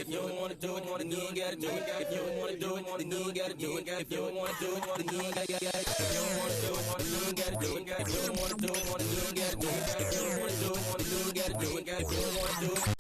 If you don't wanna do it, then you ain't gotta do it. If you don't wanna do it, then you ain't gotta do it. If you don't wanna do it, then you ain't gotta do it. If you don't wanna do it, then you ain't gotta do it. If you don't wanna do it, then you ain't gotta do it. If you don't wanna do it, then you ain't gotta do it. If you don't wanna do it.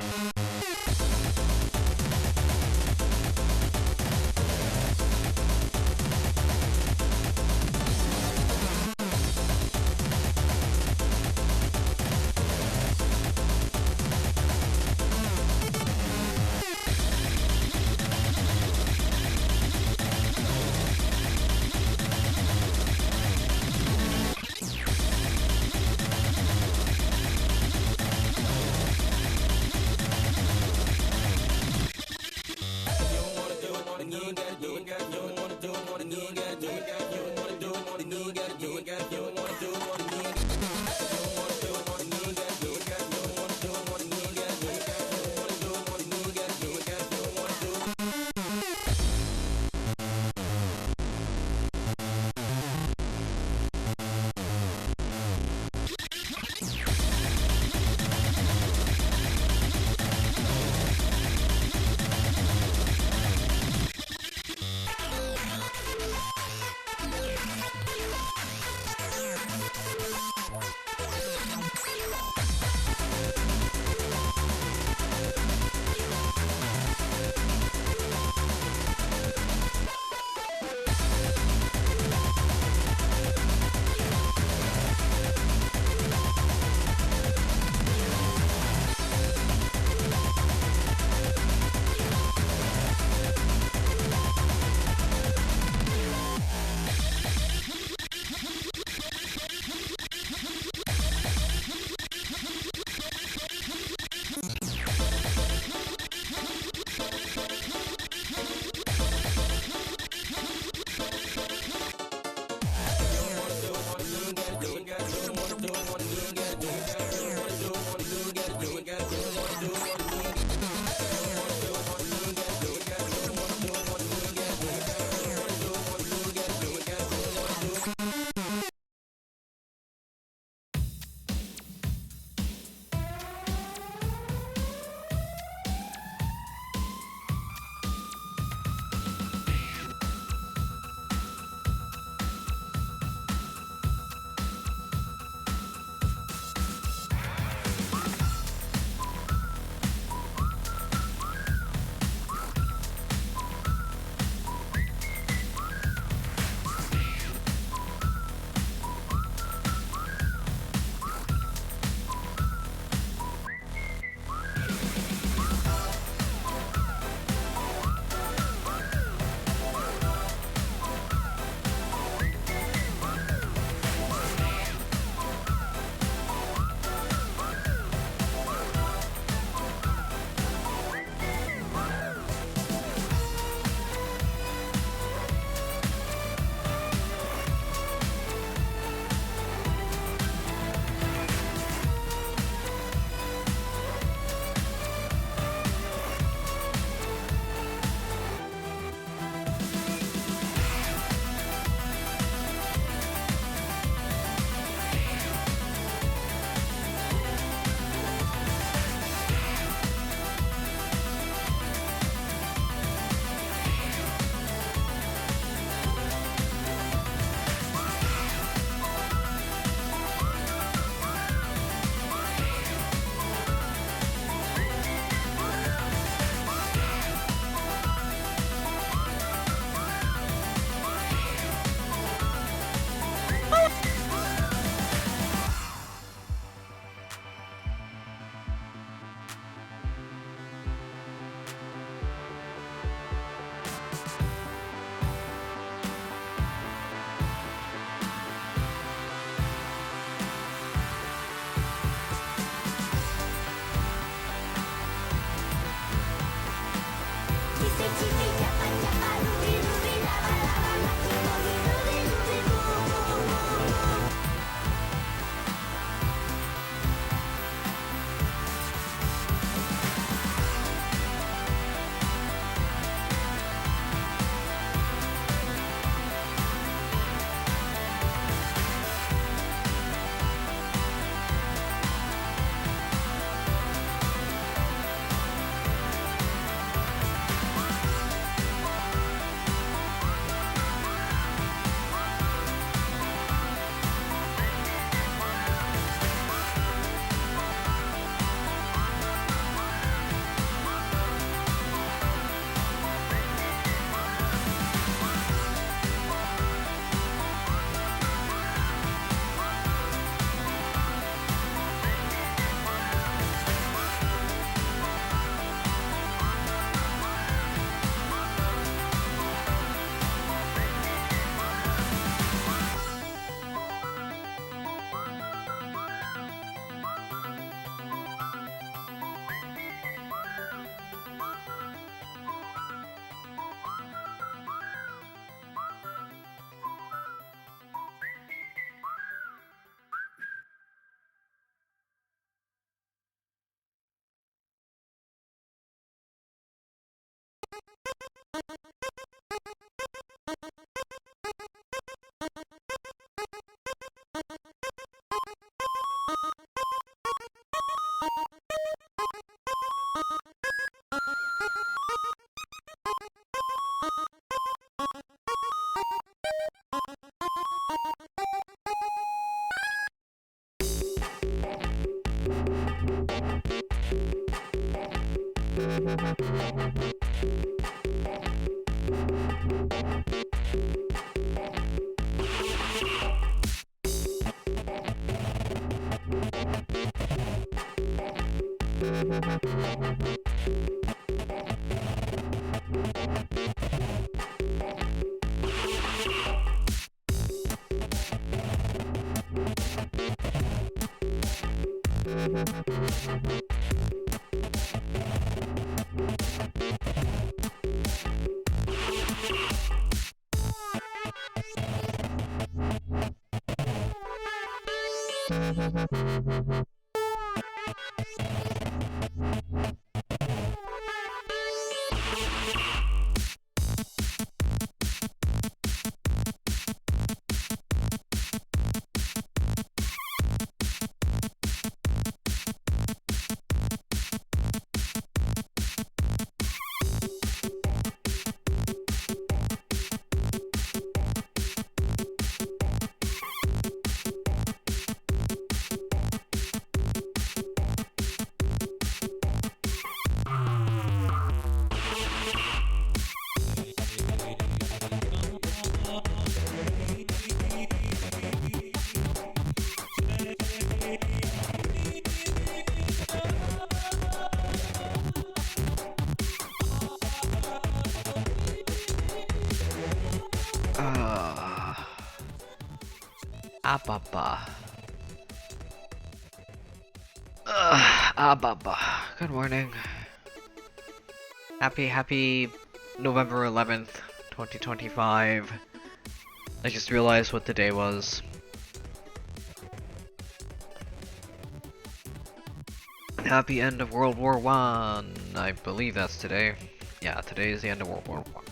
Ababa. Ababa. Good morning. Happy November 11th, 2025. I just realized what the day was. Happy end of World War One. I believe that's today. Yeah, today is the end of World War One.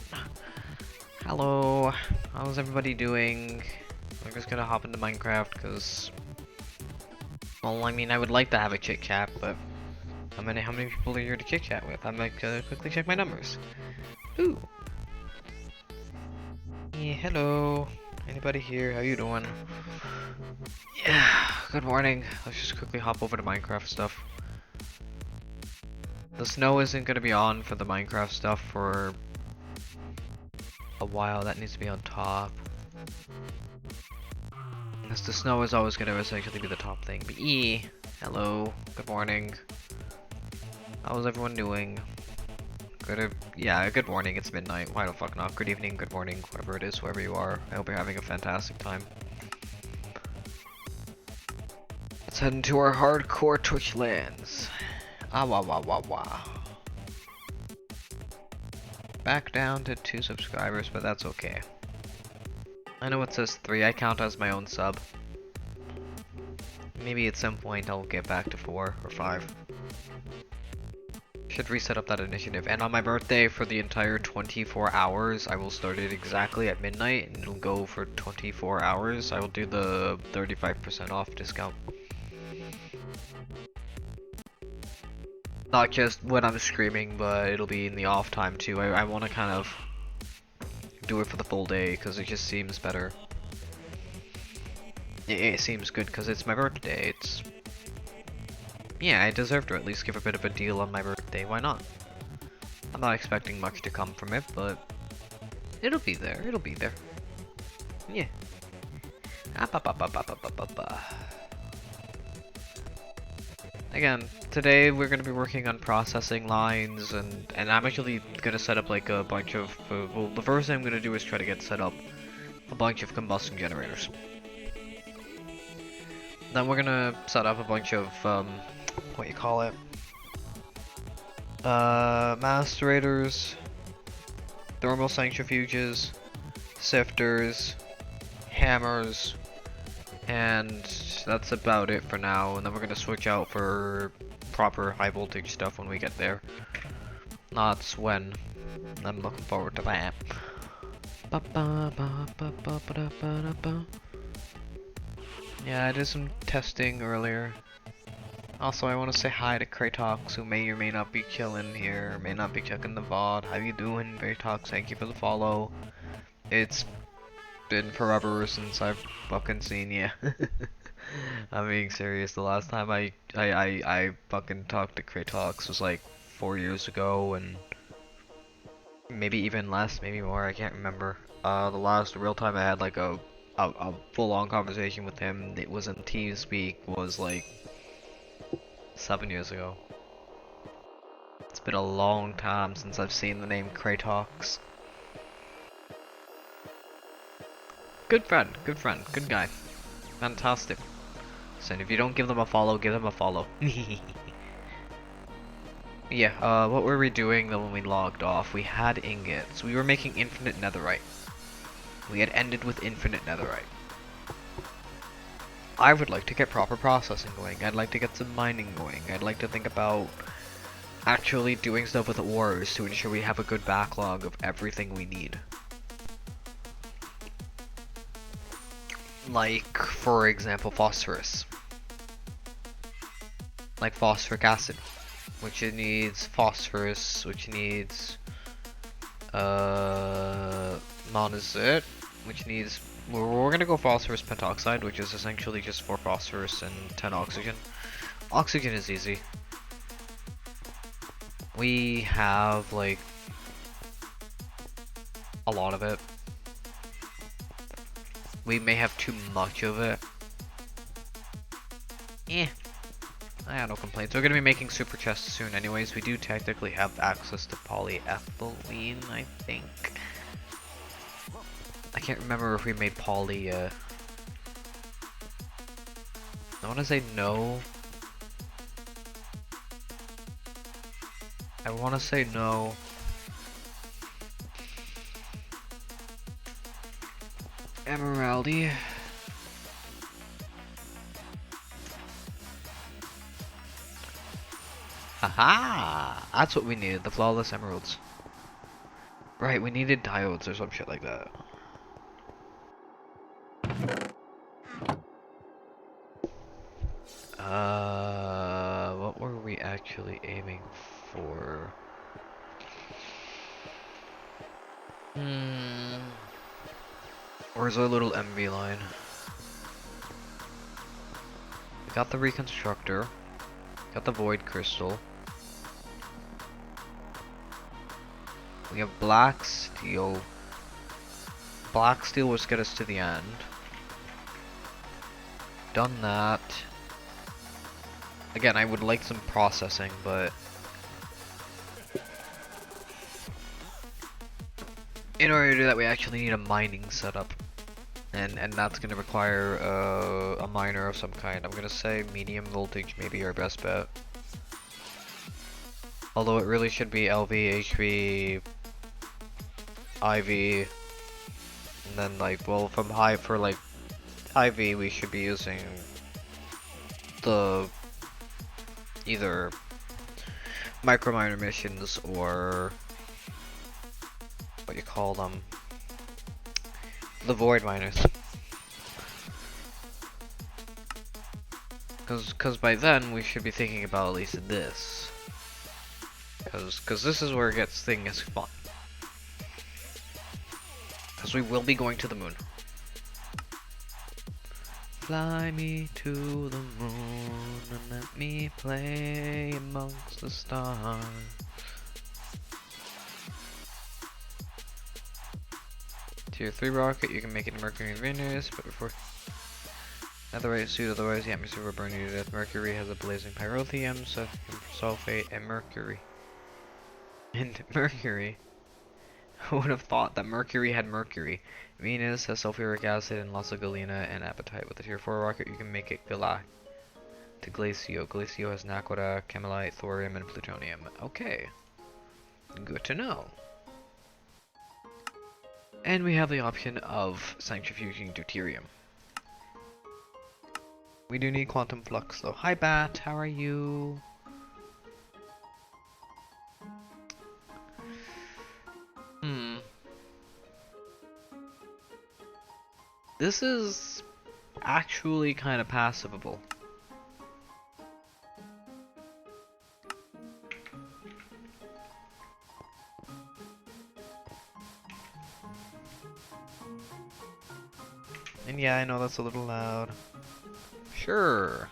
Hello. How's everybody doing? I'm just gonna hop into Minecraft because, well, I mean, I would like to have a chit chat, but how many people are here to chit chat with? I'm gonna quickly check my numbers. Ooh. Yeah, hello. Anybody here? How you doing? Yeah. Good morning. Let's just quickly hop over to Minecraft stuff. The snow isn't gonna be on for the Minecraft stuff for a while. That needs to be on top. Because the snow is always gonna essentially be the top thing. But hello. Good morning. How's everyone doing? Yeah, good morning. It's midnight. Why the fuck not? Good evening, good morning, whatever it is, wherever you are. I hope you're having a fantastic time. Let's head into our hardcore Twitch lands. Ah wah wah wah wah. back down to 2 subscribers, but that's okay. I know it says 3, I count as my own sub. Maybe at some point I'll get back to 4 or 5. Should reset up that initiative. And on my birthday, for the entire 24 hours, I will start it exactly at midnight, and it'll go for 24 hours. I will do the 35% off discount. Not just when I'm streaming, but it'll be in the off time too. I want to kind of do it for the full day, because it just seems better. It seems good, because it's my birthday. Yeah, I deserve to at least give a bit of a deal on my birthday, why not? I'm not expecting much to come from it, but it'll be there, Yeah. Again, today we're going to be working on processing lines, and I'm actually going to set up like a bunch of, well, the first thing I'm going to do is try to get set up a bunch of combustion generators. Then we're going to set up a bunch of, what you call it? Macerators, thermal centrifuges, sifters, hammers, and that's about it for now. And then we're gonna switch out for proper high voltage stuff when we get there. That's when. I'm looking forward to that. Yeah, I did some testing earlier. Also, I want to say hi to Kratox, who may or may not be chilling here, may not be checking the VOD. How you doing, Kratox? Thank you for the follow. It's been forever since I've fucking seen you. I'm being serious. The last time I fucking talked to Kratox was like 4 years ago, and maybe even less, maybe more. I can't remember. The last real time I had like a full-on conversation with him, it was in TeamSpeak, was like 7 years ago. It's been a long time since I've seen the name Kratox. Good friend, good guy. Fantastic. So if you don't give them a follow, give them a follow. Yeah, what were we doing though when we logged off? We had ingots. We were making infinite netherite. We had ended with infinite netherite. I would like to get proper processing going. I'd like to get some mining going. I'd like to think about actually doing stuff with ores to ensure we have a good backlog of everything we need. Like, for example, phosphorus. Like phosphoric acid, which it needs phosphorus, which needs monazite, which needs, we're gonna go phosphorus pentoxide, which is essentially just 4 phosphorus and 10 oxygen. Oxygen is easy. We have like a lot of it. We may have too much of it. Yeah, I have no complaints. We're gonna be making super chests soon anyways. We do technically have access to polyethylene, I think. I can't remember if we made poly yet. I wanna say no. I wanna say no. Emeraldy. Haha! That's what we needed, the flawless emeralds. Right, we needed diodes or some shit like that. What were we actually aiming for? Where's our little MV line? We got the reconstructor. Got the void crystal. We have black steel. Black steel will get us to the end. Done that. Again, I would like some processing, but in order to do that, we actually need a mining setup, and that's gonna require a miner of some kind. I'm gonna say medium voltage, maybe our best bet. Although it really should be LV, HV, Ivy, and then like, well, from high for like Ivy, we should be using the either micro minor missions or what you call them, the void miners. Cause by then we should be thinking about at least this. Cause this is where it gets things fun. Cause we will be going to the moon. Fly me to the moon and let me play amongst the stars. Tier 3 rocket, you can make it to Mercury and Venus, but before not the right suit, otherwise the atmosphere will burn you to death. Mercury has a blazing pyrotheum, sulfate, and mercury. And mercury? Who would have thought that Mercury had mercury? Venus has sulfuric acid and lots of galena and apatite. With the tier 4 rocket, you can make it to Glacio. Glacio has naquita, chemelite, thorium, and plutonium. Okay. Good to know. And we have the option of centrifuging deuterium. We do need quantum flux though. Hi Bat, how are you? This is actually kind of passable. And yeah, I know that's a little loud. Sure.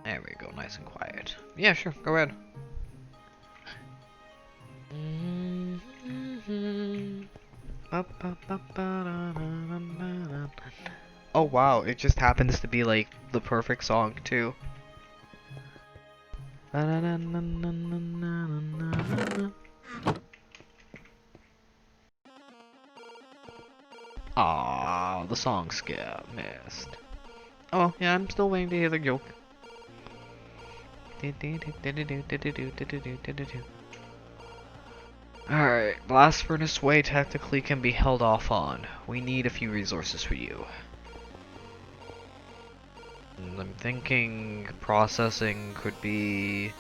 There we go, nice and quiet. Yeah, sure, go ahead. Oh wow, it just happens to be like the perfect song too. Ah, the song skip missed. Oh yeah, I'm still waiting to hear the joke. Alright, Blast Furnace Way technically can be held off on. We need a few resources for you. And I'm thinking processing could be...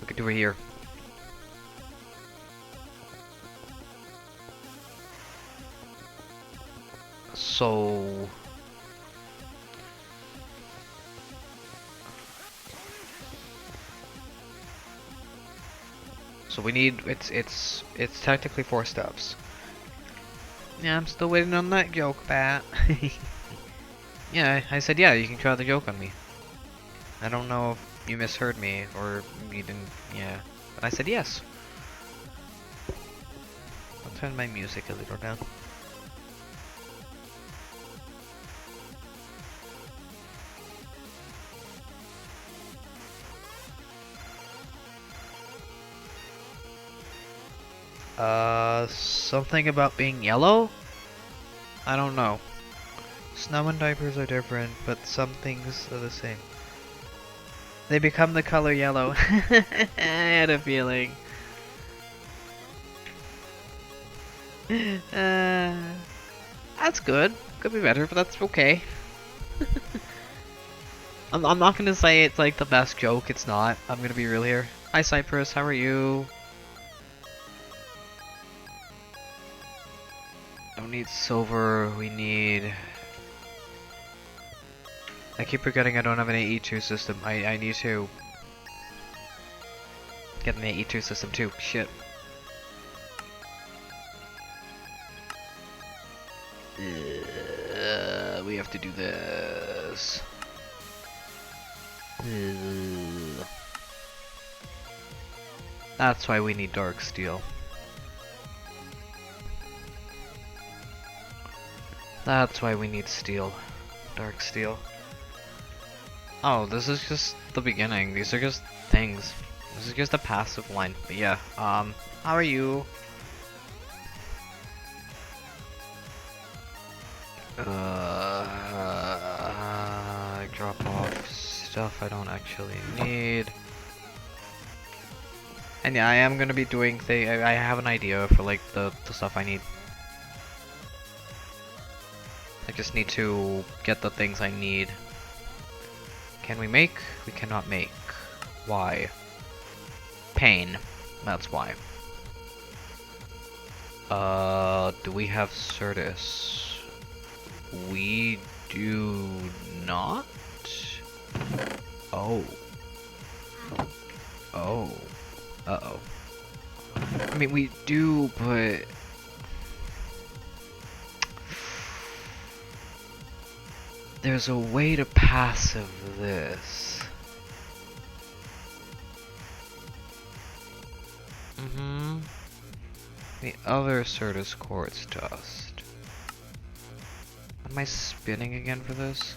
we could do it here. So... so we need, it's technically 4 steps. Yeah, I'm still waiting on that joke, Pat. Yeah, I said yeah, you can try the joke on me. I don't know if you misheard me, or you didn't, yeah. But I said yes. I'll turn my music a little down. Something about being yellow? I don't know. Snow and diapers are different, but some things are the same. They become the color yellow. I had a feeling. That's good. Could be better, but that's okay. I'm not gonna say it's like the best joke, it's not. I'm gonna be real here. Hi Cypress, how are you? Don't need silver, we need... I keep forgetting I don't have an AE2 system. I need to get an AE2 system too. Shit. We have to do this. That's why we need dark steel. That's why we need steel. Dark steel. Oh, this is just the beginning. These are just things. This is just a passive line. But yeah, how are you? stuff I don't actually need. And yeah, I am gonna be doing I have an idea for like the stuff I need. I just need to get the things I need. Can we make? We cannot make. Why? Pain. That's why. Do we have Certus? We do not? Oh. Oh. Uh-oh. I mean, we do, but... there's a way to passive this. Mm-hmm. The other Certus quartz dust. Am I spinning again for this?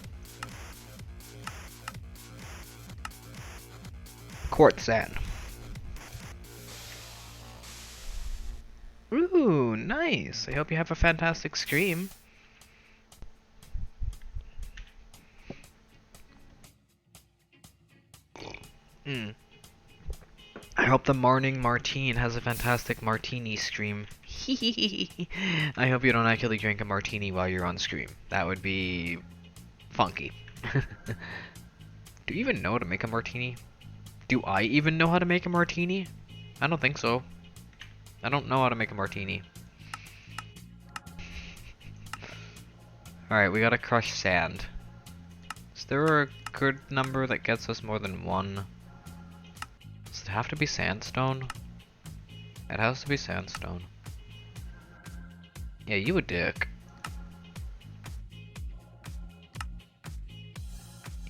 Quartz sand. Ooh, nice. I hope you have a fantastic stream. I hope the morning Martine has a fantastic martini stream. I hope you don't actually drink a martini while you're on stream. That would be funky. Do you even know how to make a martini? Do I even know how to make a martini? I don't think so. I don't know how to make a martini. Alright, we gotta crush sand. Is there a good number that gets us more than one? Does it have to be sandstone? It has to be sandstone. Yeah, you a dick.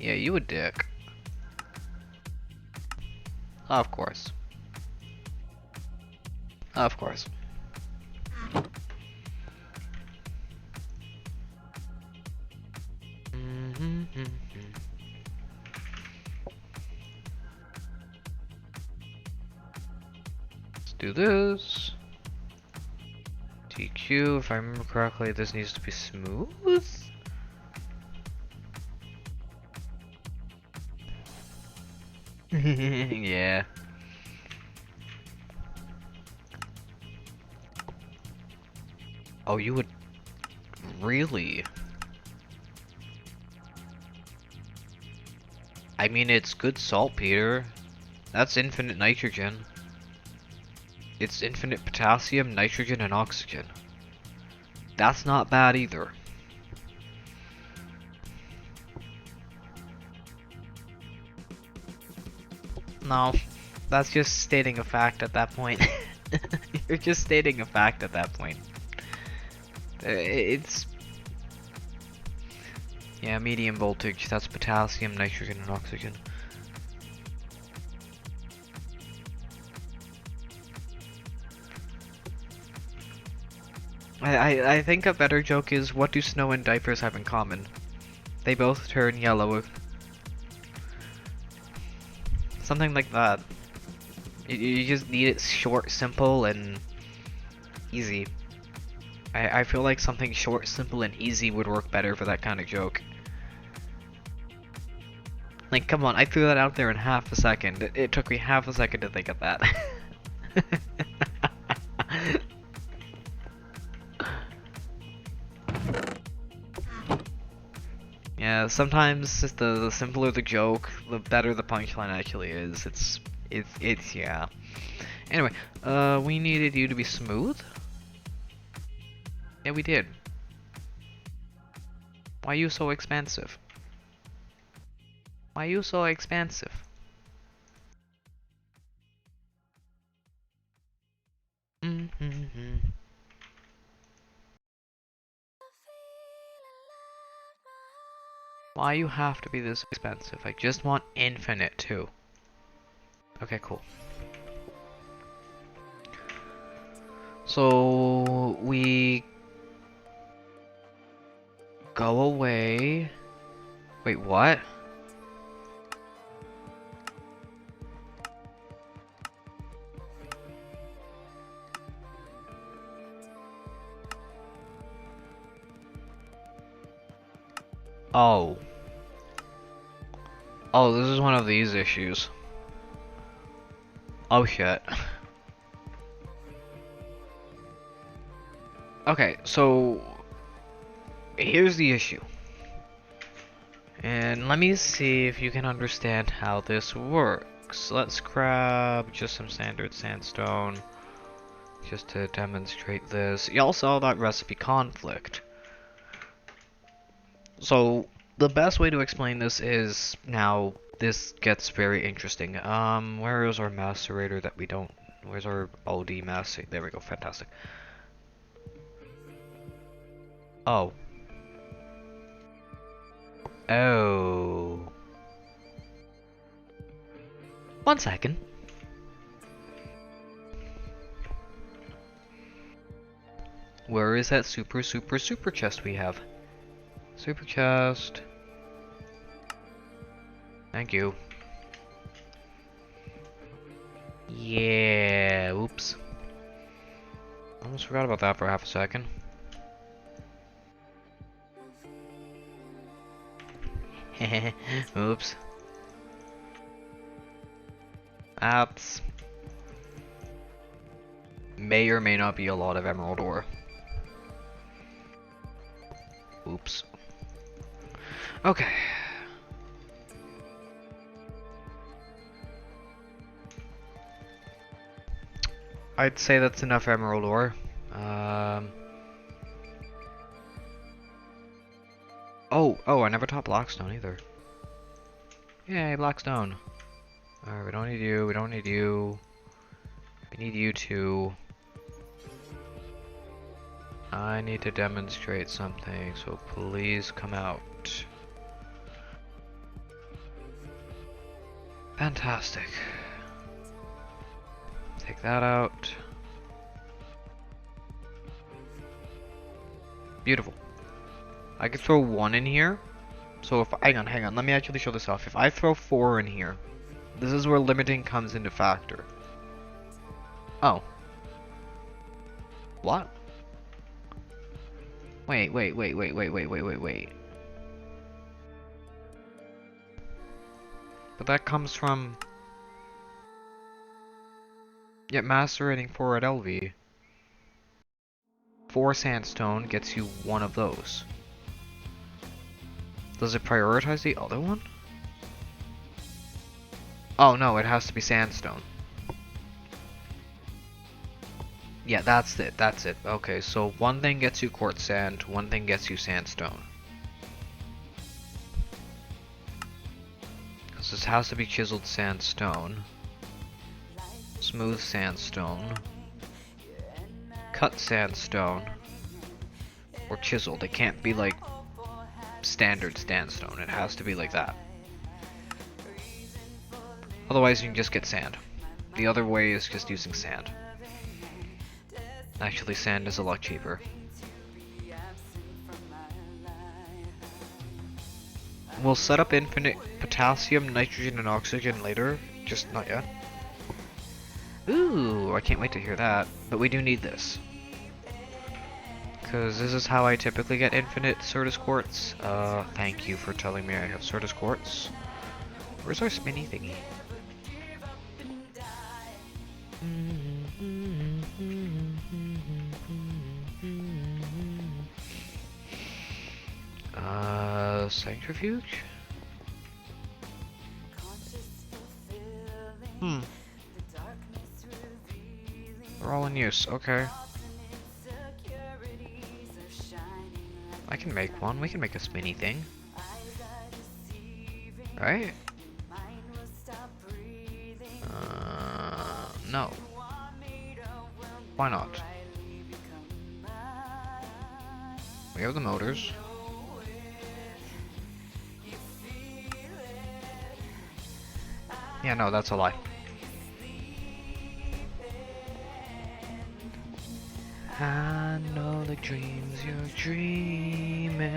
Yeah, you a dick. Of course. Of course. Let's do this. TQ, if I remember correctly, this needs to be smooth? Yeah. Oh, you would... really? I mean, it's good saltpeter. That's infinite nitrogen. It's infinite potassium, nitrogen, and oxygen. That's not bad either. No, that's just stating a fact at that point. You're just stating a fact at that point. It's... yeah, medium voltage, that's potassium, nitrogen, and oxygen. I think a better joke is, what do snow and diapers have in common? They both turn yellow. Something like that. You just need it short, simple, and easy. I feel like something short, simple, and easy would work better for that kind of joke. Like, come on, I threw that out there in half a second. It took me half a second to think of that. Yeah, sometimes just the simpler the joke, the better the punchline actually is. It's yeah. Anyway, we needed you to be smooth. Yeah, we did. Why are you so expensive? Why are you so expensive? Why you have to be this expensive? I just want infinite too. Okay, cool. So we go away. Wait, what? Oh. Oh, this is one of these issues. Oh shit. Okay, so here's the issue. And let me see if you can understand how this works. Let's grab just some standard sandstone just to demonstrate this. Y'all saw that recipe conflict. So the best way to explain this is now this gets very interesting. Where is our macerator that we don't? Where's our OD macerator? There we go, fantastic. Oh. Oh. 1 second. Where is that super chest we have? Super chest. Thank you. Yeah, oops. Almost forgot about that for half a second. Oops. That's may or may not be a lot of emerald ore. Oops. Okay. I'd say that's enough emerald ore. Oh, I never taught Blackstone either. Yay, Blackstone. Alright, we don't need you, we don't need you. We need you two. I need to demonstrate something, so please come out. Fantastic. Take that out. Beautiful. I could throw 1 in here. So if, hang on, let me actually show this off. If I throw 4 in here, this is where limiting comes into factor. Oh. What? Wait. But that comes from... Yet macerating 4 at LV. 4 sandstone gets you 1 of those. Does it prioritize the other one? Oh no, it has to be sandstone. Yeah, that's it. Okay, so 1 thing gets you quartz sand, 1 thing gets you sandstone. Because this has to be chiseled sandstone. Smooth sandstone. Cut sandstone. Or chiseled. It can't be like standard sandstone. It has to be like that. Otherwise you can just get sand. The other way is just using sand. Actually, sand is a lot cheaper. We'll set up infinite potassium, nitrogen, and oxygen later. Just not yet. Ooh, I can't wait to hear that. But we do need this. Because this is how I typically get infinite Certus quartz. Thank you for telling me I have Certus quartz. Where's our spinny thingy? Centrifuge? They're all in use, okay. I can make one, we can make a spinny thing. Right? No. Why not? We have the motors. Yeah, no, that's a lie. I know the dreams you're dreaming.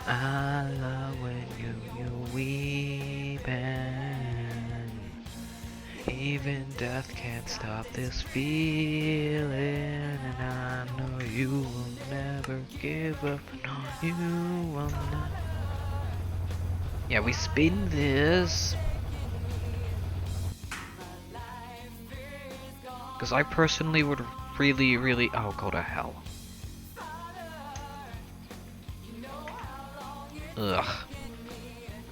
I love when you're weeping. Even death can't stop this feeling, and I know you will never give up. No, you will not. Yeah, we spin this. Because I personally would really... Oh, go to hell. Ugh.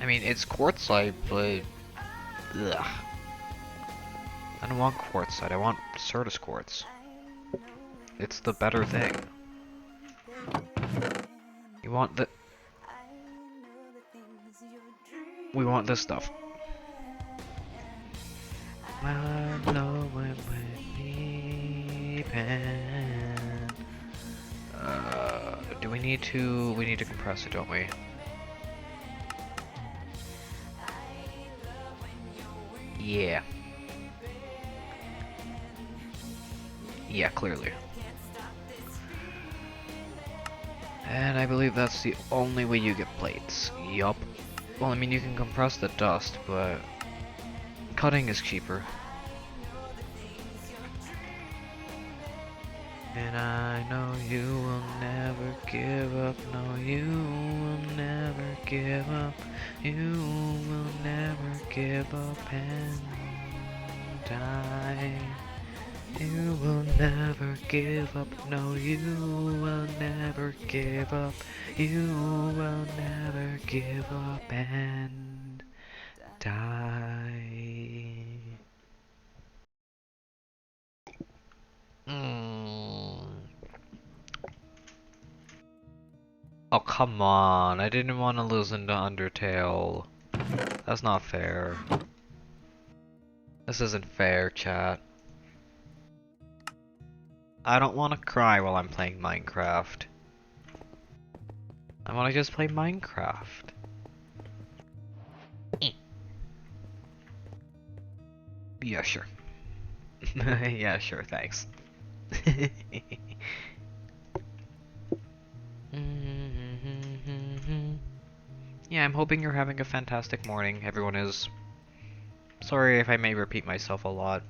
I mean, it's quartzite, but... Ugh. I don't want quartzite, I want Certus quartz. It's the better thing. You want the... We want this stuff. I know when we're leaving. Do we need to... We need to compress it, don't we? Yeah. Yeah, clearly. And I believe that's the only way you get plates. Yup. Well, I mean, you can compress the dust, but cutting is cheaper. And I know you will never give up. No, you will never give up. You will never give up and die. You will never give up. No, you will never give up. You will never give up and die. Oh, come on. I didn't want to lose into Undertale. That's not fair. This isn't fair, chat. I don't want to cry while I'm playing Minecraft. I want to just play Minecraft. Yeah, sure. Yeah, sure, thanks. Yeah, I'm hoping you're having a fantastic morning. Everyone is. Sorry if I may repeat myself a lot.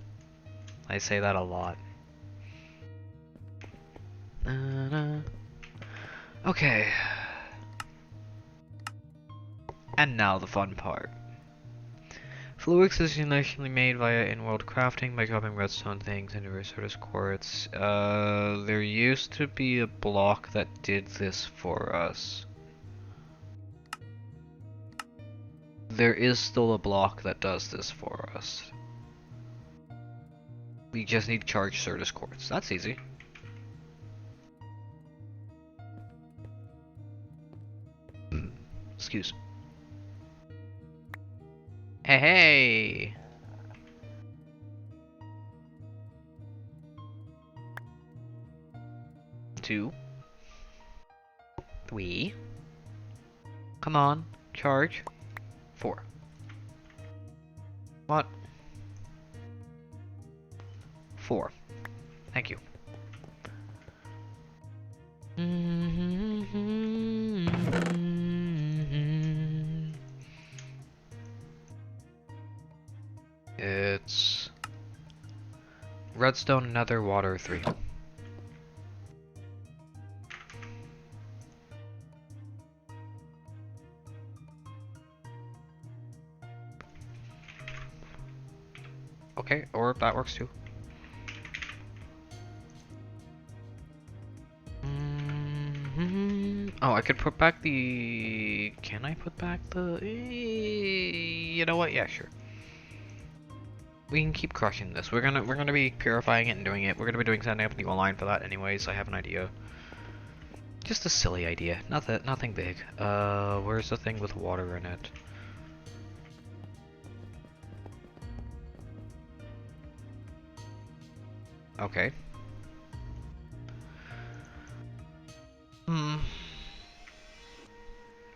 I say that a lot. Okay. And now the fun part. Fluix is initially made via in-world crafting by chopping redstone things into resource quartz. There used to be a block that did this for us. There is still a block that does this for us. We just need charged Certus quartz. That's easy. Excuse. Hey, hey! Two. Three. Come on. Charge. 4. What? 4. Thank you. It's redstone, nether, water, 3. Okay, or that works too. Oh, I could put back the... Can I put back the... You know what? Yeah, sure. We can keep crushing this. We're gonna be purifying it and doing it. We're gonna be doing setting up a new line for that anyways. I have an idea. Just a silly idea. Nothing big. Where's the thing with water in it? Okay. Do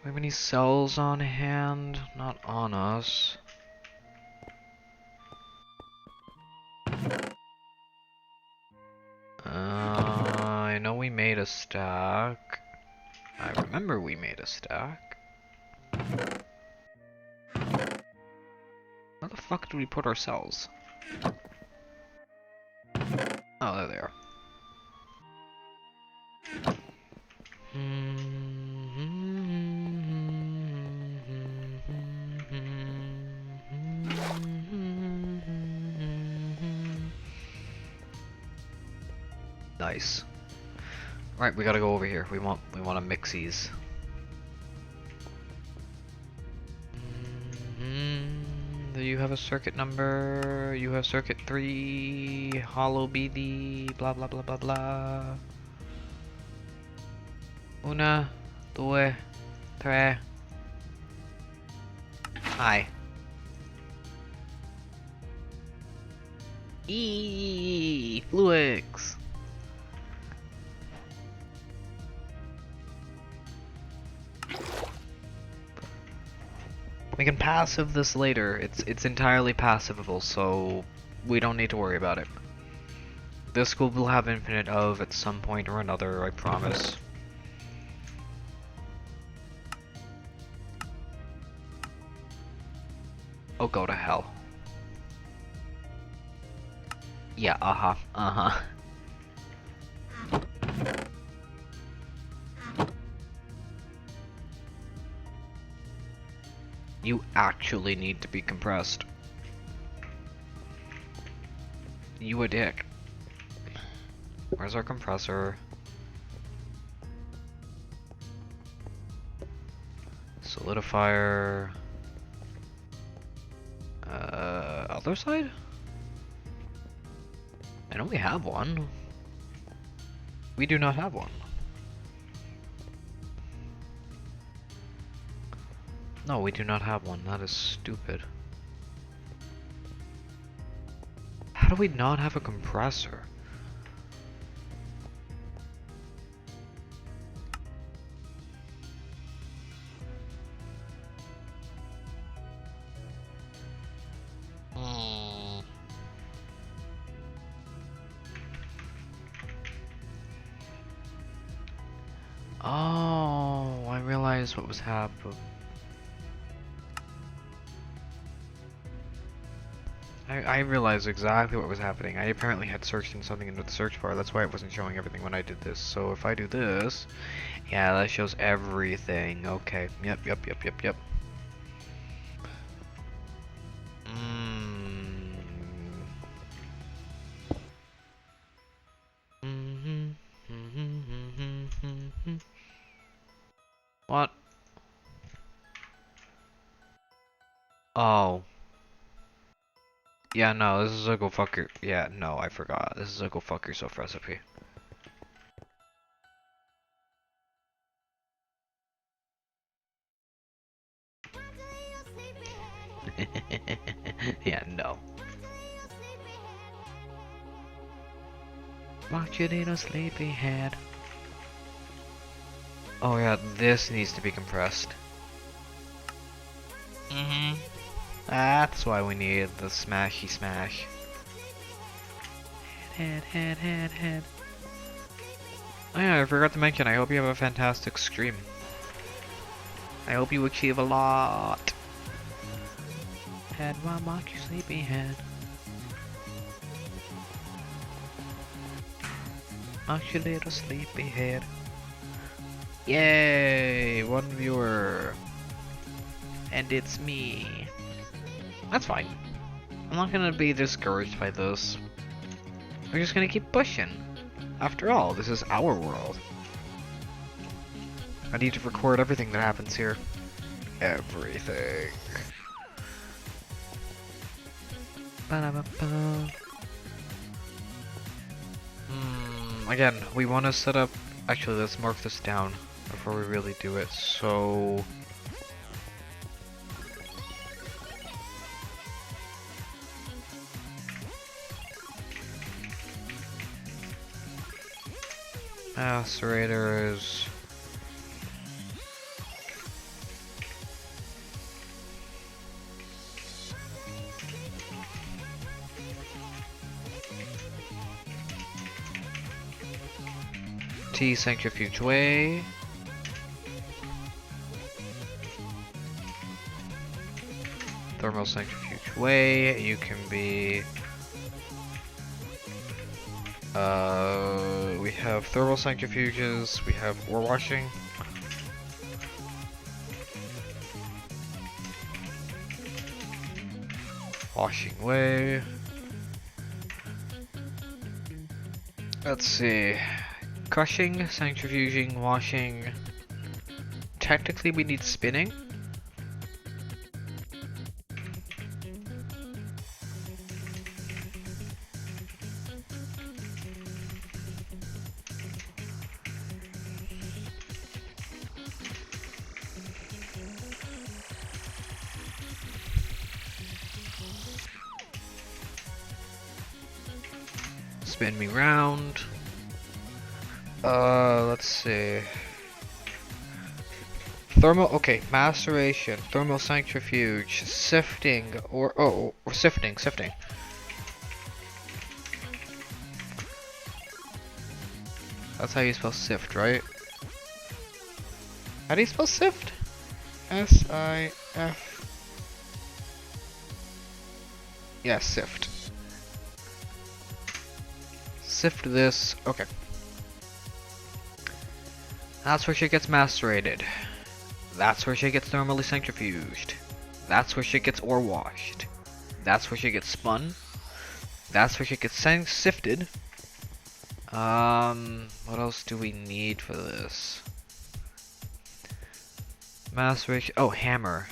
we have any cells on hand? Not on us. I know we made a stack. I remember we made a stack. Where the fuck did we put our cells? Oh, there they are. Nice. Right, we gotta go over here. We want to mix these. Do you have a circuit number? You have circuit 3, hollow BD, blah blah blah blah blah. Una, due, tre. Hi. Fluix. We can passive this later. It's entirely passivable, so we don't need to worry about it. This school will have infinite of at some point or another, I promise. Oh, go to hell. Yeah, uh-huh. You actually need to be compressed. You a dick. Where's our compressor? Solidifier. Other side? I know we have one. We do not have one. No, we do not have one. That is stupid. How do we not have a compressor? Oh, I realized what was happening. I realized exactly what was happening. I apparently had searched in something into the search bar. That's why it wasn't showing everything when I did this. So if I do this, yeah, that shows everything. Okay. Yep. What? Oh. Yeah, no, this is a go fuck your. Yeah, no, I forgot. This is a go fuck yourself recipe. Yeah, no. Walk your little sleepyhead. Oh yeah, this needs to be compressed. That's why we need the smashy smash. Head. Oh yeah, I forgot to mention, I hope you have a fantastic stream. I hope you achieve a lot. Head, while walk your sleepy head. Walk your little sleepy head. Yay! 1 viewer. And it's me. That's fine. I'm not gonna be discouraged by this. We're just gonna keep pushing. After all, this is our world. I need to record everything that happens here. Everything. Again, we want to set up... Actually, let's mark this down before we really do it. So... Macerators... T centrifuge way. Thermal centrifuge way. You can be. We have thermal centrifuges. We have ore washing. Washing way. Let's see. Crushing, centrifuging, washing. Technically we need spinning. Spin me round. Let's see. Okay, maceration, thermal centrifuge, sifting, or sifting. That's how you spell sift, right? How do you spell sift? S-I-F. Yeah, sift. Sift this. Okay. That's where shit gets macerated. That's where shit gets thermally centrifuged. That's where shit gets ore washed. That's where shit gets spun. That's where shit gets sifted. What else do we need for this? Maceration. Oh, hammer.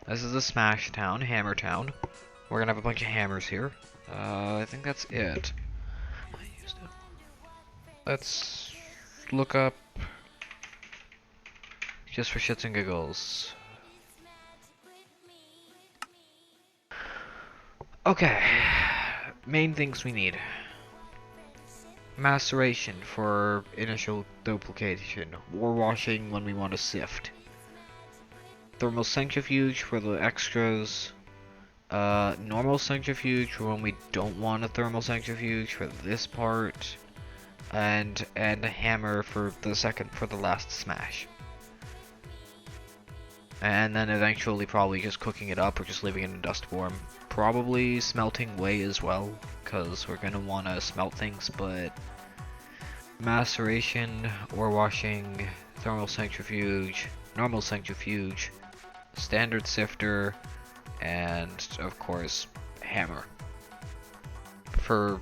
This is the Smash Town, Hammer Town. We're gonna have a bunch of hammers here. I think that's it. Let's look up just for shits and giggles. Okay, main things we need. Maceration for initial duplication, ore washing when we want to sift. Thermal centrifuge for the extras. Normal centrifuge for when we don't want a thermal centrifuge for this part. And a hammer for the last smash. And then eventually probably just cooking it up or just leaving it in dust form. Probably smelting whey as well, because we're gonna want to smelt things, but maceration, ore washing, thermal centrifuge, normal centrifuge, standard sifter, and of course hammer. For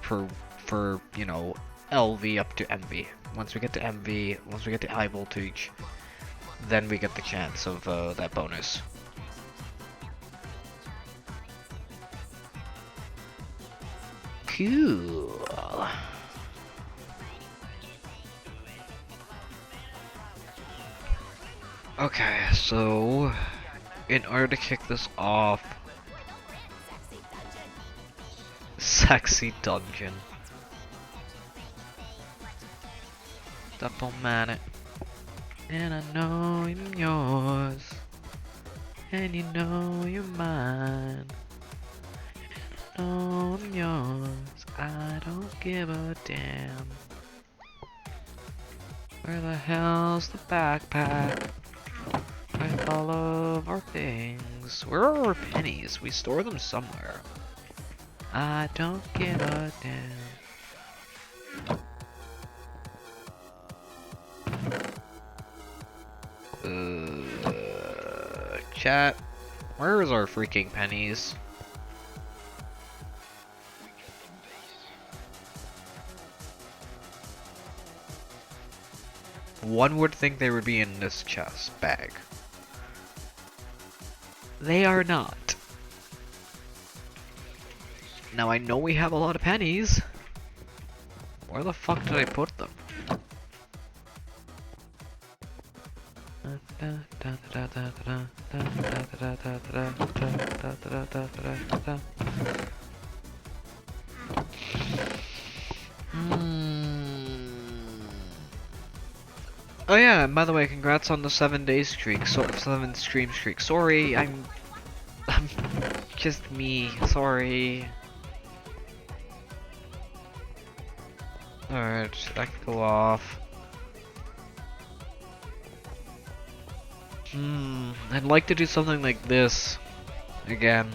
you know, LV up to MV. Once we get to MV, once we get to high voltage, then we get the chance of that bonus. Cool. Okay, so in order to kick this off, sexy dungeon. Step on it, and I know I'm yours, and you know you're mine. No, I'm yours, I don't give a damn. Where the hell's the backpack? With all of our things. Where are our pennies? We store them somewhere. I don't give a damn. Chat, where is our freaking pennies? One would think they would be in this chest bag. They are not. Now I know we have a lot of pennies. Where the fuck did I put them? Oh yeah, and by the way, congrats on the 7-day streak, 7 stream streak. Sorry, I'm just me, sorry. Alright, that can go off. I'd like to do something like this again.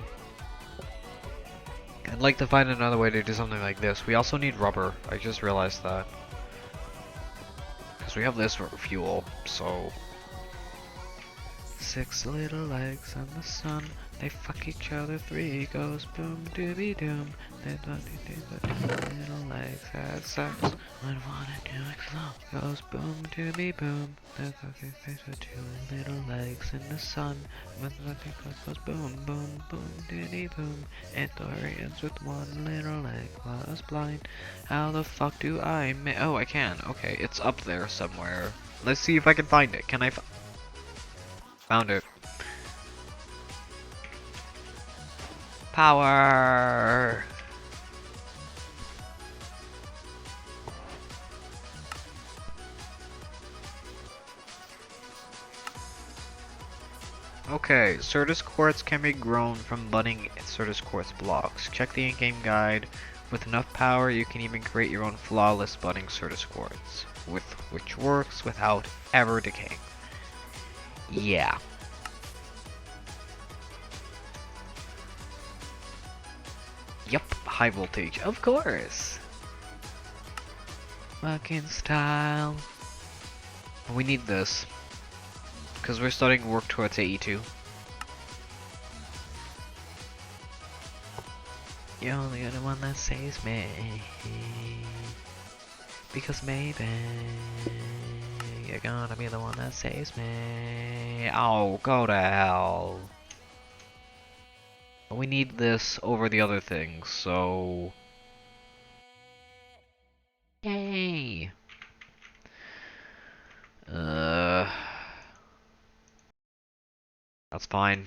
I'd like to find another way to do something like this. We also need rubber, I just realized that. Because we have this for fuel, so 6 little legs on the sun. They fuck each other, 3 goes boom dooby doom. They don't do the 2 little legs have sex. When one and 2 slow goes boom dooby boom. They fuck each other, 2 little legs in the sun. When the goes boom boom boom dooby boom. And story ends with 1 little leg was blind. How the fuck do I oh, I can. Okay, it's up there somewhere. Let's see if I can find it. Can I found it. Power! Okay, Certus quartz can be grown from budding Certus quartz blocks. Check the in-game guide. With enough power, you can even create your own flawless budding Certus quartz, which works without ever decaying. Yeah. Yep, high voltage, of course. Fucking style. We need this. Because we're starting to work towards AE2. You're only the one that saves me. Because maybe you're gonna be the one that saves me. Oh, go to hell. We need this over the other things, so... Yay! That's fine.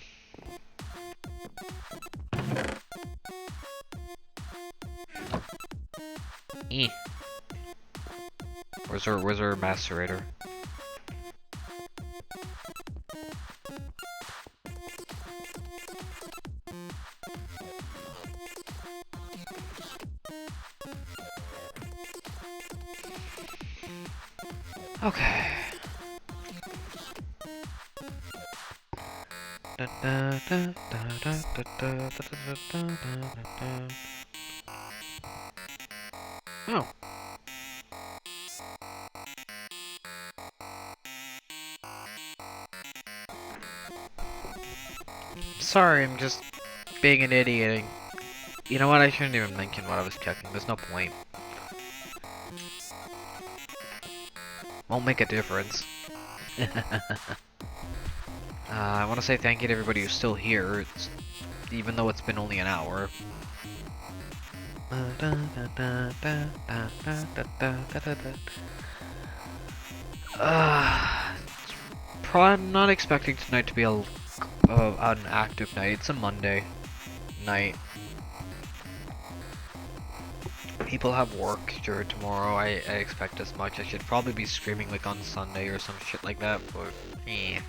Where's our macerator? Okay. Oh. Sorry, I'm just being an idiot. You know what? I shouldn't even mention what I was checking. There's no point. Won't make a difference. I want to say thank you to everybody who's still here, even though it's been only an hour. I'm not expecting tonight to be an active night. It's a Monday night. People have work during tomorrow. I expect as much. I should probably be streaming like on Sunday or some shit like that, but eh.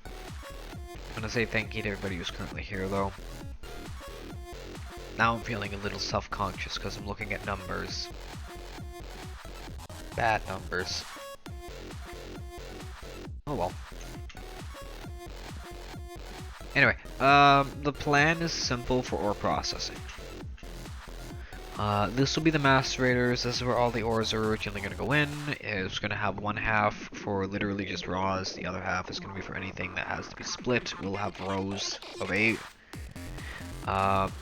I'm gonna say thank you to everybody who's currently here though. Now I'm feeling a little self-conscious because I'm looking at numbers. Bad numbers. Oh well. Anyway, the plan is simple for ore processing. This will be the macerators. This is where all the ores are originally going to go in. It's going to have one half for literally just raws. The other half is going to be for anything that has to be split. We'll have rows of 8.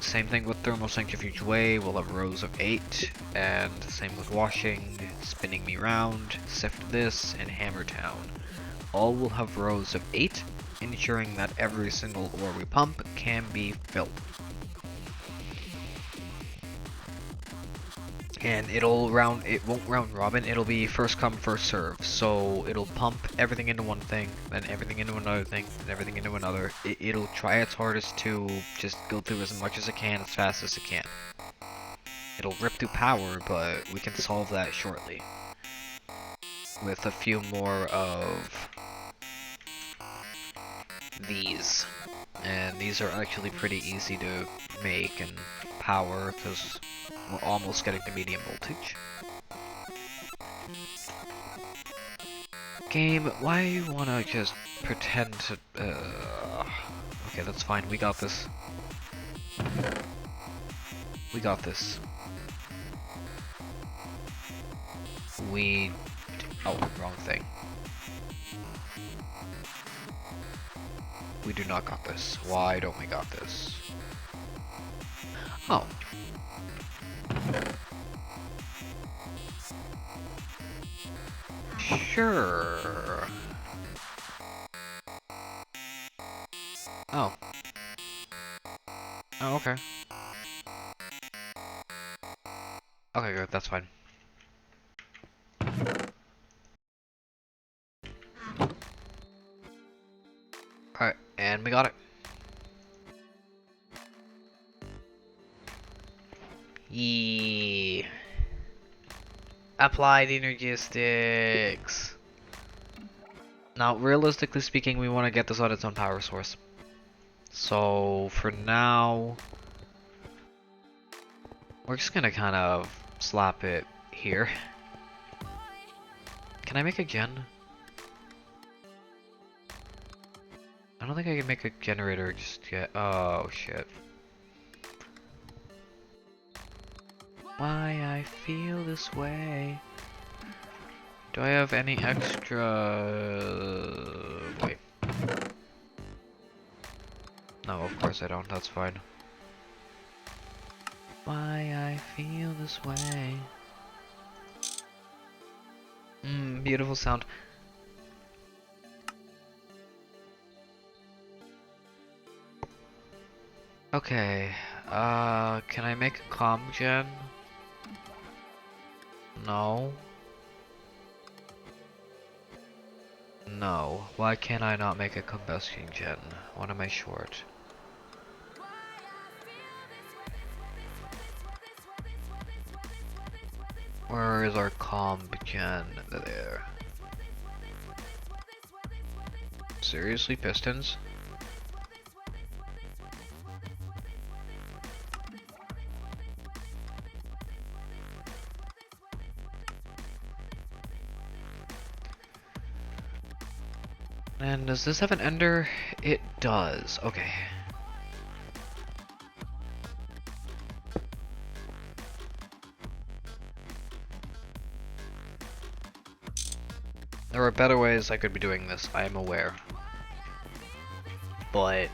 Same thing with thermal centrifuge way. We'll have rows of 8. And same with washing, spinning me round, sift this, and hammer town. All will have rows of 8, ensuring that every single ore we pump can be filled. And it won't round robin, it'll be first come, first serve. So it'll pump everything into one thing, then everything into another thing, and everything into another. It'll try its hardest to just go through as much as it can, as fast as it can. It'll rip through power, but we can solve that shortly. With a few more of these. And these are actually pretty easy to make and power, because we're almost getting to medium voltage. Game, why you wanna just pretend to... Okay, that's fine, we got this. We got this. Oh, wrong thing. We do not got this. Why don't we got this? Oh. Sure. Oh. Oh, okay. Okay, good, that's fine. Alright, and we got it. Yee. Applied energistics. Now, realistically speaking, we want to get this on its own power source. So, for now, we're just gonna kind of slap it here. Can I make a gen? I don't think I can make a generator just yet. Oh, shit. Why I feel this way. Do I have any extra... Wait. No, of course I don't. That's fine. Why I feel this way. Beautiful sound. Okay, can I make a comm gen? No. No. Why can't I not make a combustion gen? What am I short? Where is our comm gen? There. Seriously, pistons? And does this have an ender? It does. Okay. There are better ways I could be doing this, I am aware. But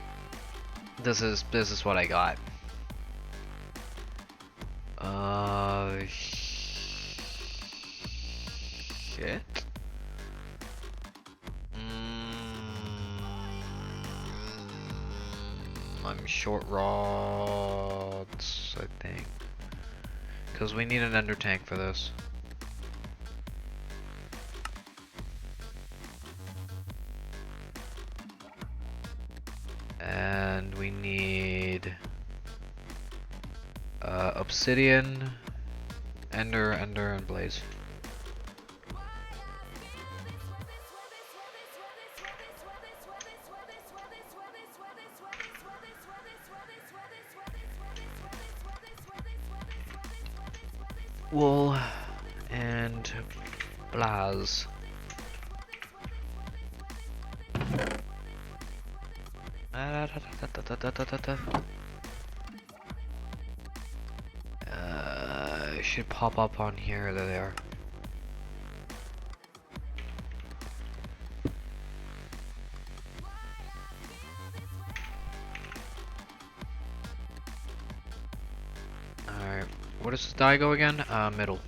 this is what I got. Shit. I'm short rods, I think. Because we need an ender tank for this. And we need obsidian, ender, and blaze. Wool and blaz. Should pop up on here. There they are. Alright, where does this die go again? Middle.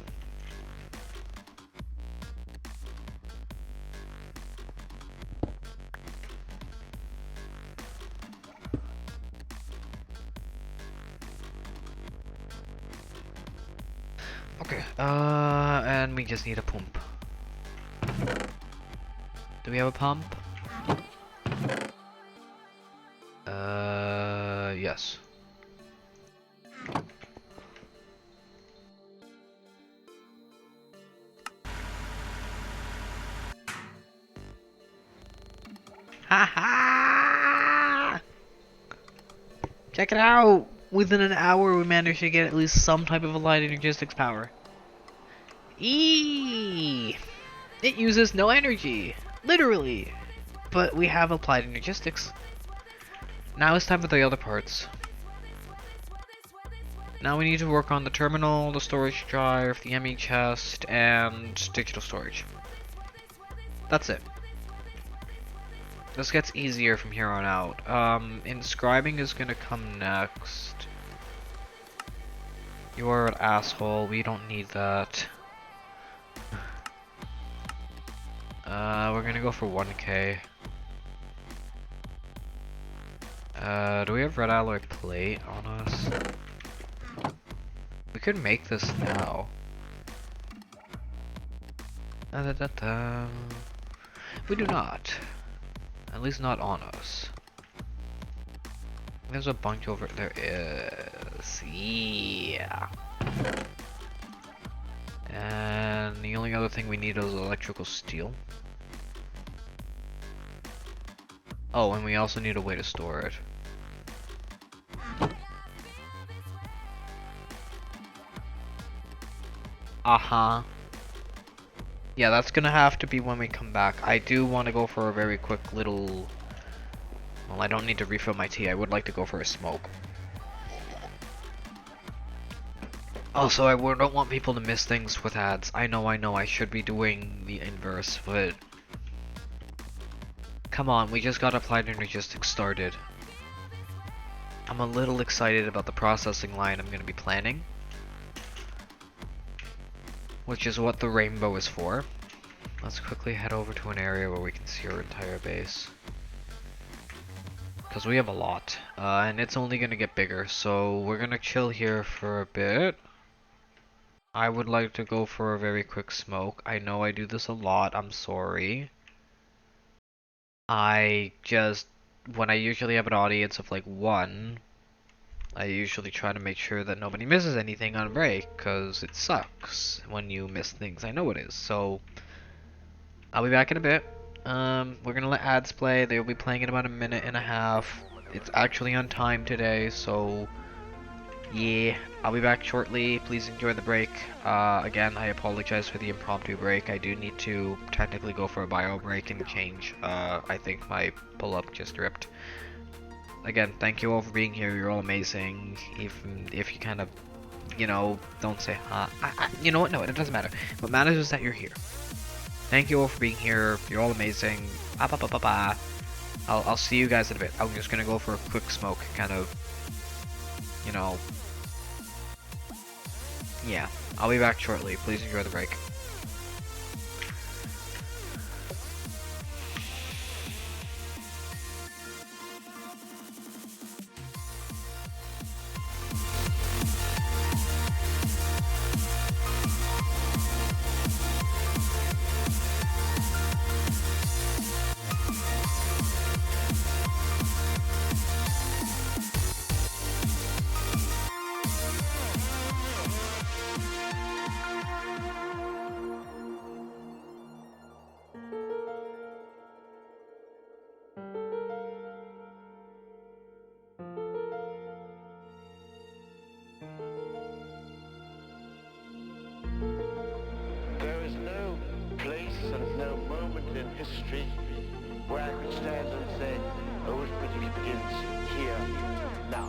Okay, and we just need a pump. Do we have a pump? Yes. Ha! Check it out! Within an hour we managed to get at least some type of light energistics power. Eee! It uses no energy! Literally! But we have applied energistics. Now it's time for the other parts. Now we need to work on the terminal, the storage drive, the ME chest, and digital storage. That's it. This gets easier from here on out. Inscribing is gonna come next. You are an asshole, we don't need that. We're gonna go for 1k. Do we have red alloy plate on us? We could make this now. Da -da -da -da. We do not. At least not on us. There's a bunch over there. Is. Yeah. And the only other thing we need is electrical steel. Oh, and we also need a way to store it. Uh-huh. Yeah, that's gonna have to be when we come back. I do want to go for a very quick little... Well, I don't need to refill my tea. I would like to go for a smoke. Also, don't want people to miss things with ads. I know, I should be doing the inverse, but... Come on, we just got Applied Energistics started. I'm a little excited about the processing line I'm gonna be planning. Which is what the rainbow is for. Let's quickly head over to an area where we can see our entire base. Because we have a lot, and it's only gonna get bigger, so we're gonna chill here for a bit. I would like to go for a very quick smoke. I know I do this a lot, I'm sorry. When I usually have an audience of like 1, I usually try to make sure that nobody misses anything on break, because it sucks when you miss things. I know it is, so I'll be back in a bit. We're gonna let ads play. They'll be playing in about a minute and a half. It's actually on time today, so yeah, I'll be back shortly. Please enjoy the break. Again, I apologize for the impromptu break. I do need to technically go for a bio break and change. I think my pull-up just ripped. Again, thank you all for being here. You're all amazing. Even if you kind of, you know, don't say you know what? No, it doesn't matter. What matters is that you're here. Thank you all for being here. You're all amazing. I'll see you guys in a bit. I'm just gonna go for a quick smoke, kind of, you know. Yeah, I'll be back shortly. Please enjoy the break. There is no place and no moment in history where I could stand and say, arithmetic begins here, now.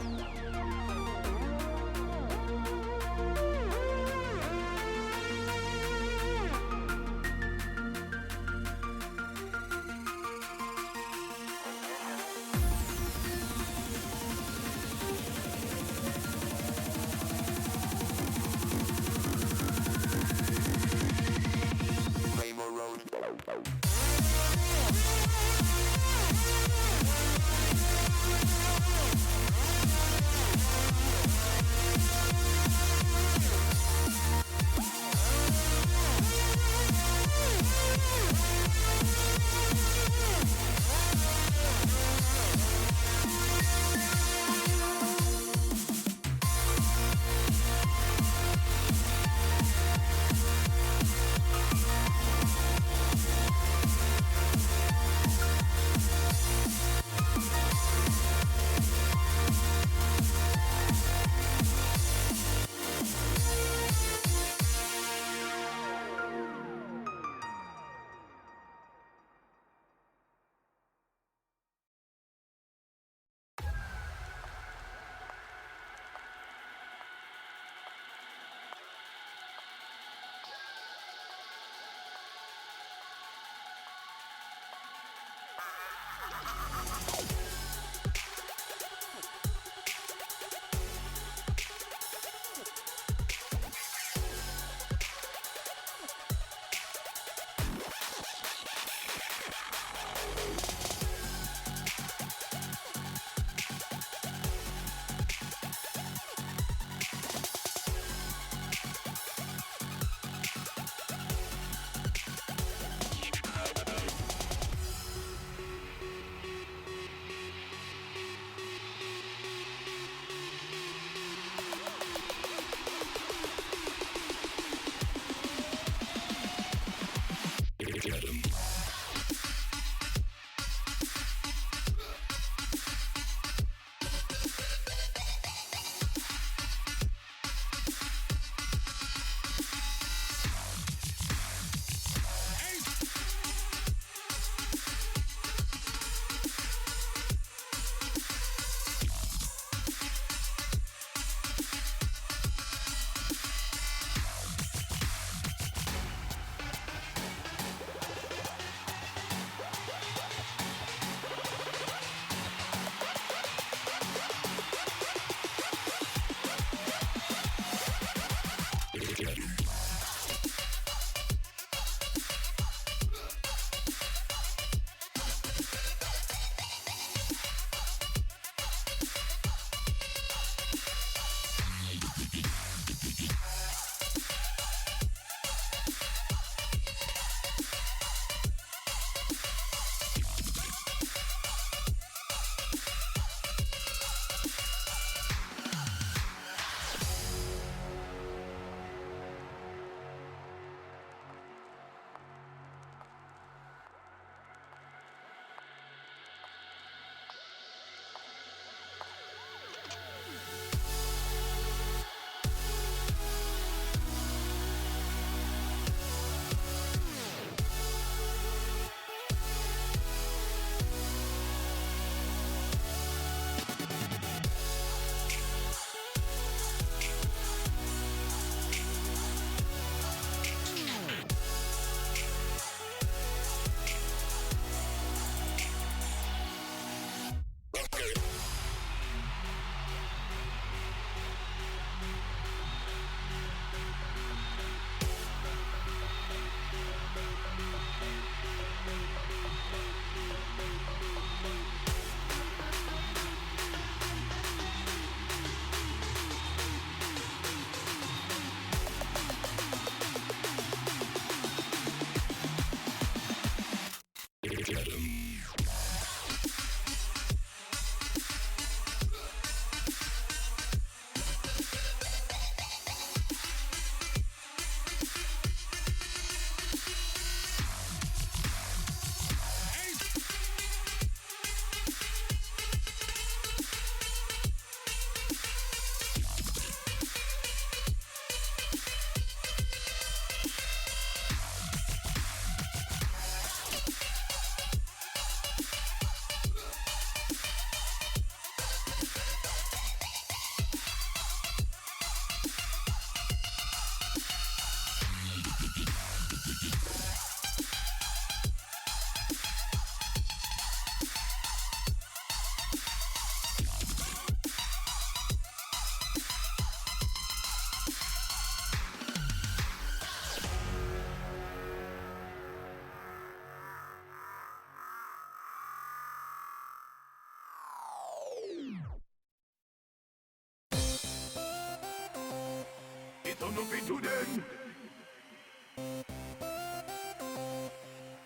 It's on up to them.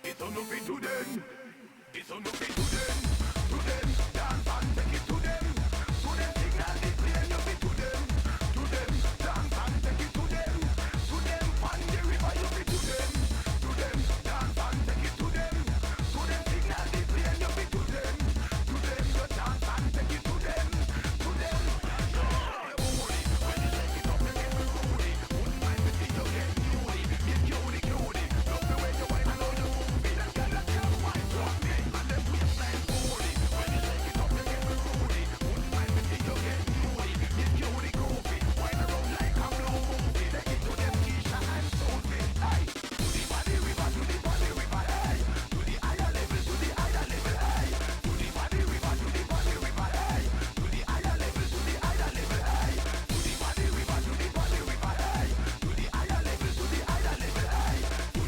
It's on up to them. It's on up to them. To them, dance and take it to them. To them, signal the plane, you be to them. To them, dance and take it to them. To them, on the river, you be to them. To them, dance and take it to them. To them, signal the plane, you be to them. To them, you dance and take it to them. To them, holy, when you shake it up, you get me holy. Wouldn't mind to see you get cutie. Get cutie, cutie. Love the way you whine and how you move it. That girl that can't whine from me. And them waistline holy. When you shake it up, you get me holy. Wouldn't mind to see you get cutie. Get cutie, groovy. Whine around like a blue movie. Take it to them, Keisha and Sophie. Hey, to the body river, hey. To the higher level, hey. To the body river, hey. To the higher level, hey. To the body river, hey. To the higher level, hey. To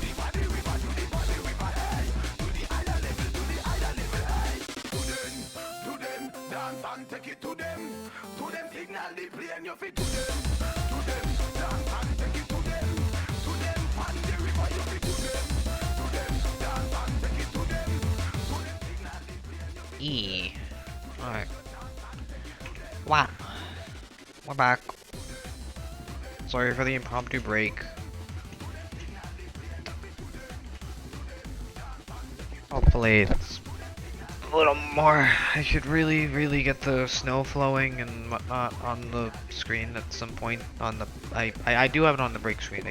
the body river, hey. To the higher level, hey. To them, dance and take it to them. To them, signal the plane, you fit to them. To them, dance and take it to them. To them, on the river, you fit to them. To them, dance and take it to them. To them, signal the plane, you fit E. Alright. Wow. We're back. Sorry for the impromptu break. Hopefully it's a little more. I should really get the snow flowing and whatnot on the screen at some point. On the I do have it on the break screen.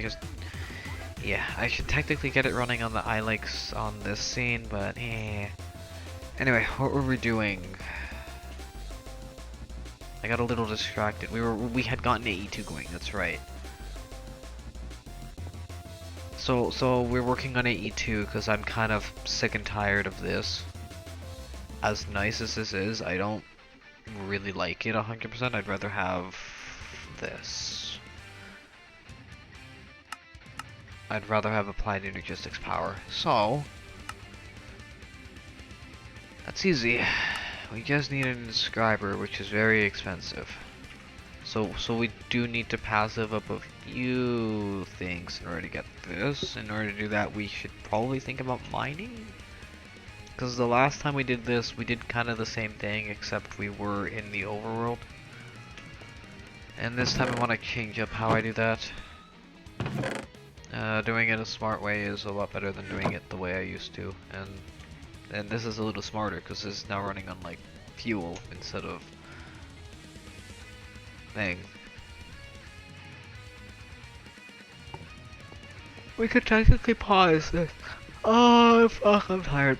Yeah, I should technically get it running on the iLikes on this scene, but Anyway, what were we doing? I got a little distracted. We had gotten AE2 going. That's right. So we're working on AE2 because I'm kind of sick and tired of this. As nice as this is, I don't really like it 100%. I'd rather have this. I'd rather have applied energistics power. So that's easy. We just need an inscriber, which is very expensive. So we do need to passive up a few things in order to get this. In order to do that, we should probably think about mining. Because the last time we did this, we did kind of the same thing, except we were in the overworld. And this time I want to change up how I do that. Doing it a smart way is a lot better than doing it the way I used to. And this is a little smarter, because this is now running on like fuel instead of thing. We could technically pause this. Oh fuck, I'm tired.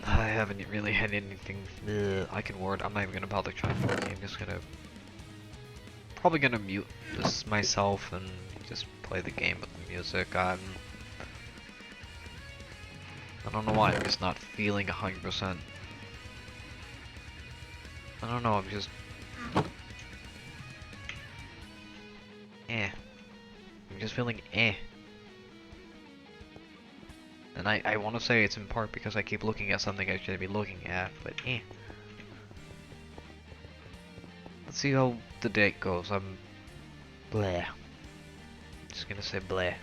I haven't really had anything I can ward. I'm not even gonna bother trying to work. I'm just gonna probably gonna mute this myself and just play the game with the music. I don't know why, I'm just not feeling 100%. I don't know, I'm just I'm just feeling And I want to say it's in part because I keep looking at something I shouldn't be looking at, but Let's see how the date goes. I'm bleh. Just gonna say bleh.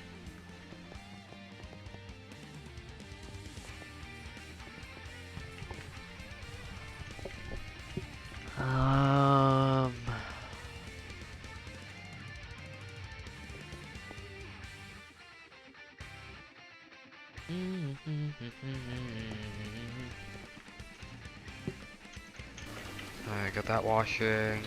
I got that washing.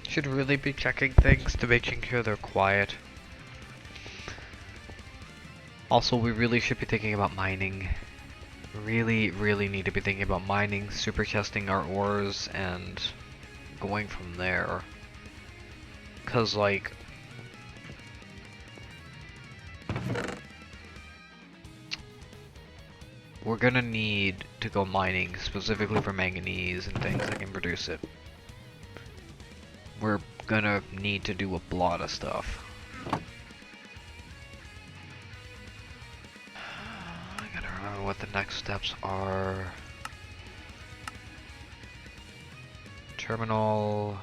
Should really be checking things to making sure they're quiet. Also, we really should be thinking about mining. Really need to be thinking about mining, super chesting our ores, and going from there. Cause like we're gonna need to go mining specifically for manganese and things that can produce it. We're gonna need to do a lot of stuff. I gotta remember what the next steps are. Terminal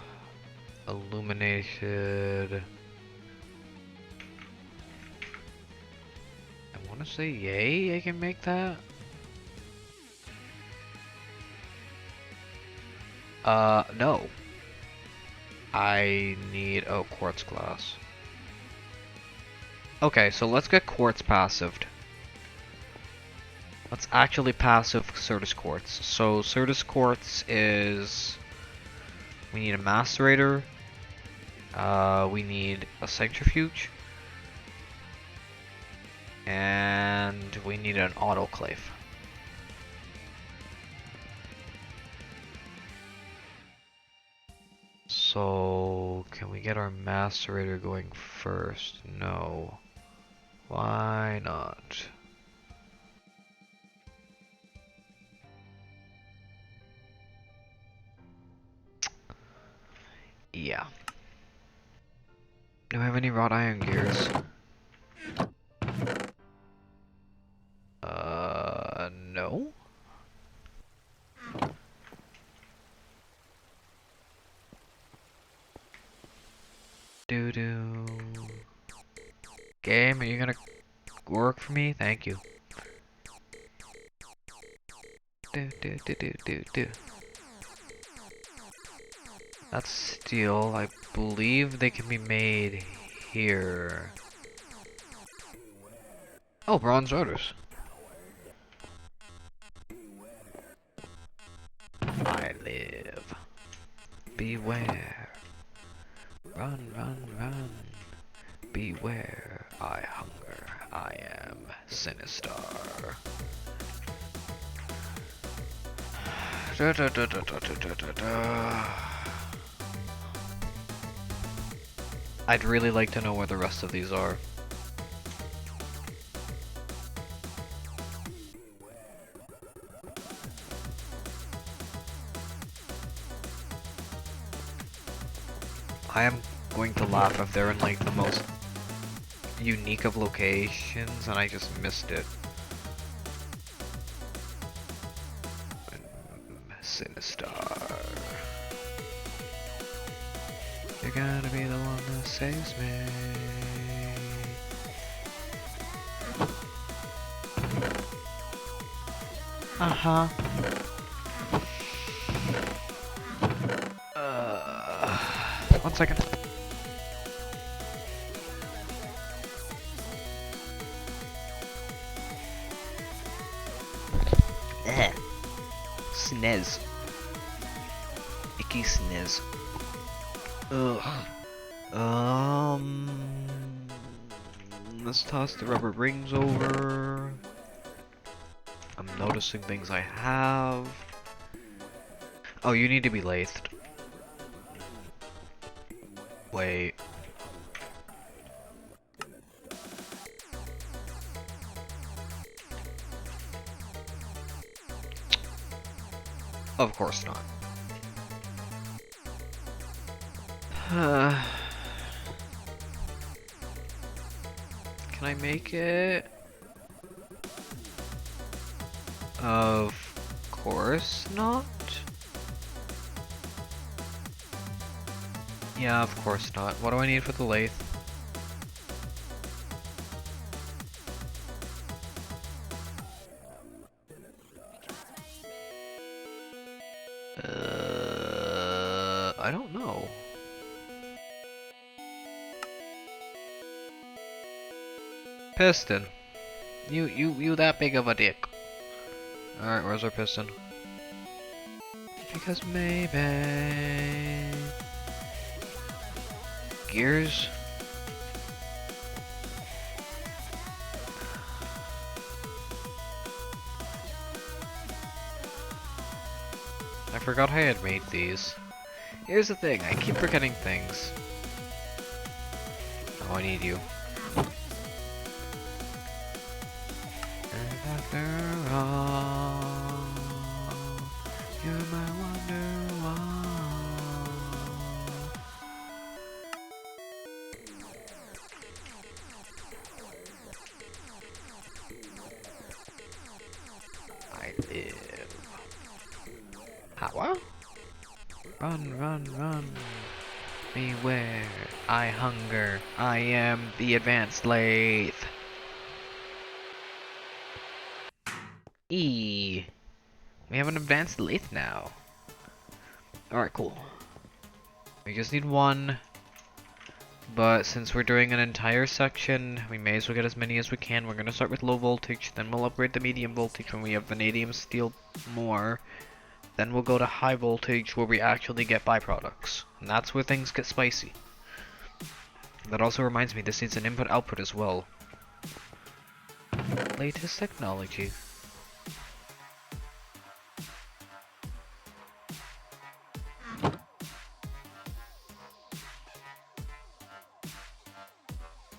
illuminated. I want to say yay, I can make that. No. I need, oh, quartz glass. Okay, so let's get quartz passived. Let's actually passive Certus quartz. So Certus quartz is, we need a macerator. We need a centrifuge. And we need an autoclave. So, can we get our macerator going first? No. Why not? Yeah. Do I have any wrought iron gears? No? Doo-doo. Game, are you gonna work for me? Thank you. Do. That's steel. I believe they can be made here. Oh, bronze rotors. I live. Beware. Run, run, run. Beware. I hunger. I am sinister. I'd really like to know where the rest of these are. I am going to laugh if they're in like the most unique of locations and I just missed it. Sinister. You're gonna be the one that saves me. Uh-huh. 1 second. Sniz. Icky sniz. Ugh. Let's toss the rubber rings over. I'm noticing things I have. Oh, you need to be lathed. Wait. Of course not. Can I make it? Of course not. Yeah, of course not. What do I need for the lathe? I don't know. Piston. You that big of a dick. Alright, where's our piston? Because maybe... Gears? I forgot how I had made these. Here's the thing, I keep forgetting things. Oh, I need you. And after all, you're my wonder I live. Power? Run, run, run. Beware. I hunger. I am the advanced lathe. E. We have an advanced lathe now. Alright, cool. We just need one. But since we're doing an entire section, we may as well get as many as we can. We're gonna start with low voltage, then we'll upgrade the medium voltage when we have vanadium steel more. Then we'll go to high voltage where we actually get byproducts. And that's where things get spicy. That also reminds me, this needs an input-output as well. Latest technology.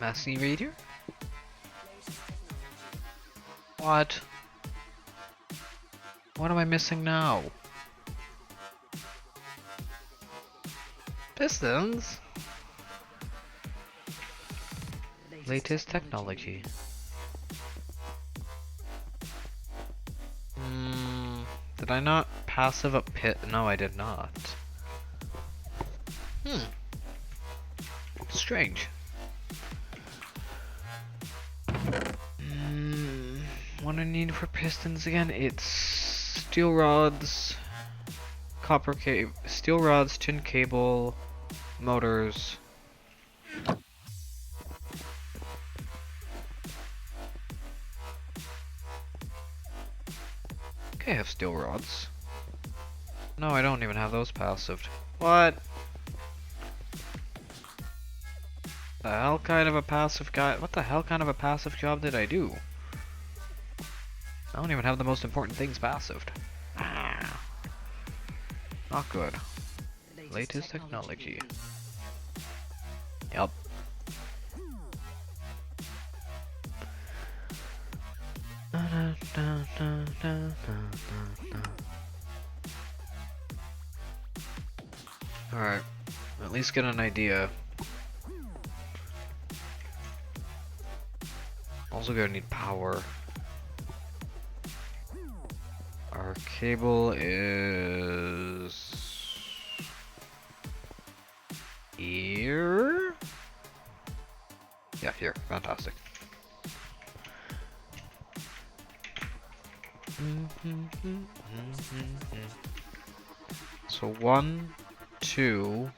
Mass radiator? What? What am I missing now? Pistons? Latest technology. Did I not passive up pit? No, I did not. Strange. What I need for pistons again? It's steel rods, copper cable, steel rods, tin cable, motors. Okay, I have steel rods. No, I don't even have those passived. What? The hell kind of a passive guy? What the hell kind of a passive job did I do? I don't even have the most important things passived. Ah, not good. Latest technology. Yep. Alright, at least get an idea. Also gonna need power. Our cable is here? Yeah, here. Fantastic. So 1, 2.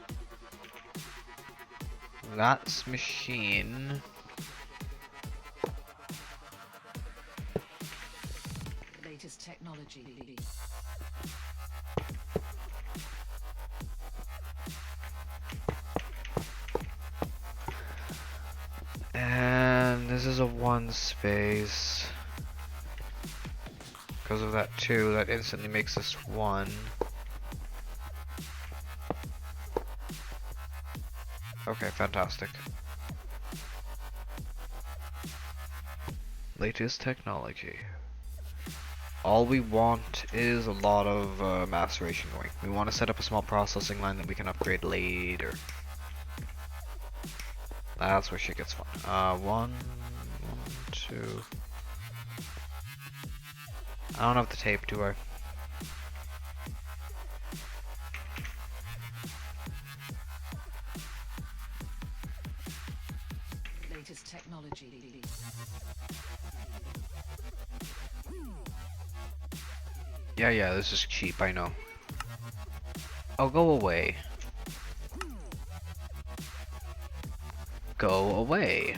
That's machine. Latest technology. And this is a 1 space. Because of that 2, that instantly makes this 1. Okay, fantastic. Latest technology. All we want is a lot of maceration going. We want to set up a small processing line that we can upgrade later. That's where shit gets fun. 1, 2. I don't have the tape, do I? Latest technology. Yeah, this is cheap, I know. Oh, go away. Go away.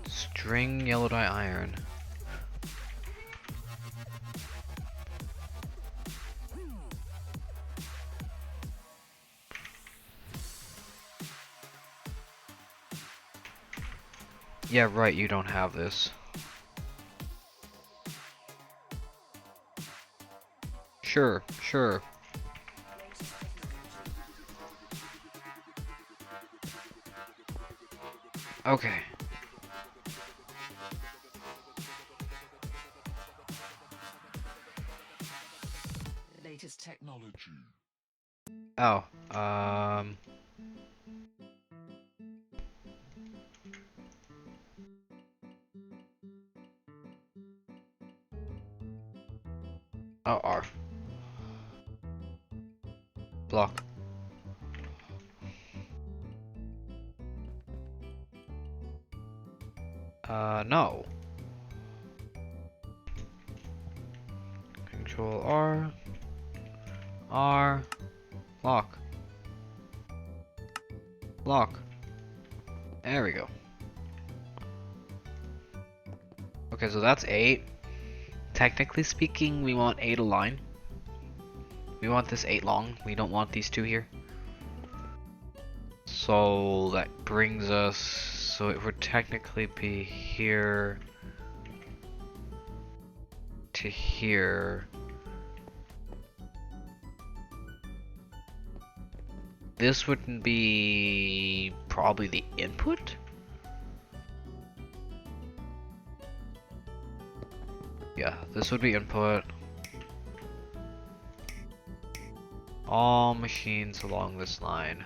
String yellow dye iron. Yeah, right, you don't have this. Sure. Okay. Latest technology. Oh, Oh, R. Block. No. Control R. R. Lock. Lock. There we go. Okay, so that's 8. Technically speaking, we want 8 align. We want this 8 long. We don't want these 2 here. So that brings us, so it would technically be here to here. This wouldn't be probably the input? Yeah, this would be input. All machines along this line.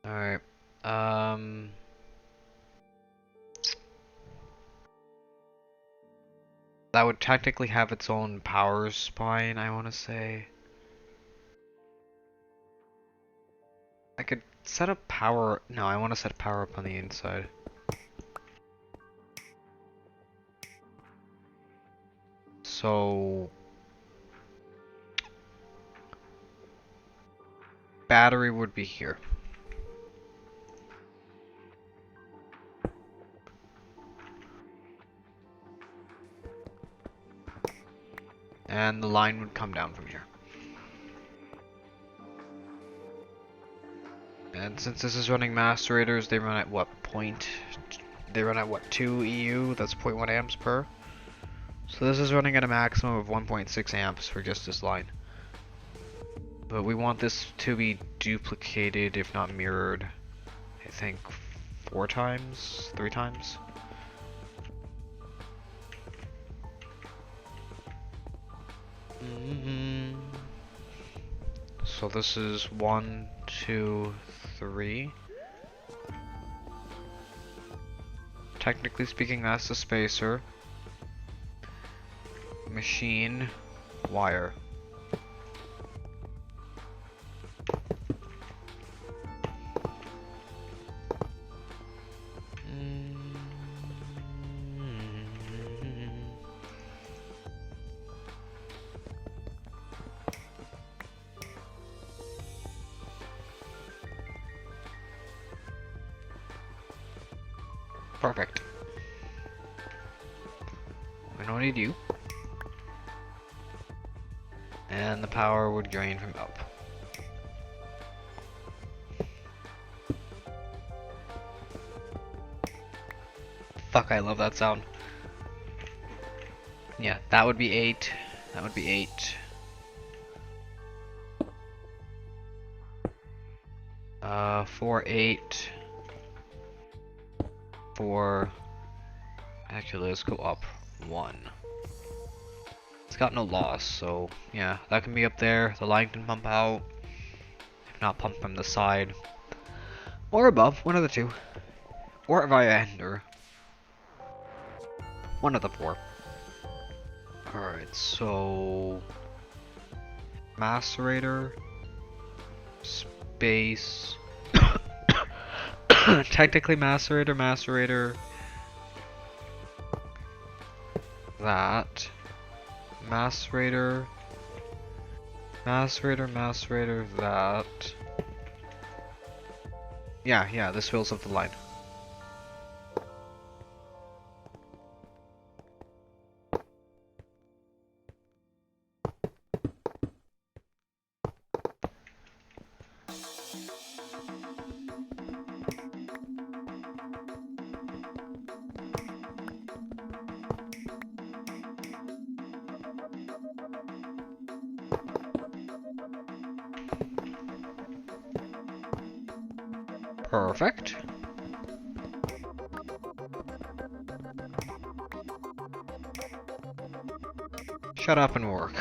Alright, that would technically have its own power spine, I want to say. I could set up power, no, I want to set power up on the inside. So battery would be here. And the line would come down from here. And since this is running macerators, they run at what point? They run at what, 2 EU? That's 0.1 amps per. So this is running at a maximum of 1.6 amps for just this line. But we want this to be duplicated, if not mirrored, I think 4 times? 3 times? So this is 1, 2, 3. Technically speaking, that's the spacer. Machine, wire. Perfect. We don't need you. And the power would drain from up. Fuck, I love that sound. Yeah, that would be 8. That would be 8. Four, 8. 4. Actually, let's go up 1. It's got no loss, so yeah, that can be up there. The line can pump out. If not, pump from the side. Or above, one of the two. Or via ender. One of the 4. Alright, so macerator, space. Technically macerator, that, macerator, that. Yeah, this fills up the line. Perfect. Shut up and work.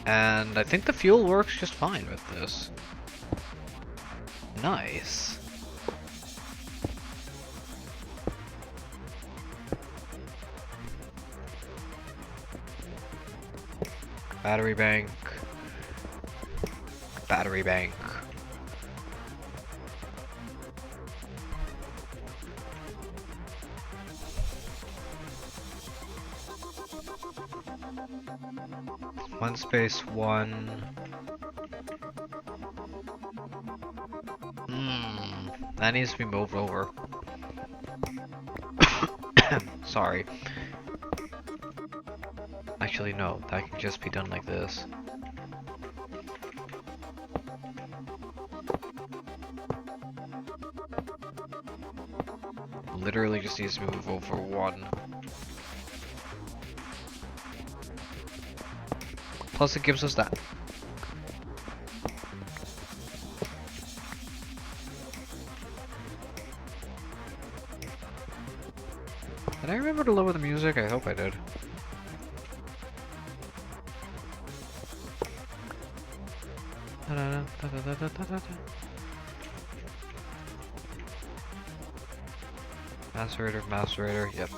And I think the fuel works just fine with this. Nice. Battery bank. Battery bank. One space one. That needs to be moved over. Sorry. Actually, no, that can just be done like this. Literally just needs to move over one. Plus it gives us that. Did I remember to lower the music? I hope I did. Macerator, macerator, yep.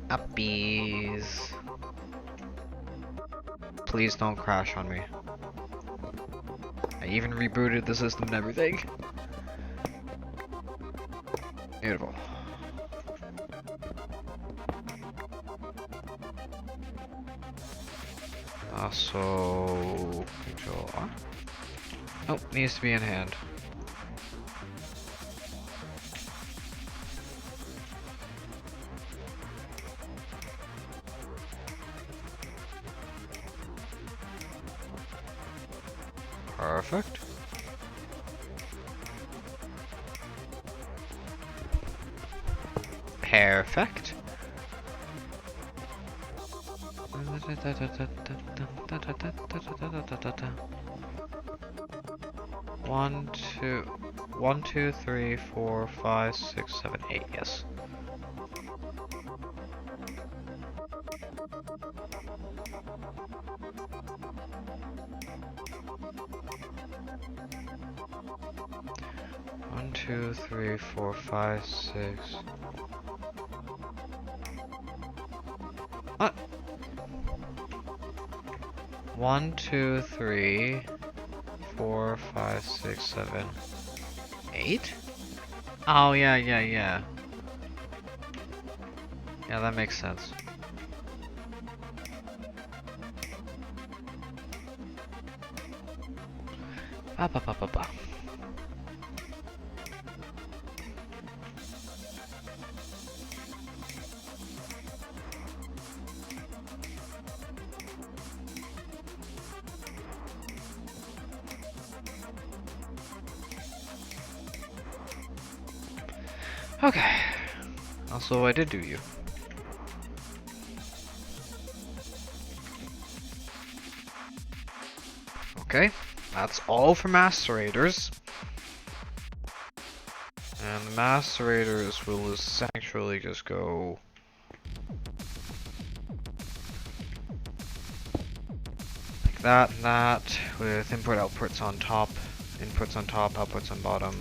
Uppies. Please don't crash on me. I even rebooted the system and everything. Beautiful. So control on. Oh, needs to be in hand. Perfect. Perfect. One, two, 3, 4, 5, 6, 7, 8. Yes. One, two, 3, 4, 5, 6. What? 1, 2, 3, 4, 5, 6, 7, 8? Oh, yeah. Yeah, that makes sense. Ba. Okay. Also, I did do you. Okay, that's all for macerators. And the macerators will essentially just go like that and that, with input outputs on top, inputs on top, outputs on bottom.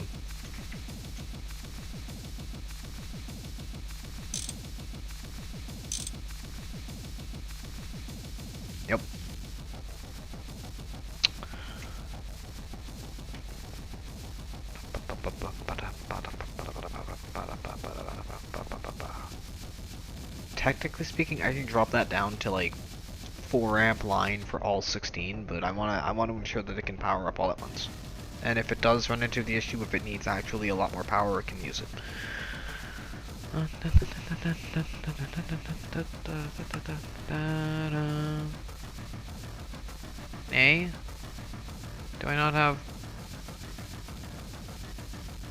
Yep. Technically speaking, I can drop that down to like 4 amp line for all 16, but I want to ensure that it can power up all at once. And if it does run into the issue, if it needs actually a lot more power, it can use it. A? Do I not have?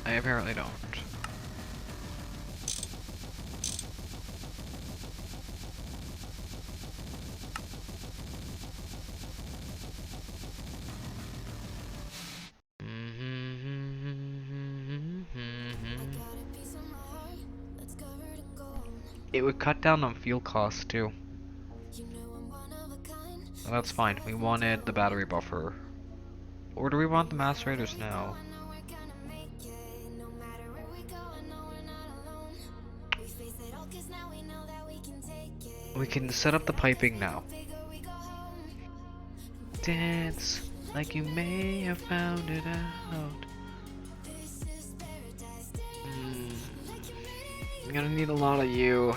I apparently don't. it would cut down on fuel costs too. So that's fine. We wanted the battery buffer. Or do we want the macerators now? We can set up the piping now. Dance like you may have found it out. I'm gonna need a lot of you.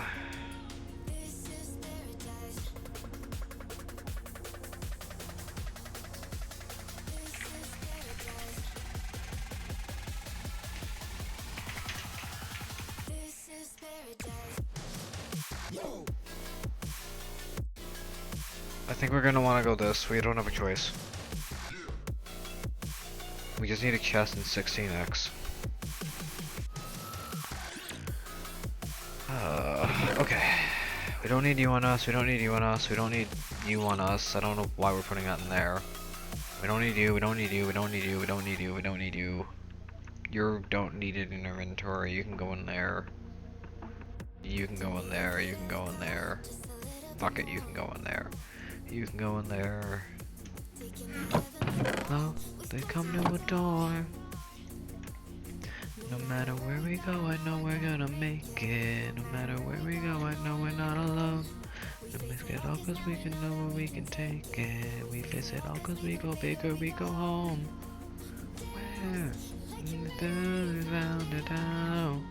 I think we're gonna wanna go this. We don't have a choice. We just need a chest in 16x. Okay. We don't need you on us, we don't need you on us, we don't need you on us. I don't know why we're putting that in there. We don't need you, we don't need you, we don't need you, we don't need you, we don't need you. You don't need it in inventory, you can go in there. You can go in there, you can go in there. Fuck it, you can go in there. You can go in there. Oh, they come to a door. No matter where we go, I know we're gonna make it. No matter where we go, I know we're not alone. We make it all cause we can know where we can take it. We face it all cause we go bigger, we go home. Where? Round it out.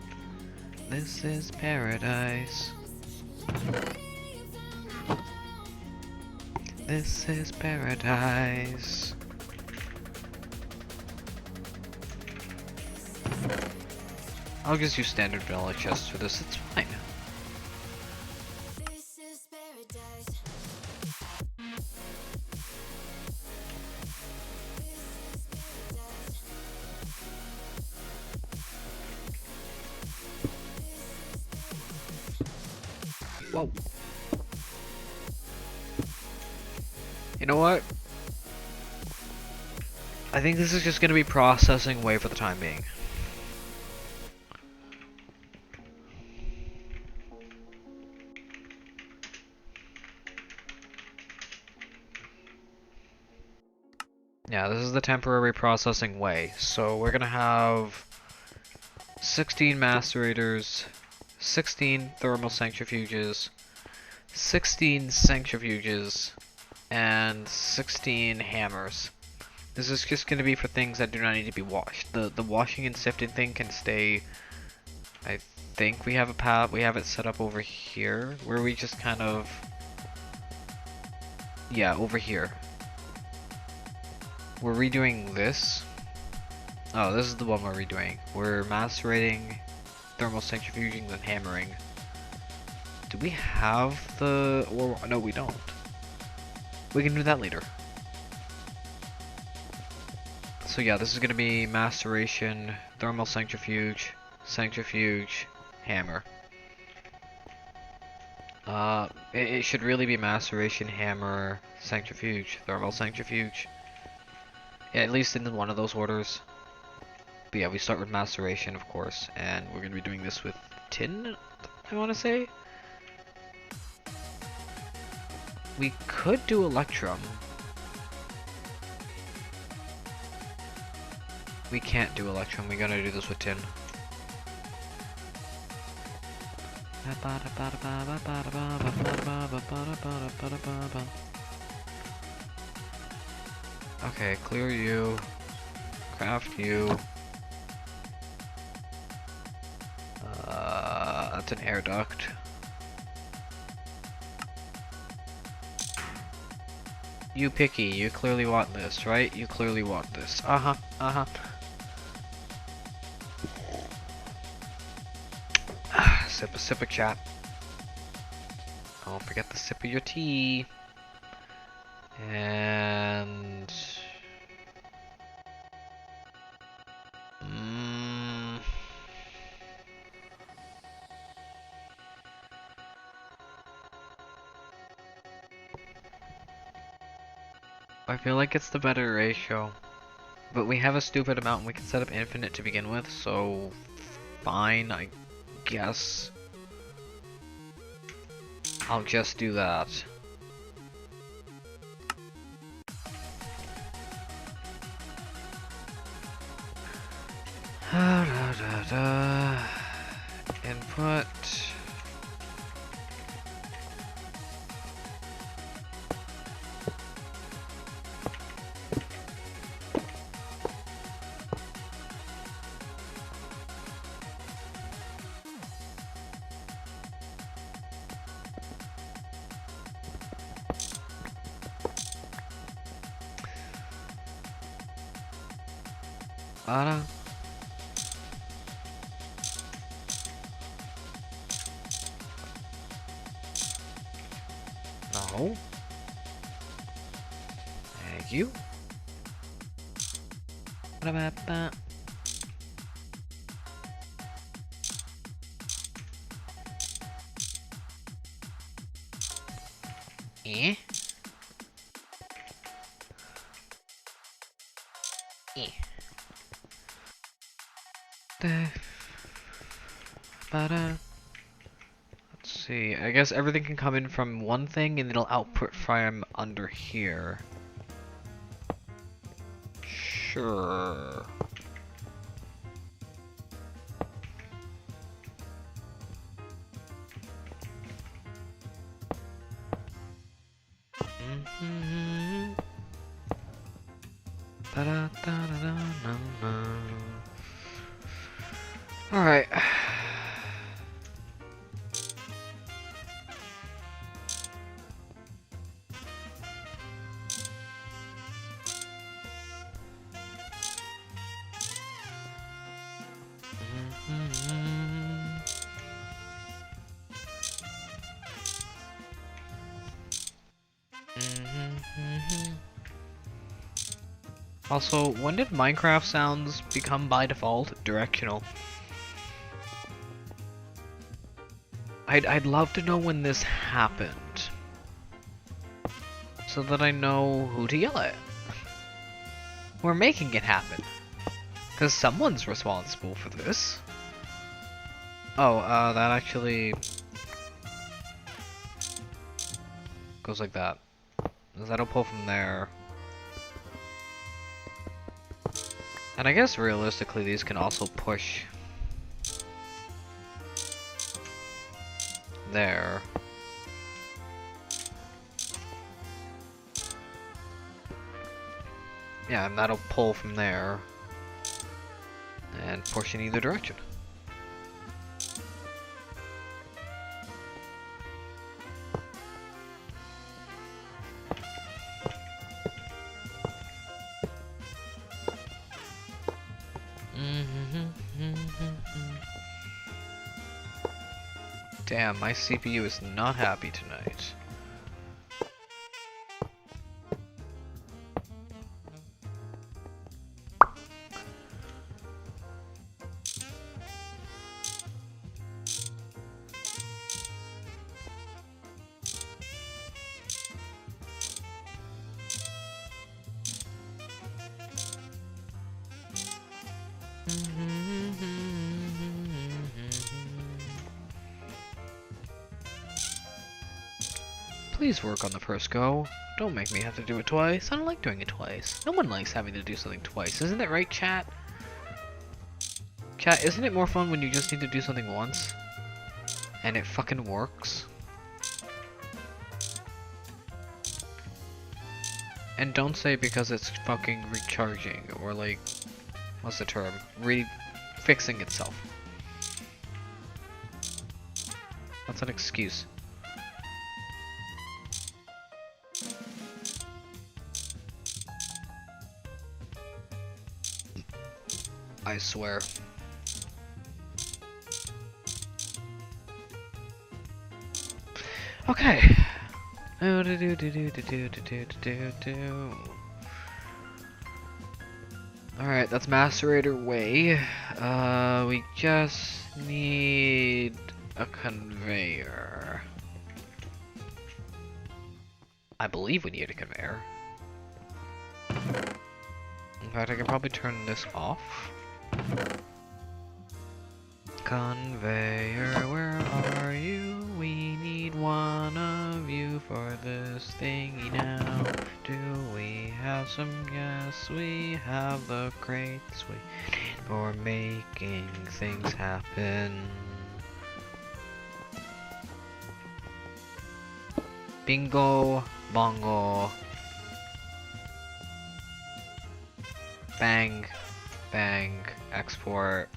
This is paradise. This is paradise. I'll just use standard vanilla chests for this, it's fine. Whoa. You know what? I think this is just gonna be processing way for the time being. Yeah, this is the temporary processing way. So we're gonna have 16 macerators, 16 thermal centrifuges, 16 centrifuges, and 16 hammers. This is just gonna be for things that do not need to be washed. The washing and sifting thing can stay. I think we have a pad. We have it set up over here, where we just kind of. Yeah, over here. We're redoing this. Oh, this is the one we're redoing. We're macerating, thermal centrifuging, and hammering. Do we have the... or no, we don't. We can do that later. So yeah, this is going to be maceration, thermal centrifuge, centrifuge, hammer. It should really be maceration, hammer, centrifuge, thermal centrifuge. Yeah, at least in one of those orders. But yeah, we start with maceration, of course, and we're going to be doing this with tin, I want to say. We could do electrum. We can't do electrum, we gotta do this with tin. Okay, clear you. Craft you. That's an air duct. You picky, you clearly want this, right? You clearly want this. Uh-huh, uh-huh. Sip of chat. Don't forget to sip of your tea. And... I feel like it's the better ratio. But we have a stupid amount and we can set up infinite to begin with, so fine, I guess. I'll just do that. Input. Bada. No. Thank you. Ba-da-ba-ba. Eh? Eh. Ba-da. Let's see. I guess everything can come in from one thing and it'll output from under here. Sure. Mm-hmm. Alright. Also, when did Minecraft sounds become by default directional? I'd love to know when this happened, so that I know who to yell at. We're making it happen, because someone's responsible for this. Oh, that actually goes like that. That'll pull from there. And I guess realistically these can also push there. Yeah, and that'll pull from there and push in either direction. Damn, my CPU is not happy tonight. Please work on the first go. Don't make me have to do it twice. I don't like doing it twice. No one likes having to do something twice. Isn't it right, chat? Chat, isn't it more fun when you just need to do something once? And it fucking works? And don't say because it's fucking recharging or like, what's the term? Fixing itself. That's an excuse. I swear. Okay. Alright, that's Macerator Way. We just need a conveyor. I believe we need a conveyor. In fact, I can probably turn this off. Conveyor, where are you? We need one of you for this thingy now. Do we have some? Yes, we have the crates we need for making things happen. Bingo, bongo. Bang, bang, export.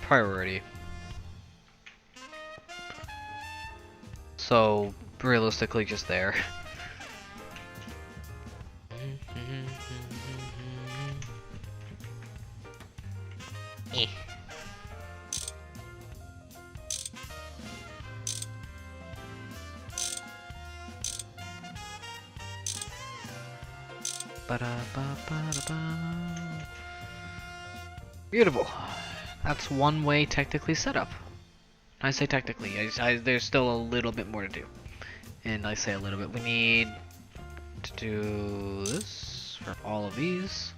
Priority. So, realistically, just there. Eh. Ba-da-ba-ba-da-ba. Beautiful. That's one way technically set up. I say technically, there's still a little bit more to do. And I say a little bit. We need to do this for all of these.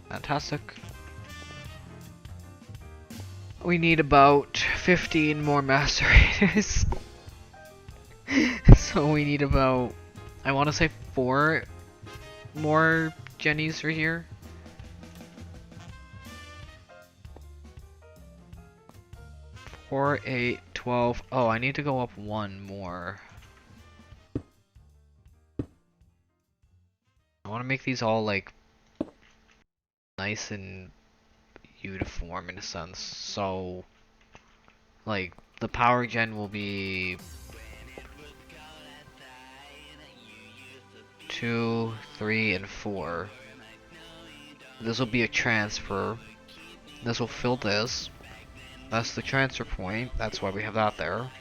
Fantastic. We need about 15 more master raiders. So we need about, I want to say 4 more Jennies for here. Four, 8, 12. Oh, I need to go up one more. I want to make these all like nice and uniform in a sense. So, like, the power gen will be 2, 3, and 4. This will be a transfer. This will fill this. That's the transfer point. That's why we have that there.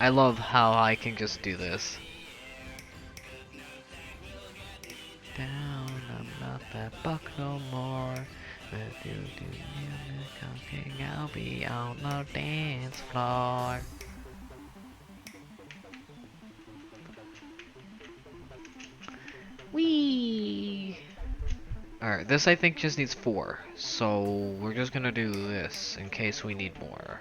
I love how I can just do this. Down, I'm not that buck no more. If you do music, okay, I'll be on the dance floor. Whee! Alright, this I think just needs 4. So we're just gonna do this in case we need more.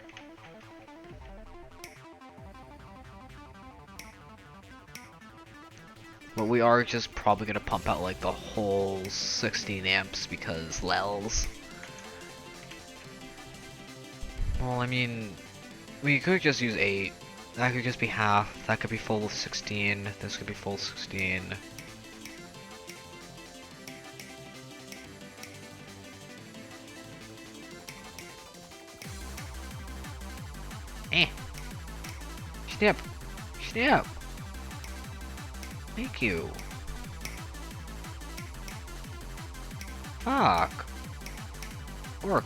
But we are just probably gonna pump out like the whole 16 amps because lels. Well, I mean, we could just use 8. That could just be half. That could be full 16. This could be full 16. Eh. Snap. Snap. Thank you. Fuck. Work.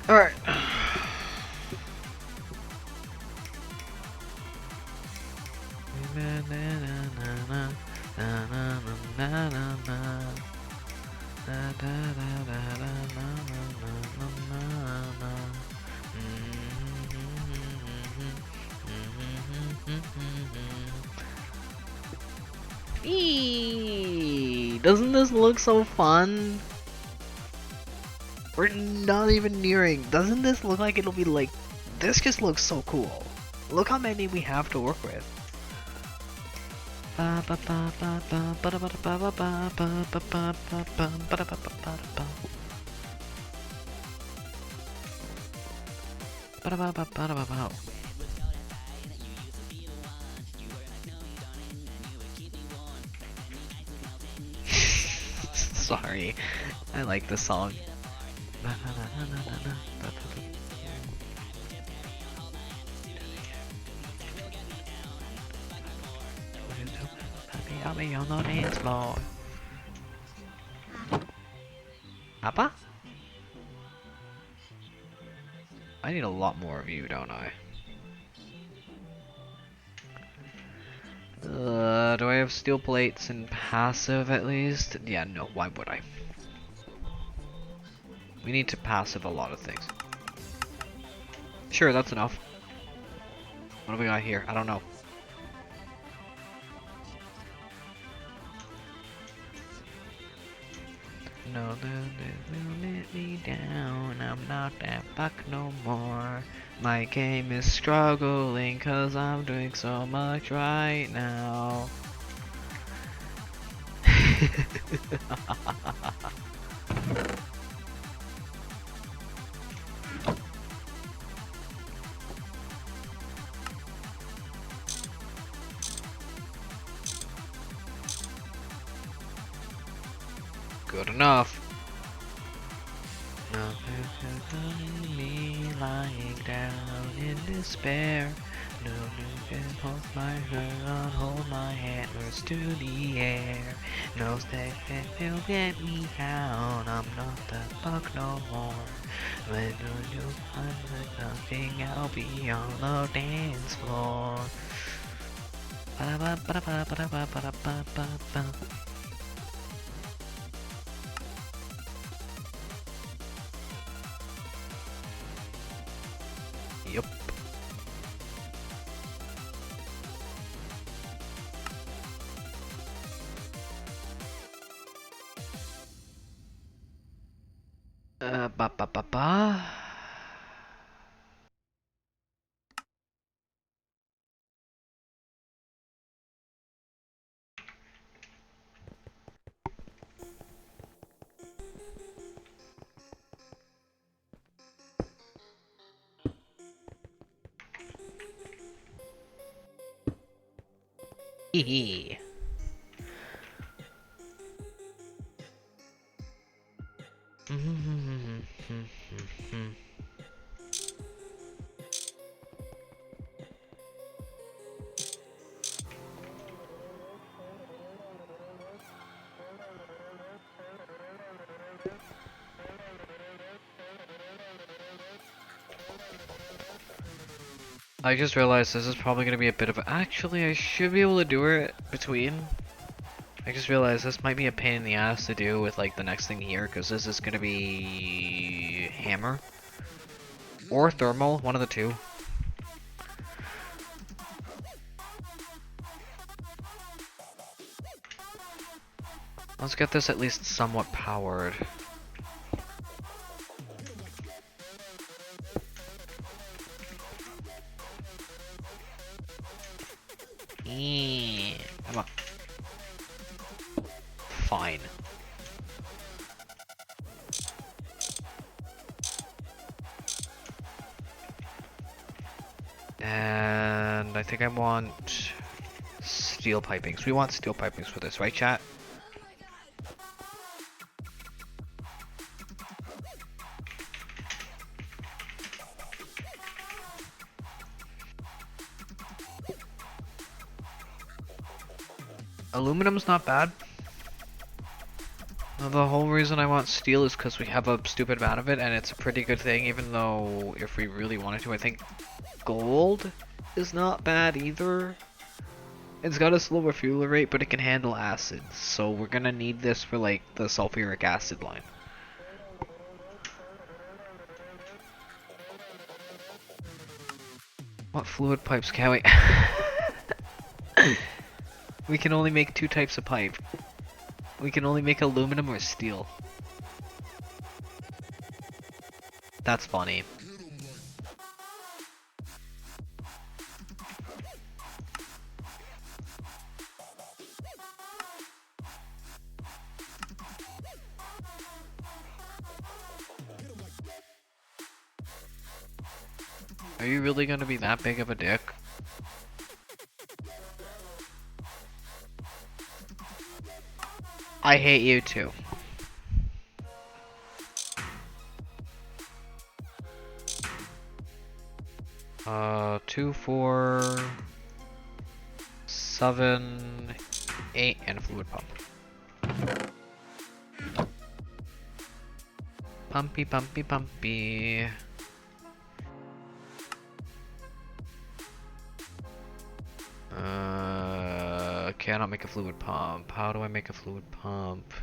Alright. Eee, doesn't this look so fun? We're not even nearing. Doesn't this look like it'll be like... This just looks so cool. Look how many we have to work with. Sorry, I like this song. I'll be on the dance floor. Papa? I need a lot more of you, don't I? Do I have steel plates and passive at least? Yeah, no, why would I? We need to passive a lot of things. Sure, that's enough. What do we got here? I don't know. No, they'll let me down. I'm not that fuck no more. My game is struggling cause I'm doing so much right now. Good enough. Nothing me lying down in despair. No one can hold my hand, hold my hammers to the air. No step will get me down. I'm not the fuck no more. When you find nothing, I'll be on the dance floor. Ba-da-ba-ba-da-ba-ba-da-ba-ba-ba-ba. Yup. Ba ba ba ba. Hee hee. I just realized this is probably going to be a bit of a... Actually, I should be able to do it between. I just realized this might be a pain in the ass to do with like the next thing here, because this is going to be hammer or thermal, one of the two. Let's get this at least somewhat powered. Come on. Fine. And I think I want steel pipings. We want steel pipings for this, right, chat? Aluminum's not bad. The whole reason I want steel is because we have a stupid amount of it, and it's a pretty good thing, even though if we really wanted to, I think gold is not bad either. It's got a slower fuel rate, but it can handle acids, so we're gonna need this for like the sulfuric acid line. What fluid pipes can we... We can only make two types of pipe. We can only make aluminum or steel. That's funny. Are you really gonna be that big of a dick? I hate you too. Uh, 2, 4, 7, 8, and a fluid pump. Pumpy, pumpy, pumpy. make a fluid pump. How do I make a fluid pump?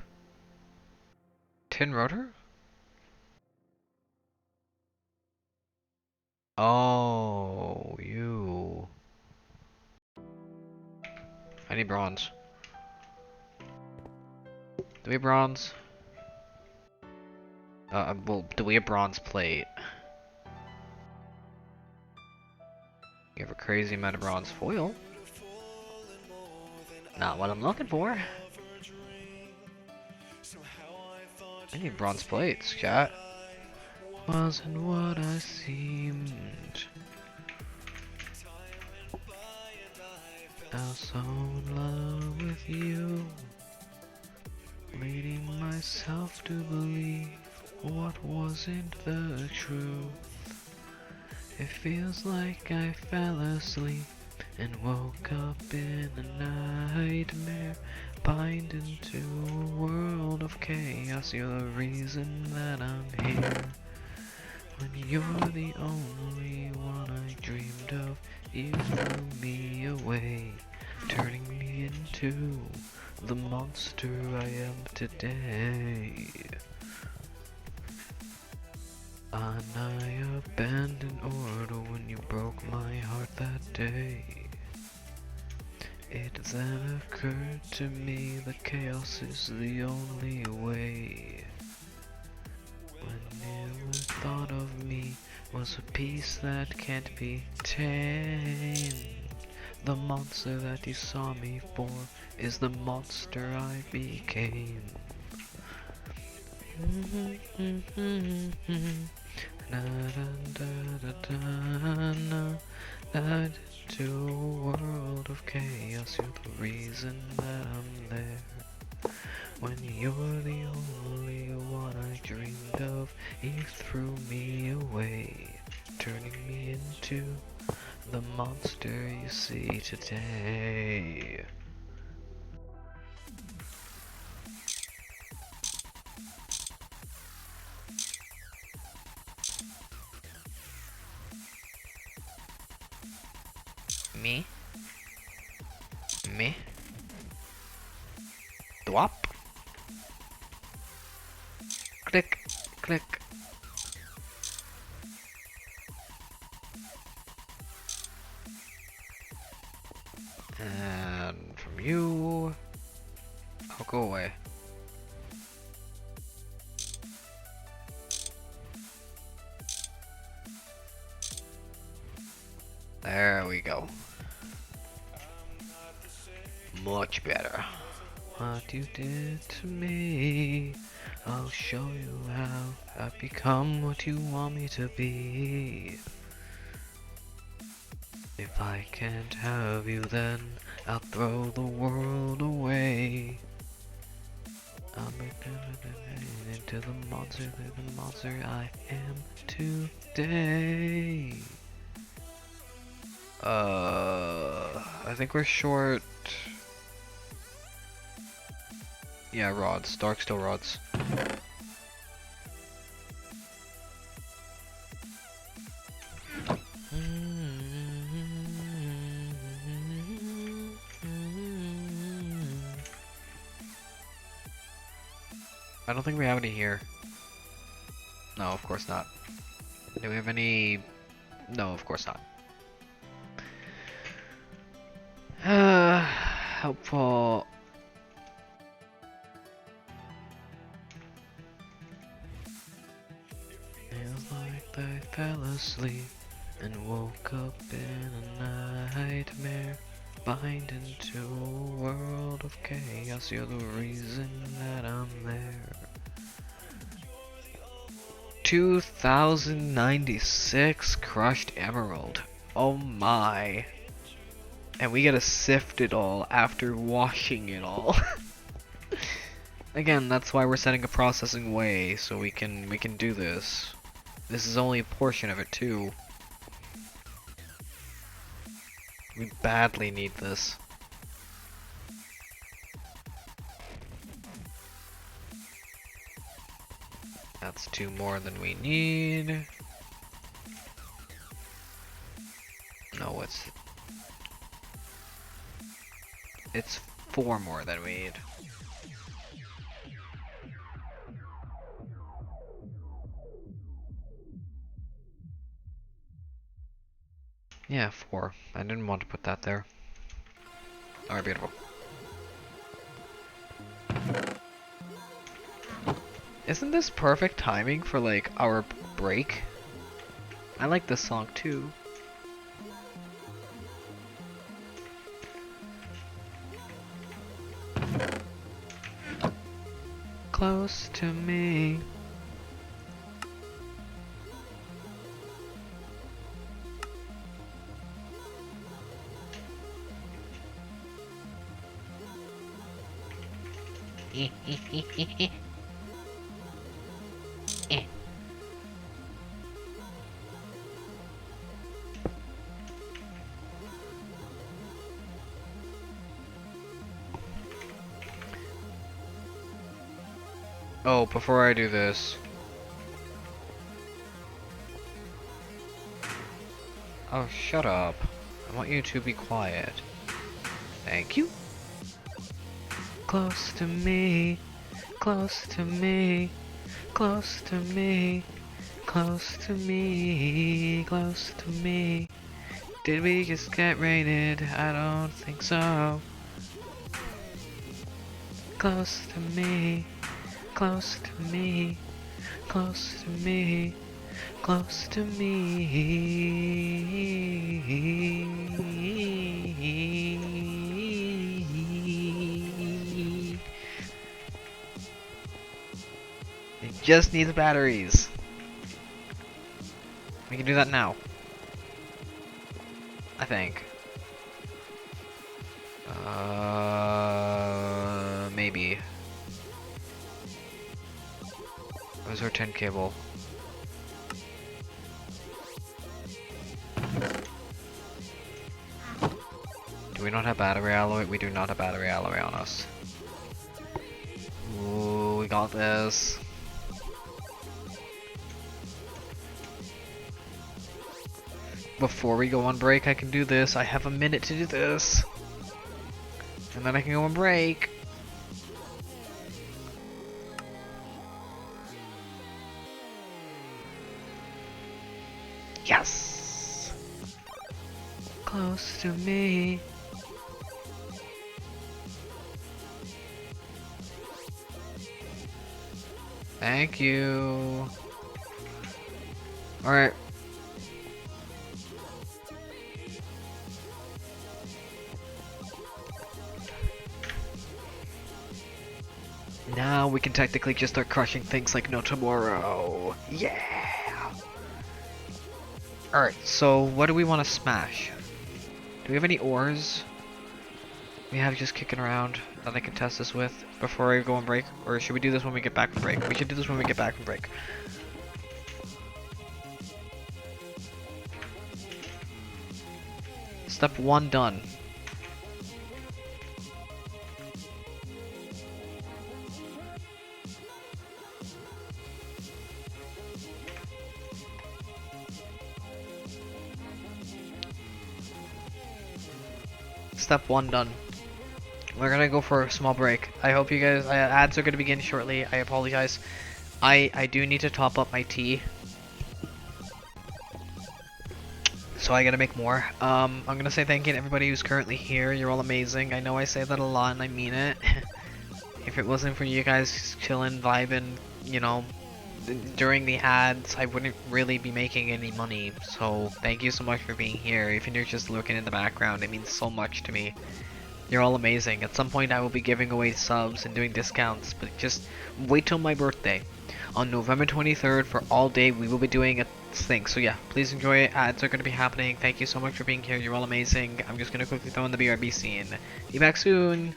Tin rotor? Oh, you. I need bronze. Do we have bronze? Well, do we have bronze plate? You have a crazy amount of bronze foil. Not what I'm looking for. I need bronze plates, chat. Wasn't what I seemed. I was so in love with you, leading myself to believe what wasn't the truth. It feels like I fell asleep and woke up in a nightmare, pined into a world of chaos. You're the reason that I'm here. When you're the only one I dreamed of, you threw me away, turning me into the monster I am today. And I abandoned order when you broke my heart that day. It then occurred to me that chaos is the only way. When it was thought of me was a piece that can't be tamed. The monster that you saw me for is the monster I became. To a world of chaos, you're the reason that I'm there. When you're the only one I dreamed of, you threw me away, turning me into the monster you see today. Me? Me? Dwop? Click, click. And from you, I'll go away. There we go. Much better. What you did to me, I'll show you how I've become what you want me to be. If I can't have you, then I'll throw the world away. I'll make into the monster I am today. I think we're short. Yeah, rods. Dark steel rods. I don't think we have any here. No, of course not. Do we have any? No, of course not. Helpful. Feels like I fell asleep and woke up in a nightmare, bind into a world of chaos. You're the reason that I'm there. 2096 crushed emerald. Oh my. And we gotta sift it all after washing it all. Again, that's why we're setting a processing way, so we can do this. This is only a portion of it too. We badly need this. That's 2 more than we need. No, it's 4 more than we need. Yeah, 4. I didn't want to put that there. Alright, beautiful. Isn't this perfect timing for, like, our break? I like this song, too. Close to me. Oh, before I do this. Oh, shut up. I want you to be quiet. Thank you. Close to me, close to me, close to me, close to me, close to me. Did we just get raided? I don't think so. Close to me, close to me, close to me, close to me. It just needs batteries. We can do that now. I think. Maybe. Where's our 10 cable? Do we not have battery alloy? We do not have battery alloy on us. Ooh, we got this. Before we go on break, I can do this. I have a minute to do this. And then I can go on break. Yes! Close to me. Thank you. Alright. Now we can technically just start crushing things like no tomorrow. Yeah! Alright, so what do we want to smash? Do we have any ores we have just kicking around that I can test this with before I go on break? Or should we do this when we get back from break? We should do this when we get back from break. Step 1 done. Step 1 done. We're gonna go for a small break. I hope you guys, ads are gonna begin shortly. I apologize. I do need to top up my tea. So I gotta make more. I'm gonna say thank you to everybody who's currently here. You're all amazing. I know I say that a lot and I mean it. If it wasn't for you guys chilling, vibing, you know, during the ads, I wouldn't really be making any money. So thank you so much for being here. Even if you're just looking in the background, it means so much to me. You're all amazing. At some point I will be giving away subs and doing discounts, but just wait till my birthday. On November 23rd for all day we will be doing a thing. So yeah, please enjoy it. Ads are going to be happening. Thank you so much for being here. You're all amazing. I'm just going to quickly throw in the BRB scene. Be back soon.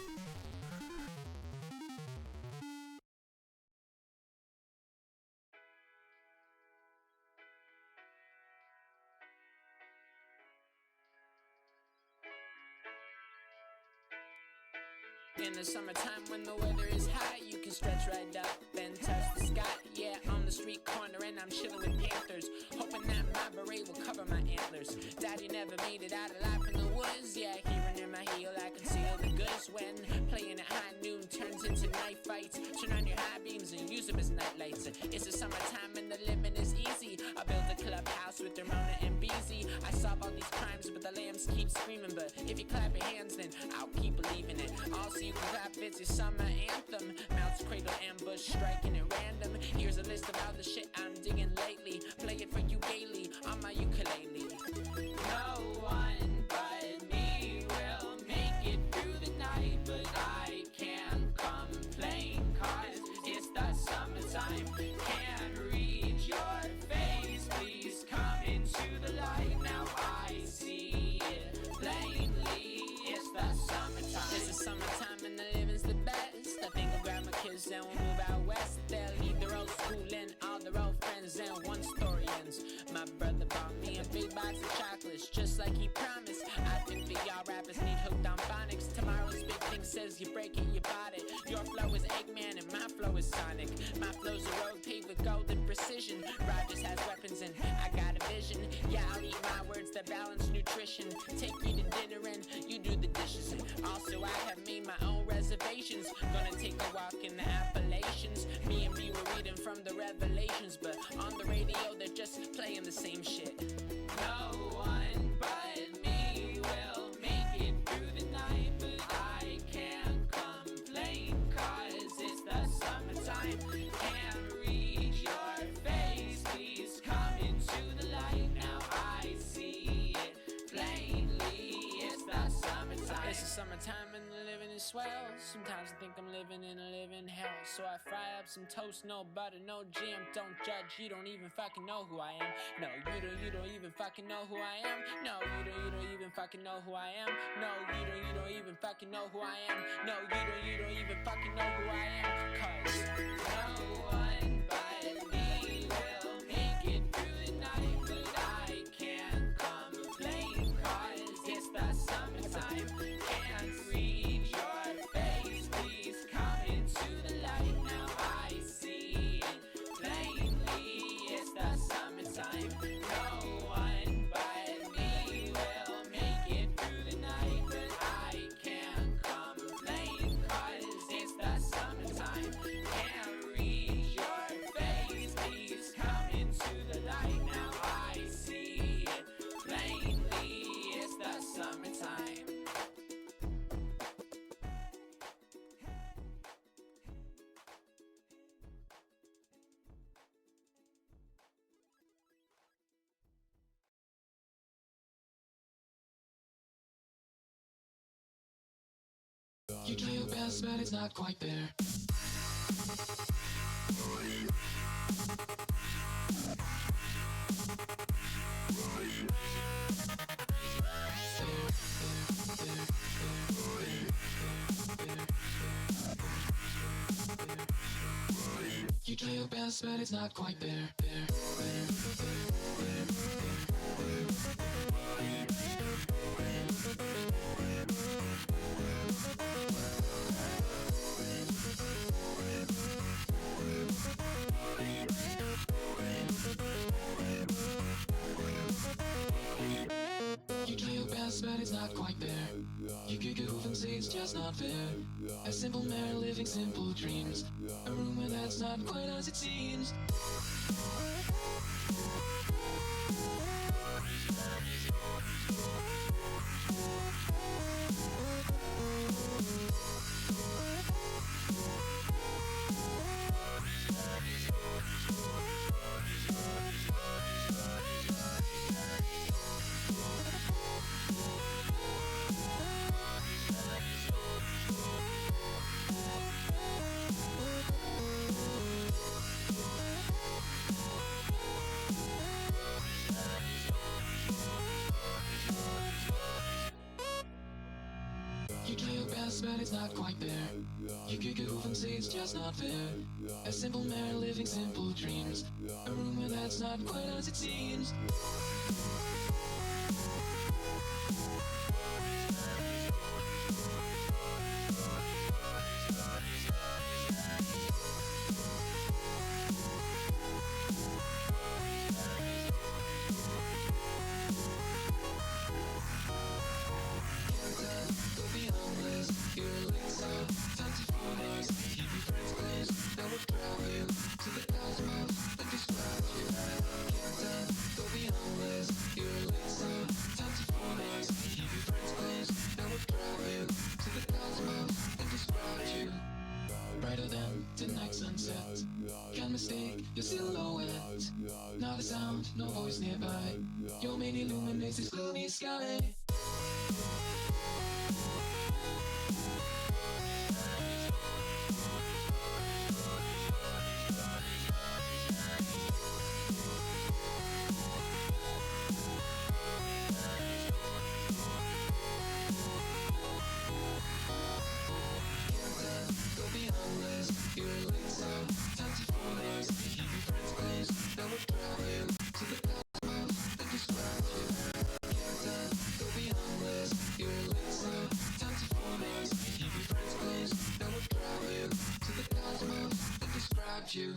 In the summertime when the weather is hot, you can stretch right up and touch the sky. Yeah, on the street corner and I'm chilling with panthers, hoping that my beret will cover my antlers. Daddy never made it out alive in the woods. Yeah, here under my heel I conceal the goods when Playing at high noon turns into night fights. Turn on your high beams and use them as night lights. It's the summertime and the living is easy. I built a clubhouse with Ramona and Beezy. I solve all these crimes but the lambs keep screaming. But if you clap your hands then I'll keep believing it. Also you can clap, it's your summer anthem. Mouths cradle ambush striking at random. Here's a list of all the shit I'm digging lately. Play it for you gaily on my ukulele. No one but me will make it through the night, but I can't complain cause it's the summertime. Can't read your face, please come into the light. Now I see it plainly, it's the summertime. It's the summertime and the living's the best. I think I'll grab my kids and we'll move out west. They'll leave their old school and all their old friends and one story ends. My brother bought me a big box of chocolates just like he promised. I think that y'all rappers need hooked on phonics. Tomorrow's big thing says you break it, you bought it. Your flow is Eggman and my flow is Sonic. My flow's a road paved with golden precision. Rogers has weapons and I got a vision. Yeah, I'll eat my words that balance nutrition. Take you to dinner and you do the dishes. Also, I have made my own reservations. Gonna take a walk in the Appalachians. Me and B were reading from the Revelations, but on the radio they're just playing the same shit. No one but me will make it through the night, but I can't complain cause it's the summertime. Can't read your face, please come into the light. Now I see it plainly, it's the summertime. It's the summertime and the living is swell. Sometimes I think I'm living in a living hell. So I fry up some toast, no butter, no jam. Don't judge, you don't even fucking know who I am. No, you don't even fucking know who I am. No, you don't even fucking know who I am. No, you don't even fucking know who I am. No, you don't even fucking know who I am. Cause no one but me will make it through the night, but I can't complain cause it's the summertime. Can't read your face, please come into the light. Now I see it plainly, it's the summertime. No one but me will make it through the night, but I can't complain cause it's the summertime. Can't read your face, please come into the light. Now I see it plainly, it's the summertime. You try your best, but it's not quite there. You try your best, but it's not quite there. You try your best, but it's not quite there. You kick a hoof and say it's just not fair. A simple man living simple dreams. A rumor that's not quite as it seems. You try your best, but it's not quite there. You kick a hoof and say it's just not fair. A simple man living simple dreams. A rumor that's not quite as it seems. You're a late mistake, your silhouette. Not a sound, no voice nearby. Your mane illuminates this gloomy sky. Go beyond this, your elixir. Time to focus, keep your friends close. That will drive you to the cosmos that describes you. Go beyond this, your elixir. Time to focus, keep your friends close. That will drive you to the cosmos that describes you.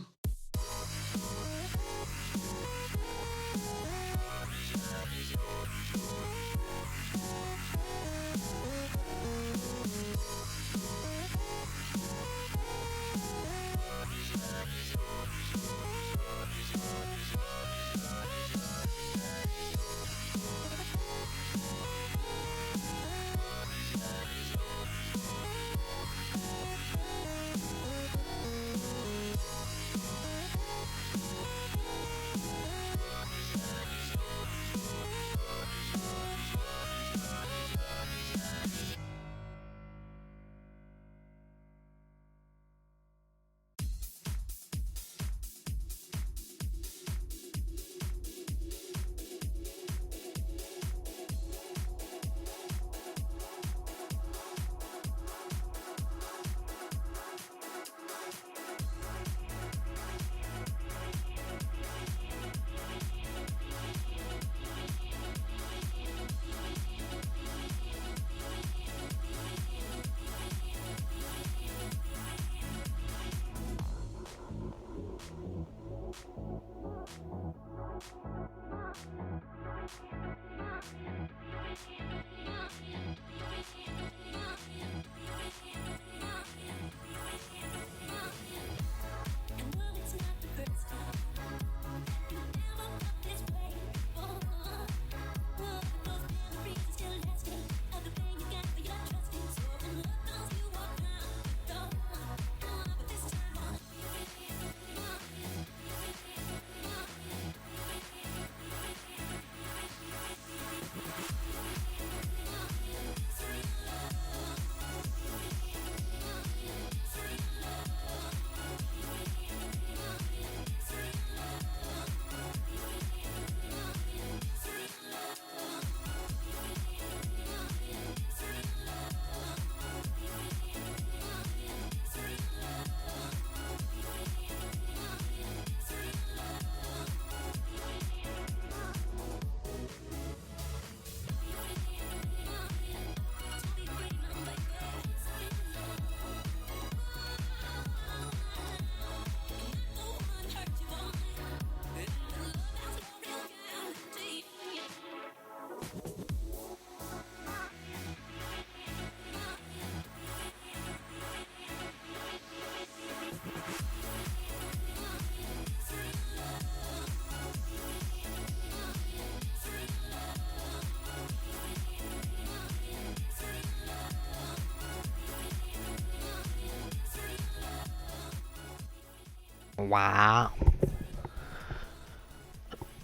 Wow.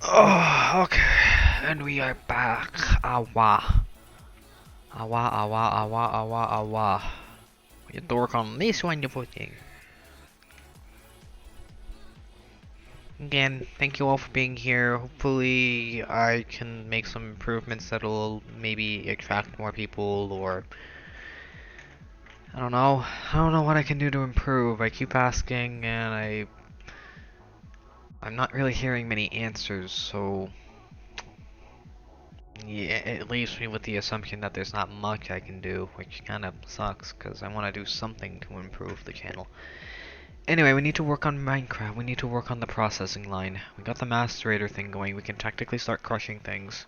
Oh, okay. And we are back. Awa. Awa, awa, awa, awa, awa. You dork on this wonderful thing. Again, thank you all for being here. Hopefully I can make some improvements that'll maybe attract more people, or I don't know. I don't know what I can do to improve. I keep asking and I'm not really hearing many answers, so yeah, it leaves me with the assumption that there's not much I can do, which kind of sucks because I want to do something to improve the channel. Anyway, we need to work on Minecraft. We need to work on the processing line. We got the macerator thing going. We can technically start crushing things.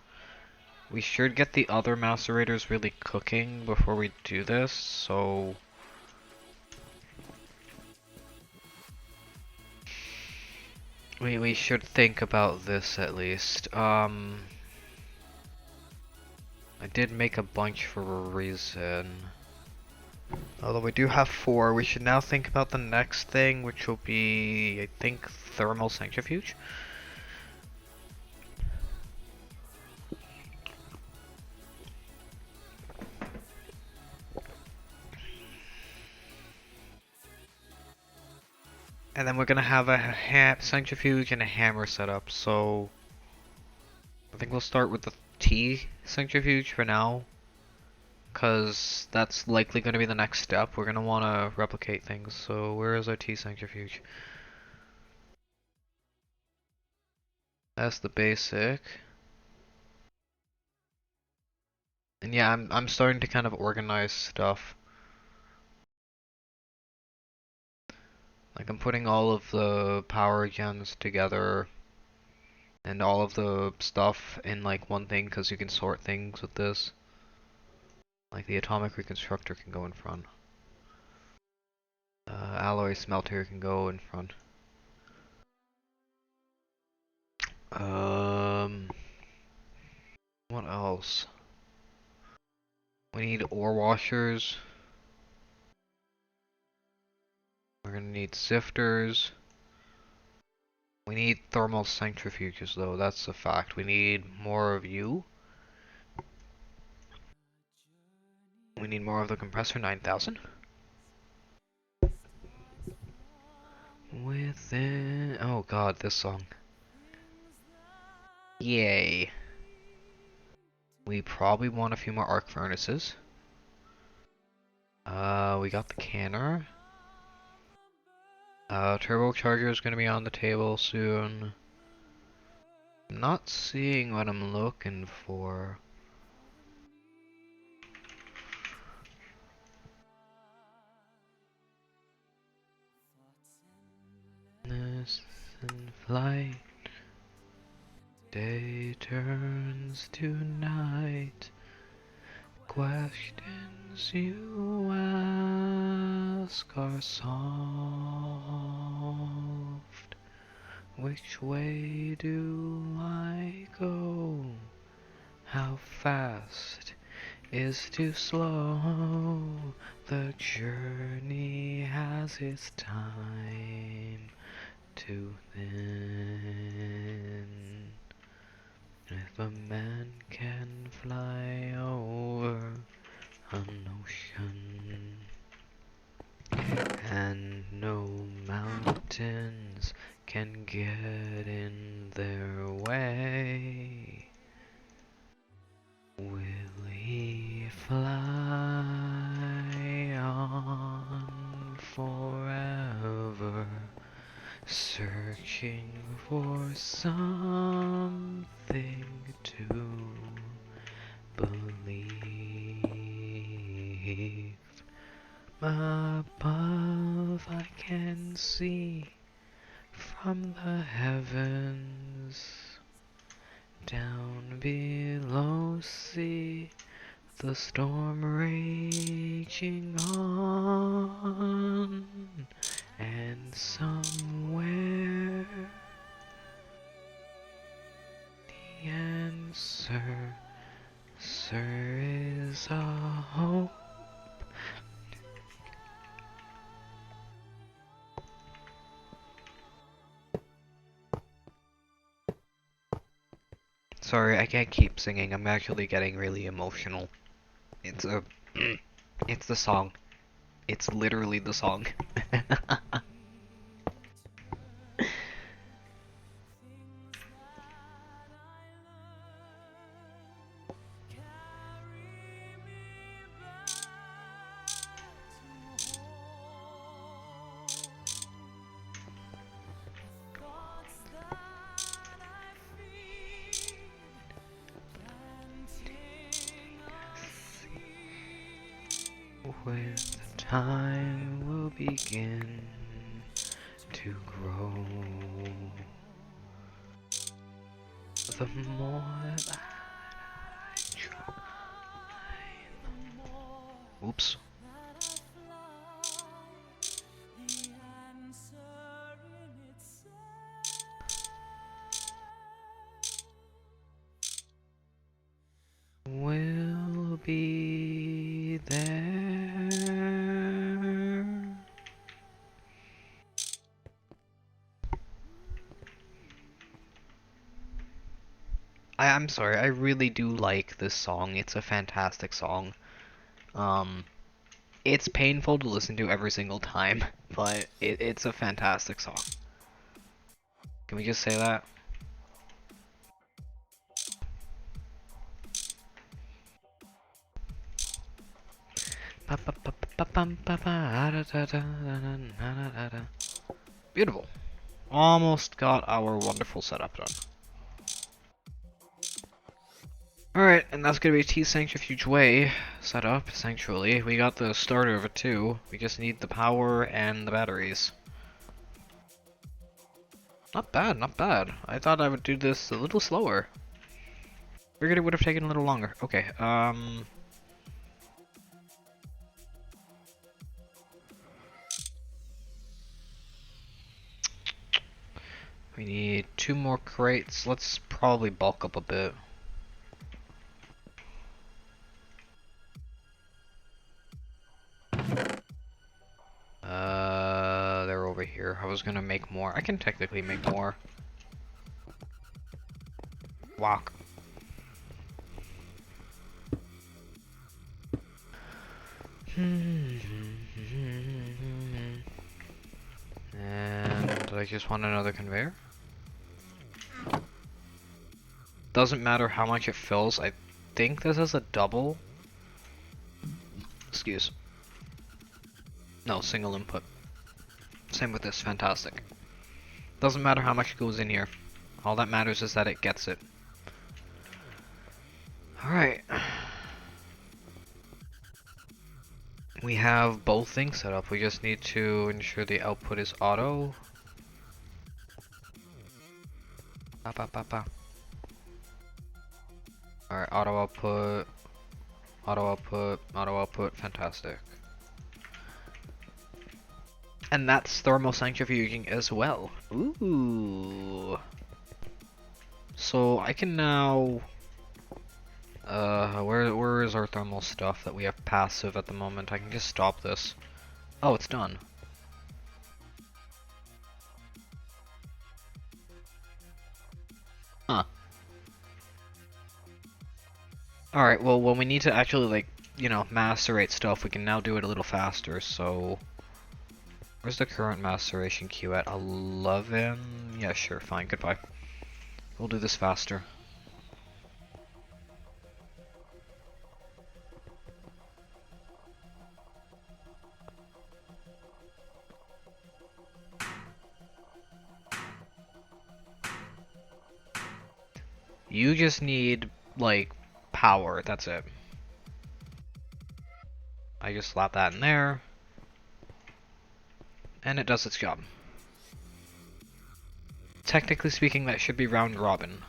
We should get the other macerators really cooking before we do this, so we should think about this at least. I did make a bunch for a reason. Although we do have 4, we should now think about the next thing, which will be, I think, thermal centrifuge. And then we're gonna have a centrifuge and a hammer set up, so I think we'll start with the T centrifuge for now, because that's likely going to be the next step. We're going to want to replicate things, so where is our T centrifuge? That's the basic. And yeah, I'm starting to kind of organize stuff. Like I'm putting all of the power gens together and all of the stuff in like one thing because you can sort things with this. Like the atomic reconstructor can go in front. Alloy smelter can go in front. What else? We need ore washers. We're gonna need sifters. We need thermal centrifuges though, that's a fact. We need more of you. We need more of the compressor 9000. Within... oh god, this song. Yay. We probably want a few more arc furnaces. We got the canner. Turbocharger is gonna be on the table soon. I'm not seeing what I'm looking for. This and flight. Day turns to night. Questions you ask are solved. Which way do I go? How fast is too slow? The journey has its time to end. If a man can fly over an ocean and no mountains can get in their way, will he fly on forever, searching for something to believe? Above I can see from the heavens, down below see the storm raging on, and somewhere the answer, sir, is a hope. Sorry, I can't keep singing. I'm actually getting really emotional. It's a... it's the song. It's literally the song. With time will begin to grow. The more that I try, the more. Oops. Will be there. I'm sorry, I really do like this song. It's a fantastic song. It's painful to listen to every single time, but it's a fantastic song. Can we just say that? Beautiful. Almost got our wonderful setup done. Alright, and that's gonna be T Sanctuary Way setup, essentially. We got the starter of it too. We just need the power and the batteries. Not bad, not bad. I thought I would do this a little slower. Figured it would have taken a little longer. Okay, we need 2 more crates. Let's probably bulk up a bit. They're over here. I was gonna make more. I can technically make more. Walk. And I just want another conveyor. Doesn't matter how much it fills. I think this is a double. Excuse. No, single input. Same with this. Fantastic. Doesn't matter how much goes in here. All that matters is that it gets it. Alright. We have both things set up. We just need to ensure the output is auto. Alright, auto output. Auto output. Auto output. Fantastic. And that's thermal centrifuging as well. Ooh. So I can now... where is our thermal stuff that we have passive at the moment? I can just stop this. Oh, it's done. Huh. Alright, well, when we need to actually, like, you know, macerate stuff, we can now do it a little faster, so... Where's the current maceration queue at? 11? Yeah, sure, fine, goodbye. We'll do this faster. You just need, like, power, that's it. I just slap that in there. And it does its job. Technically speaking, that should be round robin.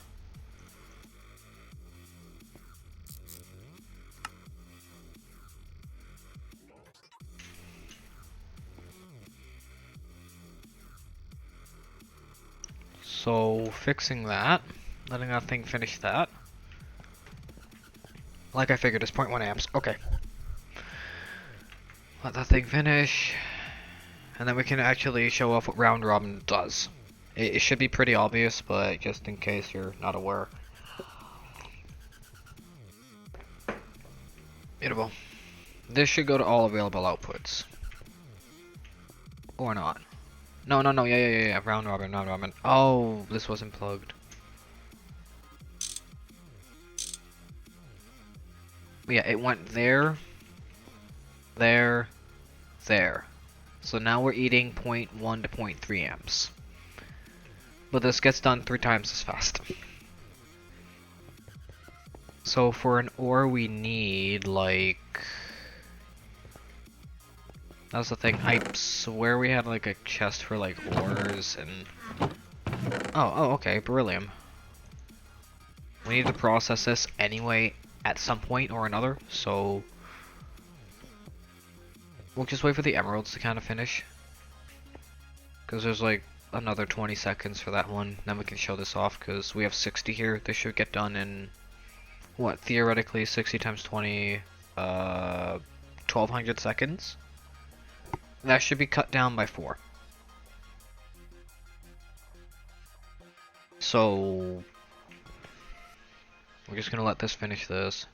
So, fixing that, letting that thing finish that. Like I figured, it's 0.1 amps. Okay. Let that thing finish. And then we can actually show off what round robin does. It should be pretty obvious, but just in case you're not aware. Beautiful. This should go to all available outputs. Or not. No, yeah. Round robin. Oh, this wasn't plugged. Yeah, it went there, there, there. So now we're eating 0.1 to 0.3 amps. But this gets done 3 times as fast. So for an ore we need, like... That's the thing, I swear we had like a chest for like ores and... Oh, okay, beryllium. We need to process this anyway at some point or another, so... We'll just wait for the emeralds to kind of finish. Because there's like another 20 seconds for that one, then we can show this off because we have 60 here. This should get done in, what, theoretically 60 times 20, 1200 seconds. That should be cut down by 4. So, We're just gonna let this finish this.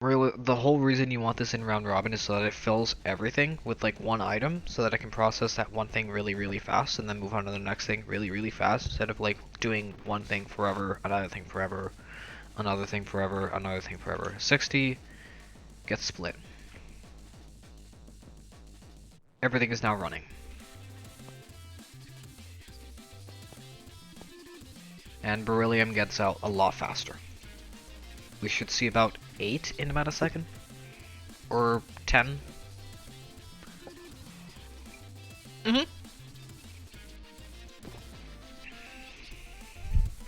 Really, the whole reason you want this in round robin is so that it fills everything with like one item, so that I can process that one thing really, really fast and then move on to the next thing really, really fast, instead of like doing one thing forever, another thing forever, another thing forever, another thing forever. 60 gets split. Everything is now running. And beryllium gets out a lot faster. We should see about 8 in about a second. Or 10.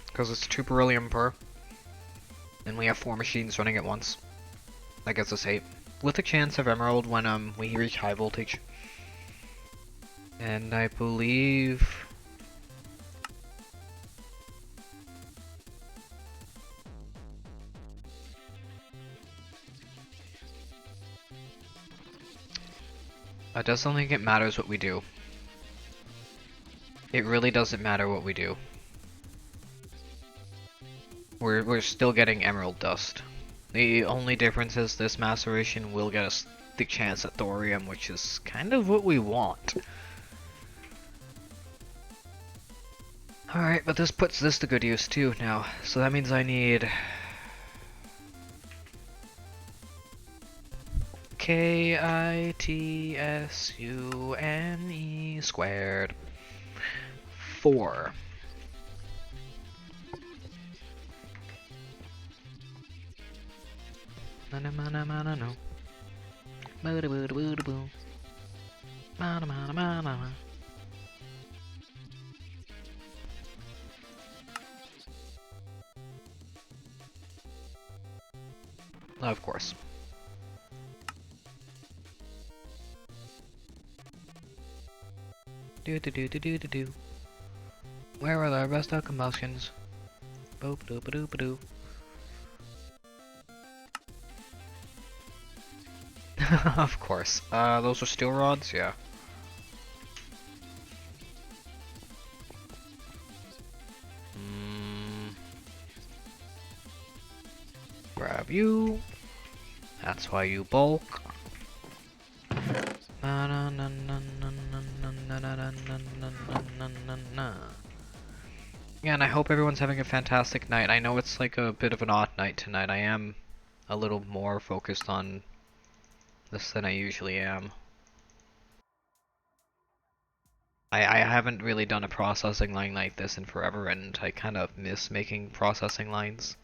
Because it's 2 beryllium per. And we have 4 machines running at once. That gets us 8. With a chance of emerald when we reach high voltage. And I believe... I just don't think it matters what we do. It really doesn't matter what we do. We're still getting emerald dust. The only difference is this maceration will get us the chance at thorium, which is kind of what we want. Alright, but this puts this to good use too now. So that means I need... K-I-T-S-U-N-E squared. 4. Of course. Do do do do do do do. Where are the rest of combustions? Boop doop doop doo. Of course. Those are steel rods, yeah. Grab you. That's why you bulk. Yeah, and I hope everyone's having a fantastic night. I know it's like a bit of an odd night tonight. I am a little more focused on this than I usually am. I haven't really done a processing line like this in forever, and I kind of miss making processing lines.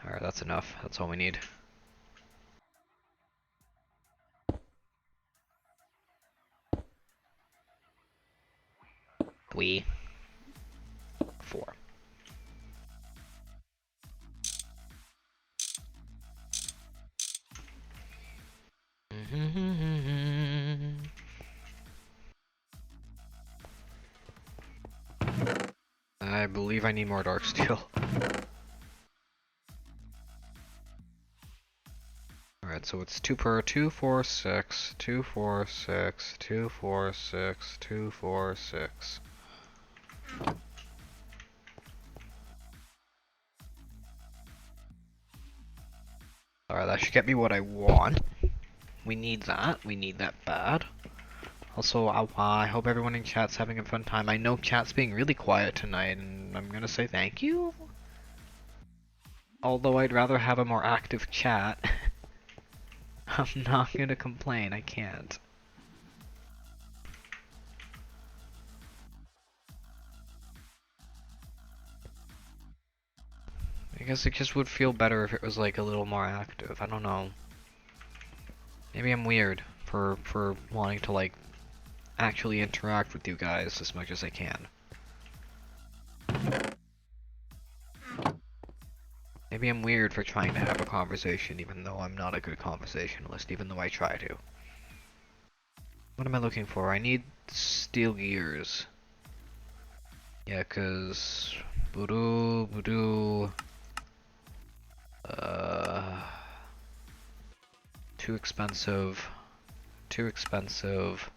Alright, that's enough. That's all we need. We 4. I believe I need more dark steel. Alright, so it's 2 per 2, 4, 6, 2, 4, 6, 2, 4, 6, 2, 4, 6. Alright, that should get me what I want. We need that. We need that bad. Also, I hope everyone in chat's having a fun time. I know chat's being really quiet tonight, and I'm gonna say thank you. Although I'd rather have a more active chat. I'm not gonna complain, I can't. I guess it just would feel better if it was like a little more active. I don't know. Maybe I'm weird for wanting to like actually interact with you guys as much as I can. Maybe I'm weird for trying to have a conversation even though I'm not a good conversationalist, even though I try to. What am I looking for? I need steel gears. Yeah, cause... Voodoo... Too expensive. Too expensive.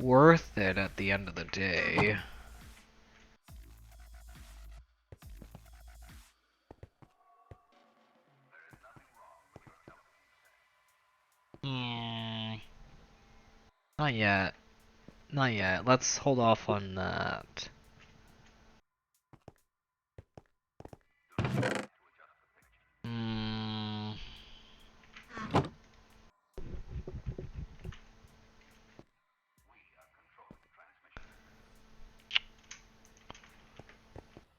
worth it at the end of the day. Hmm. Not yet. Not yet. Let's hold off on that. Hmm.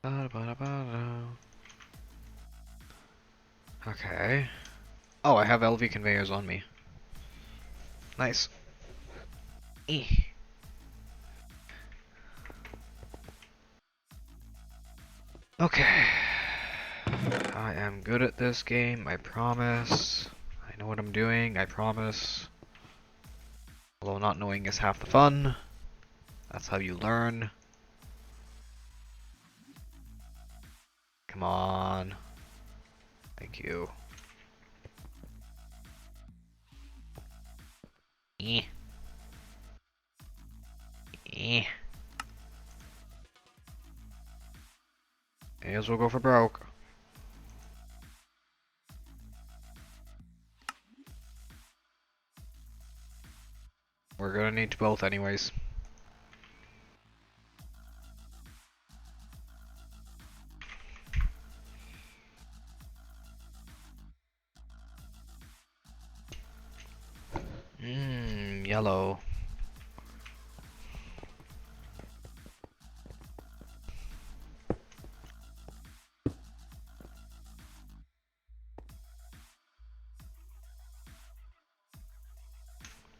Ba-da-ba-da-ba-da. Okay. Oh, I have LV conveyors on me. Nice. Eh. Okay. I am good at this game, I promise. I know what I'm doing, I promise. Although not knowing is half the fun. That's how you learn. Come on. Thank you. Eh. Eh. May as well go for broke. We're gonna need both anyways. Yellow.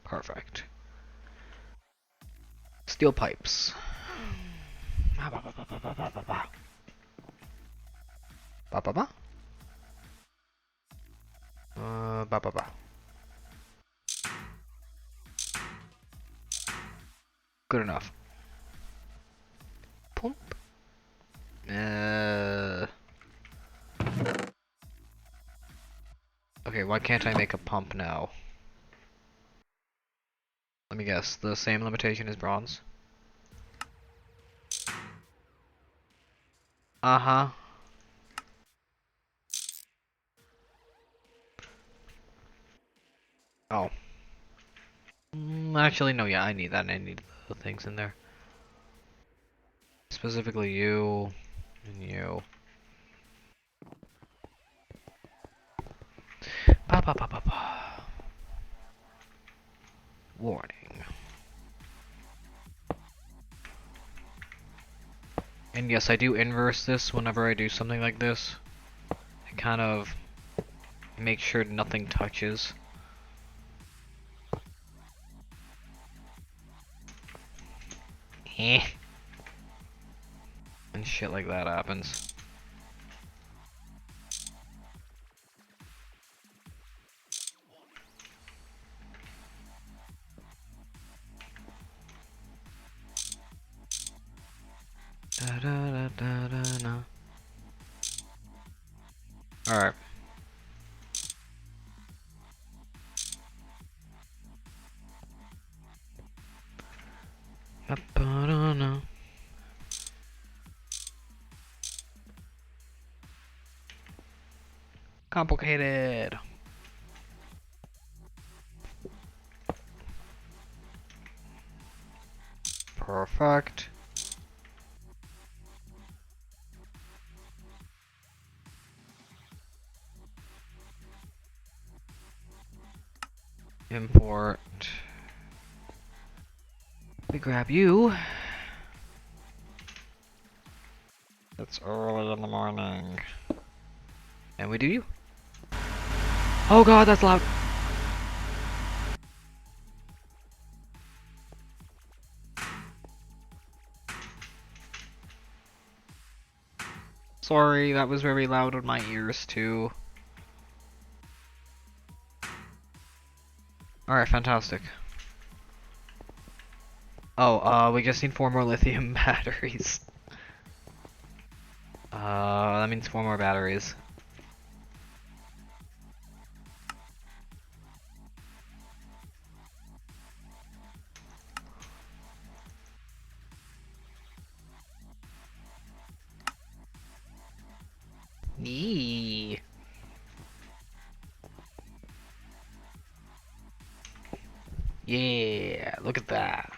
Perfect. Steel pipes. Ba ba ba ba ba ba ba ba. Ba ba ba. Ba ba ba. Good enough. Pump. Okay, why can't I make a pump now? Let me guess, the same limitation as bronze? Uh-huh. Oh. Actually, no, yeah, I need that, and I need the things in there. Specifically you, and you. Ba ba ba ba ba. Warning. And yes, I do inverse this whenever I do something like this. I kind of make sure nothing touches. Eh. And shit like that happens. Da da da da da da. Alright. Ba-ba-da-na. Complicated. Perfect. Import. We grab you. It's early in the morning. And we do you. Oh god, that's loud. Sorry, that was very loud on my ears too. Alright, fantastic. Oh, we just need 4 more lithium batteries. That means 4 more batteries. Yeah, look at that.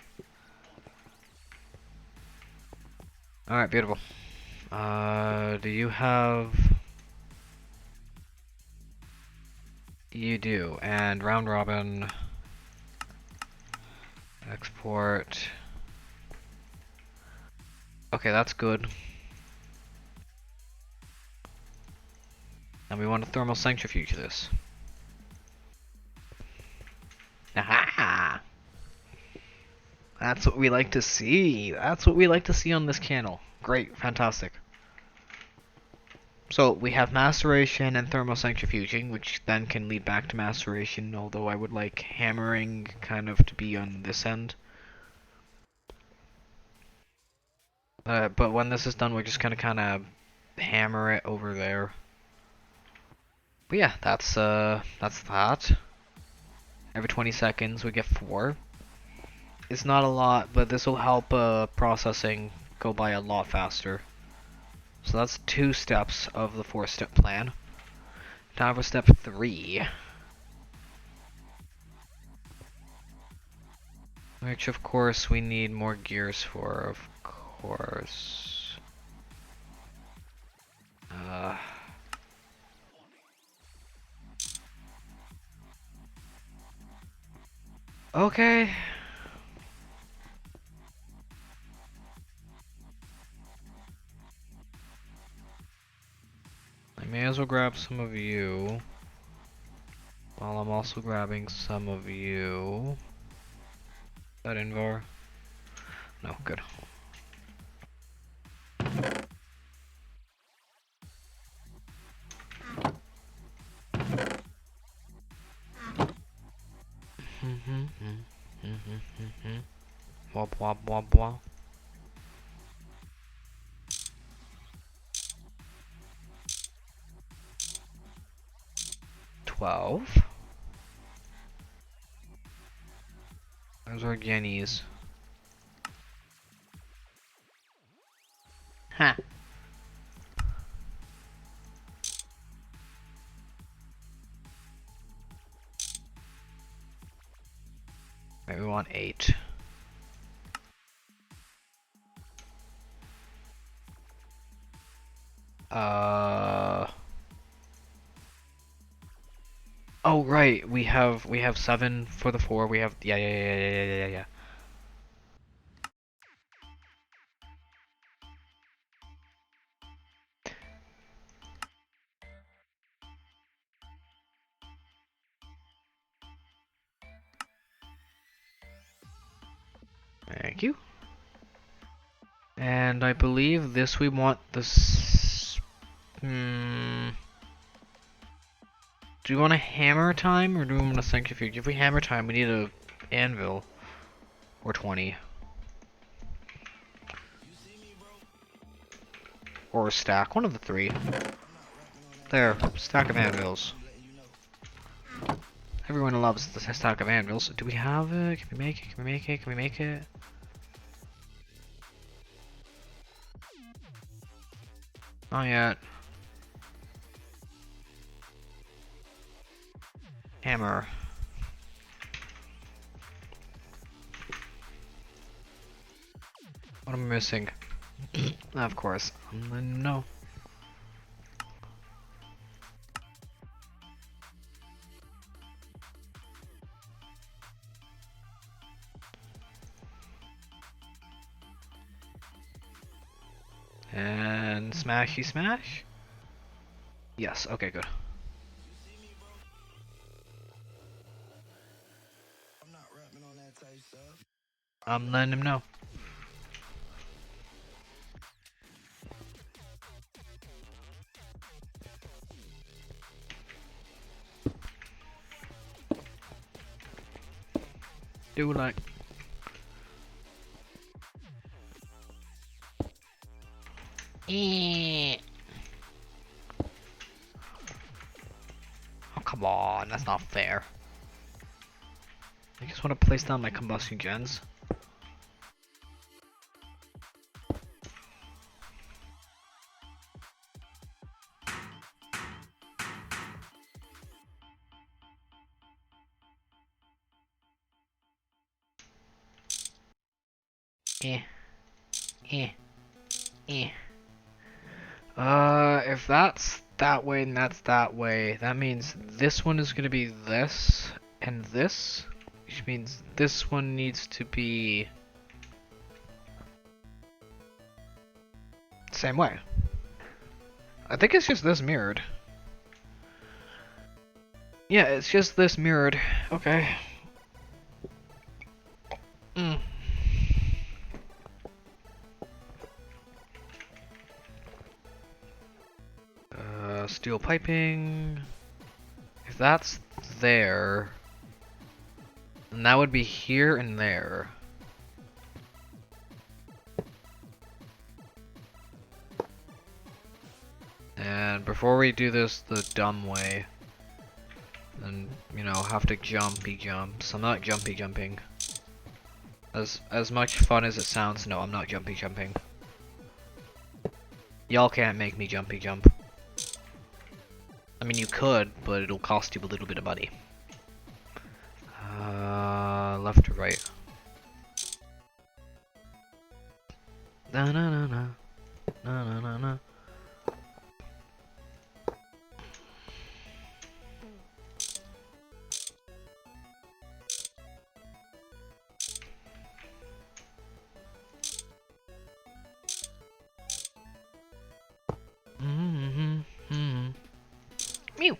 Alright, beautiful. Do you have... You do. And round robin. Export. Okay, that's good. And we want to thermal centrifuge this. Aha! That's what we like to see. That's what we like to see on this channel. Great, fantastic. So we have maceration and thermal centrifuging, which then can lead back to maceration, although I would like hammering kind of to be on this end. But when this is done, we're just gonna kind of hammer it over there. But yeah, that's that. Every 20 seconds we get 4. It's not a lot, but this will help processing go by a lot faster. So that's 2 steps of the 4-step plan. Now for step 3. Which of course we need more gears for, of course. Okay. I may as well grab some of you. While I'm also grabbing some of you. Is that Invar? No, good. Wop wop wop wop. 12. Those are guineas. Ha! Right, we want 8. Oh right, we have 7 for the 4. We have yeah. Thank you. And I believe this we want this. Do we want a hammer time or do we want a centrifuge? If we hammer time, we need a anvil or 20. Or a stack, one of the 3. There, stack of anvils. Everyone loves the stack of anvils. Do we have it? Can we make it? Can we make it? Can we make it? Not yet. Hammer. What am I missing? Of course. No. And smashy smash? Yes, okay, good. I'm letting him know. Do like. Oh, come on, that's not fair. I just want to place down my combustion gens. Eh. Eh. Eh. If that's that way and that's that way, that means this one is gonna be this and this, which means this one needs to be same way. I think it's just this mirrored. Yeah, it's just this mirrored. Okay. Mm. Steel piping. If that's there, then that would be here and there. And before we do this the dumb way, and you know, have to jumpy jumps. I'm not jumpy jumping. As much fun as it sounds, no, I'm not jumpy jumping. Y'all can't make me jumpy jump. I mean, you could, but it'll cost you a little bit of money. Left to right. Na na na na. Na na na na. Mew.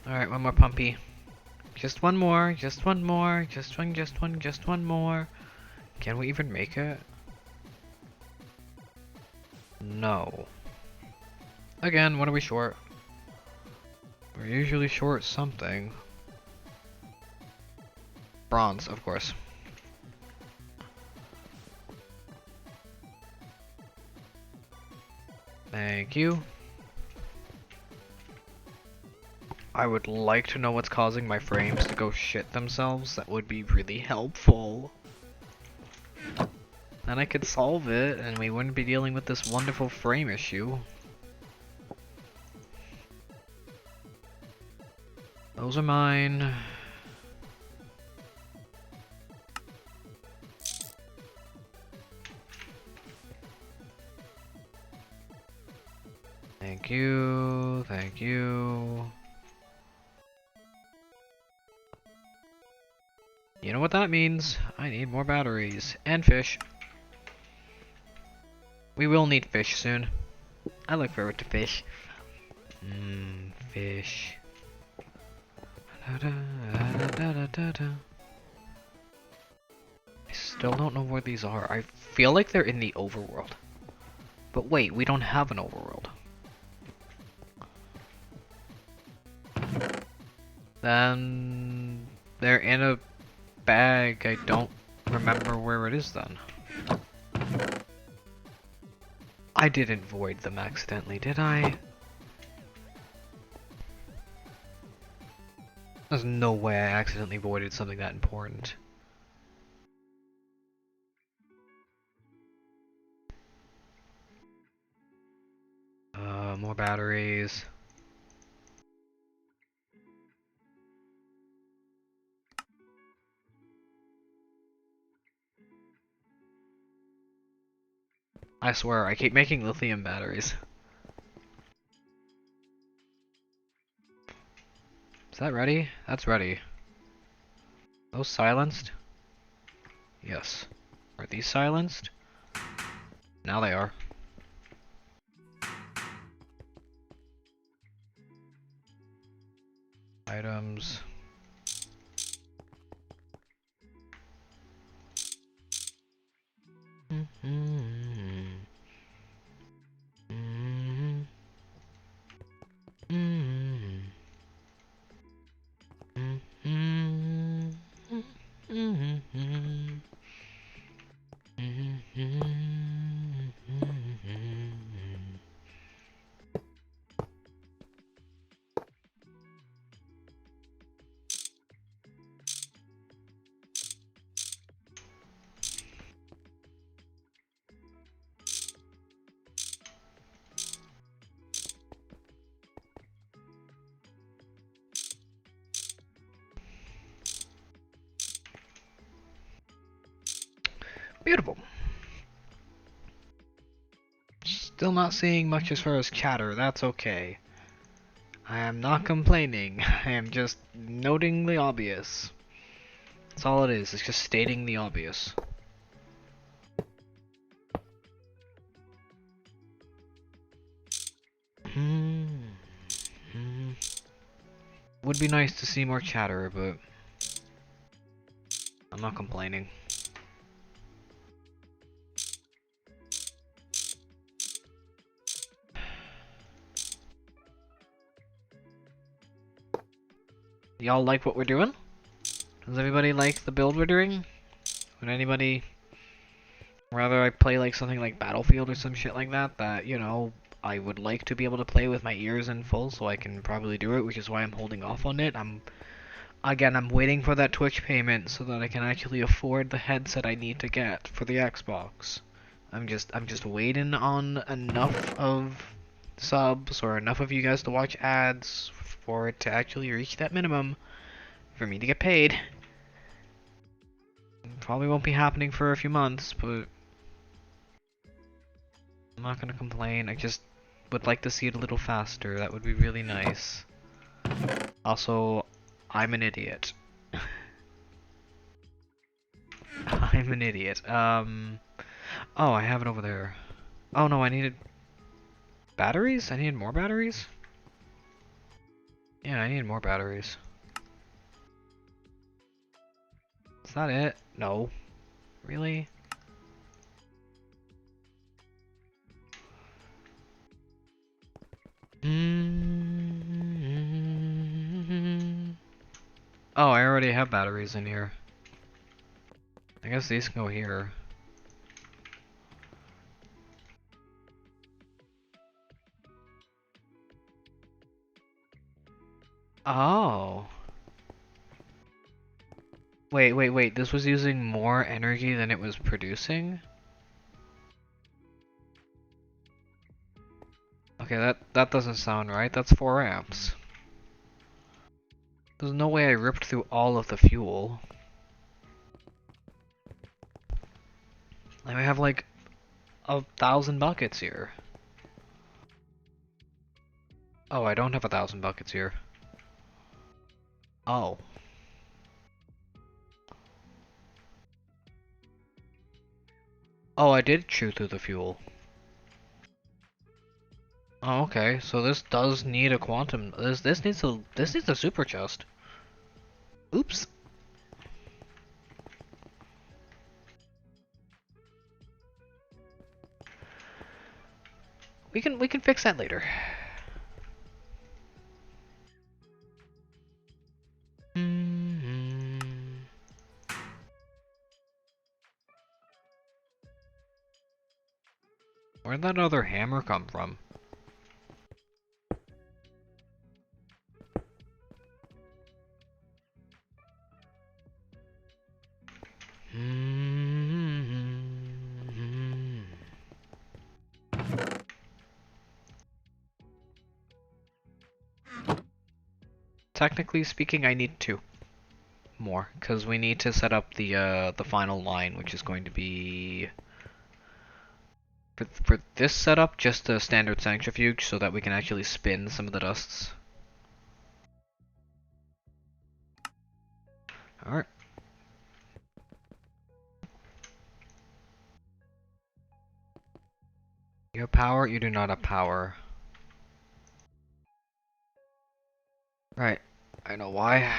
Alright, one more pumpy. Just one more, just one more, just one more. Can we even make it? No. Again, what are we short? We're usually short something. Bronze, of course. Thank you. I would like to know what's causing my frames to go shit themselves. That would be really helpful. Then I could solve it, and we wouldn't be dealing with this wonderful frame issue. Those are mine. Thank you, thank you. You know what that means? I need more batteries. And fish. We will need fish soon. I look forward to fish. Fish. I still don't know where these are. I feel like they're in the overworld. But wait, we don't have an overworld. Then they're in a bag. I don't remember where it is then. I didn't void them accidentally, did I? There's no way I accidentally voided something that important. More batteries. I swear, I keep making lithium batteries. Is that ready? That's ready. Those silenced? Yes. Are these silenced? Now they are. Items. Beautiful. Still not seeing much as far as chatter, that's okay. I am not complaining, I am just noting the obvious. That's all it is, it's just stating the obvious. Would be nice to see more chatter, but I'm not complaining. Y'all like what we're doing? Does everybody like the build we're doing? Would anybody rather I play like something like Battlefield or some shit like that, that, you know, I would like to be able to play with my ears in full so I can probably do it, which is why I'm holding off on it. I'm waiting for that Twitch payment so that I can actually afford the headset I need to get for the Xbox. I'm just waiting on enough of subs or enough of you guys to watch ads for it to actually reach that minimum for me to get paid. Probably won't be happening for a few months, but I'm not gonna complain. I just would like to see it a little faster. That would be really nice. Also, I'm an idiot. I'm an idiot. Oh, I have it over there. Oh no, I needed batteries? I needed more batteries? Yeah, I need more batteries. Is that it? No. Really? Oh, I already have batteries in here. I guess these can go here. Oh. Wait. This was using more energy than it was producing? Okay, that doesn't sound right. That's 4 amps. There's no way I ripped through all of the fuel. Like, I have like 1,000 buckets here. Oh, I don't have 1,000 buckets here. Oh. Oh, I did chew through the fuel. Oh, okay. So this does need a quantum. This needs a super chest. Oops. We can fix that later. Where'd that other hammer come from? Technically speaking, I need 2 more, because we need to set up the final line, which is going to be for this setup just a standard centrifuge, so that we can actually spin some of the dusts. All right. You have power. You do not have power. Right. I know why.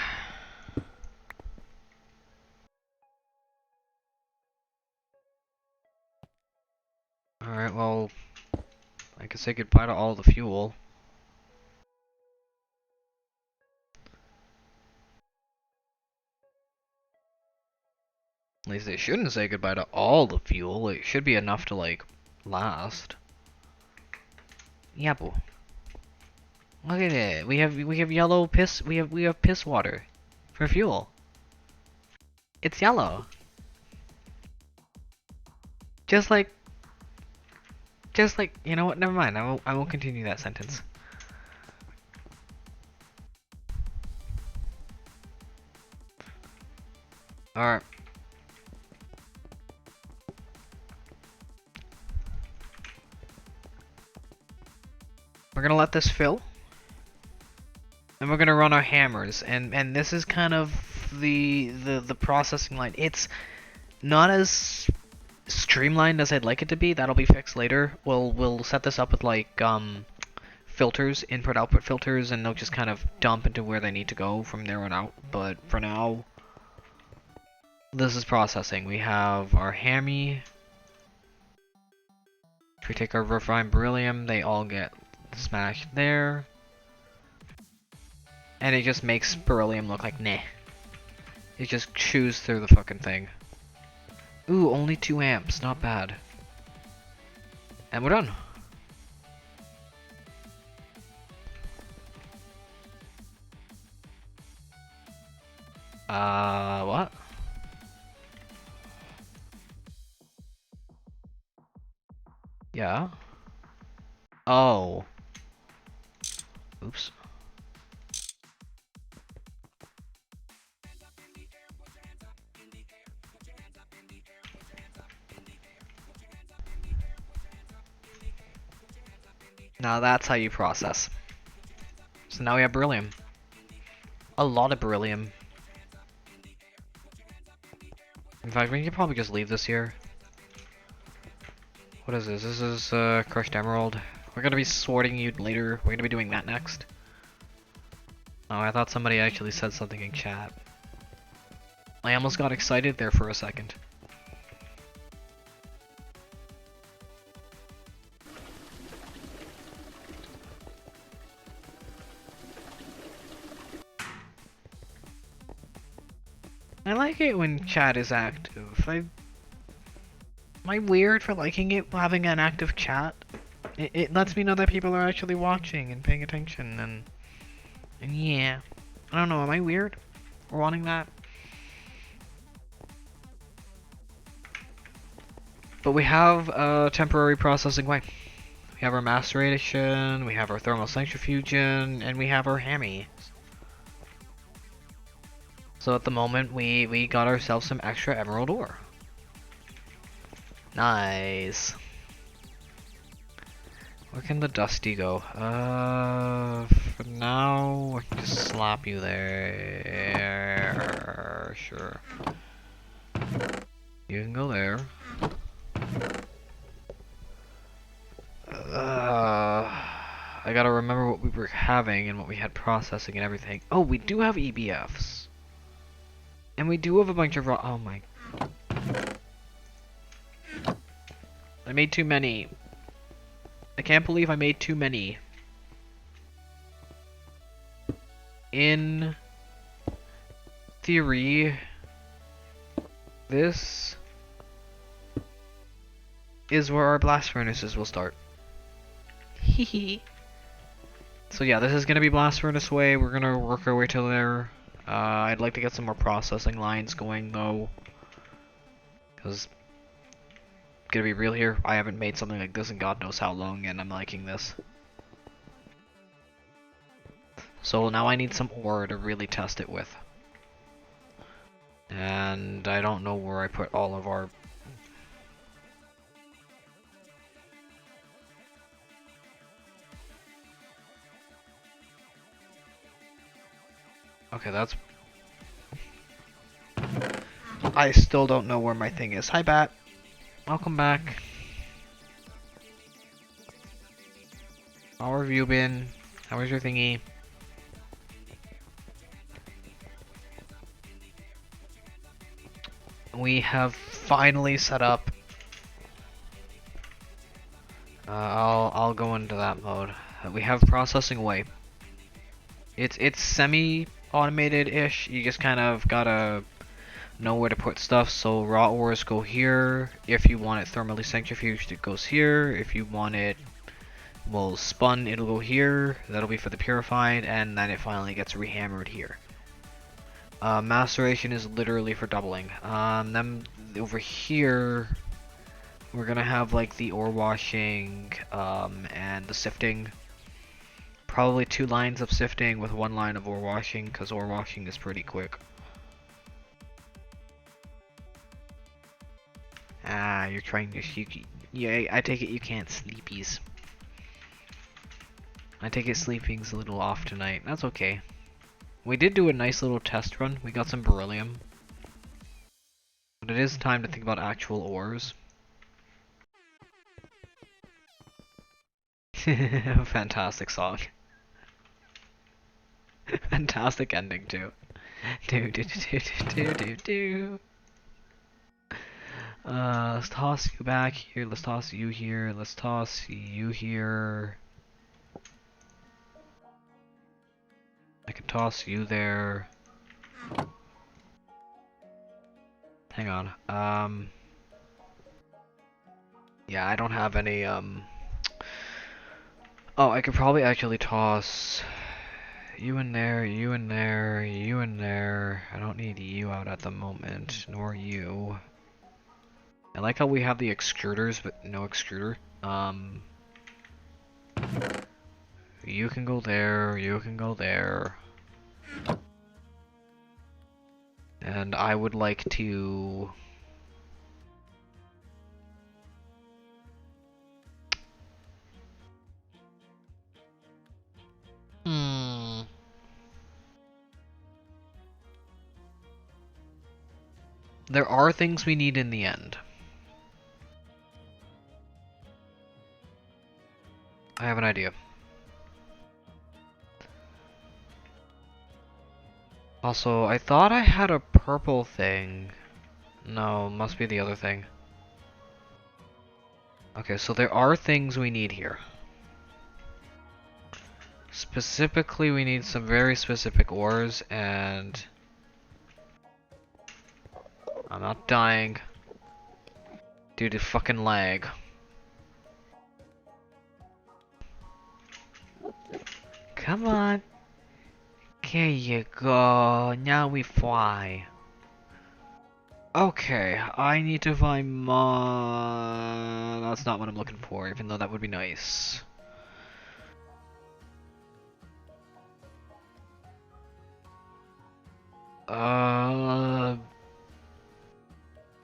Alright, well, I can say goodbye to all the fuel. At least they shouldn't say goodbye to all the fuel. It should be enough to, like, last. Yep. Look at it. We have yellow piss. We have piss water for fuel. It's yellow. Just like, you know what? Never mind. I won't continue that sentence. Alright. We're gonna let this fill. And we're gonna run our hammers, and this is kind of the processing line. It's not as streamlined as I'd like it to be. That'll be fixed later. We'll set this up with like filters, input output filters, and they'll just kind of dump into where they need to go from there on out. But for now, this is processing. We have our hammy. If we take our refined beryllium, they all get smashed there. And it just makes beryllium look like nah. It just chews through the fucking thing. Ooh, only 2 amps, not bad. And we're done. What? Yeah? Oh. Oops. Now that's how you process. So now we have beryllium. A lot of beryllium. In fact, we can probably just leave this here. What is this? This is crushed emerald. We're gonna be sorting you later. We're gonna be doing that next. Oh, I thought somebody actually said something in chat. I almost got excited there for a second. I like it when chat is active. Am I weird for liking it having an active chat? It lets me know that people are actually watching and paying attention, and yeah. I don't know, am I weird for wanting that? But we have a temporary processing way. We have our maceration, we have our thermal centrifugation, and we have our hammy. So at the moment, we got ourselves some extra emerald ore. Nice. Where can the dusty go? For now, I can just slap you there. Sure. You can go there. I gotta remember what we were having and what we had processing and everything. Oh, we do have EBFs. And we do have a bunch of raw. Oh my. I made too many. I can't believe I made too many. In theory, this is where our blast furnaces will start. Hehe. So yeah, this is gonna be blast furnace way. We're gonna work our way to there. I'd like to get some more processing lines going though, because gonna be real here, I haven't made something like this in God knows how long, and I'm liking this. So now I need some ore to really test it with. And I don't know where I put all of our... Okay, that's... I still don't know where my thing is. Hi, Bat. Welcome back. How have you been? How was your thingy? We have finally set up. I'll go into that mode. We have processing away. It's semi-automated-ish. You just kind of gotta know where to put stuff. So raw ores go here. If you want it thermally centrifuged, it goes here. If you want it spun, it'll go here. That'll be for the purified, and then it finally gets rehammered here. Maceration is literally for doubling. Then over here, we're gonna have like the ore washing and the sifting. Probably 2 lines of sifting with 1 line of ore washing, because ore washing is pretty quick. Ah, you're trying to... Yeah, I take it you can't sleepies. I take it sleeping's a little off tonight. That's okay. We did do a nice little test run. We got some beryllium. But it is time to think about actual ores. Fantastic song. Fantastic ending too. Do do do do do do do. Let's toss you back here. Let's toss you here. Let's toss you here. I can toss you there. Hang on. Yeah, I don't have any, Oh, I could probably actually toss you in there, you in there, you in there. I don't need you out at the moment, nor you. I like how we have the extruders, but no extruder. You can go there, you can go there. And I would like to... There are things we need in the end. I have an idea. Also, I thought I had a purple thing. No, must be the other thing. Okay, so there are things we need here. Specifically, we need some very specific ores, and... I'm not dying due to fucking lag. Come on. There you go. Now we fly. Okay, I need to find That's not what I'm looking for, even though that would be nice.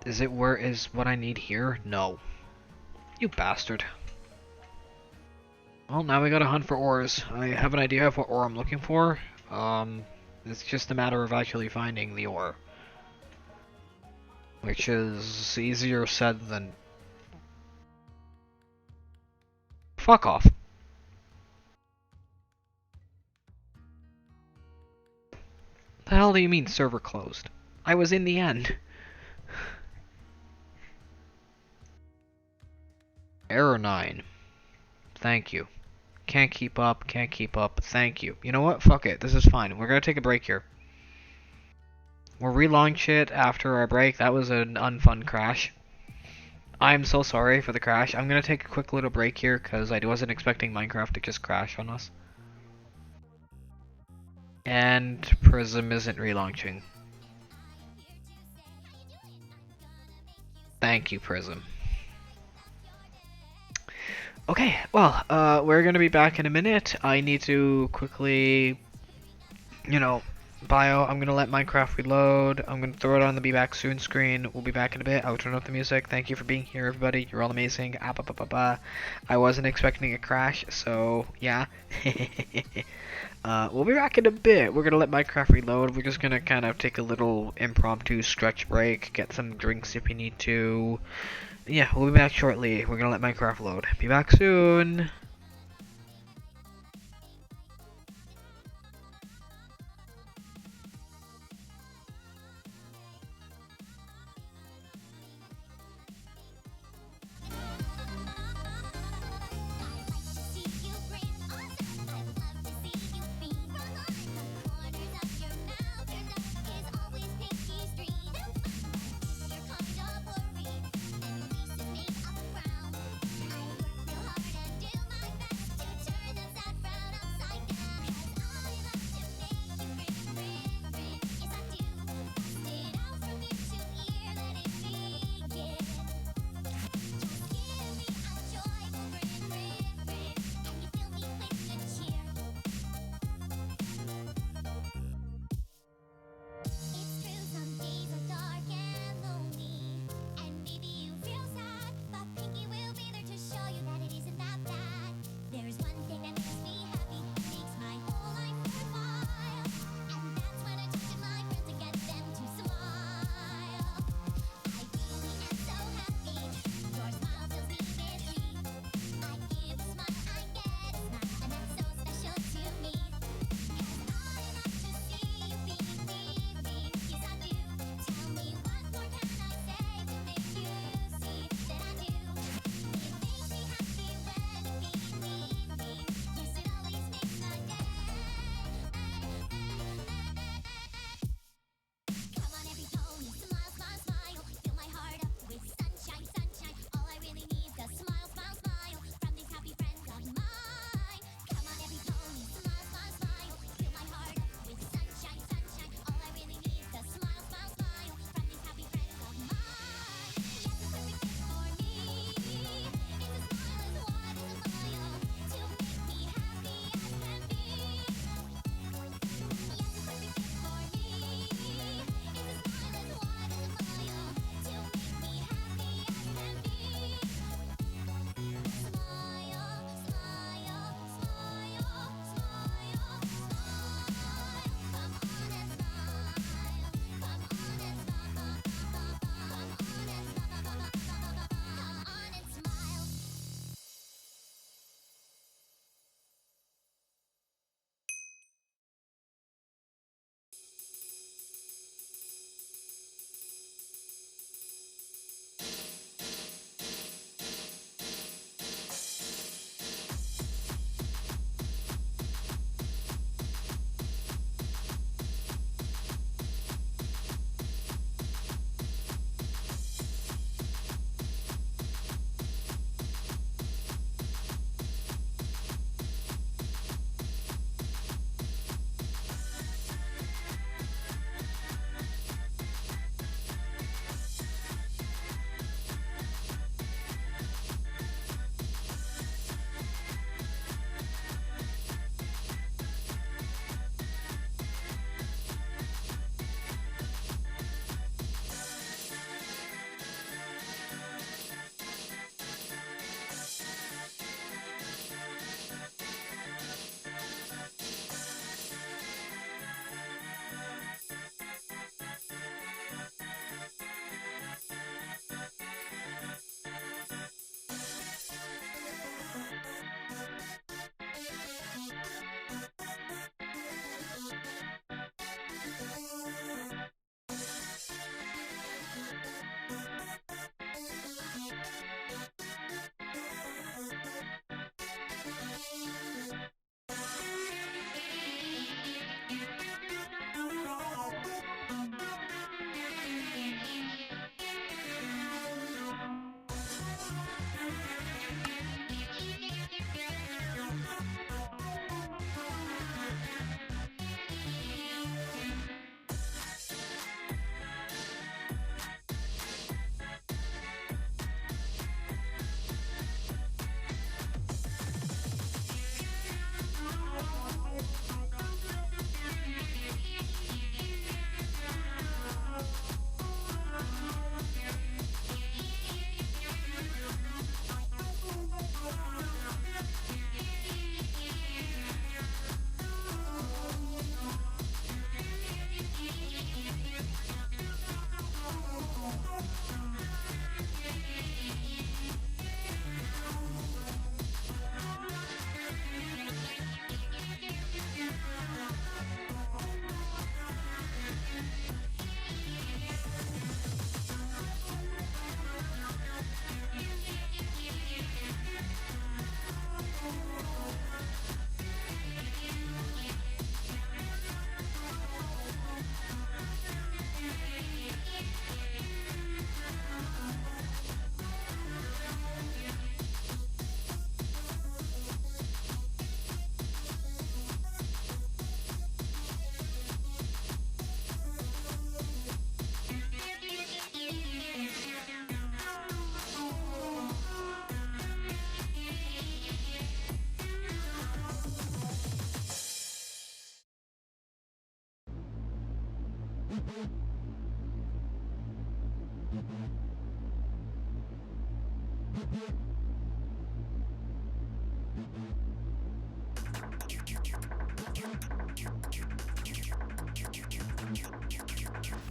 Is it where is what I need here? No. You bastard. Well, now we gotta hunt for ores. I have an idea of what ore I'm looking for. It's just a matter of actually finding the ore. Which is easier said than... Fuck off. The hell do you mean server closed? I was in the end. Error 9. Thank you. Can't keep up, can't keep up. Thank you. You know what? Fuck it. This is fine. We're gonna take a break here. We'll relaunch it after our break. That was an unfun crash. I'm so sorry for the crash. I'm gonna take a quick little break here because I wasn't expecting Minecraft to just crash on us. And Prism isn't relaunching. Thank you, Prism. Okay, well, we're gonna be back in a minute. I need to quickly, I'm gonna let Minecraft reload. I'm gonna throw it on the be back soon screen. We'll be back in a bit. I'll turn up the music. Thank you for being here, everybody. You're all amazing. I wasn't expecting a crash, so yeah. We'll be back in a bit. We're gonna let Minecraft reload. We're just gonna kind of take a little impromptu stretch break, get some drinks if you need to. Yeah, we'll be back shortly. We're gonna let Minecraft load. Be back soon. Do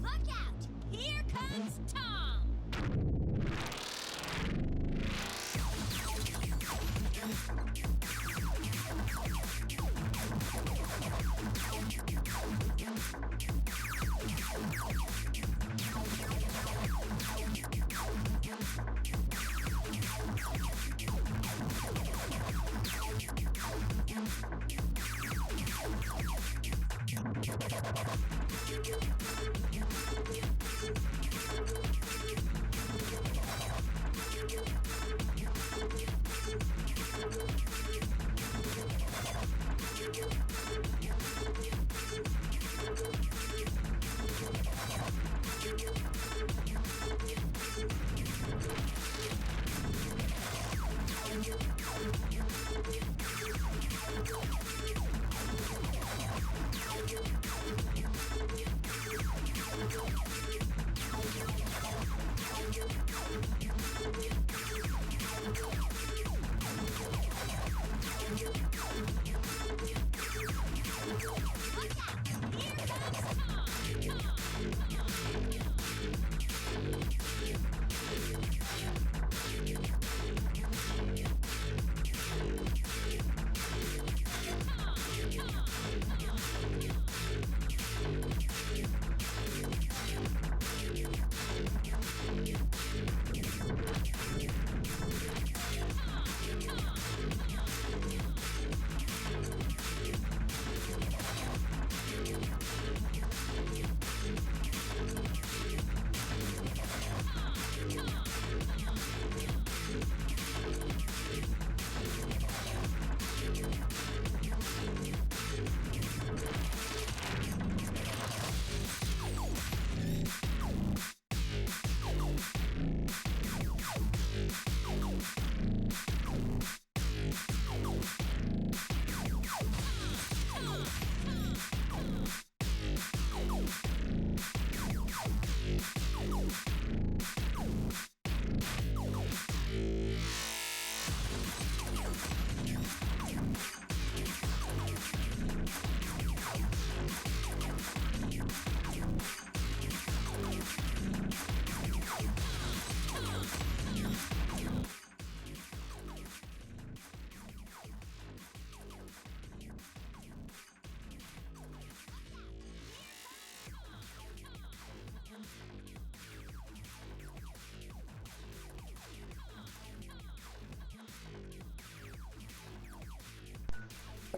Look out! Here comes Tom!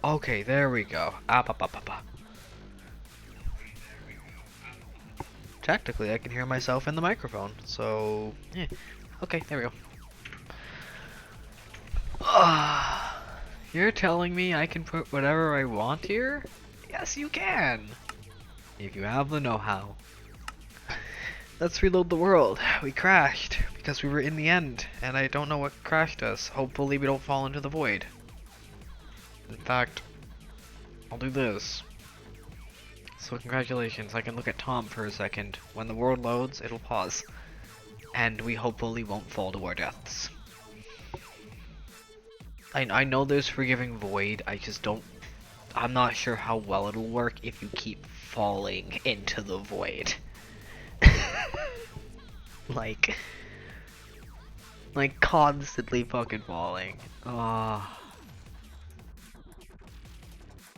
Okay, there we go. Up, up, up, up, up. Technically, I can hear myself in the microphone, so yeah. Okay, there we go. You're telling me I can put whatever I want here? Yes, you can! If you have the know-how. Let's reload the world. We crashed because we were in the end, and I don't know what crashed us. Hopefully we don't fall into the void. In fact, I'll do this. So congratulations, I can look at Tom for a second. When the world loads, it'll pause. And we hopefully won't fall to our deaths. I know there's forgiving void, I just don't... I'm not sure how well it'll work if you keep falling into the void. like constantly fucking falling.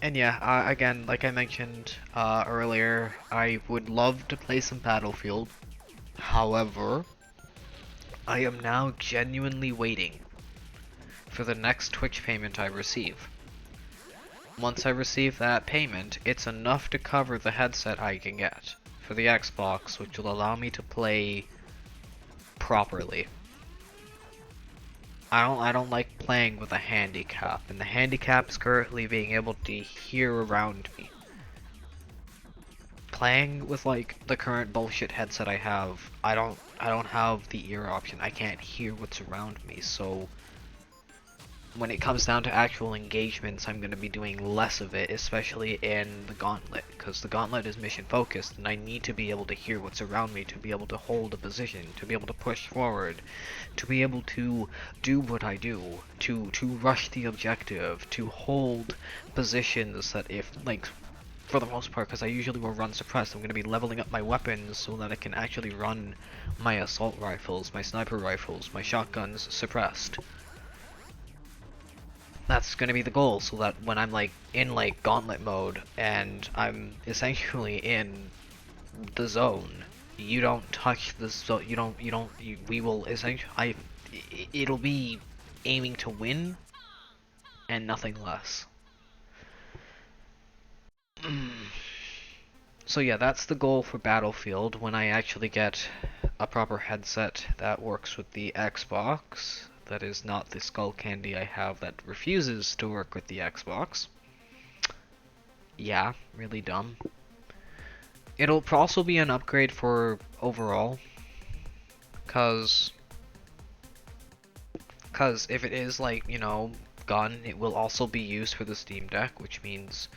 And yeah, again, like I mentioned earlier, I would love to play some Battlefield. However, I am now genuinely waiting for the next Twitch payment I receive. Once I receive that payment, it's enough to cover the headset I can get for the Xbox, which will allow me to play properly. I don't like playing with a handicap, and the handicap is currently being able to hear around me. Playing with like the current bullshit headset I have, I don't have the ear option. I can't hear what's around me, so when it comes down to actual engagements, I'm going to be doing less of it, especially in the Gauntlet, because the Gauntlet is mission focused, and I need to be able to hear what's around me, to be able to hold a position, to be able to push forward, to be able to do what I do, to rush the objective, to hold positions that if, like, for the most part, because I usually will run suppressed, I'm going to be leveling up my weapons so that I can actually run my assault rifles, my sniper rifles, my shotguns suppressed. That's gonna be the goal, so that when I'm like in like gauntlet mode and I'm essentially in the zone, you don't touch the zone. We will essentially. It'll be aiming to win and nothing less. So yeah, that's the goal for Battlefield when I actually get a proper headset that works with the Xbox. That is not the skull candy I have that refuses to work with the Xbox. Yeah, really dumb. It'll also be an upgrade for overall, cause if it is like, you know, gun, it will also be used for the Steam Deck, which means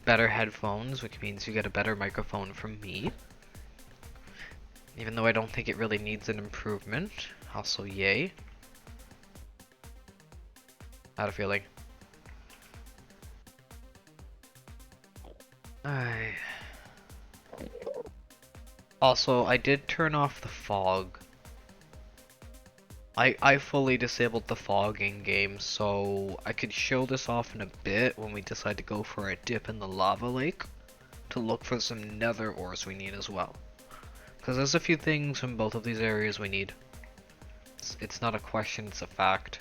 better headphones, which means you get a better microphone from me. Even though I don't think it really needs an improvement. Also, yay. Had a feeling. Also, I did turn off the fog. I fully disabled the fog in game, so I could show this off in a bit when we decide to go for a dip in the lava lake to look for some nether ores we need as well. Because there's a few things in both of these areas we need. It's not a question, it's a fact.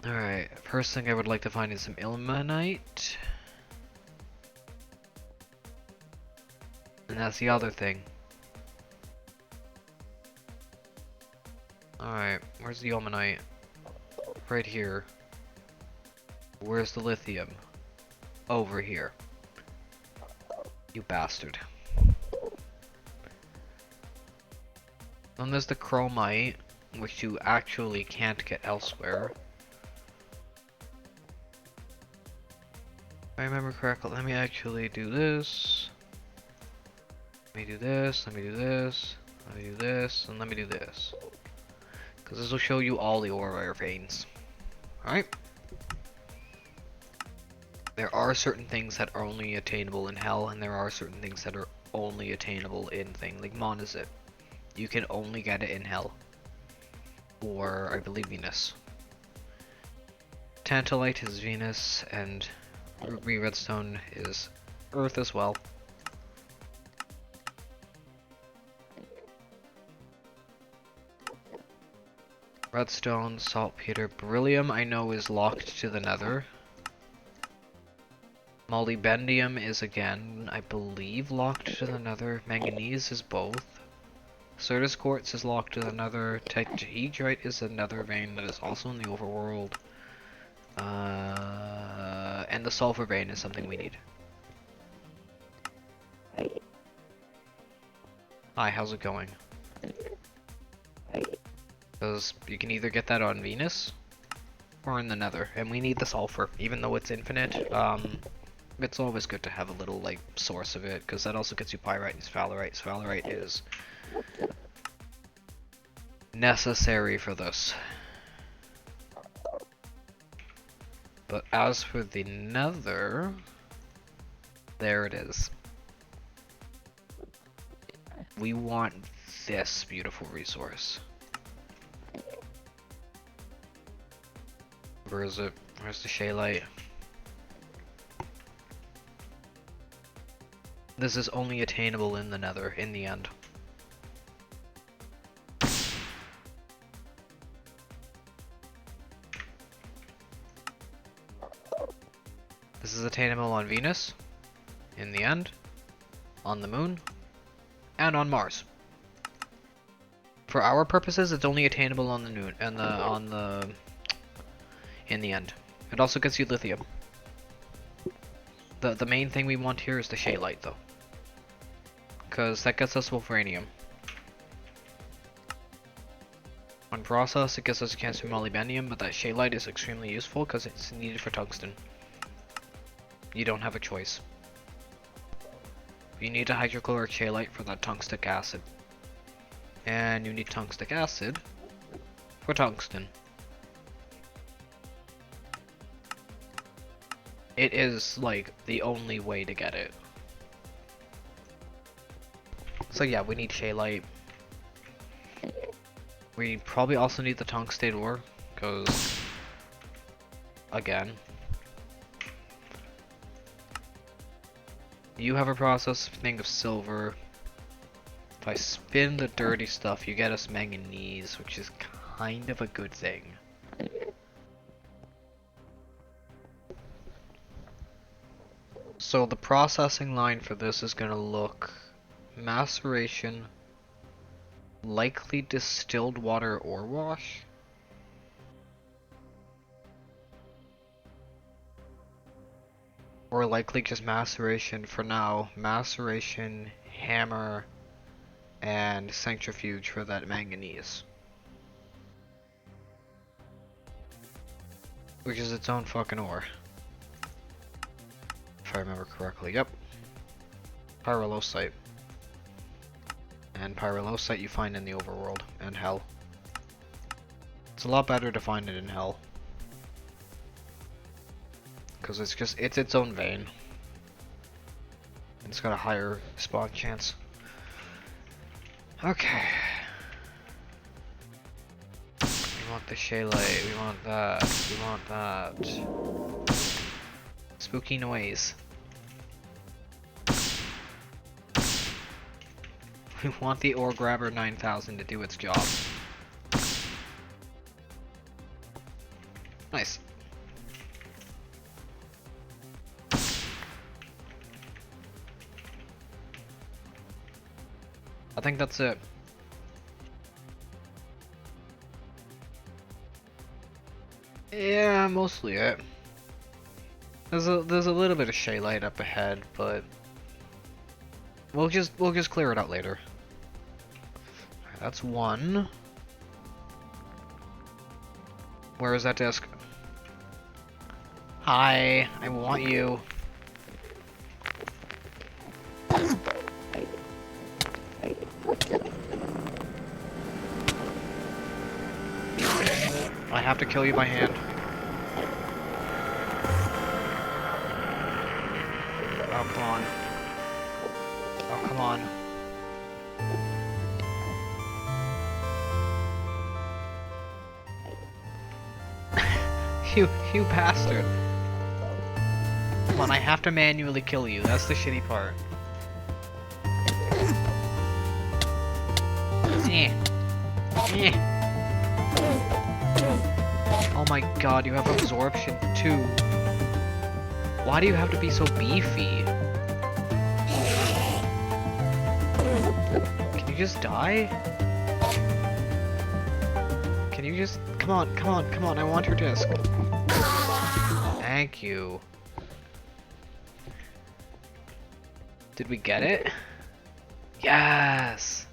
Alright, first thing I would like to find is some ilmenite. And that's the other thing. Alright, where's the ilmenite? Right here. Where's the lithium? Over here. You bastard. Then there's the chromite, which you actually can't get elsewhere. If I remember correctly, let me actually do this. Let me do this, let me do this, let me do this, and let me do this. Because this will show you all the ore veins. Alright? There are certain things that are only attainable in Hell, and there are certain things that are only attainable in thing like Monazit. You can only get it in Hell. Or, I believe, Venus. Tantalite is Venus, and Ruby Redstone is Earth as well. Redstone, saltpeter, beryllium I know is locked to the nether. Molybdenum is again, I believe, locked to the nether. Manganese is both. Certus quartz is locked to the nether. Tetrahedrite is another vein that is also in the overworld. And the sulfur vein is something we need. Hi, how's it going? Because you can either get that on Venus or in the nether, and we need the sulfur, even though it's infinite. It's always good to have a little like source of it, because that also gets you pyrite and sphalerite. Sphalerite is necessary for this. But as for the nether, there it is. We want this beautiful resource. Where is it? Where's the shaylite? This is only attainable in the nether, in the end. This is attainable on Venus, in the end, on the moon, and on Mars. For our purposes, it's only attainable on the moon and in the end. It also gets you lithium. The main thing we want here is the shaylite, though, because that gets us wolfranium. When processed, it gives us a chance to molybdenum, but that shaylite is extremely useful because it's needed for tungsten. You don't have a choice. You need a hydrochloric shaylite for that tungstic acid. And you need tungstic acid for tungsten. It is like the only way to get it. So yeah, we need shaylite. We probably also need the tungstate ore, because again, you have a processed thing of silver. If I spin the dirty stuff, you get us manganese, which is kind of a good thing. So the processing line for this is going to look maceration, likely distilled water ore wash. Or likely just maceration for now. Maceration, hammer, and centrifuge for that manganese. Which is its own fucking ore. If I remember correctly, yep. Pyrrolosite. And pyrrolosite you find in the overworld and hell. It's a lot better to find it in hell. Because it's its own vein. It's got a higher spawn chance. Okay. We want the shaylite, we want that, we want that. Spooky noise. We want the Ore Grabber 9000 to do its job. Nice. I think that's it. Yeah, mostly it. There's a little bit of shaylite up ahead, but we'll just clear it out later. Alright, that's one. Where is that disc? Hi, I want you. I have to kill you by hand. Oh, come on. Oh, come on. You bastard. Come on, I have to manually kill you. That's the shitty part. Oh my god, you have absorption too. Why do you have to be so beefy? Can you just die? Can you just... Come on, come on, come on, I want your disc. Thank you. Did we get it? Yes!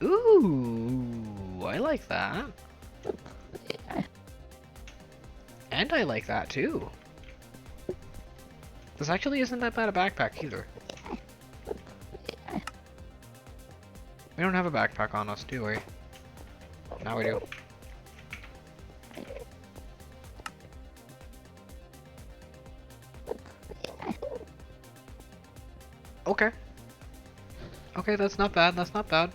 Ooh, I like that. And I like that too. This actually isn't that bad a backpack either. We don't have a backpack on us, do we? Now we do. Okay. Okay, that's not bad, that's not bad.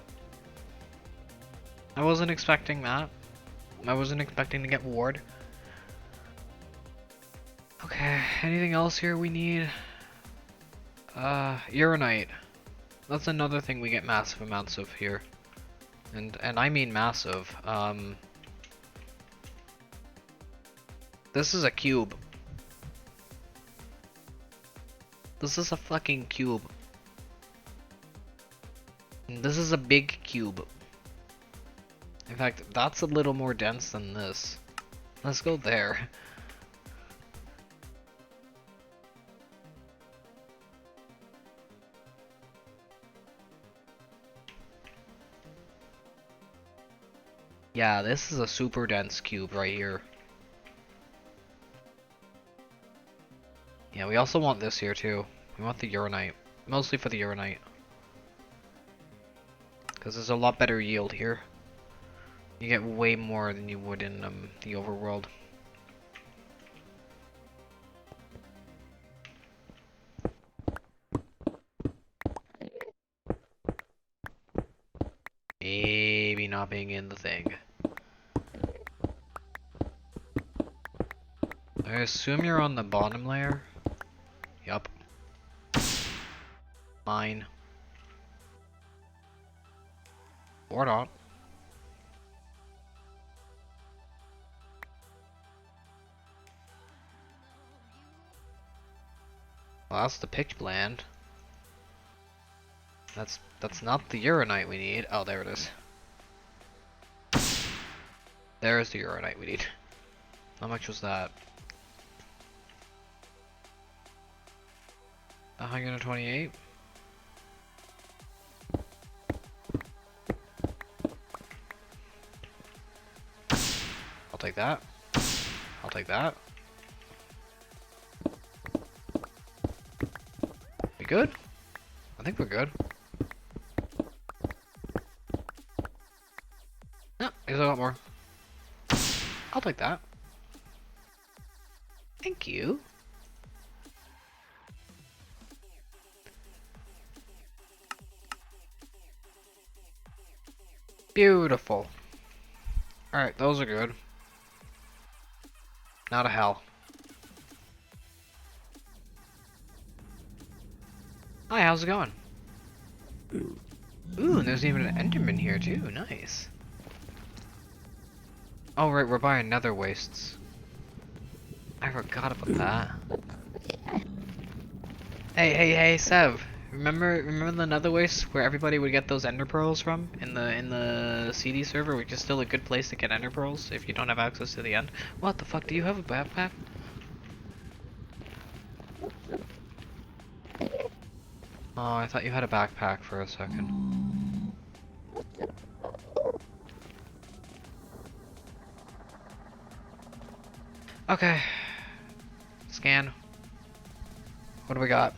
I wasn't expecting that. I wasn't expecting to get ward. Okay, anything else here we need? Uranite. That's another thing we get massive amounts of here. And I mean massive. This is a cube. This is a fucking cube. And this is a big cube. In fact, that's a little more dense than this. Let's go there. Yeah, this is a super dense cube right here. Yeah, we also want this here too. We want the uranite. Mostly for the uranite. Because there's a lot better yield here. You get way more than you would in the overworld. Maybe not being in the thing. I assume you're on the bottom layer? Yup. Mine. Or not. Well, that's the pitch blend. That's not the uranite we need. Oh, there it is. There's the uranite we need. How much was that? 128? I'll take that. I'll take that. We good? I think we're good. No, there's a lot more. I'll take that. Thank you. Beautiful. Alright, those are good. Now to hell. Hi, how's it going? Ooh, and there's even an Enderman here too. Nice. Oh right, we're buying nether wastes. I forgot about that. Hey, Sev. Remember the nether wastes where everybody would get those ender pearls from in the CD server, which is still a good place to get ender pearls if you don't have access to the end. What the fuck? Do you have a backpack? Oh, I thought you had a backpack for a second. Okay. Scan. What do we got?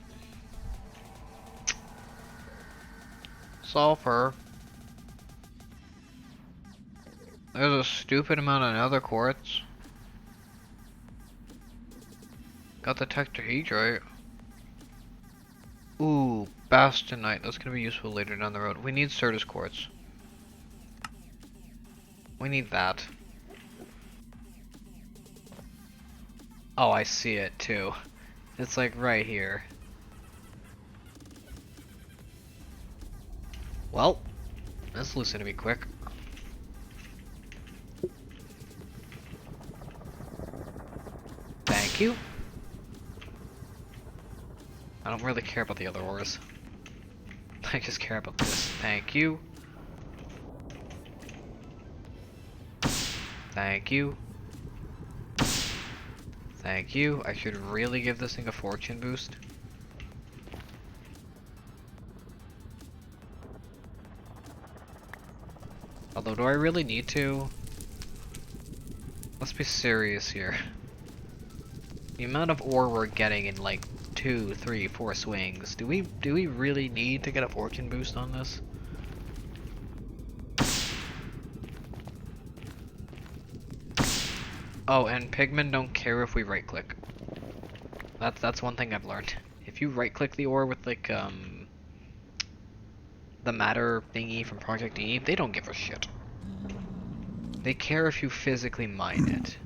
Sulfur. There's a stupid amount of nether quartz. Got the tetrahedrite. Ooh, bastionite. That's gonna be useful later down the road. We need Certus quartz. We need that. Oh, I see it too. It's like right here. Well, this looks gonna be quick. Thank you. I don't really care about the other ores. I just care about this. Thank you. Thank you. Thank you. I should really give this thing a fortune boost. Although, do I really need to? Let's be serious here. The amount of ore we're getting in like 2, 3, 4 swings. Do we really need to get a fortune boost on this? Oh, and pigmen don't care if we right click. That's one thing I've learned. If you right click the ore with like the matter thingy from Project E, they don't give a shit. They care if you physically mine it.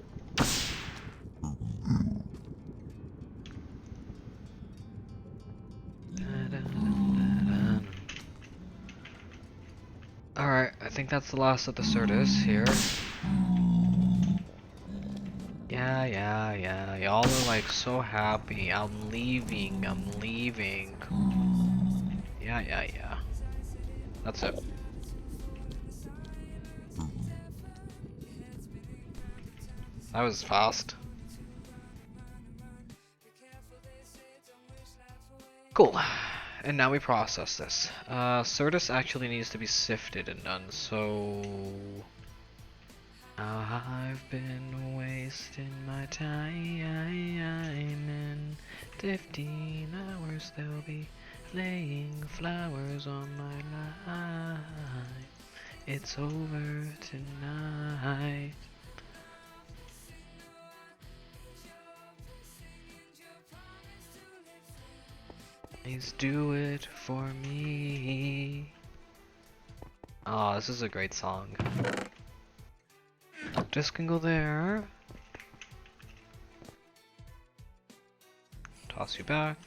Alright, I think that's the last of the Certus here. Yeah. Y'all are like so happy. I'm leaving. Yeah. That's it. That was fast. Cool. And now we process this. Certus actually needs to be sifted and done, so... I've been wasting my time in 15 hours they'll be laying flowers on my life. It's over tonight. Please do it for me. Oh, this is a great song. Just can go there. Toss you back.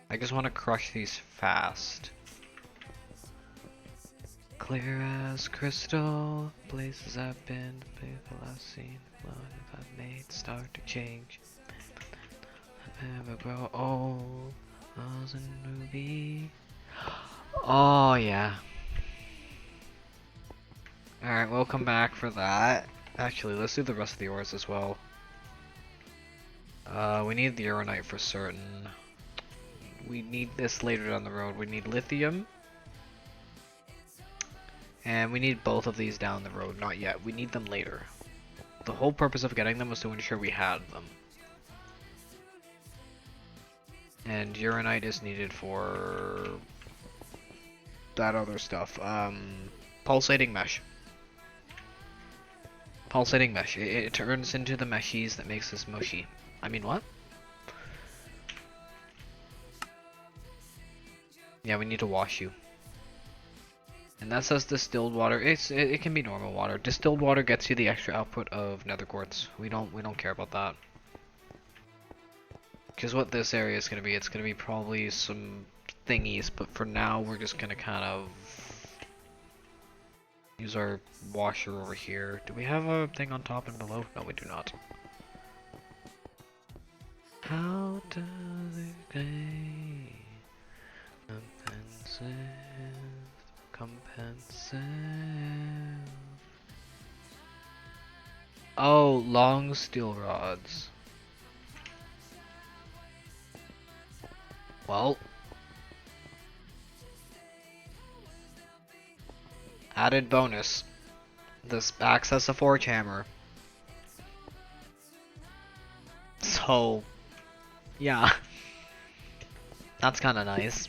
I just want to crush these fast. Clear as crystal, places I've been, people I've seen, love I've made start to change. I never grow old, I was a newbie. Oh yeah. Alright, we'll come back for that. Actually, let's do the rest of the ores as well. We need the uranite for certain. We need this later down the road. We need lithium. And we need both of these down the road. Not yet. We need them later. The whole purpose of getting them was to ensure we had them. And uranite is needed for that other stuff. Pulsating mesh. Pulsating mesh. It turns into the meshies that makes us mushy. I mean, what? Yeah, we need to wash you. And that says distilled water. It can be normal water. Distilled water gets you the extra output of nether quartz. We don't care about that. Because what this area is gonna be, it's gonna be probably some thingies, but for now we're just gonna kind of use our washer over here. Do we have a thing on top and below? No, we do not. How does it go? Compensive. Oh, long steel rods. Well. Added bonus. This acts as a forge hammer. So, yeah. That's kinda nice.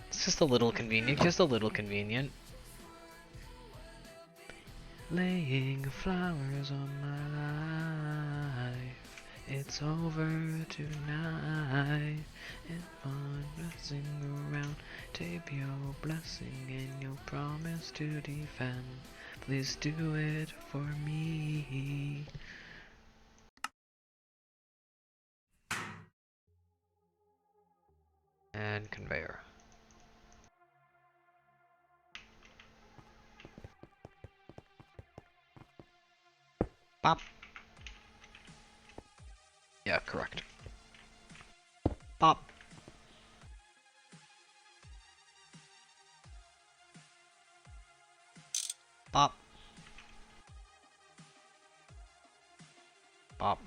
It's just a little convenient, just a little convenient. Laying flowers on my life. It's over tonight. If I'm messing around, tape your blessing and your promise to defend. Please do it for me. And conveyor. Pop. Yeah, correct. Pop. Pop. Pop.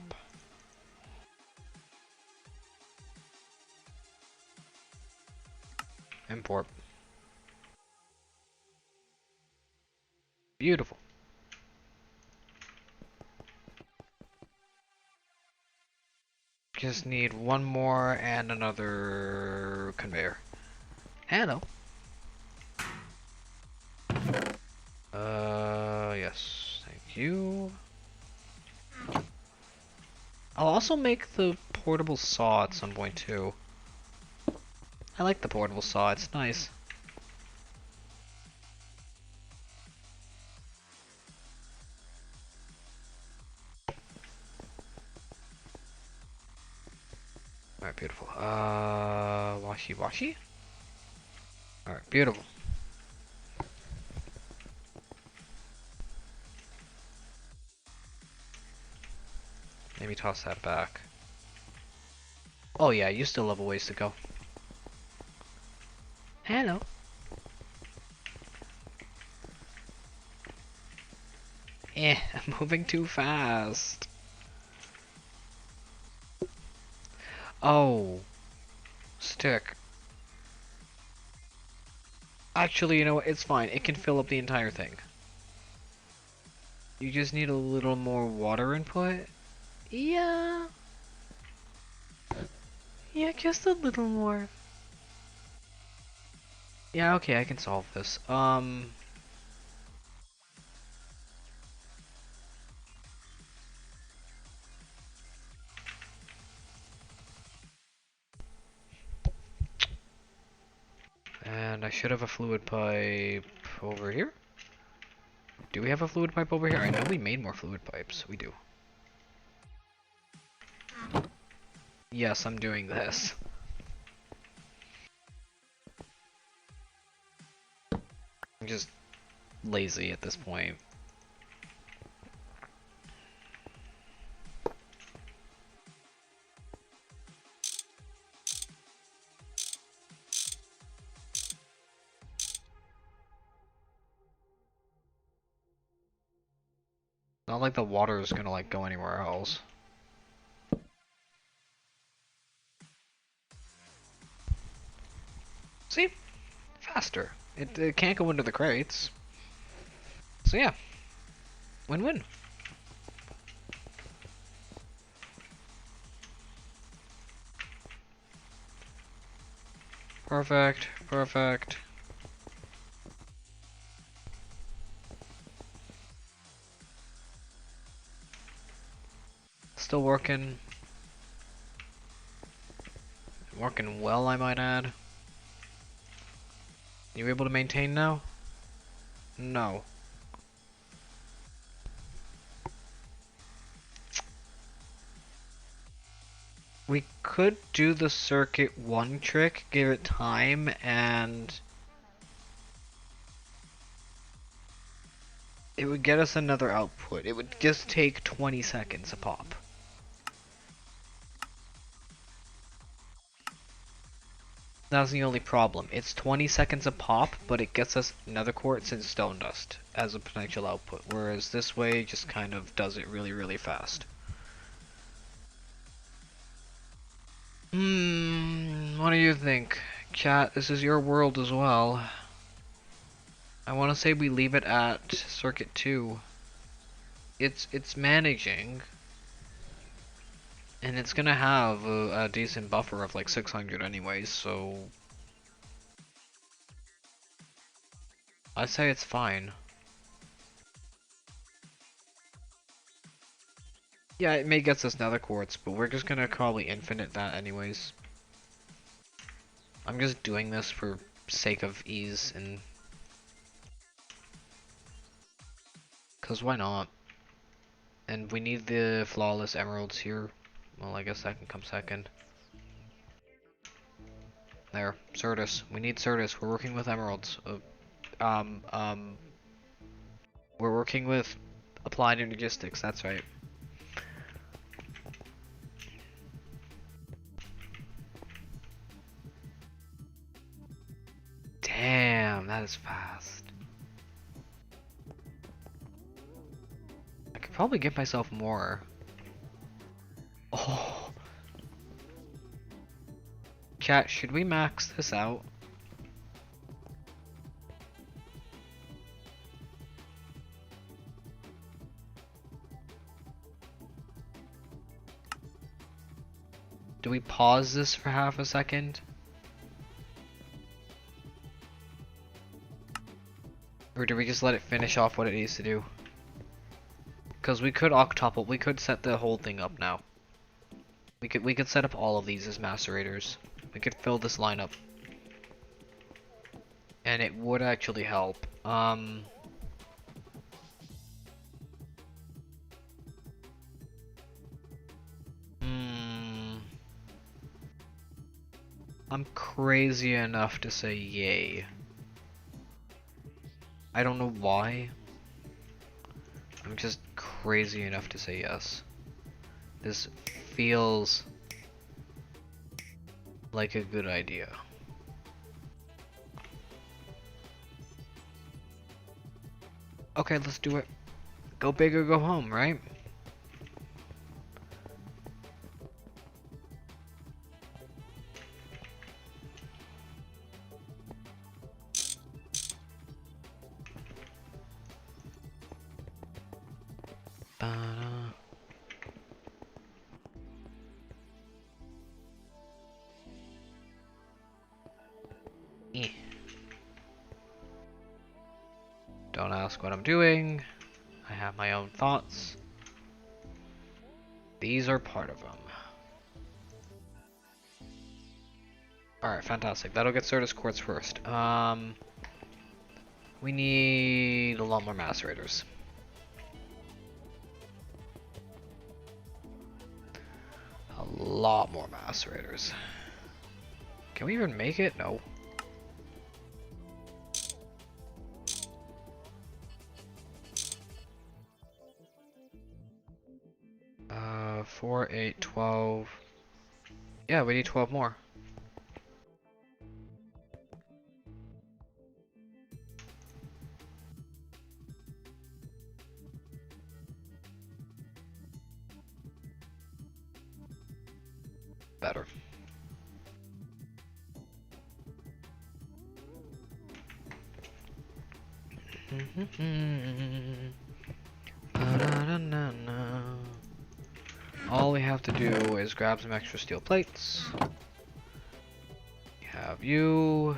Import. Beautiful. Just need one more and another conveyor. Hello. Yes. Thank you. I'll also make the portable saw at some point too. I like the portable saw, it's nice. Alright, beautiful. Washi washi? Alright, beautiful. Maybe toss that back. Oh yeah, you still have a ways to go. Hello. I'm moving too fast. Oh. Stick. Actually, you know what? It's fine. It can fill up the entire thing. You just need a little more water input. Yeah. Yeah, just a little more. Yeah, okay, I can solve this. And I should have a fluid pipe over here. Do we have a fluid pipe over here? I know we made more fluid pipes. We do. Yes, I'm doing this. I'm just lazy at this point. Not like the water is gonna like go anywhere else. See? Faster. It can't go into the crates. So yeah. Win-win. Perfect. Perfect. Still working. Working well, I might add. You able to maintain now? No. We could do the circuit 1 trick, give it time, and it would get us another output. It would just take 20 seconds a pop. That's the only problem. It's 20 seconds a pop, but it gets us nether quartz and stone dust as a potential output, whereas this way just kind of does it really, really fast. What do you think? Chat, this is your world as well. I want to say we leave it at circuit 2. It's managing. And it's gonna have a decent buffer of like 600 anyways, so I'd say it's fine. Yeah, it may get us nether quartz, but we're just gonna probably infinite that anyways. I'm just doing this for sake of ease and... cause why not? And we need the flawless emeralds here. Well, I guess that can come second. There, Certus. We need Certus. We're working with emeralds. We're working with applied energistics, that's right. Damn, that is fast. I could probably give myself more. Oh. Chat, should we max this out? Do we pause this for half a second? Or do we just let it finish off what it needs to do? Because we could octuple, we could set the whole thing up now. We could set up all of these as macerators. We could fill this lineup. And it would actually help. I'm crazy enough to say yay. I don't know why. I'm just crazy enough to say yes. This feels like a good idea. Okay, let's do it. Go big or go home, right? ask what I'm doing. I have my own thoughts. These are part of them. Alright, fantastic. That'll get Certus Quartz first. We need a lot more macerators. A lot more macerators. Can we even make it? No. 4, 8, 12. Yeah, we need 12 more. Better. All we have to do is grab some extra steel plates. We have you.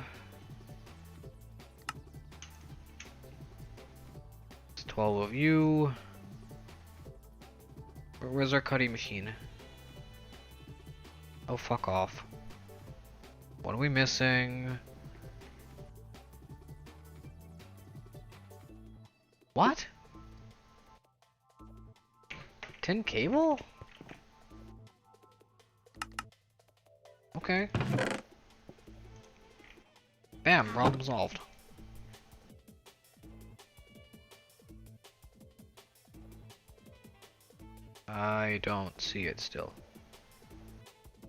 It's 12 of you. Where's our cutting machine? Oh, fuck off. What are we missing? What? Tin cable? Okay. Bam, problem solved. I don't see it still.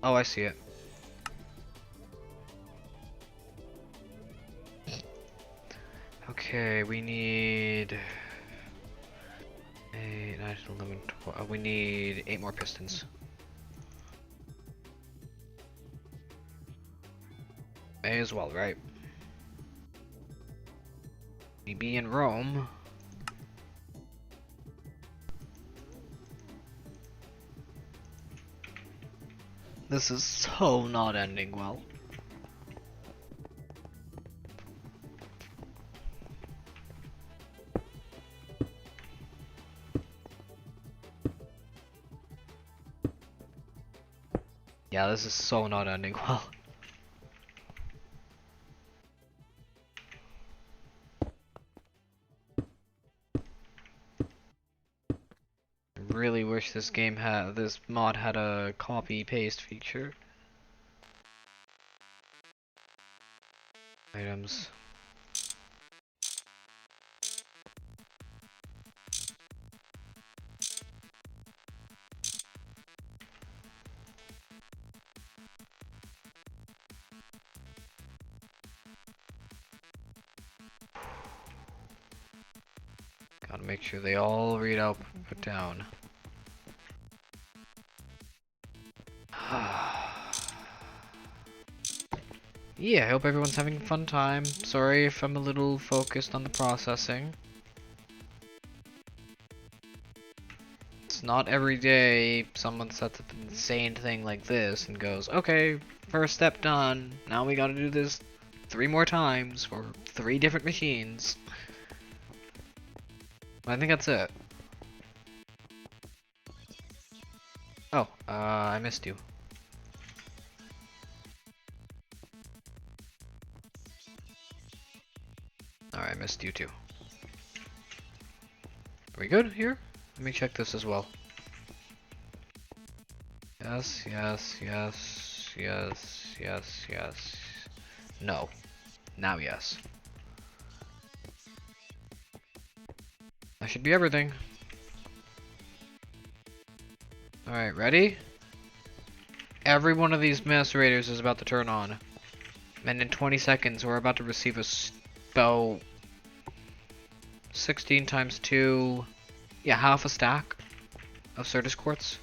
Oh, I see it. Okay, we need 8, 9, 11, 12. We need 8 more pistons. May as well, right? We be in Rome. This is so not ending well. Yeah, this is so not ending well. Really wish this mod had a copy paste feature. Items. Gotta make sure they all read out, put down. Yeah, I hope everyone's having a fun time. Sorry if I'm a little focused on the processing. It's not every day someone sets up an insane thing like this and goes, okay, first step done, now we gotta do this 3 more times for 3 different machines. I think that's it. Oh, I missed you. Alright, I missed you too. Are we good here? Let me check this as well. Yes, yes, yes, yes, yes, yes. No. Now yes. That should be everything. Alright, ready? Every one of these macerators is about to turn on. And in 20 seconds, we're about to receive about 16 times 2... Yeah, half a stack of Certus Quartz.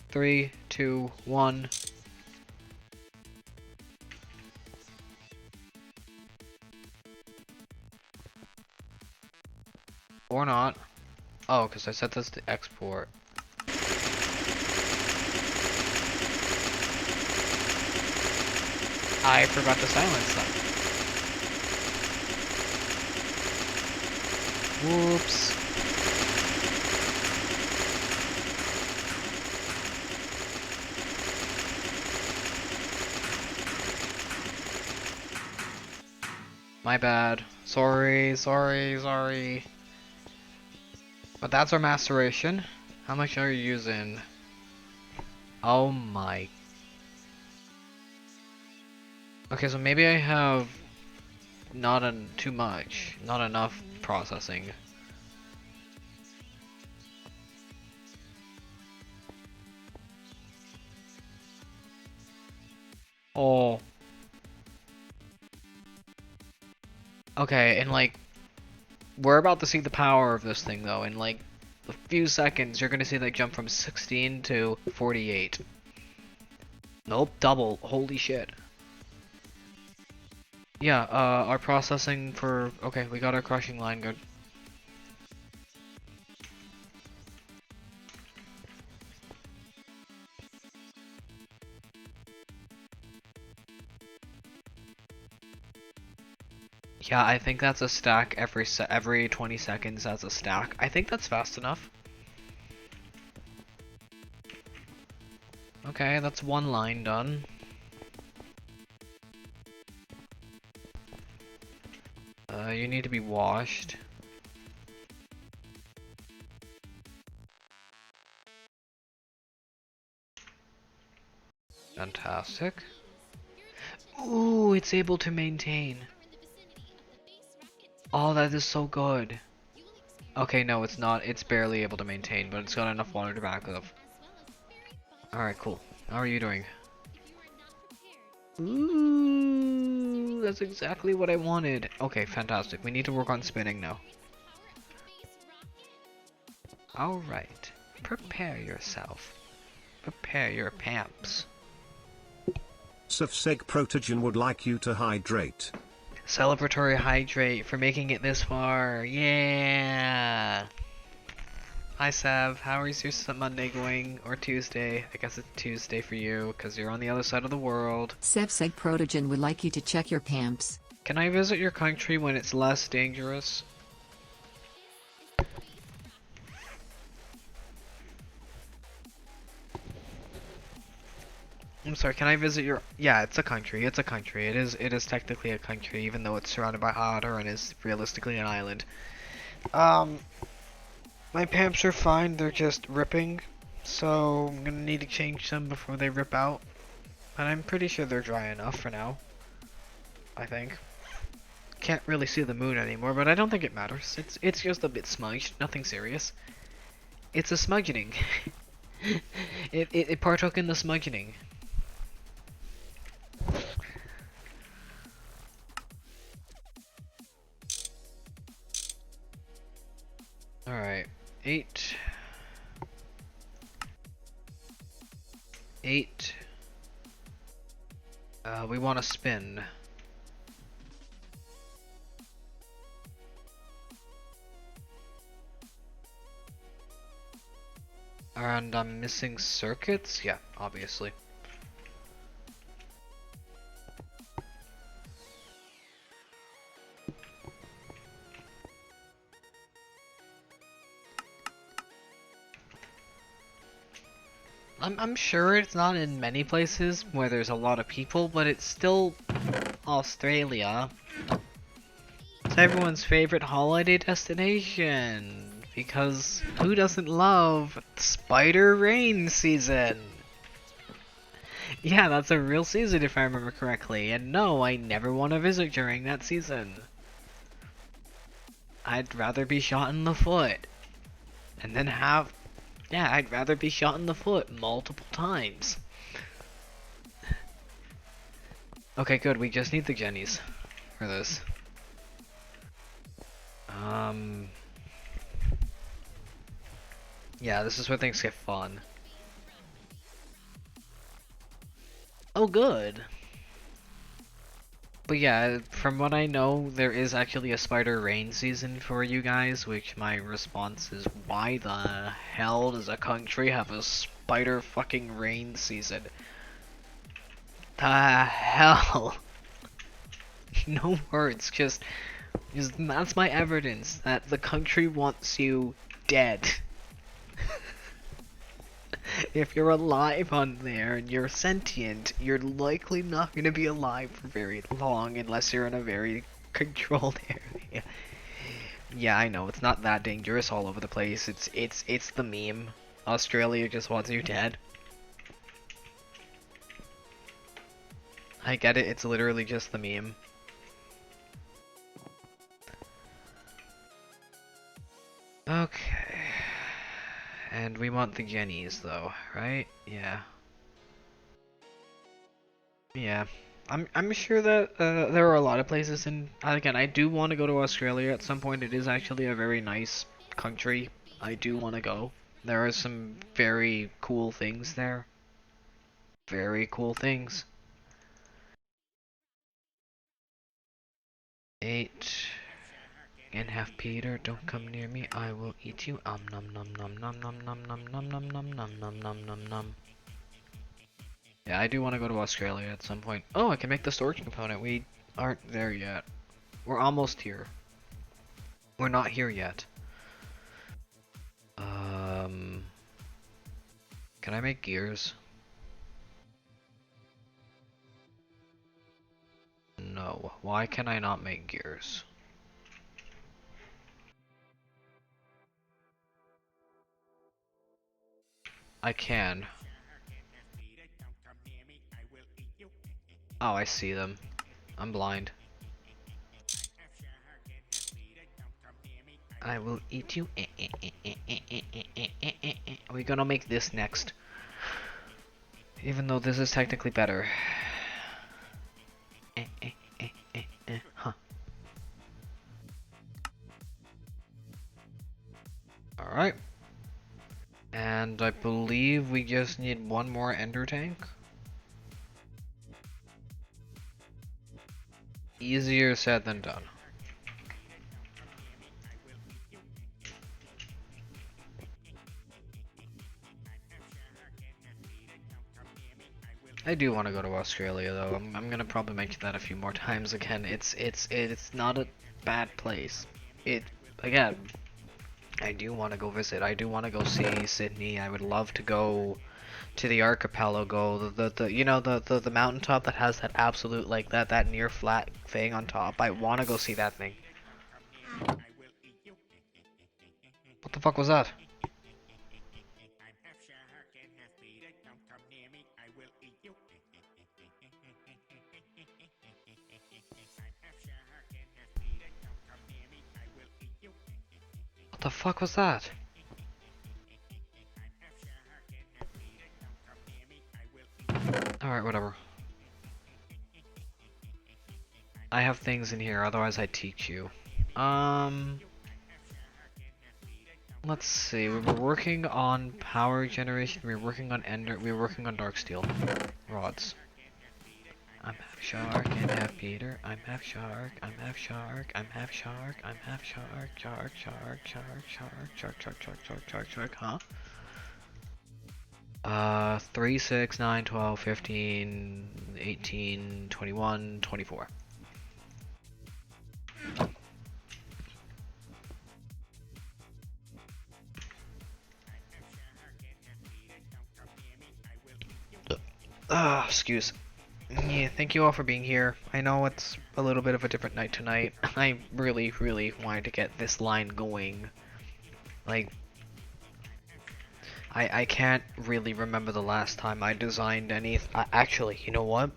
3, 2, 1. Or not. Oh, because I set this to export. I forgot to silence them. Whoops. My bad. Sorry, sorry, sorry. But that's our maceration. How much are you using? Oh my. Okay, so maybe I have too much, not enough processing. Oh. Okay, and like, we're about to see the power of this thing though. In like a few seconds, you're gonna see that jump from 16 to 48. Nope, double. Holy shit. Yeah, our processing for... Okay, we got our crushing line good. Yeah, I think that's a stack every 20 seconds. That's a stack. I think that's fast enough. Okay, that's one line done. You need to be washed. Fantastic. Ooh, it's able to maintain. Oh, that is so good. Okay, no, it's not. It's barely able to maintain, but it's got enough water to back up. Alright, cool. How are you doing? Ooh, that's exactly what I wanted. Okay, fantastic. We need to work on spinning now. Alright. Prepare yourself. Prepare your pamps. Safseg Protogen would like you to hydrate. Celebratory hydrate for making it this far. Yeah! Hi Sav, how is your Monday going? Or Tuesday? I guess it's Tuesday for you, because you're on the other side of the world. Sevseg Protogen would like you to check your pamps. Can I visit your country when it's less dangerous? I'm sorry, can I visit your... Yeah, it's a country, it's a country. It is technically a country, even though it's surrounded by water and is realistically an island. My pamps are fine, they're just ripping, so I'm gonna need to change them before they rip out. But I'm pretty sure they're dry enough for now. I think. Can't really see the moon anymore, but I don't think it matters. It's just a bit smudged, nothing serious. It's a smudgening. it partook in the smudgening. Alright. 8. 8. We want to spin. And I'm missing circuits? Yeah, obviously. I'm sure it's not in many places where there's a lot of people, but it's still Australia. It's everyone's favorite holiday destination. Because who doesn't love spider rain season? Yeah, that's a real season if I remember correctly. And no, I never want to visit during that season. I'd rather be shot in the foot. And then have... Yeah, I'd rather be shot in the foot multiple times. Okay, good. We just need the Jennies for this. Yeah, this is where things get fun. Oh, good. But yeah, from what I know, there is actually a spider rain season for you guys, which my response is, why the hell does a country have a spider fucking rain season? The hell? No words, just That's my evidence that the country wants you dead. If you're alive on there and you're sentient, you're likely not going to be alive for very long unless you're in a very controlled area. Yeah, I know, it's not that dangerous all over the place. It's the meme. Australia just wants you dead. I get it, it's literally just the meme. Okay. And we want the Jennies though, right? Yeah. Yeah. I'm sure that there are a lot of places in again, I do want to go to Australia at some point. It is actually a very nice country. I do want to go. There are some very cool things there. Very cool things. 8 and half Peter, don't come near me. I will eat you. Nom nom nom nom nom nom nom nom nom nom nom nom nom nom nom. Yeah, I do want to go to Australia at some point. Oh, I can make the storage component. We aren't there yet. We're almost here. We're not here yet. Can I make gears? No. Why can I not make gears? I can. Oh, I see them. I'm blind. I will eat you. Are we gonna make this next? Even though this is technically better. Huh. Alright. And I believe we just need one more ender tank. Easier said than done. I do want to go to Australia though. I'm gonna probably mention that a few more times again. It's not a bad place. Again, I do want to go visit. I do want to go see Sydney. I would love to go to the archipelago, the you know the mountaintop that has that absolute like that near flat thing on top. I want to go see that thing. What the fuck was that? What the fuck was that? Alright, whatever. I have things in here, otherwise I'd teach you. Let's see, we were working on power generation, we were working on we were working on dark steel rods. I'm half shark and half Peter. I'm half shark, I'm half shark, I'm half shark, I'm half shark, shark, shark, shark, shark, shark, shark, shark, shark, shark, shark, huh? 3, 6, 9, 12, 15, 18, 21, 24. Excuse. Yeah, thank you all for being here. I know it's a little bit of a different night tonight. I really, really wanted to get this line going. Like, I can't really remember the last time I designed actually, you know what?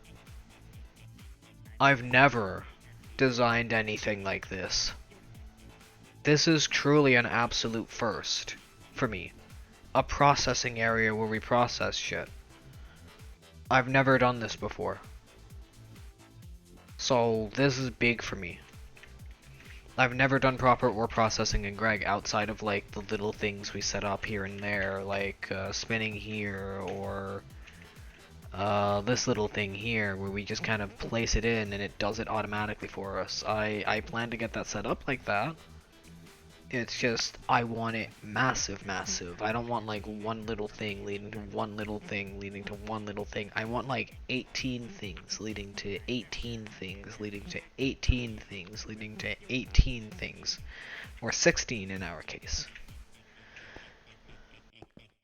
I've never designed anything like this. This is truly an absolute first for me. A processing area where we process shit. I've never done this before. So this is big for me. I've never done proper ore processing in Greg outside of like the little things we set up here and there, like spinning here or this little thing here where we just kind of place it in and it does it automatically for us. I plan to get that set up like that. It's just, I want it massive, massive. I don't want like one little thing leading to one little thing leading to one little thing. I want like 18 things leading to 18 things leading to 18 things leading to 18 things. Or 16 in our case.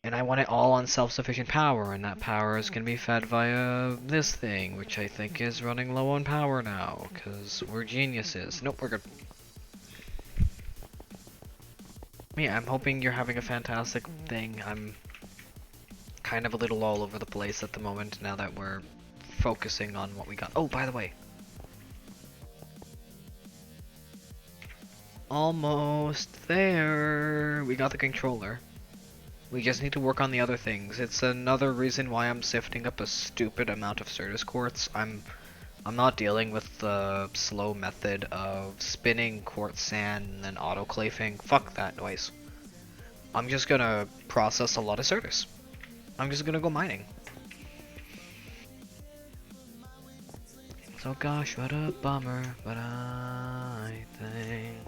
And I want it all on self-sufficient power, and that power is going to be fed via this thing, which I think is running low on power now, because we're geniuses. Nope, we're good. Yeah, I'm hoping you're having a fantastic thing. I'm kind of a little all over the place at the moment now that we're focusing on what we got. Oh, by the way. Almost there. We got the controller. We just need to work on the other things. It's another reason why I'm sifting up a stupid amount of Certus quartz. I'm not dealing with the slow method of spinning quartz sand and then autoclaving. Fuck that noise. I'm just gonna process a lot of Certus. I'm just gonna go mining. So gosh, what a bummer, but I think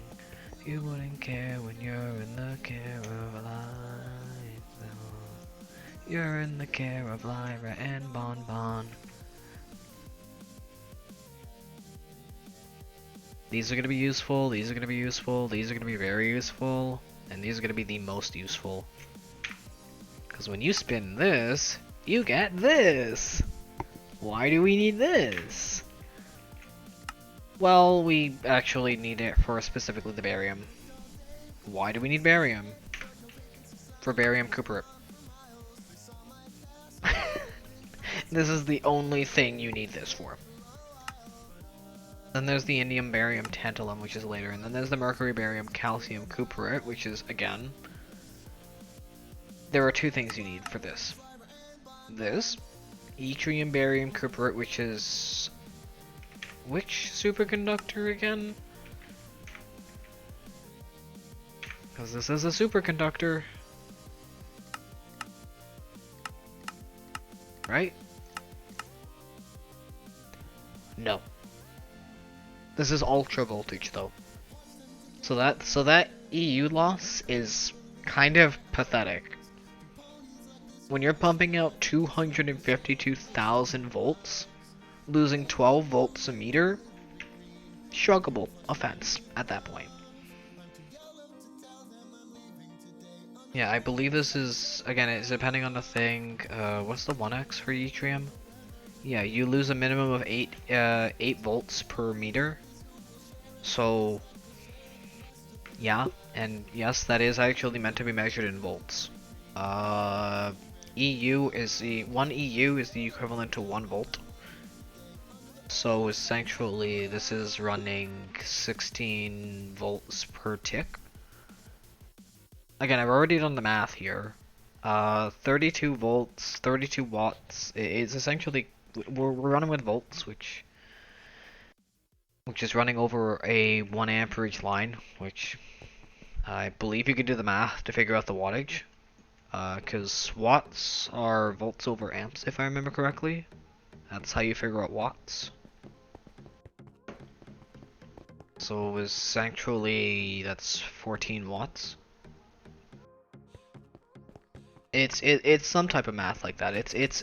you wouldn't care when you're in the care of a life. You're in the care of Lyra and Bon Bon. These are gonna be useful, these are gonna be useful, these are gonna be very useful, and these are gonna be the most useful. Because when you spin this, you get this! Why do we need this? Well, we actually need it for specifically the barium. Why do we need barium? For barium cuprate. This is the only thing you need this for. Then there's the indium barium tantalum, which is later, and then there's the mercury barium calcium cuprate, which is, again, there are two things you need for this. This, yttrium barium cuprate, which is, which superconductor again? Because this is a superconductor. Right? No. This is ultra voltage though. So that EU loss is kind of pathetic. When you're pumping out 252,000 volts, losing 12 volts a meter, shruggable offense at that point. Yeah, I believe this is, again, it's depending on the thing. What's the 1x for yttrium? Yeah, you lose a minimum of 8 volts per meter. So, yeah, and yes, that is actually meant to be measured in volts. EU is the 1 EU is the equivalent to 1 volt. So essentially, this is running 16 volts per tick. Again, I've already done the math here. 32 volts, 32 watts is essentially, we're running with volts, which is running over a 1 amperage line, which I believe you could do the math to figure out the wattage. Because watts are volts over amps, if I remember correctly. That's how you figure out watts. So essentially, that's 14 watts. It's some type of math like that. It's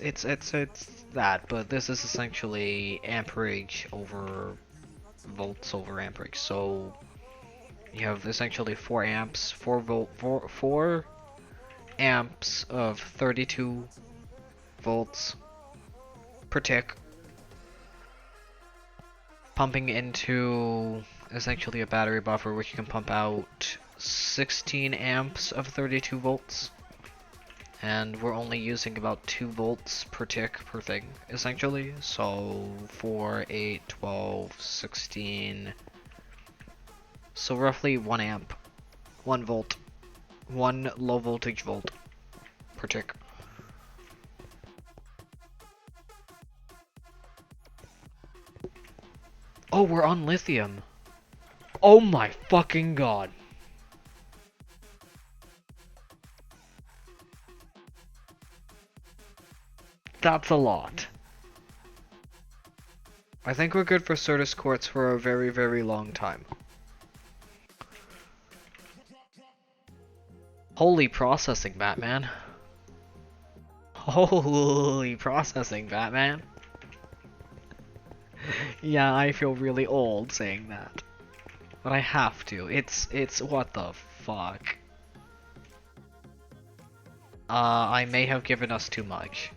that, but this is essentially amperage over volts over amperage. So you have essentially 4 amps, 4 amps of 32 volts per tick, pumping into essentially a battery buffer, which can pump out 16 amps of 32 volts. And we're only using about 2 volts per tick per thing, essentially. So 4, 8, 12, 16. So roughly 1 amp, 1 volt, 1 low voltage volt per tick. Oh, we're on lithium. Oh my fucking god. That's a lot. I think we're good for Certus quartz for a very, very long time. Holy processing, Batman. Holy processing, Batman. Yeah, I feel really old saying that. But I have to. It's what the fuck. I may have given us too much.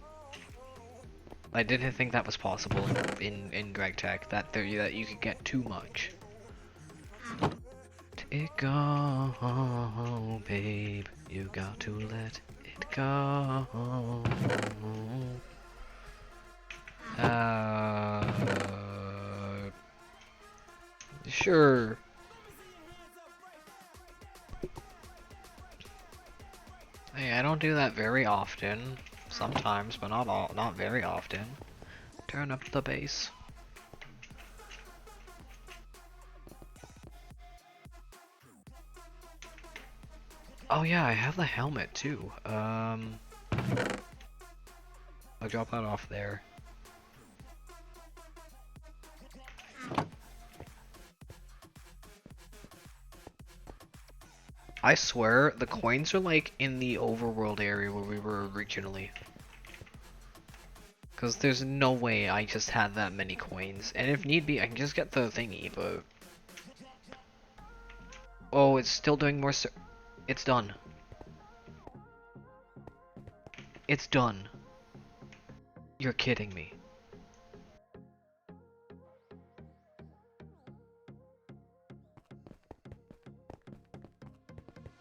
I didn't think that was possible in Greg Tech, that you could get too much. Let it go, babe. You got to let it go. Sure. Hey, I don't do that very often. Sometimes, but not very often. Turn up the bass. Oh yeah, I have the helmet too. I'll drop that off there. I swear, the coins are like in the overworld area where we were originally. Cause there's no way I just had that many coins. And if need be, I can just get the thingy, but... Oh, it's still doing more It's done. It's done. You're kidding me.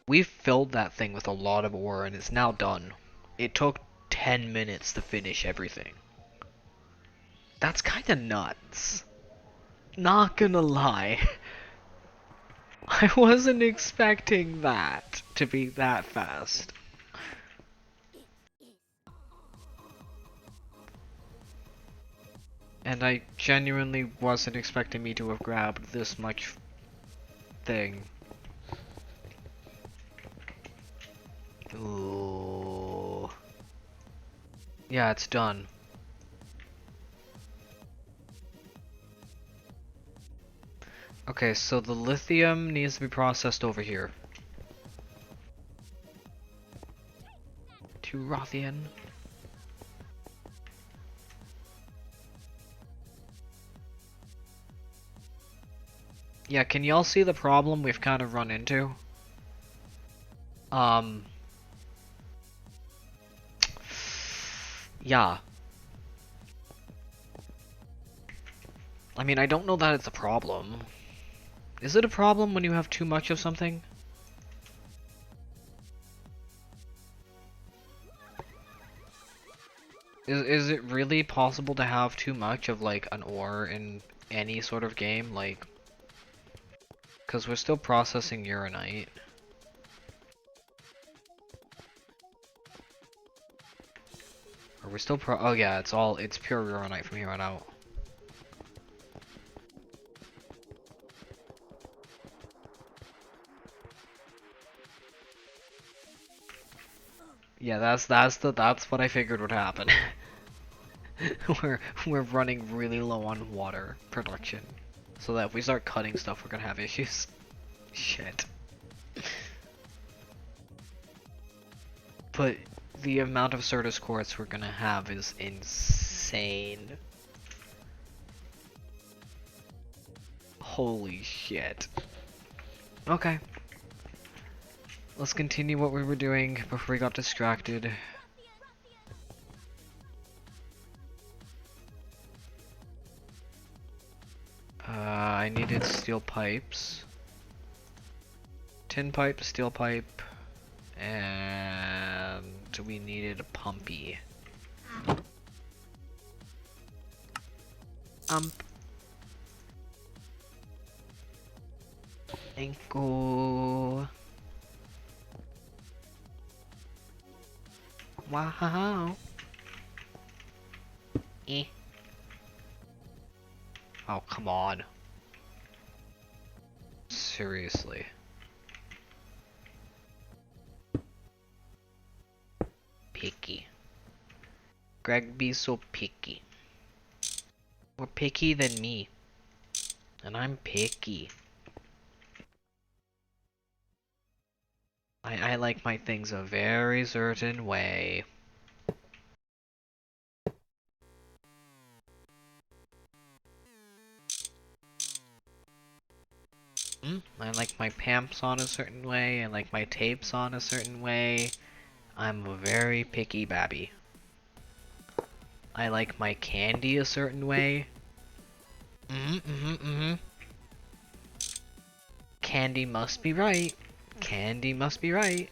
We filled that thing with a lot of ore and it's now done. It took 10 minutes to finish everything. That's kinda nuts. Not gonna lie. I wasn't expecting that to be that fast. And I genuinely wasn't expecting me to have grabbed this much thing. Ooh. Yeah, it's done. Okay, so the lithium needs to be processed over here. To Rothian. Yeah, can y'all see the problem we've kind of run into? Yeah. I mean, I don't know that it's a problem. Is it a problem when you have too much of something? Is it really possible to have too much of like an ore in any sort of game? Like, cause we're still processing uranite. Are we still oh yeah, it's pure uranite from here on out. Yeah, that's what I figured would happen. we're running really low on water production. So that if we start cutting stuff, we're gonna have issues. Shit. But the amount of Certus quartz we're gonna have is insane. Holy shit. Okay. Let's continue what we were doing before we got distracted. I needed steel pipes. Tin pipe, steel pipe, and we needed a pumpy. Ankle. Wow. Eh. Oh, come on. Seriously. Picky. Greg be so picky. More picky than me. And I'm picky. I like my things a very certain way. I like my pamps on a certain way, I like my tapes on a certain way. I'm a very picky babby. I like my candy a certain way. Candy must be right. Candy must be right.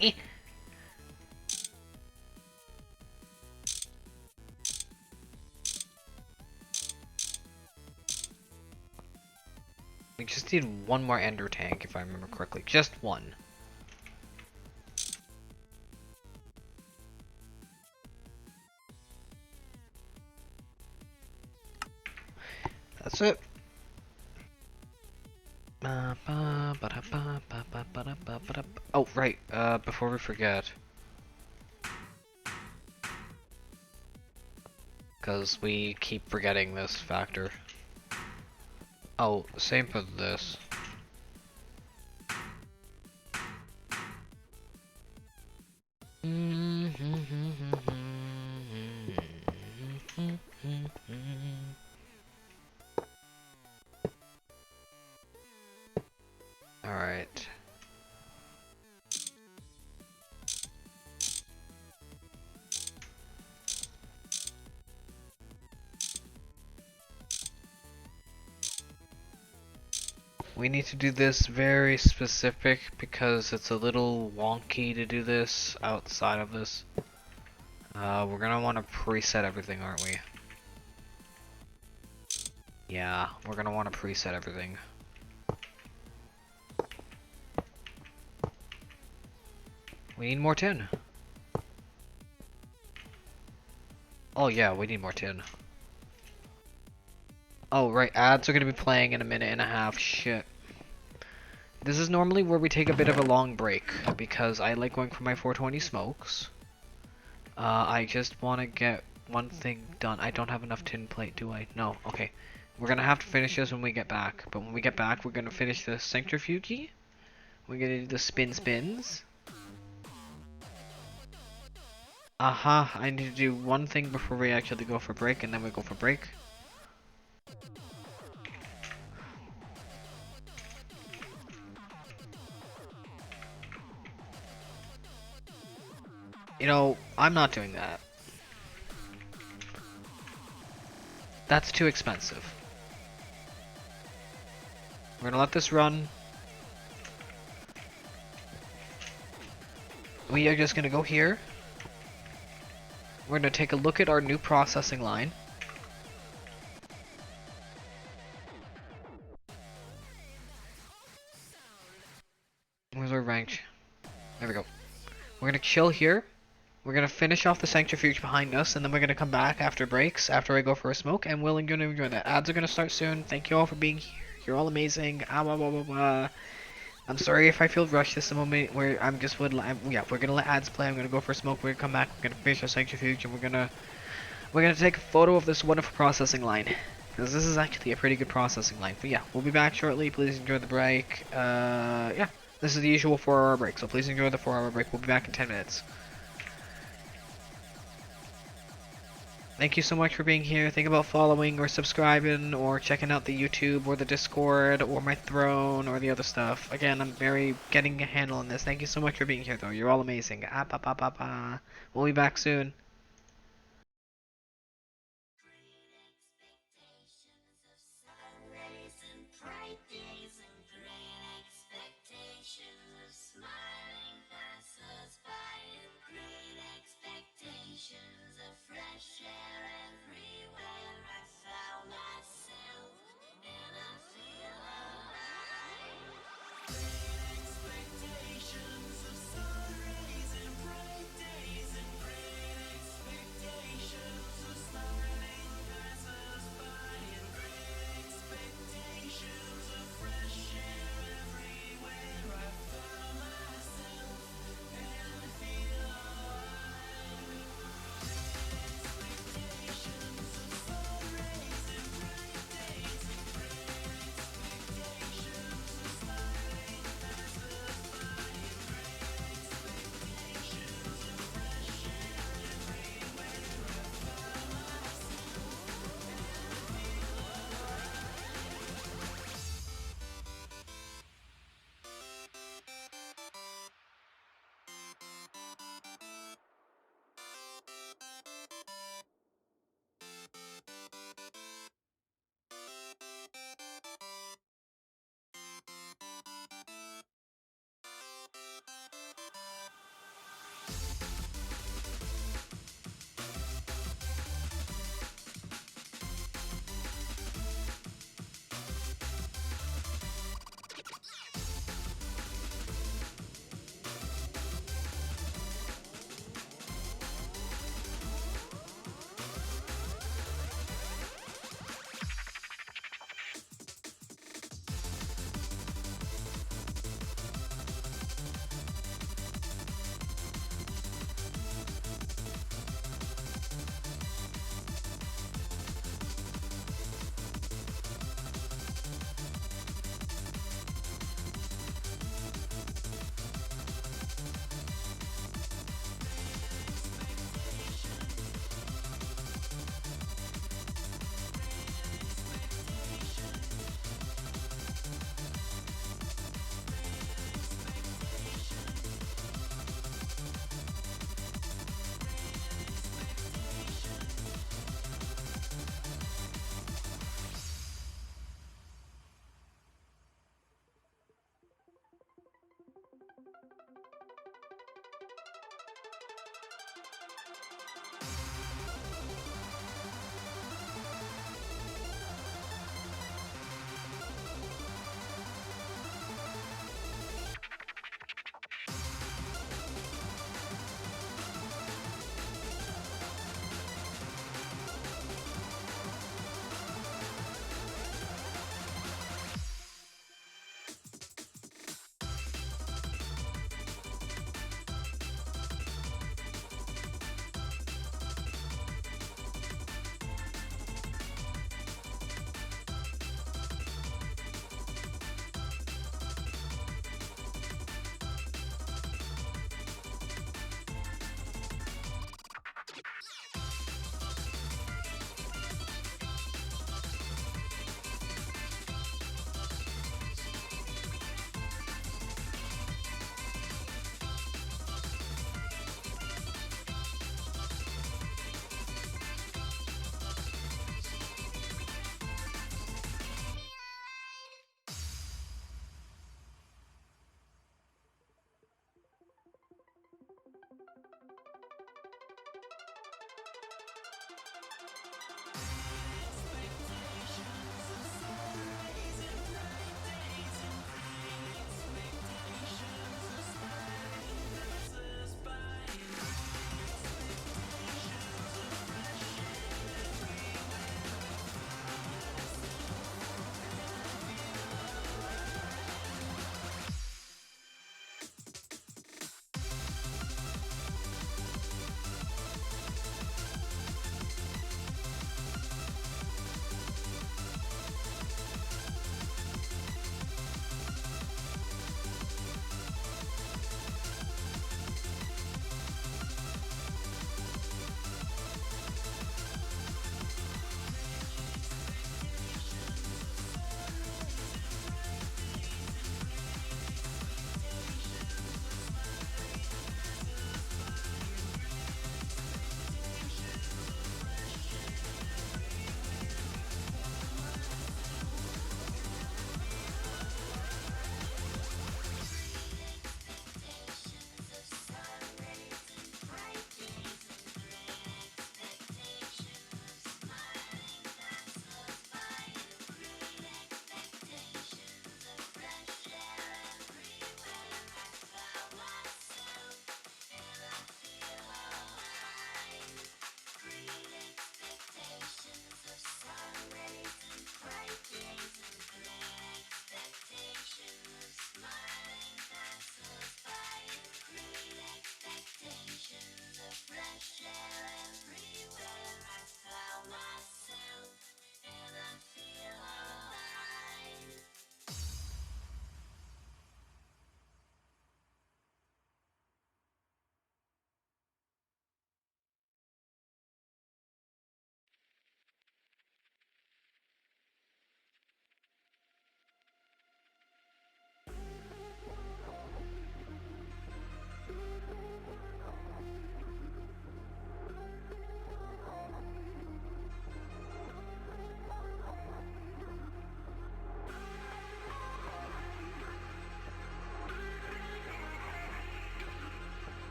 Eh. We just need one more ender tank, if I remember correctly. Just one. That's it. Oh, right. Before we forget. Because we keep forgetting this factor. Oh, same for this. Alright. We need to do this very specific because it's a little wonky to do this outside of this. We're gonna want to preset everything, aren't we? Yeah, we're gonna want to preset everything. We need more tin. Oh yeah, we need more tin. Oh right, ads are gonna be playing in a minute and a half. Shit. This is normally where we take a bit of a long break because I like going for my 420 smokes. I just want to get one thing done. I don't have enough tin plate, do I? No. Okay. We're gonna have to finish this when we get back. But when we get back, we're gonna finish the centrifuge. We're gonna do the spins. Aha, I need to do one thing before we actually go for break, and then we go for break. You know, I'm not doing that. That's too expensive. We're gonna let this run. We are just gonna go here. We're gonna take a look at our new processing line. Where's our range? There we go. We're gonna chill here. We're gonna finish off the centrifuge behind us, and then we're gonna come back after breaks, after I go for a smoke, and we'll enjoy that. Ads are gonna start soon. Thank you all for being here. You're all amazing. I'm sorry if I feel rushed. This is a moment where yeah, we're gonna let ads play. I'm gonna go for a smoke. We're gonna come back. We're gonna finish our centrifuge, and we're gonna take a photo of this wonderful processing line, because this is actually a pretty good processing line. But yeah, we'll be back shortly. Please enjoy the break. Yeah, this is the usual 4-hour break, so please enjoy the 4-hour break. We'll be back in 10 minutes. Thank you so much for being here. Think about following or subscribing or checking out the YouTube or the Discord or my throne or the other stuff. Again, I'm getting a handle on this. Thank you so much for being here though. You're all amazing. We'll be back soon.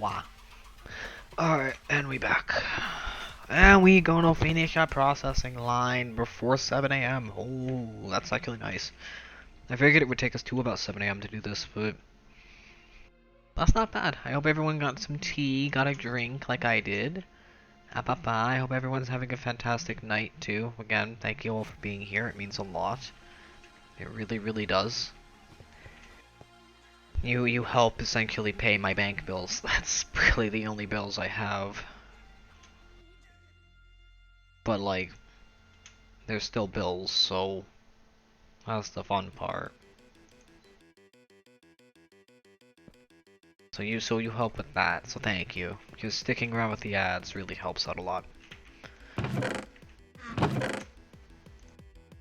Wow. Alright, and we back. And we gonna finish our processing line before 7 a.m. Oh, that's actually nice. I figured it would take us to about 7 a.m. to do this, but that's not bad. I hope everyone got some tea, got a drink like I did. I hope everyone's having a fantastic night too. Again, thank you all for being here. It means a lot. It really, really does. You help essentially pay my bank bills. That's really the only bills I have. But like, they're still bills, so that's the fun part. So you help with that, so thank you. Because sticking around with the ads really helps out a lot.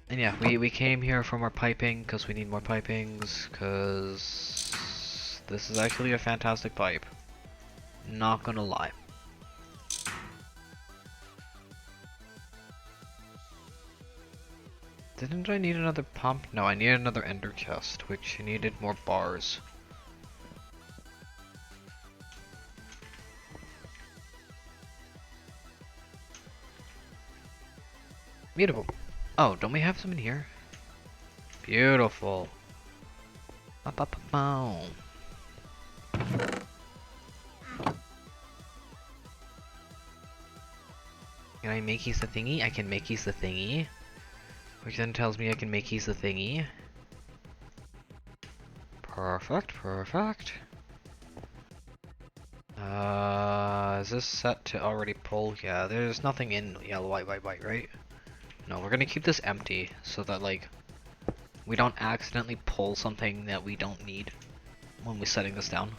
And yeah, we came here for more piping, because we need more pipings, because this is actually a fantastic pipe. Not gonna lie. Didn't I need another pump? No, I needed another ender chest, which needed more bars. Beautiful. Oh, don't we have some in here? Beautiful. Ba-ba-ba-bow. Can I make use the thingy? I can make use the thingy. Which then tells me I can make use the thingy. Perfect, perfect. Is this set to already pull? Yeah, there's nothing in yellow, white, right? No, we're gonna keep this empty so that, like, we don't accidentally pull something that we don't need when we're setting this down.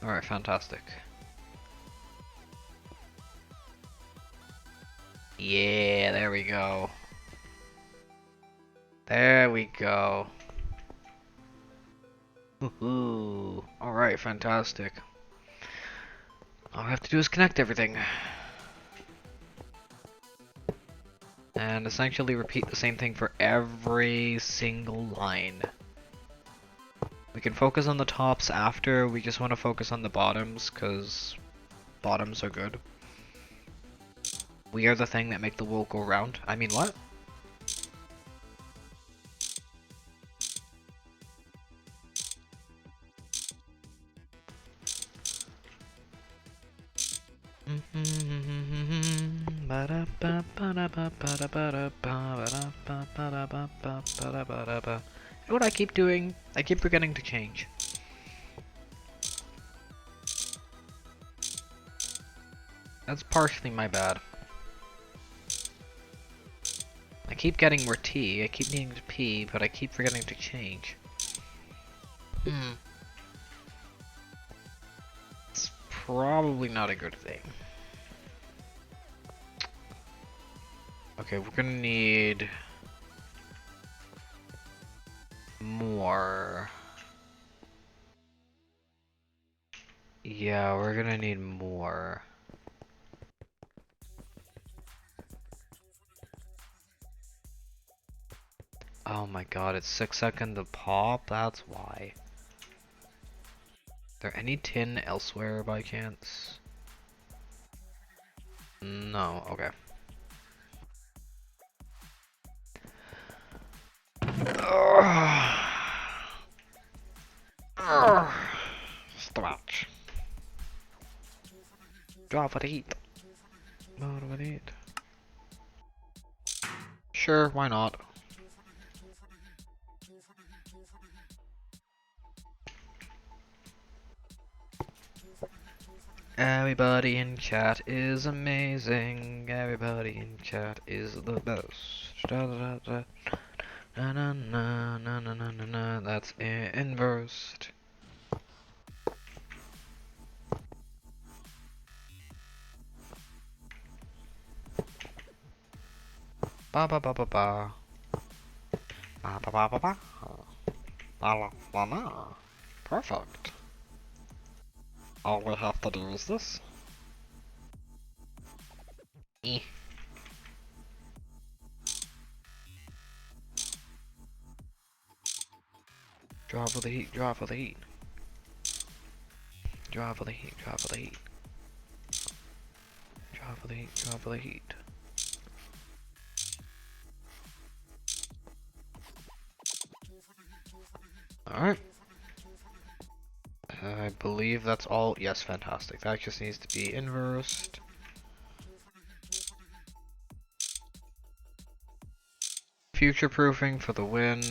Alright, fantastic. Yeah, there we go. There we go. Woohoo. Alright, fantastic. All we have to do is connect everything. And essentially repeat the same thing for every single line. We can focus on the tops after, we just want to focus on the bottoms, because bottoms are good. We are the thing that make the world go round. I mean, what? What I keep doing? I keep forgetting to change. That's partially my bad. I keep getting more tea, I keep needing to pee, but I keep forgetting to change. It's probably not a good thing. Okay, we're gonna need more. Yeah, we're gonna need more. Oh my god, it's 6 seconds to pop? That's why. Is there any tin elsewhere by chance? No, okay. Stretch. Drop it, eat. Drop it, eat. Sure, why not? Everybody in chat is amazing. Everybody in chat is the best. Da, da, da, da. Na na na na na na na na. That's inversed. Ba ba ba ba ba. Ba ba ba ba ba. La la la la. Perfect. All we have to do is this. Eh. Drop for the heat, drop for the heat. Drop for the heat, drop for the heat. Drop for the heat, drop for the heat. Alright. I believe that's all. Yes, fantastic. That just needs to be inversed. Future proofing for the win.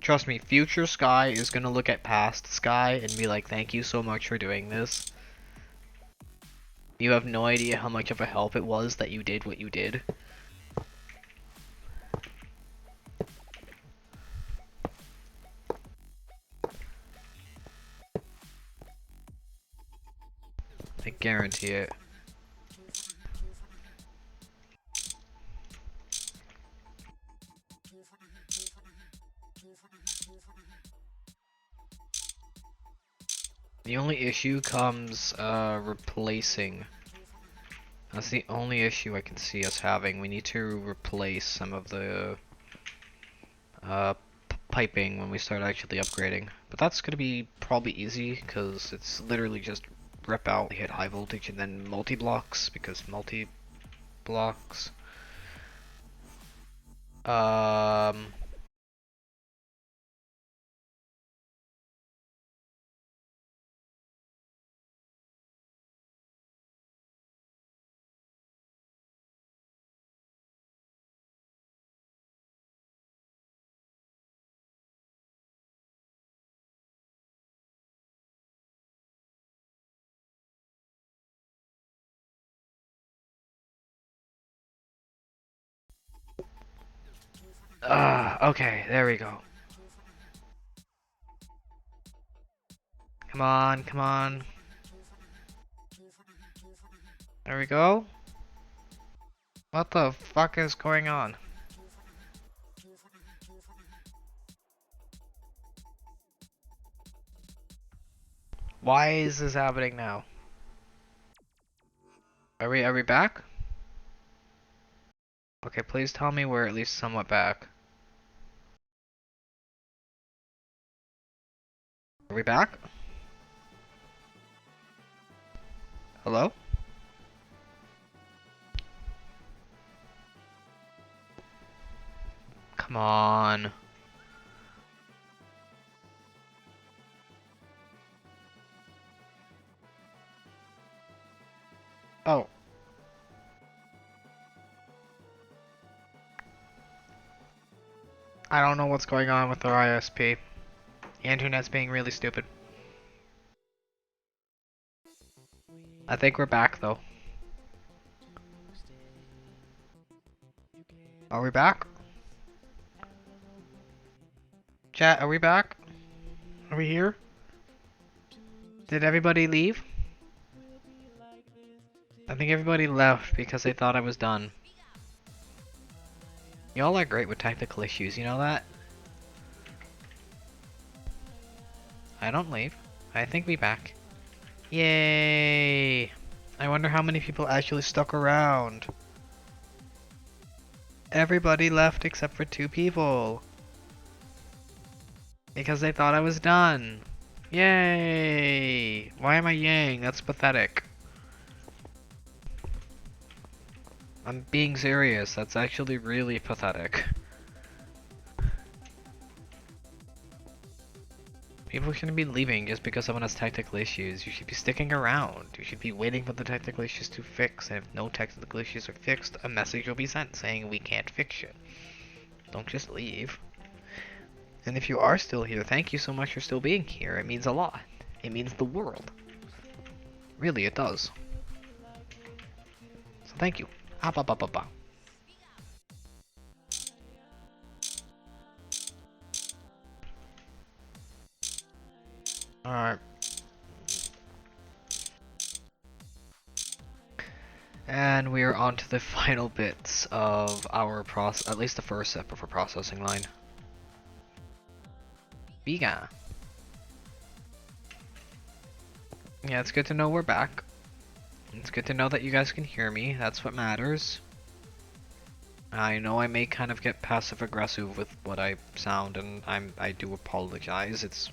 Trust me, future Sky is gonna look at past Sky and be like, thank you so much for doing this. You have no idea how much of a help it was that you did what you did. I guarantee it. The only issue comes replacing. That's the only issue I can see us having. We need to replace some of the piping when we start actually upgrading. But that's gonna be probably easy because it's literally just rip out, hit high voltage, and then multi-blocks because multi-blocks. Okay, there we go. Come on, come on. There we go. What the fuck is going on? Why is this happening now? Are we back? Okay, please tell me we're at least somewhat back. Are we back? Hello? Come on. Oh. I don't know what's going on with our ISP. The internet's being really stupid. I think we're back though. Are we back? Chat, are we back? Are we here? Did everybody leave? I think everybody left because they thought I was done. Y'all are great with technical issues, you know that? I don't leave. I think we back. Yay! I wonder how many people actually stuck around. Everybody left except for 2 people. Because they thought I was done. Yay! Why am I yaying? That's pathetic. I'm being serious. That's actually really pathetic. People shouldn't be leaving just because someone has technical issues. You should be sticking around. You should be waiting for the technical issues to fix. And if no technical issues are fixed, a message will be sent saying we can't fix it. Don't just leave. And if you are still here, thank you so much for still being here. It means a lot. It means the world. Really, it does. So thank you. Ah, ba, ba, ba, ba. Alright. And we are on to the final bits of our process, at least the first step of our processing line. Biga. Yeah, it's good to know we're back. It's good to know that you guys can hear me. That's what matters. I know I may kind of get passive aggressive with what I sound, and I do apologize.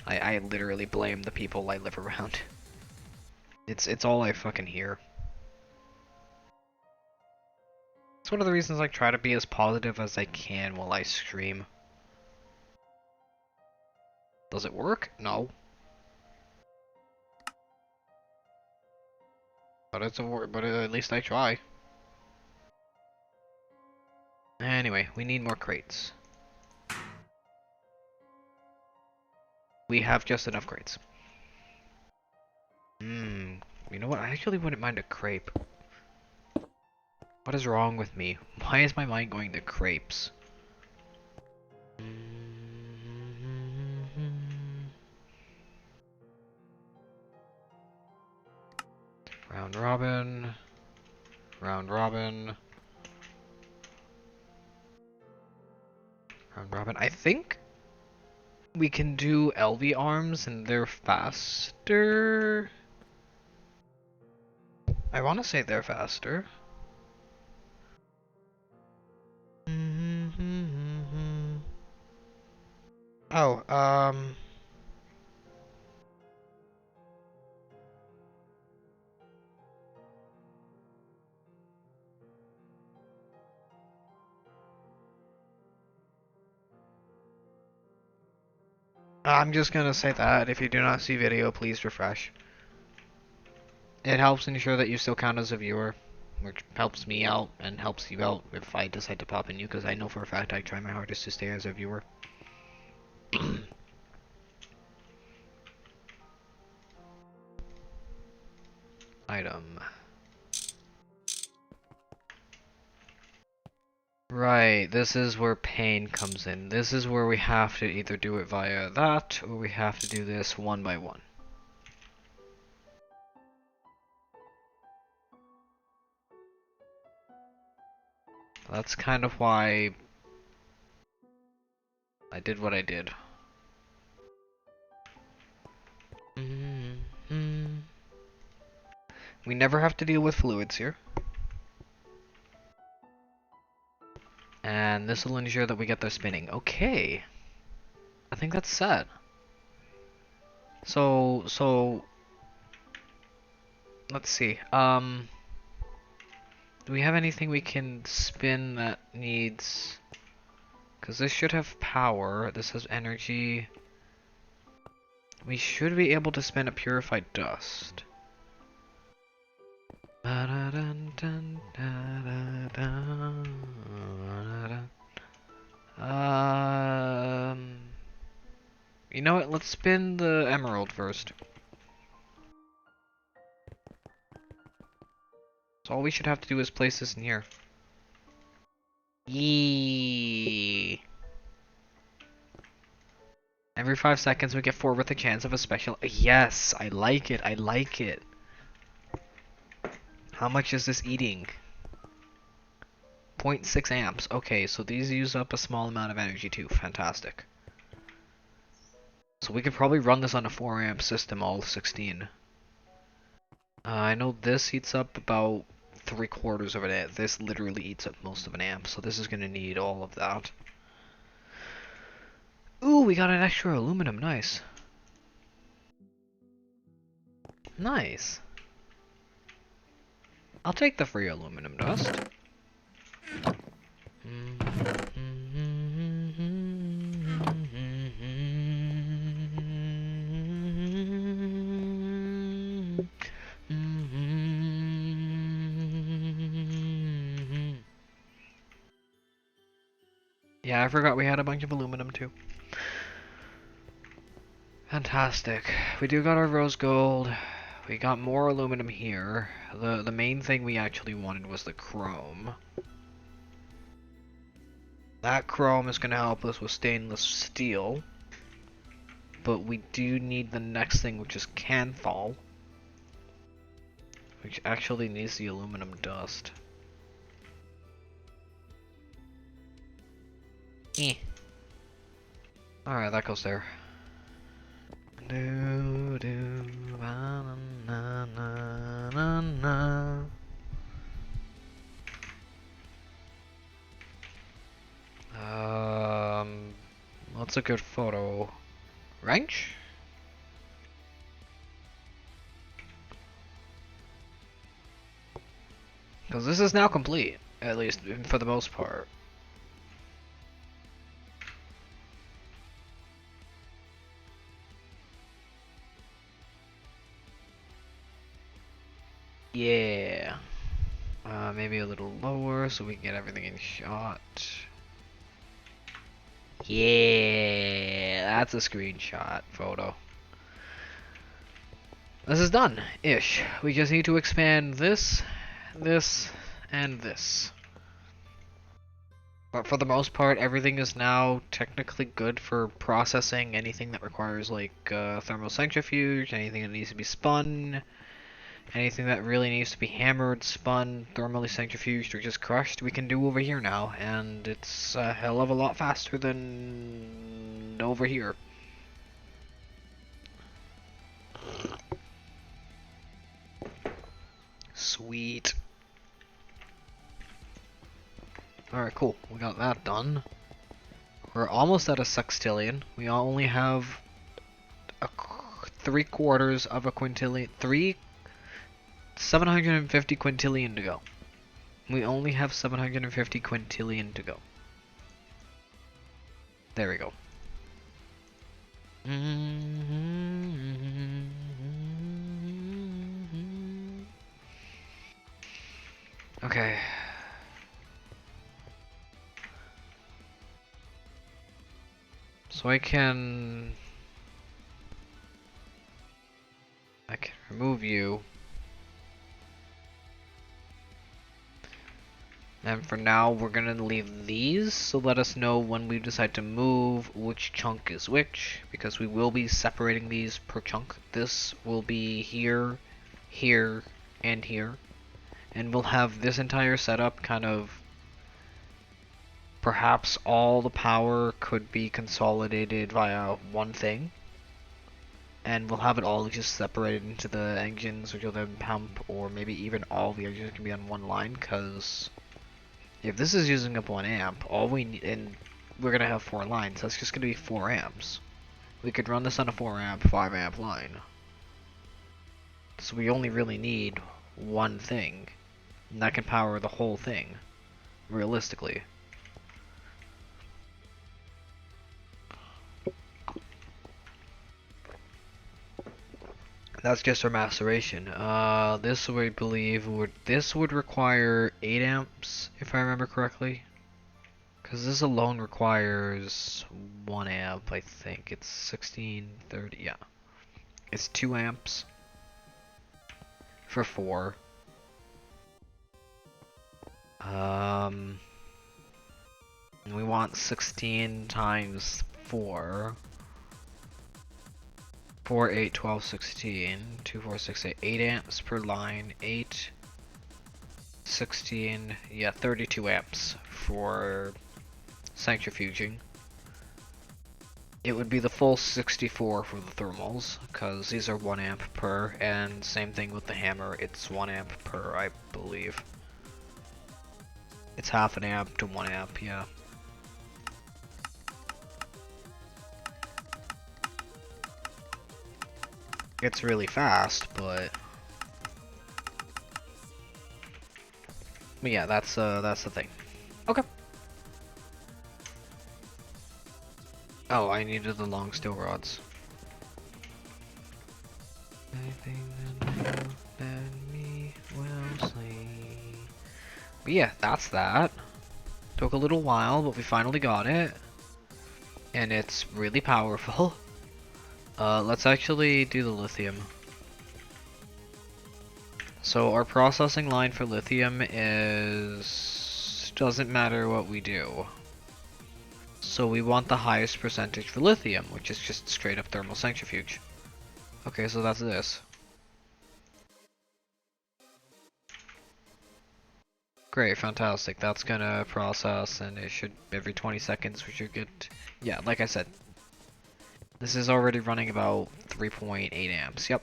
I literally blame the people I live around. It's all I fucking hear. It's one of the reasons I try to be as positive as I can while I stream. Does it work? No. But at least I try. Anyway, we need more crates. We have just enough crates. You know what? I actually wouldn't mind a crepe. What is wrong with me? Why is my mind going to crepes? Round robin. Round robin. Round robin. I think we can do LV arms and they're faster. I want to say they're faster. Oh, I'm just gonna say that if you do not see video, please refresh. It helps ensure that you still count as a viewer, which helps me out and helps you out if I decide to pop in you, because I know for a fact I try my hardest to stay as a viewer. Item. Right, this is where pain comes in. This is where we have to either do it via that, or we have to do this one by one. That's kind of why I did what I did. We never have to deal with fluids here. And this will ensure that we get their spinning. Okay. I think that's set. So let's see. Do we have anything we can spin that needs... Because this should have power. This has energy. We should be able to spin a purified dust. You know what? Let's spin the emerald first. So all we should have to do is place this in here. Yee. Every 5 seconds we get 4 with a chance of a special. Yes, I like it. I like it. How much is this eating? 0.6 amps. Okay, so these use up a small amount of energy too. Fantastic. So we could probably run this on a 4 amp system, all 16. I know this heats up about 3/4 of an amp. This literally eats up most of an amp, so this is gonna need all of that. Ooh, we got an extra aluminum, nice. Nice. I'll take the free aluminum dust. Yeah, I forgot we had a bunch of aluminum too. Fantastic. We do got our rose gold. We got more aluminum here. The main thing we actually wanted was the chrome. That chrome is going to help us with stainless steel. But we do need the next thing, which is canthal. Which actually needs the aluminum dust. Alright, that goes there. Do do na na na na na. What's a good photo? Wrench? Because this is now complete, at least for the most part. Yeah. Maybe a little lower so we can get everything in shot. Yeah, that's a screenshot photo. This is done-ish. We just need to expand this, this, and this. But for the most part, everything is now technically good for processing anything that requires like thermal centrifuge, anything that needs to be spun, anything that really needs to be hammered, spun, thermally centrifuged, or just crushed, we can do over here now, and it's a hell of a lot faster than over here. Sweet. Alright, cool. We got that done. We're almost at a sextillion. We only have 3/4 of a quintillion. 750 quintillion to go. We only have 750 quintillion to go. There we go. Okay. So I can remove you. And for now, we're gonna leave these, so let us know when we decide to move which chunk is which, because we will be separating these per chunk. This will be here, here, and here. And we'll have this entire setup kind of, perhaps all the power could be consolidated via one thing. And we'll have it all just separated into the engines, which will then pump, or maybe even all the engines can be on one line, because if this is using up 1 amp, all we need, and we're gonna have 4 lines, that's just gonna be 4 amps. We could run this on a 4 amp, 5 amp line. So we only really need one thing, and that can power the whole thing, realistically. That's just our maceration. This we believe would require 8 amps, if I remember correctly. Because this alone requires 1 amp, I think. It's 1630, yeah. It's 2 amps for 4. We want 16 times 4. 4, 8, 12, 16, 2, 4, 6, 8, 8 amps per line, 8, 16, yeah, 32 amps for centrifuging. it would be the full 64 for the thermals, because these are 1 amp per, and same thing with the hammer, it's 1 amp per, I believe. It's half an amp to 1 amp, yeah. It's really fast, but yeah, that's the thing. Okay. Oh, I needed the long steel rods. But yeah, that's that. Took a little while, but we finally got it. And it's really powerful. Let's actually do the lithium. So our processing line for lithium is... doesn't matter what we do. So we want the highest percentage for lithium, which is just straight up thermal centrifuge. Okay, so that's this. Great, fantastic. That's gonna process, and it should, every 20 seconds we should get... Yeah, like I said. This is already running about 3.8 amps, yep.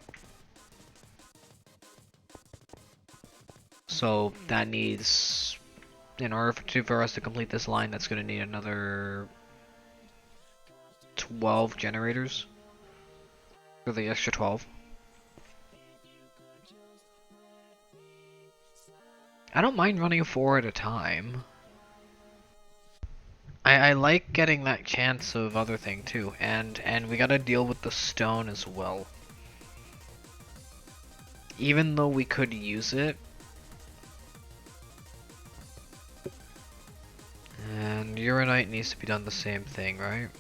So that needs... In order for us to complete this line, that's gonna need another 12 generators. For the extra 12. I don't mind running 4 at a time. I like getting that chance of other thing too, and we gotta deal with the stone as well. Even though we could use it. And uranite needs to be done the same thing, right?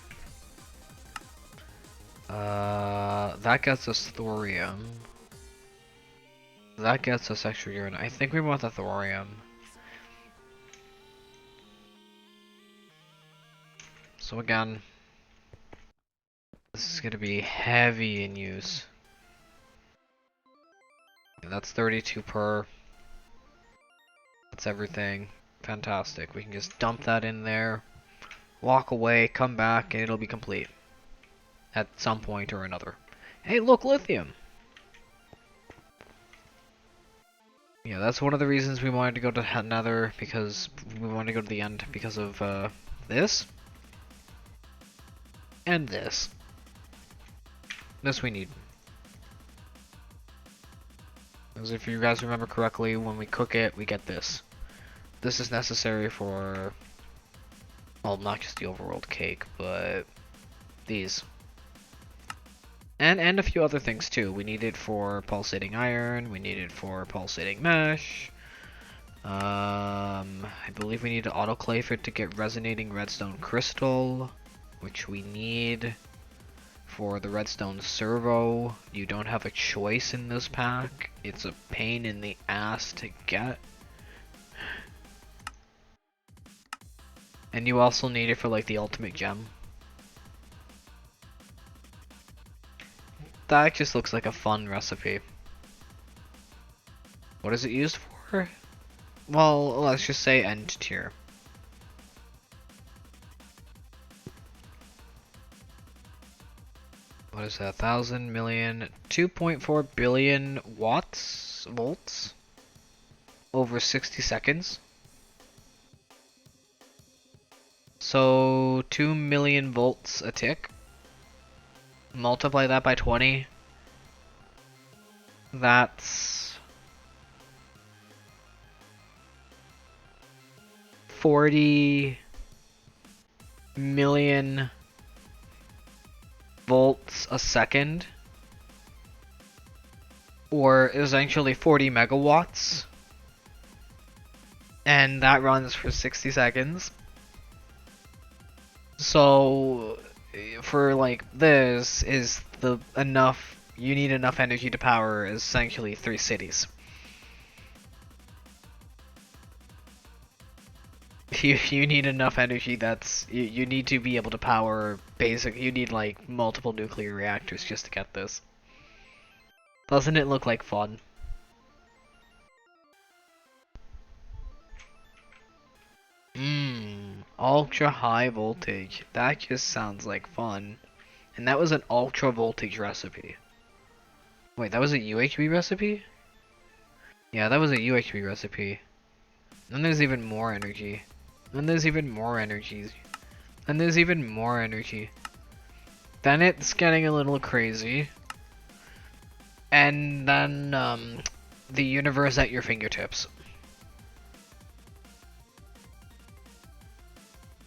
That gets us thorium. That gets us extra uranite. I think we want the thorium. So again, this is gonna be heavy in use. And that's 32 per. That's everything. Fantastic. We can just dump that in there, walk away, come back, and it'll be complete. At some point or another. Hey, look, lithium! Yeah, that's one of the reasons we wanted to go to Nether, because we wanted to go to the end because of this. And this. This we need. Because if you guys remember correctly, when we cook it, we get this. This is necessary for, well, not just the overworld cake, but these. And a few other things too. We need it for pulsating iron, we need it for pulsating mesh. I believe we need to autoclave it to get resonating redstone crystal, which we need for the redstone servo. You don't have a choice in this pack. It's a pain in the ass to get. And you also need it for like the ultimate gem. That just looks like a fun recipe. What is it used for? Well, let's just say end tier. What is that? 1,000 million, 2.4 billion volts over 60 seconds. So 2 million volts a tick. Multiply that by 20. That's 40 million volts a second, or essentially 40 megawatts, and that runs for 60 seconds. So for like this is the enough, you need enough energy to power essentially 3 cities. You need enough energy, that's you need to be able to power you need like multiple nuclear reactors just to get this. Doesn't it look like fun? Ultra high voltage. That just sounds like fun. And that was an ultra voltage recipe. Wait, that was a UHV recipe? Yeah, that was a UHV recipe. Then there's even more energy. Then there's even more energy. Then there's even more energy. Then it's getting a little crazy. And then, the universe at your fingertips.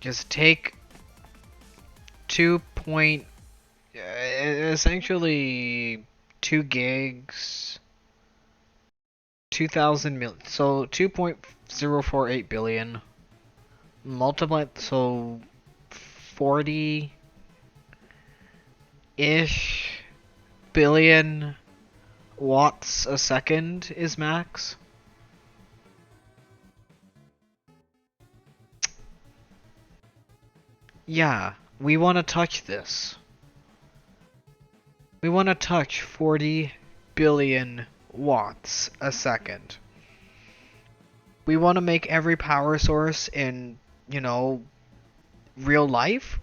Just take essentially 2 gigs, 2,000 mil, so 2.048 billion, multiply, so 40-ish billion watts a second is max. Yeah, we want to touch this. We want to touch 40 billion watts a second. We want to make every power source in, you know, real life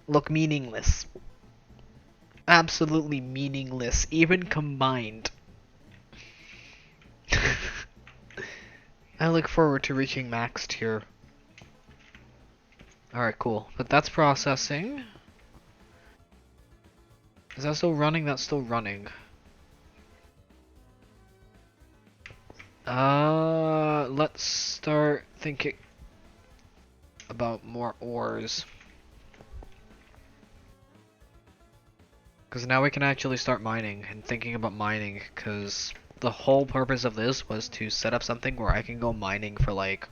look meaningless. Absolutely meaningless, even combined. I look forward to reaching max tier. Alright, cool. But that's processing. Is that still running? That's still running. Let's start thinking about more ores. Because now we can actually start mining and thinking about mining, because the whole purpose of this was to set up something where I can go mining for like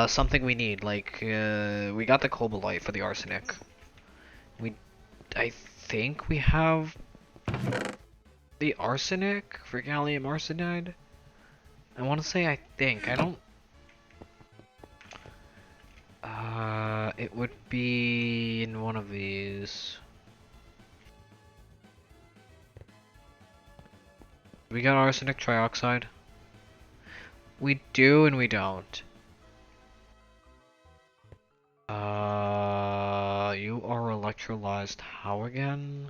something we need. Like we got the cobalite for the arsenic. I think we have the arsenic for gallium arsenide. I want to say I think. I don't. It would be in one of these. We got arsenic trioxide. We do and we don't. You are electrolyzed how again?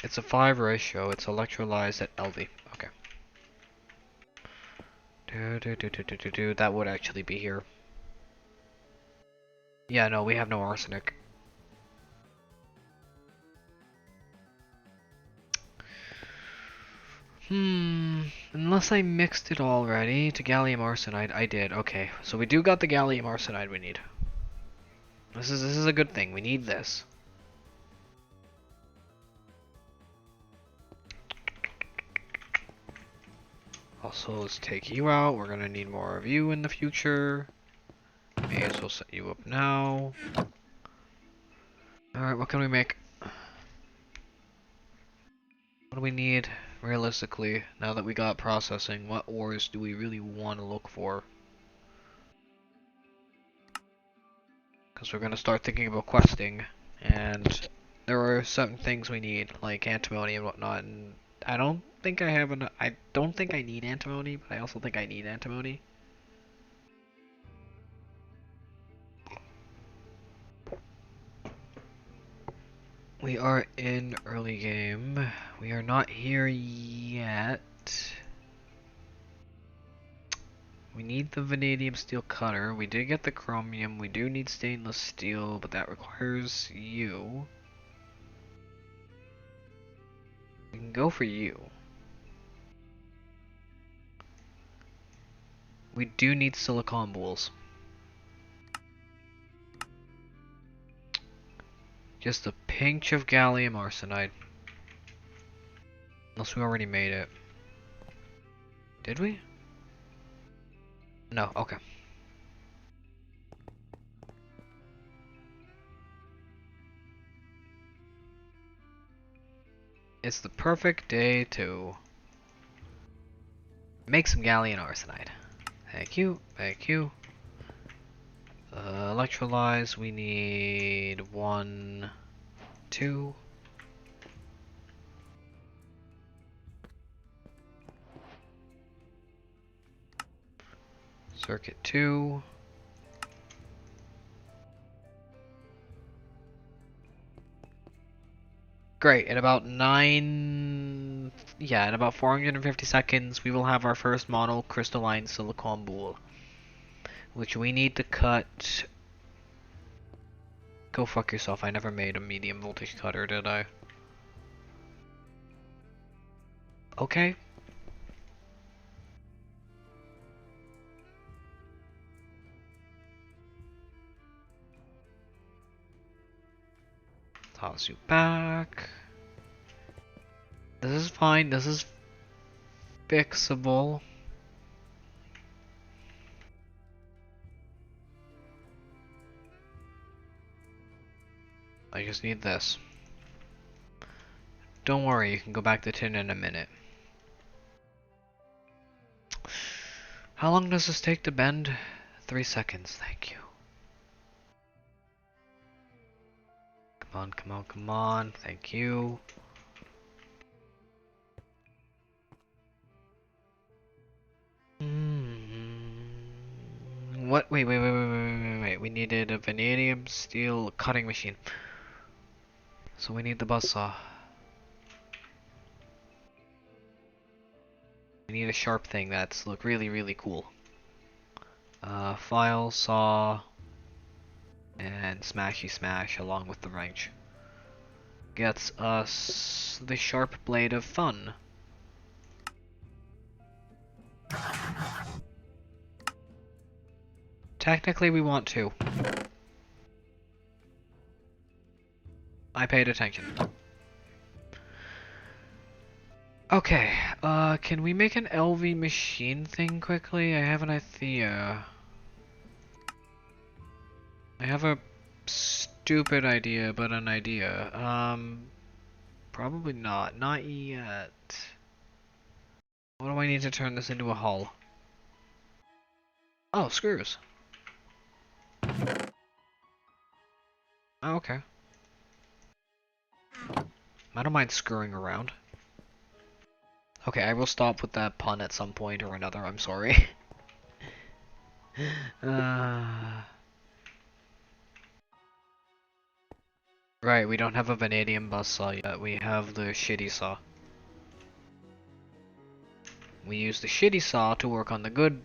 It's a 5 ratio. It's electrolyzed at LV. Okay. That would actually be here. Yeah, no, we have no arsenic. Unless I mixed it already to gallium arsenide. I did. Okay, so we do got the gallium arsenide we need. This is a good thing. We need this. Also, let's take you out. We're gonna need more of you in the future. May as well set you up now. Alright, what can we make? What do we need, realistically, now that we got processing? What ores do we really want to look for? Because we're going to start thinking about questing, and there are certain things we need, like antimony and whatnot, and I don't think I have enough. I don't think I need antimony, but I also think I need antimony. We are in early game. We are not here yet. We need the vanadium steel cutter. We did get the chromium. We do need stainless steel, but that requires you. We can go for you. We do need silicon bowls. Just a pinch of gallium arsenide. Unless we already made it. Did we? No, okay. It's the perfect day to make some gallium arsenide. Thank you, thank you. Electrolyze, we need 1, 2. Circuit 2. Great, in about in about 450 seconds, we will have our first monocrystalline silicon boule, which we need to cut. Go fuck yourself, I never made a medium voltage cutter, did I? Okay. Toss you back. This is fine, this is fixable. I just need this. Don't worry, you can go back to tin in a minute. How long does this take to bend? 3 seconds, thank you. Come on, come on, come on, thank you. What? Wait. We needed a vanadium steel cutting machine. So we need the buzzsaw. We need a sharp thing that's look really cool. File, saw, and smashy smash along with the wrench. Gets us the sharp blade of fun. Technically we want to. I paid attention. Okay, can we make an LV machine thing quickly? I have an idea. I have a stupid idea, but an idea. Probably not. Not yet. What do I need to turn this into a hull? Oh, screws. Oh, okay. I don't mind screwing around. Okay, I will stop with that pun at some point or another, I'm sorry. Right, we don't have a vanadium buzzsaw yet, we have the shitty saw. We use the shitty saw to work on the good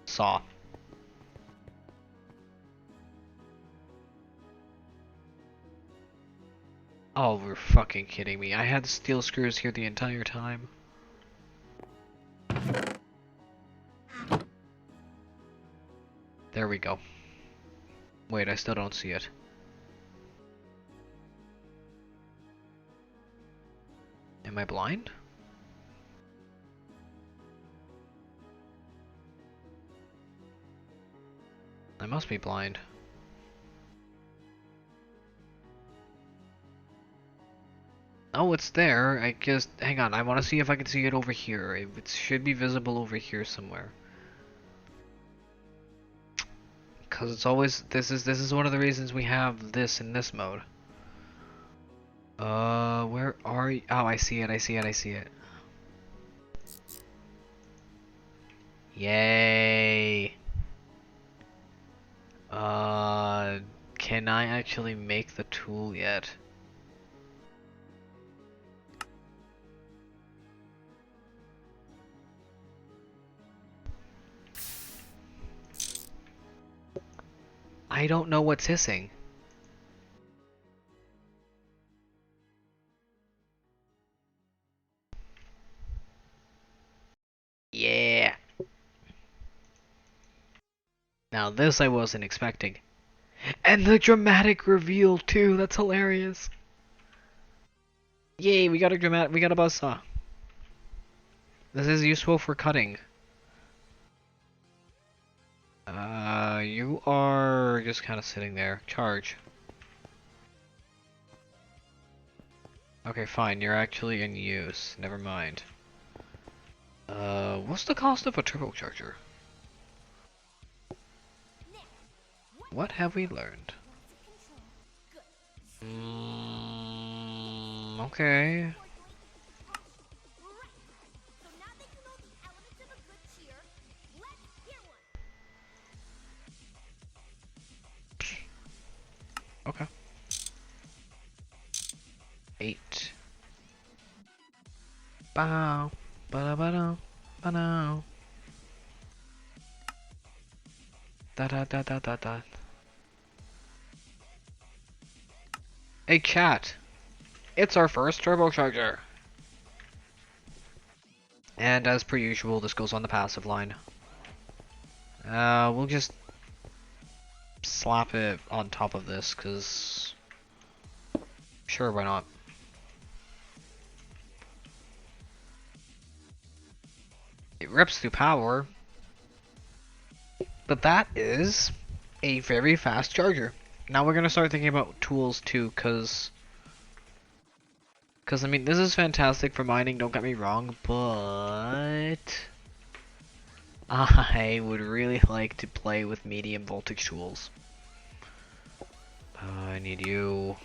saw. Oh, we're fucking kidding me. I had steel screws here the entire time. There we go. Wait, I still don't see it. Am I blind? I must be blind. Oh, it's there. I just... Hang on, I want to see if I can see it over here. It should be visible over here somewhere. Because it's always... This is one of the reasons we have this in this mode. Where are you? Oh, I see it, I see it, I see it. Yay! Can I actually make the tool yet? I don't know what's hissing. Yeah. Now this I wasn't expecting. And the dramatic reveal too, that's hilarious. Yay, we got a buzzsaw. This is useful for cutting. You are just kind of sitting there. Charge. Okay, fine, you're actually in use. Never mind. What's the cost of a turbocharger? What have we learned? Okay. Okay. Bow. Ba-da-ba-da. Ba-da. Da-da-da-da-da-da. Hey chat! It's our first turbocharger! And as per usual, this goes on the passive line. We'll just slap it on top of this, cause sure, why not? It rips through power, but that is a very fast charger. Now we're gonna start thinking about tools too, cause I mean, this is fantastic for mining, don't get me wrong, but I would really like to play with medium voltage tools. I need you.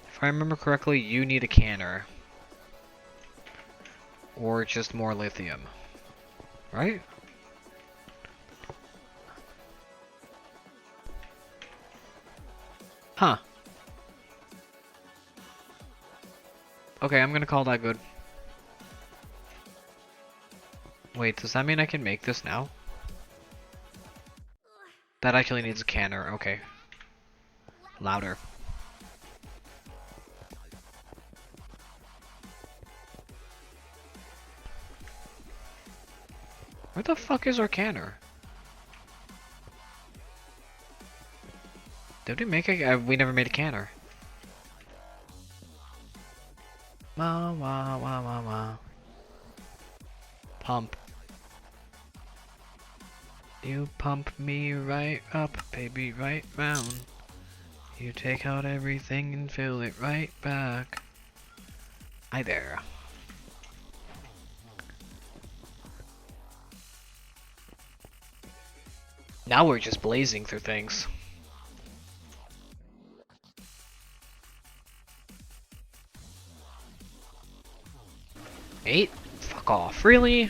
If I remember correctly, you need a canner. Or just more lithium. Right? Huh. Okay, I'm gonna call that good. Wait, does that mean I can make this now? That actually needs a canner, okay. Louder. Where the fuck is our canner? Did we make a... we never made a canner. Wah wah wah wah wah. Pump. You pump me right up, baby, right round. You take out everything and fill it right back. Hi there. Now we're just blazing through things. Eight? Fuck off. Really?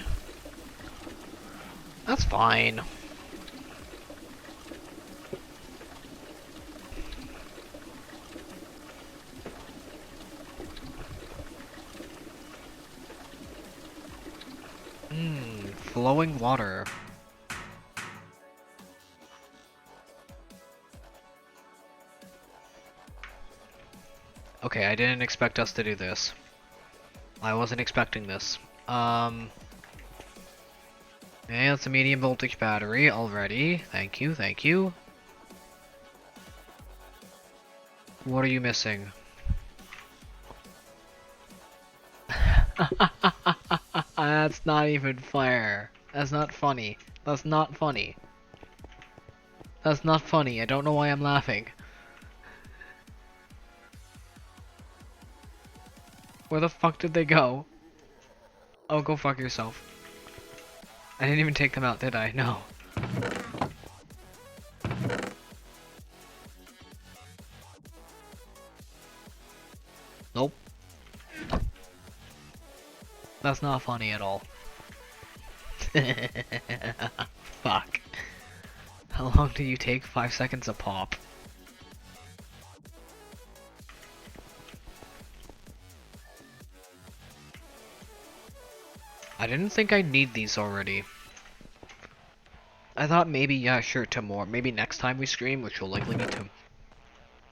That's fine. Flowing water. Okay, I didn't expect us to do this. I wasn't expecting this. Yeah, it's a medium voltage battery already. Thank you, thank you. What are you missing? That's not even fair. That's not funny. That's not funny. That's not funny. I don't know why I'm laughing. Where the fuck did they go? Oh, go fuck yourself. I didn't even take them out, did I? No. Nope. That's not funny at all. Fuck. How long do you take? 5 seconds a pop. I didn't think I'd need these already. I thought maybe, yeah, sure, tomorrow. Maybe next time we stream, which will likely be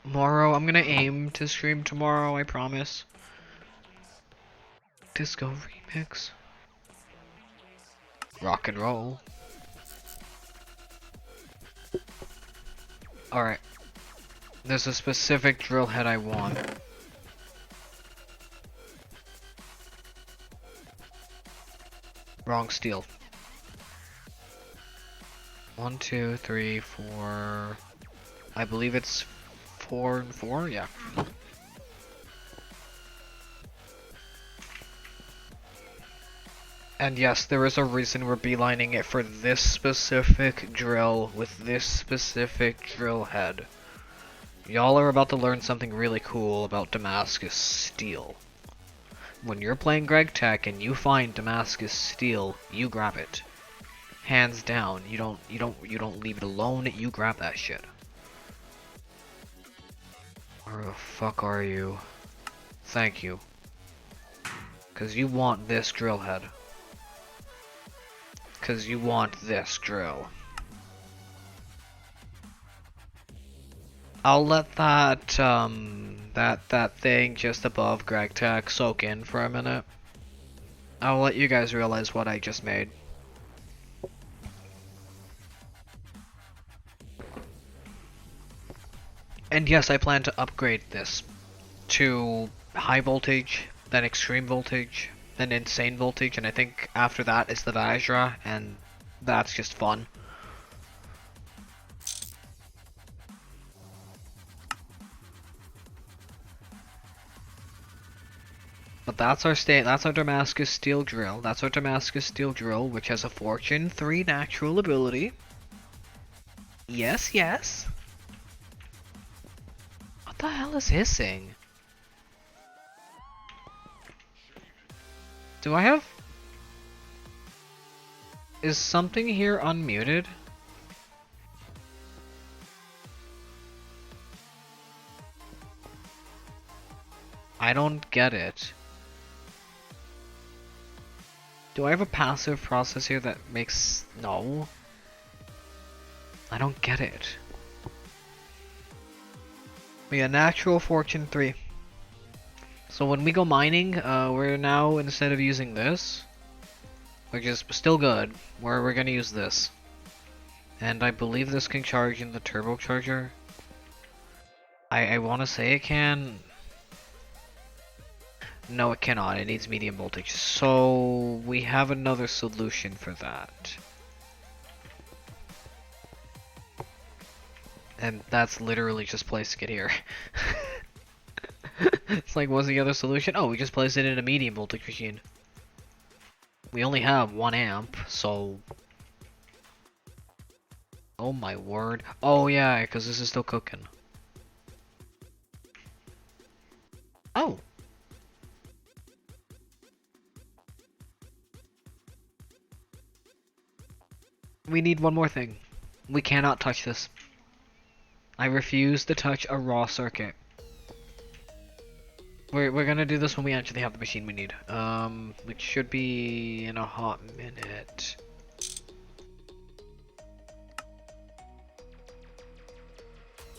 tomorrow. I'm gonna aim to stream tomorrow, I promise. Disco remix. Rock and roll. Alright. There's a specific drill head I want. Wrong steel. 1, 2, 3, 4. I believe it's 4 and 4, yeah. And yes, there is a reason we're beelining it for this specific drill with this specific drill head. Y'all are about to learn something really cool about Damascus steel. When you're playing Greg Tech and you find Damascus steel, you grab it. Hands down. You don't leave it alone, you grab that shit. Where the fuck are you? Thank you. Cause you want this drill head. Cause you want this drill. I'll let that that thing just above Greg Tech soak in for a minute. I'll let you guys realize what I just made. And yes, I plan to upgrade this to high voltage, then extreme voltage, then insane voltage, and I think after that is the Vajra, and that's just fun. But that's our Damascus steel drill. That's our Damascus steel drill, which has a Fortune 3 natural ability. Yes, yes. What the hell is hissing? Do I have... Is something here unmuted? I don't get it. Do I have a passive process here that makes... No. I don't get it. We have natural Fortune 3. So when we go mining, we're now, instead of using this, which is still good, we're gonna use this. And I believe this can charge in the turbocharger. I wanna say it can... No, it cannot. It needs medium voltage. So we have another solution for that. And that's literally just placing it here. It's like, what's the other solution? Oh, we just place it in a medium voltage machine. We only have 1 amp, so... Oh my word. Oh yeah, because this is still cooking. Oh! We need one more thing. We cannot touch this. I refuse to touch a raw circuit. We're gonna do this when we actually have the machine we need. Which should be in a hot minute.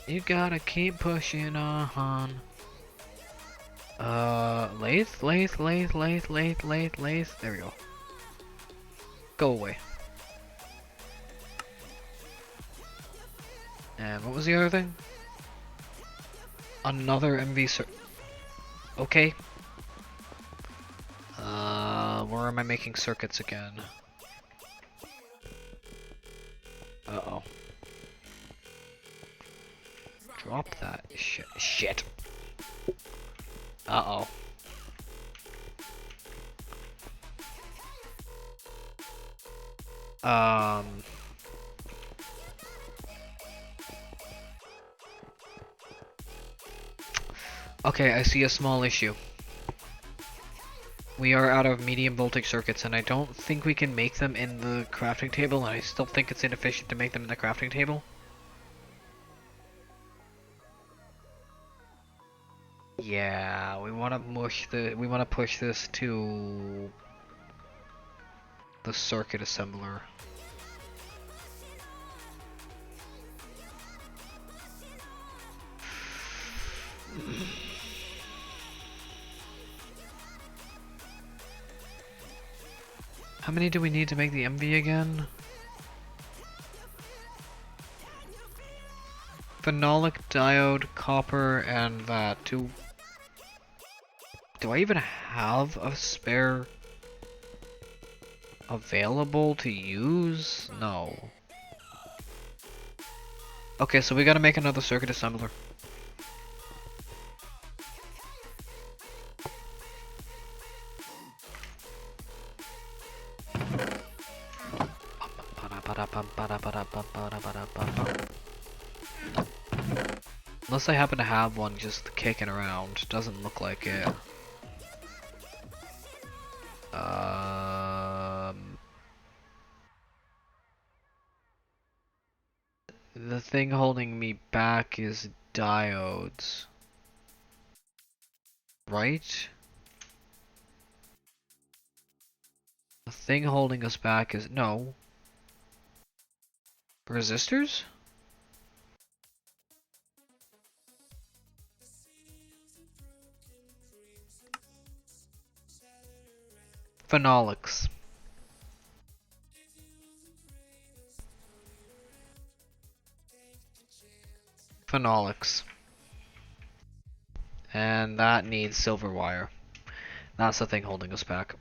You gotta keep pushing on. Lathe. There we go. Go away. And what was the other thing? Another MV Okay. Where am I making circuits again? Uh-oh. Drop that shit. Shit. Uh-oh. Okay, I see a small issue. We are out of medium voltage circuits, and I don't think we can make them in the crafting table, and I still think it's inefficient to make them in the crafting table. Yeah, we want to push this to the circuit assembler. How many do we need to make the MV again? Phenolic diode, copper, and that. Do I even have a spare available to use? No. Okay, so we gotta make another circuit assembler. Unless I happen to have one just kicking around. Doesn't look like it. The thing holding me back is diodes. Right? The thing holding us back is no. Resistors? Phenolics. Phenolics. And that needs silver wire. That's the thing holding us back.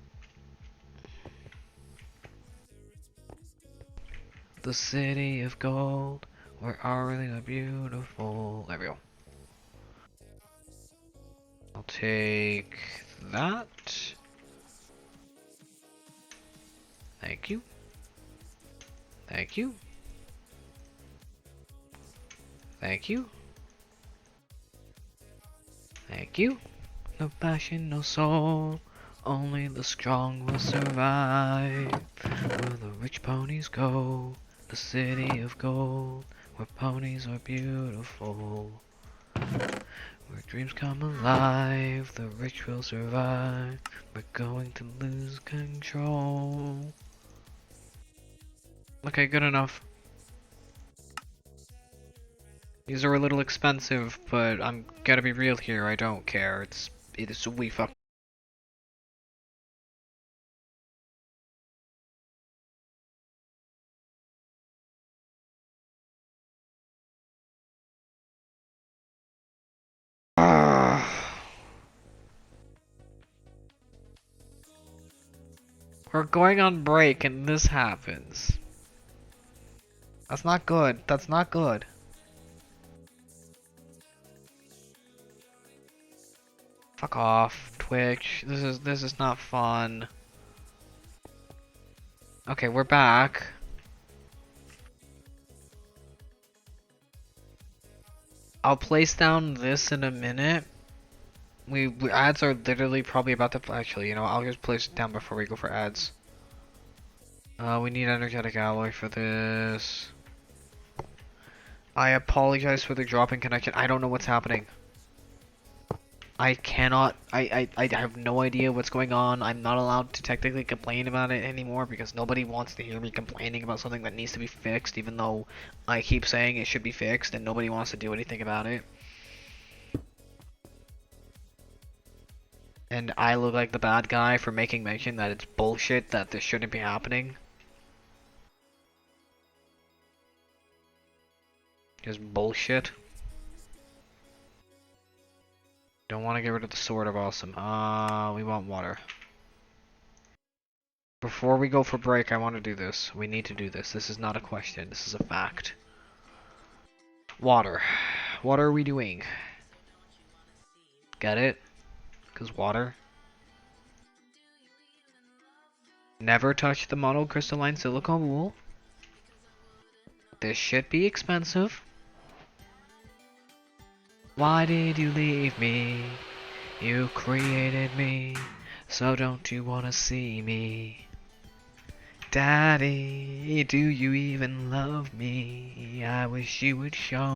The city of gold, where are they the beautiful? There we go. I'll take that. Thank you. Thank you. Thank you. Thank you. No passion, no soul. Only the strong will survive. Where the rich ponies go. The city of gold. Where ponies are beautiful. Where dreams come alive. The rich will survive. We're going to lose control. Okay, good enough. These are a little expensive, but I'm gonna be real here, I don't care. It is we fuck. We're going on break and this happens. That's not good. That's not good. Fuck off, Twitch. This is not fun. Okay, we're back. I'll place down this in a minute. Ads are literally probably about to actually, you know, I'll just place it down before we go for ads. We need energetic alloy for this. I apologize for the drop in connection. I don't know what's happening. I cannot, I have no idea what's going on. I'm not allowed to technically complain about it anymore because nobody wants to hear me complaining about something that needs to be fixed, even though I keep saying it should be fixed and nobody wants to do anything about it. And I look like the bad guy for making mention that it's bullshit that this shouldn't be happening. Just bullshit. Don't want to get rid of the sword of awesome. We want water. Before we go for break, I want to do this. We need to do this. This is not a question. This is a fact. Water. What are we doing? Get it? Because water. Never touch the monocrystalline silicone wool. This should be expensive. Why did you leave me? You created me, so don't you wanna see me? Daddy, do you even love me? I wish you would show.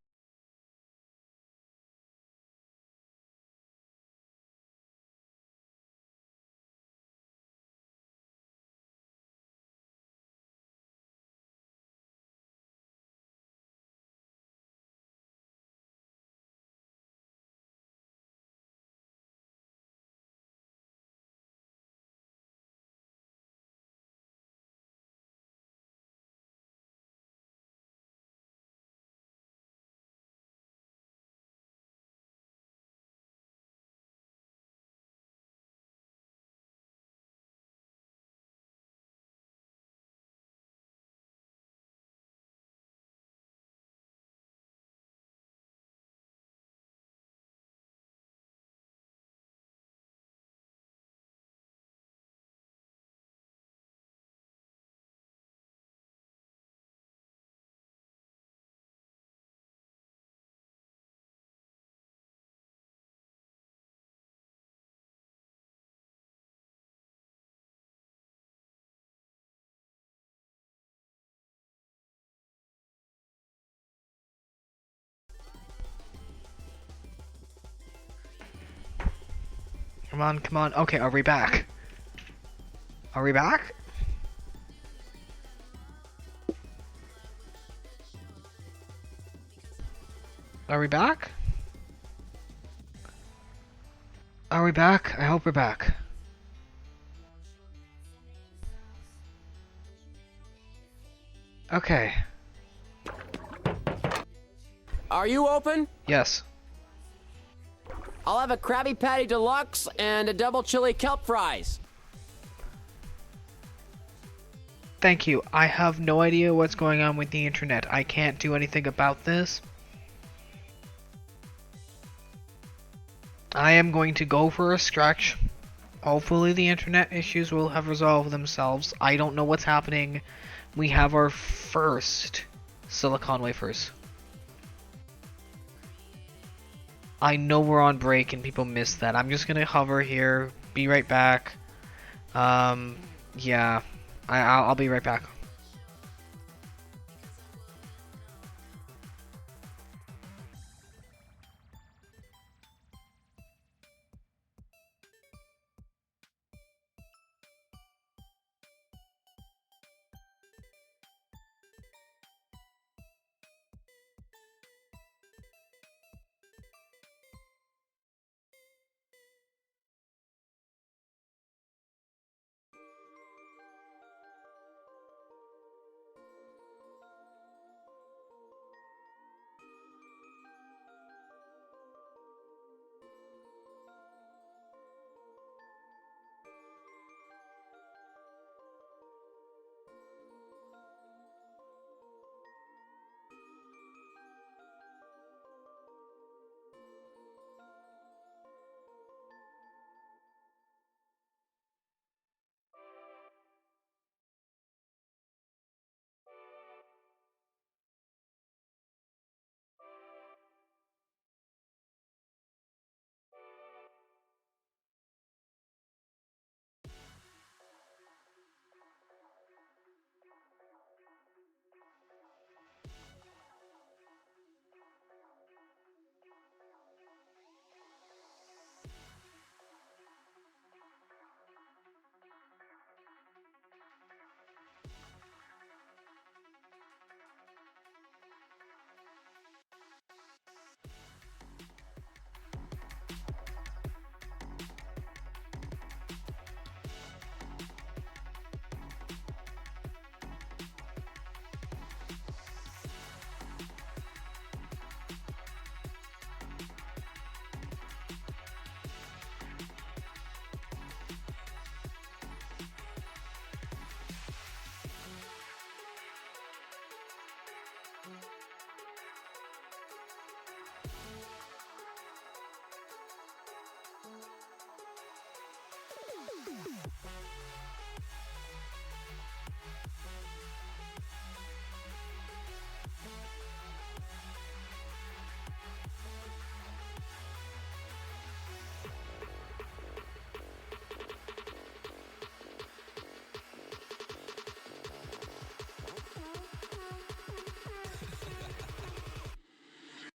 Come on, come on. Okay, are we back? Are we back? Are we back? Are we back? I hope we're back. Okay. Are you open? Yes. I'll have a Krabby Patty Deluxe and a double chili kelp fries. Thank you. I have no idea what's going on with the internet. I can't do anything about this. I am going to go for a stretch. Hopefully the internet issues will have resolved themselves. I don't know what's happening. We have our first silicon wafers. I know we're on break and people miss that. I'm just gonna hover here, be right back. Yeah, I'll be right back.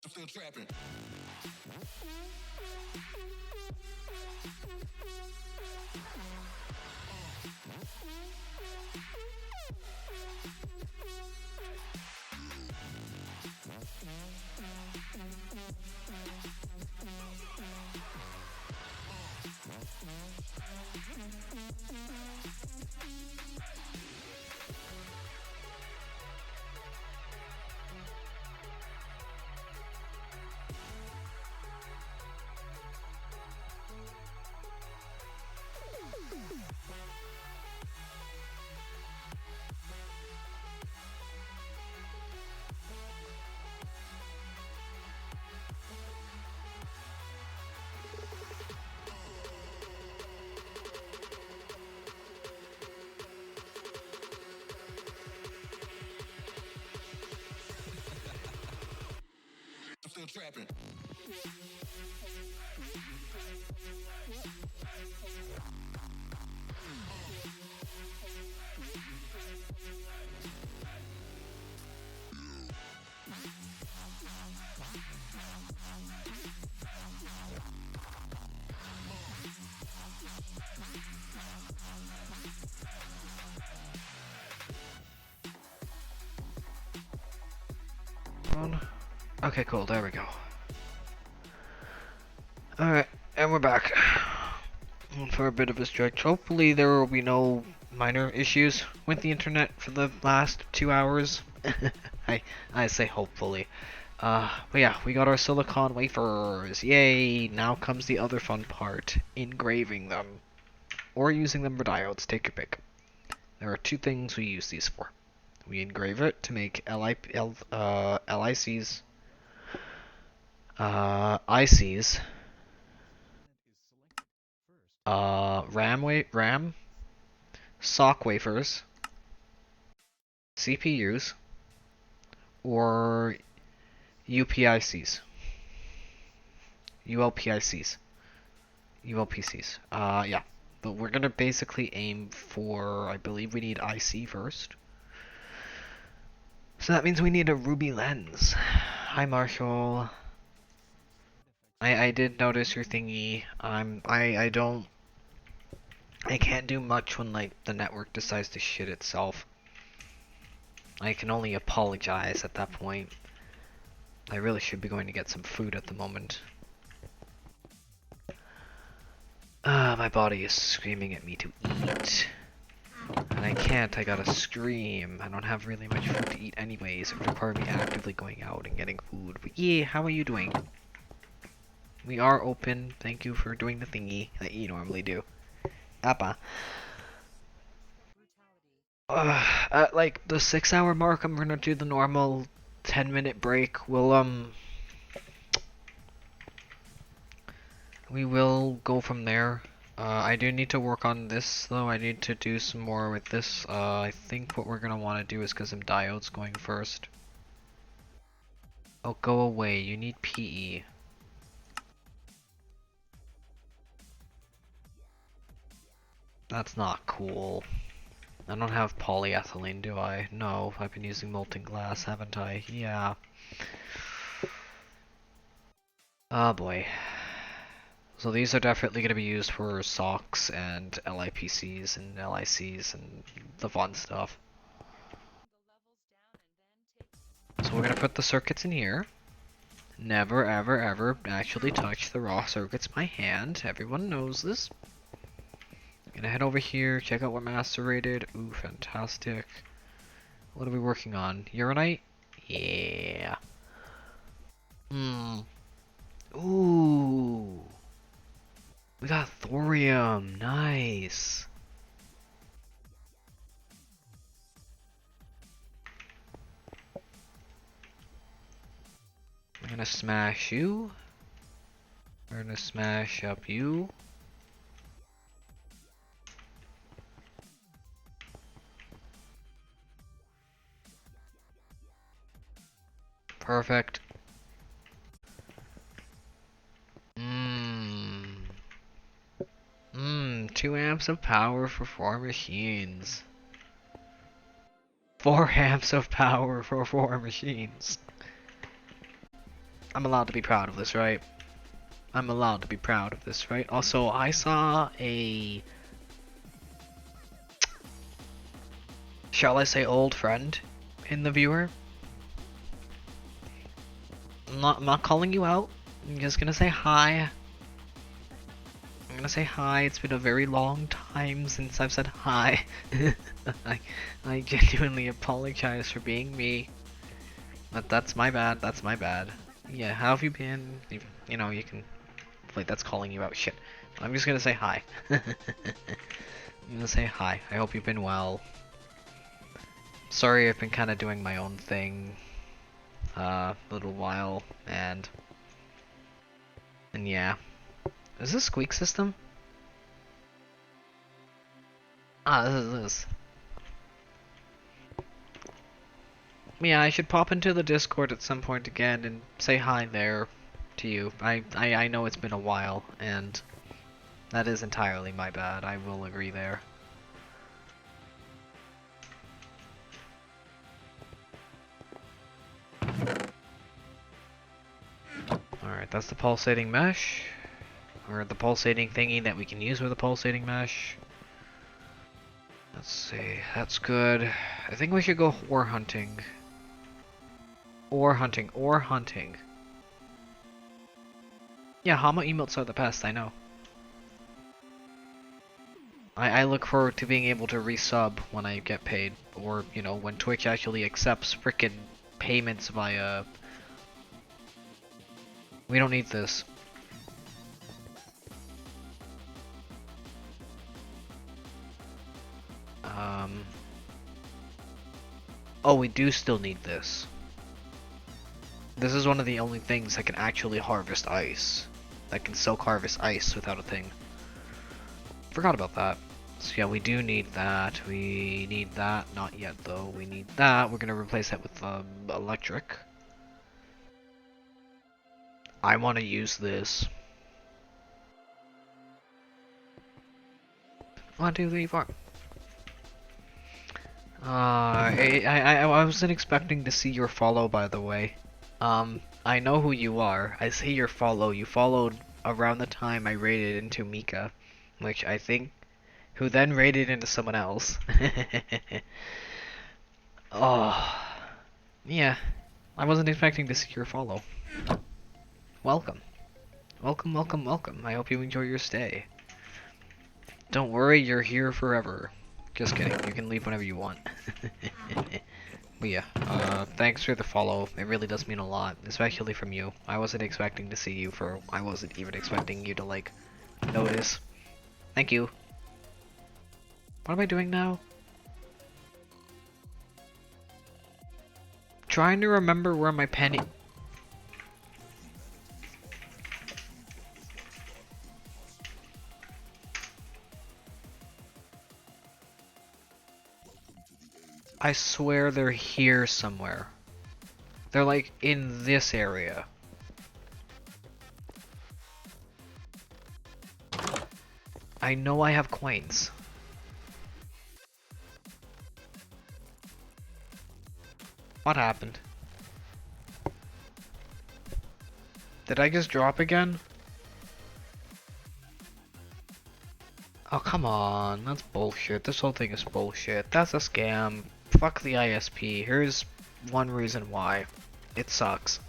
Still trapping. Still trapping. On. Okay, cool, there we go. Alright, and we're back. For a bit of a stretch. Hopefully there will be no minor issues with the internet for the last 2 hours. I say hopefully. But yeah, we got our silicon wafers. Yay! Now comes the other fun part. Engraving them. Or using them for diodes, take your pick. There are two things we use these for. We engrave it to make LICs, ICs, RAM, sock wafers, CPUs, or UPICs, ULPICs, ULPCs. Yeah. But we're gonna basically aim for, I believe we need IC first. So that means we need a ruby lens. Hi Marshall. I did notice your thingy. I can't do much when like the network decides to shit itself. I can only apologize at that point. I really should be going to get some food at the moment. My body is screaming at me to eat. And I can't, I gotta scream. I don't have really much food to eat anyways. It would require me actively going out and getting food. But yeah, how are you doing? We are open. Thank you for doing the thingy that you normally do. Appa. At like the 6-hour mark, I'm gonna do the normal 10-minute break. We will go from there. I do need to work on this though. I need to do some more with this. I think what we're gonna want to do is get some diodes going first. Oh, go away. You need PE. That's not cool. I don't have polyethylene, do I? No, I've been using molten glass, haven't I? Yeah. Oh boy. So these are definitely going to be used for SOCs and LIPCs and LICs and the fun stuff. So we're going to put the circuits in here. Never ever ever actually touch the raw circuits by hand. Everyone knows this. I'm going to head over here, check out what master rated. Ooh, fantastic. What are we working on? Uranite? Yeah. Ooh. We got thorium. Nice. I'm gonna smash you. We're gonna smash up you. Perfect. 2 amps of power for 4 machines. 4 amps of power for 4 machines. I'm allowed to be proud of this, right? I'm allowed to be proud of this, right? Also, I saw a... shall I say old friend in the viewer? I'm not calling you out. I'm just gonna say hi. I'm gonna say hi. It's been a very long time since I've said hi. I genuinely apologize for being me. But that's my bad. That's my bad. Yeah, how have you been? You know, you can... Wait, that's calling you out. Shit. I'm just gonna say hi. I'm gonna say hi. I hope you've been well. Sorry, I've been kind of doing my own thing. A little while, and yeah. Is this squeak system? Ah, this is this. Yeah, I should pop into the Discord at some point again and say hi there to you. I know it's been a while, and that is entirely my bad. I will agree there. Alright, that's the pulsating mesh. Or the pulsating thingy that we can use with a pulsating mesh. Let's see, that's good. I think we should go ore hunting. Or hunting, or hunting. Yeah, Hama emotes are the best, I know. I look forward to being able to resub when I get paid, or, you know, when Twitch actually accepts frickin' payments via... We don't need this. Oh, we do still need this. This is one of the only things that can actually harvest ice. That can silk harvest ice without a thing. Forgot about that. So yeah, we do need that. We need that. Not yet, though. We need that. We're gonna replace that with electric. I want to use this. 1, 2, 3, 4. I wasn't expecting to see your follow, by the way. I know who you are. I see your follow. You followed around the time I raided into Mika, which I think, who then raided into someone else. Oh, yeah. I wasn't expecting to see your follow. Welcome. Welcome, welcome, welcome. I hope you enjoy your stay. Don't worry, you're here forever. Just kidding. You can leave whenever you want. But yeah, thanks for the follow. It really does mean a lot, especially from you. I wasn't expecting to see you I wasn't even expecting you to, like, notice. Thank you. What am I doing now? Trying to remember where my penny... I swear they're here somewhere. They're like in this area. I know I have coins. What happened? Did I just drop again? Oh, come on. That's bullshit. This whole thing is bullshit. That's a scam. Fuck the ISP. Here's one reason why. It sucks.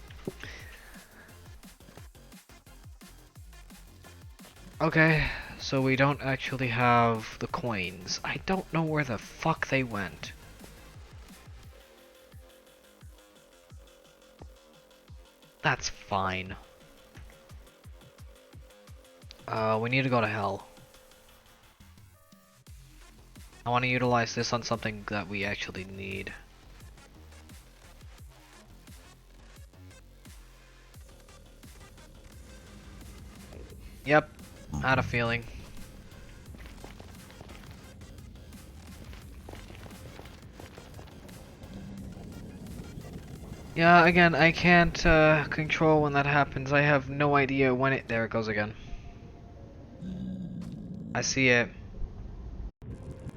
Okay, so we don't actually have the coins. I don't know where the fuck they went. That's fine. We need to go to hell. I want to utilize this on something that we actually need. Yep, had a feeling. Yeah, again, I can't control when that happens. I have no idea when it... There it goes again. I see it.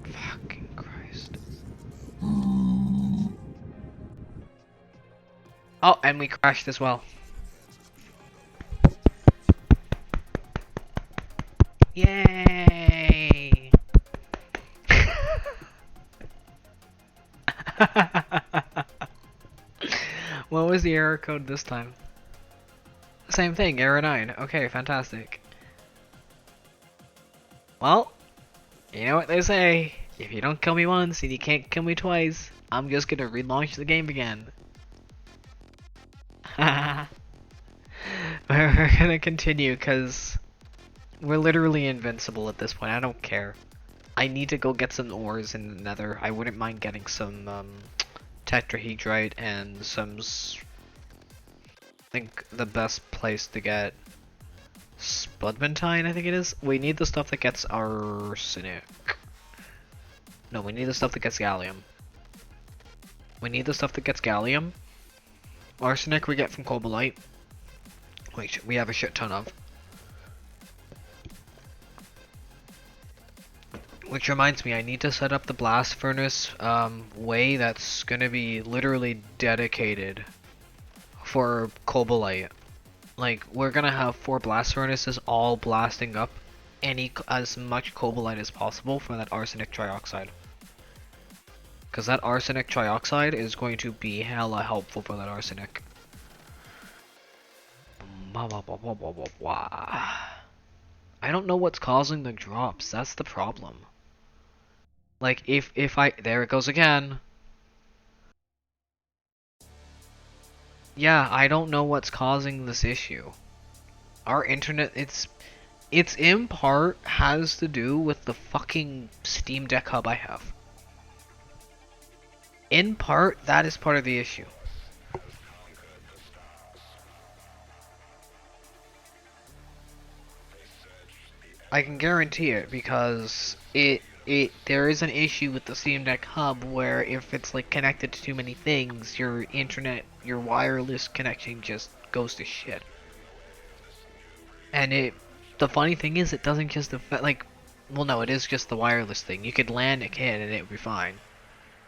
Fucking Christ. Oh, and we crashed as well. Yay! What was the error code this time? Same thing, error 9. Okay, fantastic. Well, you know what they say. If you don't kill me once and you can't kill me twice, I'm just gonna relaunch the game again. We're gonna continue because we're literally invincible at this point. I don't care. I need to go get some ores in the nether. I wouldn't mind getting some tetrahedrite and some... I think the best place to get spudmentine, I think it is. We need the stuff that gets arsenic. No, we need the stuff that gets gallium. We need the stuff that gets gallium. Arsenic we get from cobalite, which we have a shit ton of. Which reminds me, I need to set up the blast furnace way that's gonna be literally dedicated for cobalite. Like, we're gonna have 4 blast furnaces all blasting up as much cobalite as possible for that arsenic trioxide. Because that arsenic trioxide is going to be hella helpful for that arsenic. Blah, blah, blah, blah, blah, blah, blah. I don't know what's causing the drops. That's the problem. Like, if I... There it goes again. Yeah, I don't know what's causing this issue. Our internet, it's in part has to do with the fucking Steam Deck hub I have. In part, that is part of the issue. I can guarantee it because there is an issue with the Steam Deck hub where if it's like connected to too many things, your internet, your wireless connection just goes to shit. And the funny thing is, it doesn't just affect, like, well, no, it is just the wireless thing. You could LAN it in and it would be fine.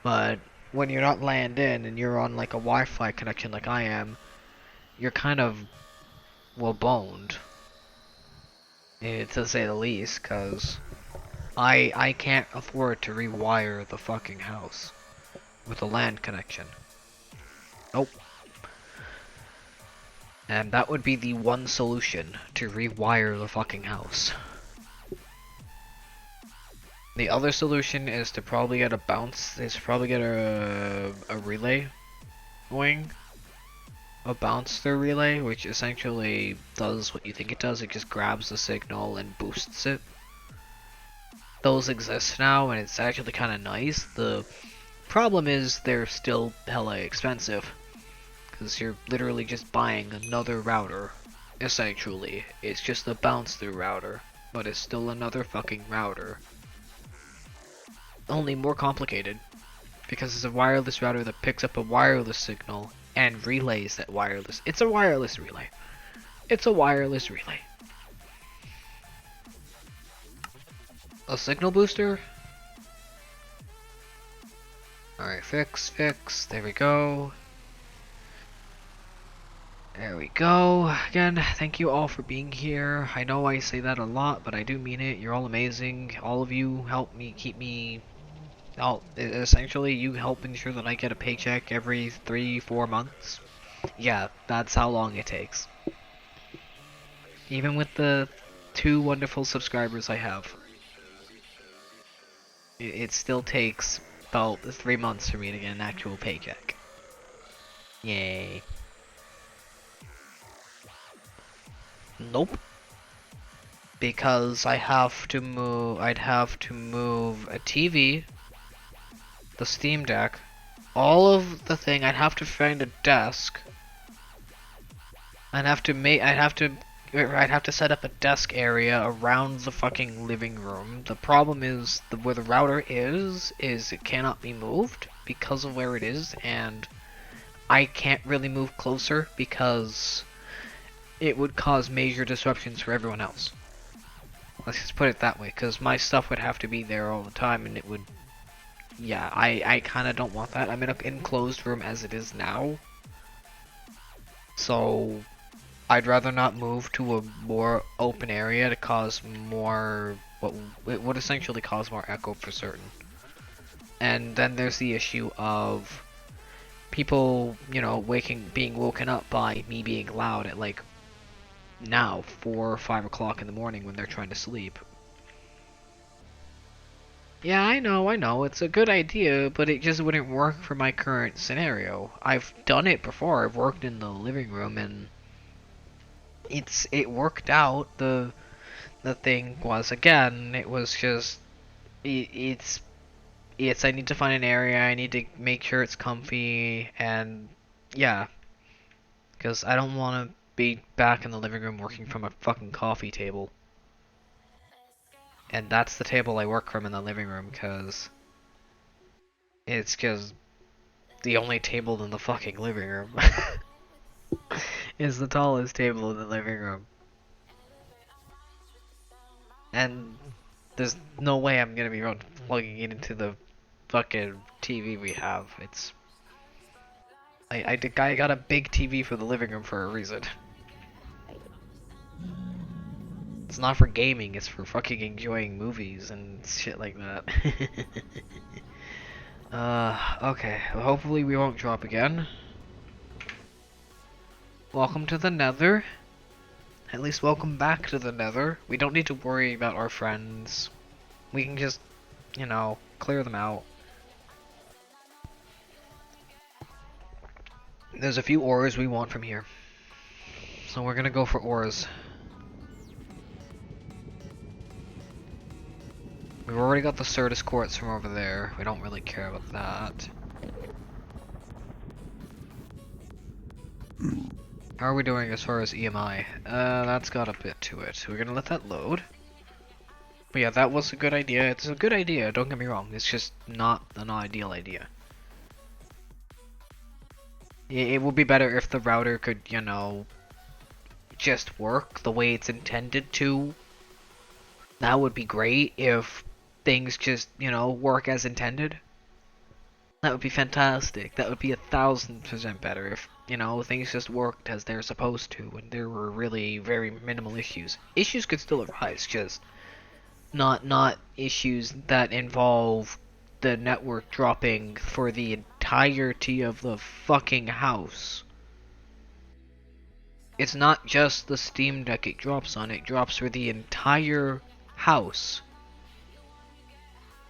But when you're not LANed in and you're on like a Wi-Fi connection like I am, you're kind of, well, boned. To say the least, because I can't afford to rewire the fucking house with a LAN connection. Nope. And that would be the one solution, to rewire the fucking house. The other solution is to probably get a relay going. A bouncer relay, which essentially does what you think it does. It just grabs the signal and boosts it. Those exist now, and it's actually kind of nice. The problem is they're still hella expensive. Because you're literally just buying another router, essentially. It's just a bounce-through router, but it's still another fucking router. Only more complicated, because it's a wireless router that picks up a wireless signal and relays that wireless. It's a wireless relay. It's a wireless relay. A signal booster? Alright, fix. There we go. There we go. Again, thank you all for being here. I know I say that a lot, but I do mean it. You're all amazing. All of you help me keep me... essentially, you help ensure that I get a paycheck every 3-4 months. Yeah, that's how long it takes. Even with the 2 wonderful subscribers I have. It still takes about 3 months for me to get an actual paycheck. Yay. Nope. Because I'd have to move a TV, the Steam Deck, all of the thing. I'd have to find a desk. I'd have to set up a desk area around the fucking living room. The problem is where the router is it cannot be moved because of where it is, and I can't really move closer because it would cause major disruptions for everyone else. Let's just put it that way, because my stuff would have to be there all the time, and it would... Yeah, I kind of don't want that. I'm in an enclosed room as it is now. So, I'd rather not move to a more open area to cause more... it would essentially cause more echo for certain. And then there's the issue of people, you know, being woken up by me being loud at like now 4 or 5 o'clock in the morning when they're trying to sleep. Yeah, I know, it's a good idea, but it just wouldn't work for my current scenario. I've done it before. I've worked in the living room and it worked out. The thing was, again, it was just it's I need to find an area, I need to make sure it's comfy, and yeah, because I don't want to be back in the living room working from a fucking coffee table. And that's the table I work from in the living room, because it's just the only table in the fucking living room. It's the tallest table in the living room. And there's no way I'm gonna be plugging it into the fucking TV we have. It's... I got a big TV for the living room for a reason. It's not for gaming, it's for fucking enjoying movies and shit like that. Okay. Well, hopefully we won't drop again. Welcome to the Nether. At least welcome back to the Nether. We don't need to worry about our friends. We can just, you know, clear them out. There's a few ores we want from here. So we're gonna go for ores. We've already got the Certus quartz from over there. We don't really care about that. How are we doing as far as EMI? That's got a bit to it. We're gonna let that load. But yeah, that was a good idea. It's a good idea, don't get me wrong. It's just not an ideal idea. It would be better if the router could, you know, just work the way it's intended to. That would be great if things just, you know, work as intended. That would be fantastic. That would be 1000% better if, you know, things just worked as they're supposed to and there were really very minimal issues. Issues could still arise, just not issues that involve the network dropping for the entirety of the fucking house. It's not just the Steam Deck it drops on, it drops for the entire house.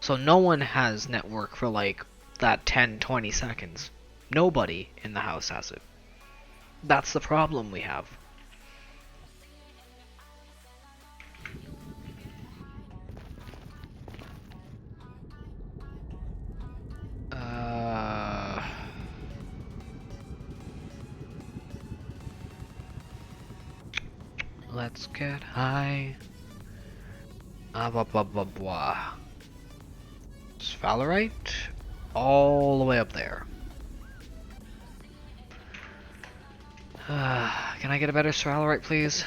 So no one has network for like that 10-20 seconds. Nobody in the house has it. That's the problem we have. Let's get high. Blah blah blah blah. Sphalerite? All the way up there. Can I get a better sphalerite, please?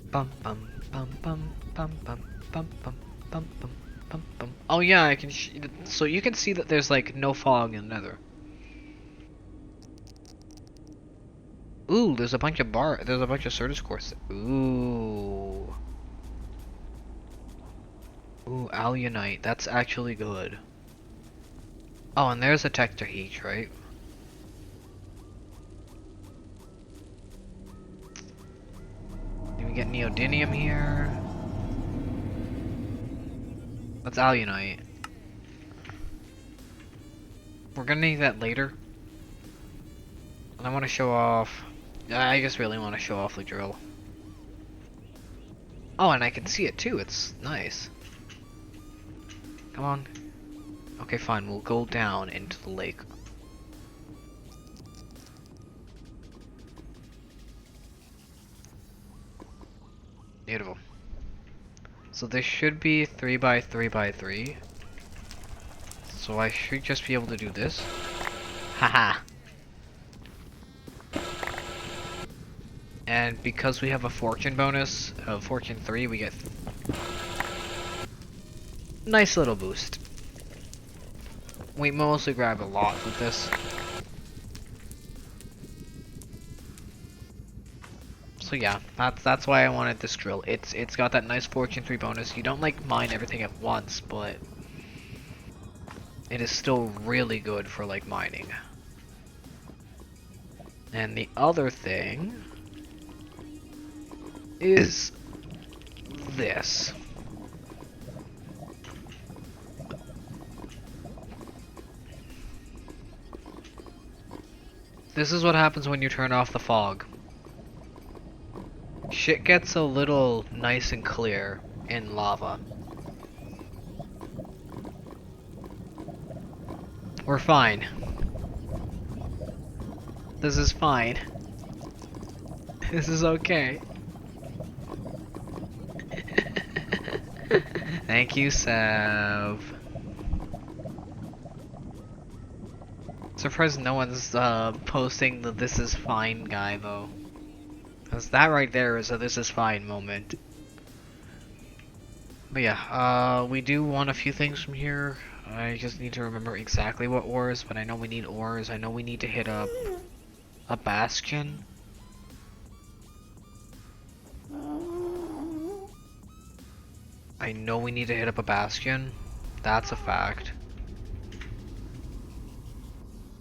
Bum bum bum bum bum bum bum bum bum bum bum bum. Oh yeah, I can. So you can see that there's like no fog in the Nether. Ooh, there's a bunch of Certus quartz. Ooh. Ooh, alunite. That's actually good. Oh, and there's a tetrahedrite, right? Do we get neodymium here? That's alunite. We're gonna need that later. And I want to show off... I just really want to show off the drill. Oh, and I can see it too. It's nice. Come on. Okay, fine. We'll go down into the lake. Beautiful. So this should be 3x3x3. So I should just be able to do this. Haha. And because we have a fortune bonus of fortune 3, we get nice little boost. We mostly grab a lot with this. So yeah, that's why I wanted this drill. It's got that nice fortune 3 bonus. You don't like mine everything at once, but it is still really good for like mining. And the other thing is this. This is what happens when you turn off the fog. Shit gets a little nice and clear in lava. We're fine. This is fine. This is okay. Thank you, Sav. Surprised no one's posting the "this is fine" guy though. Cause that right there is a "this is fine" moment. But yeah, we do want a few things from here. I just need to remember exactly what ores, but I know we need ores. I know we need to hit up a bastion. I know we need to hit up a bastion. That's a fact.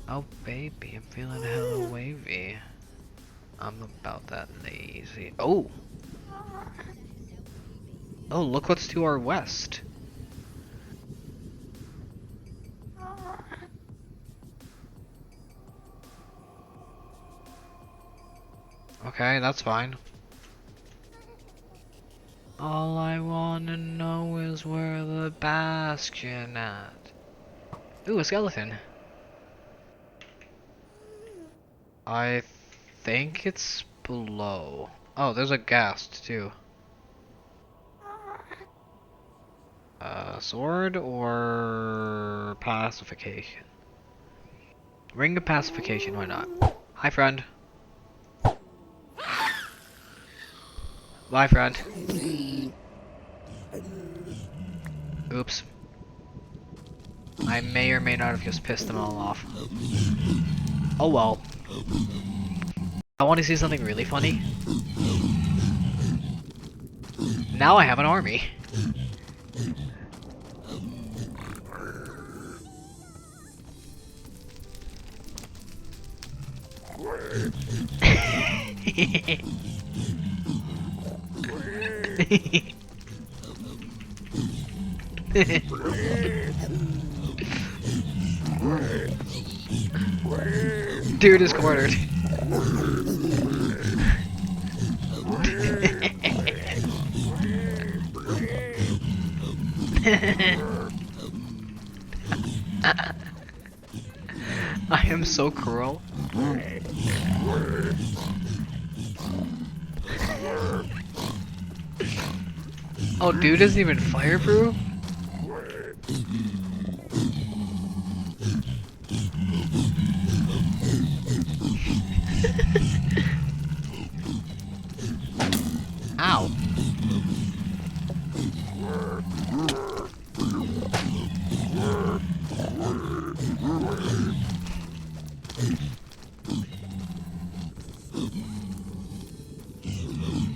Oh baby, I'm feeling hella wavy. I'm about that lazy. Oh! Oh, look what's to our west. Okay, that's fine. All I wanna know is where the bastion at. Ooh, a skeleton. I think it's below. Oh, there's a ghast too. Sword or pacification? Ring of pacification, why not? Hi, friend. Bye, friend. Oops. I may or may not have just pissed them all off. Oh well. I want to see something really funny. Now I have an army. Dude is cornered. I am so cruel. Oh, dude isn't even fireproof? Ow.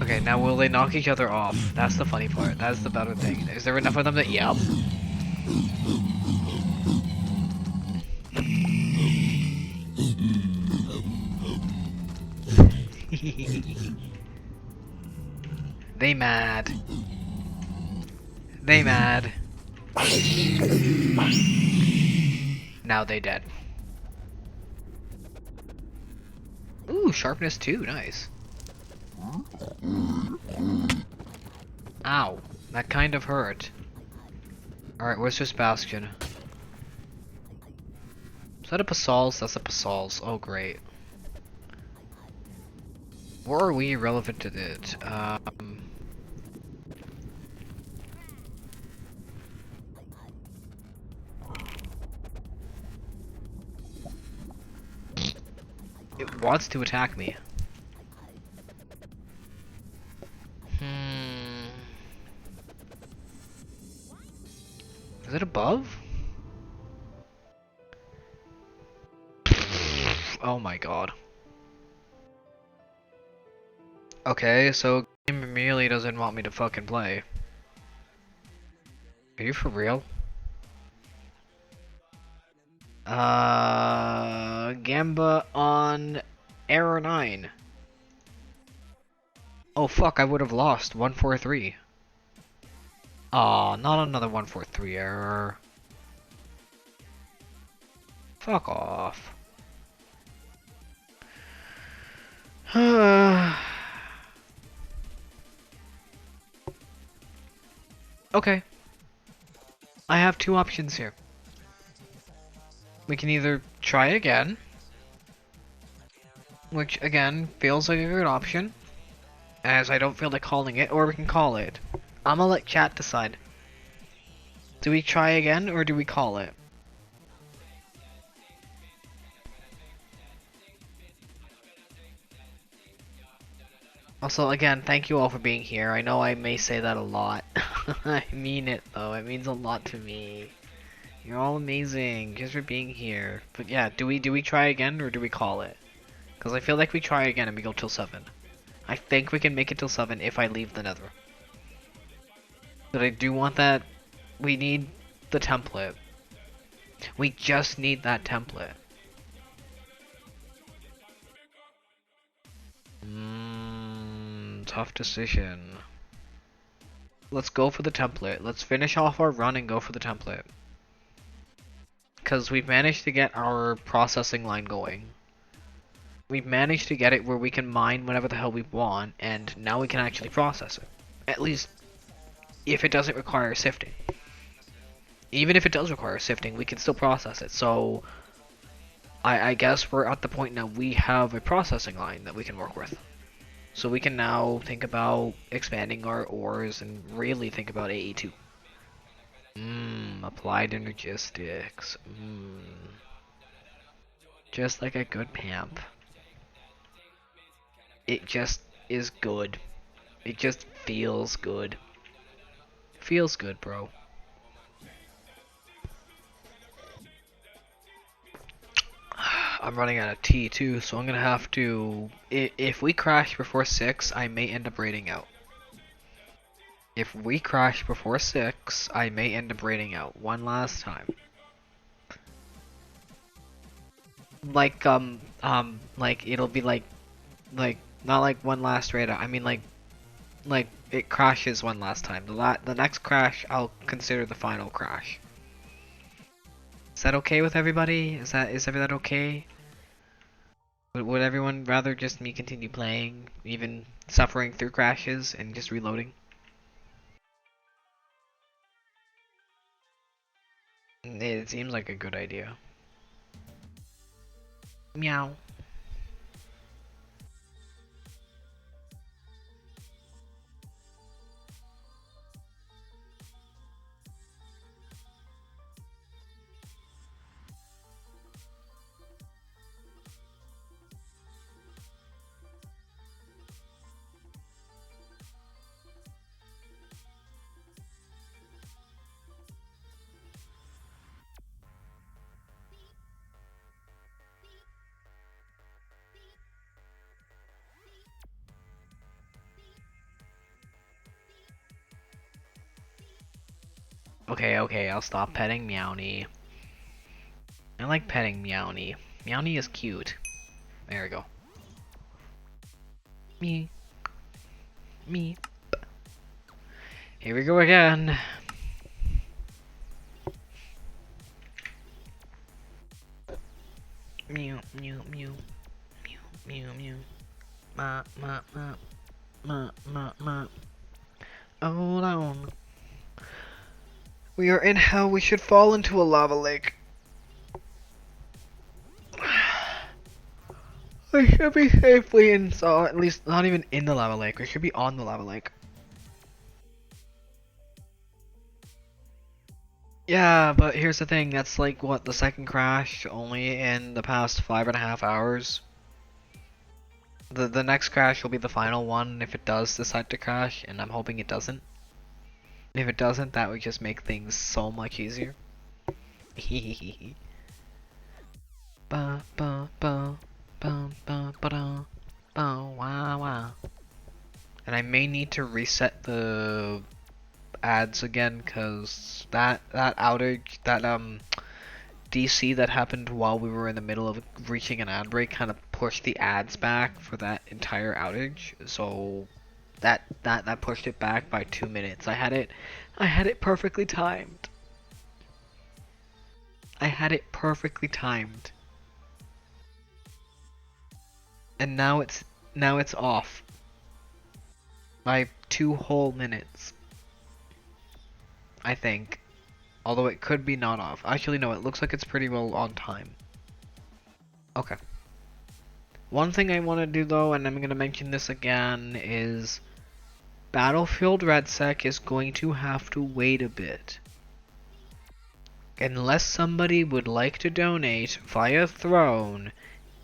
Okay, now will they knock each other off? That's the funny part. That's the better thing. Is there enough of them that, yep. They mad. They mad. Now they dead. Ooh, sharpness 2, nice. Ow, that kind of hurt. Alright, where's this bastion? Is that a Pasals? That's a Pasals. Oh, great. Where are we relevant to it? It wants to attack me. Is it above? Oh my god. Okay, so game immediately doesn't want me to fucking play. Are you for real? Gamba on error 9. Oh fuck, I would have lost 143. Aw, not another 143 error. Fuck off. Okay. I have two options here. We can either try again, which again feels like a good option, as I don't feel like calling it, or we can call it. I'm gonna let chat decide. Do we try again, or do we call it? Also, again, thank you all for being here. I know I may say that a lot. I mean it, though. It means a lot to me. You're all amazing. Just for being here. But yeah, do we try again, or do we call it? Because I feel like we try again and we go till 7. I think we can make it till 7 if I leave the nether. But I do want that. We need the template. We just need that template. Tough decision. Let's go for the template. Let's finish off our run and go for the template. Because we've managed to get our processing line going. We've managed to get it where we can mine whatever the hell we want, and now we can actually process it. At least, if it doesn't require sifting. Even if it does require sifting, we can still process it. So, I guess we're at the point now we have a processing line that we can work with. So we can now think about expanding our ores and really think about AE2. Applied energistics. Just like a good PAMP. It just is good. It just feels good. Feels good, bro. I'm running out of tea too, so I'm gonna have to... If we crash before 6, I may end up raiding out. If we crash before 6, I may end up raiding out one last time. Like, it'll be like, not like one last raid out, I mean like it crashes one last time. The next crash, I'll consider the final crash. Is that okay with everybody? Is that okay? Would everyone rather just me continue playing, even suffering through crashes and just reloading? It seems like a good idea. Meow. Okay, I'll stop petting Meowny. I like petting Meowny. Meowny is cute. There we go. Me. Here we go again. Mew. Ma. Hold on. We are in hell. We should fall into a lava lake. We should be safely in, so at least not even in the lava lake. We should be on the lava lake. Yeah, but here's the thing. That's like what, the second crash only in the past 5.5 hours. The next crash will be the final one if it does decide to crash, and I'm hoping it doesn't. If it doesn't, that would just make things so much easier. Ba ba ba ba ba ba da ba wow wow. And I may need to reset the ads again, cause that outage, that DC that happened while we were in the middle of reaching an ad break kind of pushed the ads back for that entire outage. So that pushed it back by 2 minutes. I had it perfectly timed. I had it perfectly timed. And now it's off by 2 whole minutes. I think. Although it could be not off. Actually no, it looks like it's pretty well on time. Okay. One thing I want to do though, and I'm going to mention this again, is Battlefield RedSec is going to have to wait a bit. Unless somebody would like to donate via Throne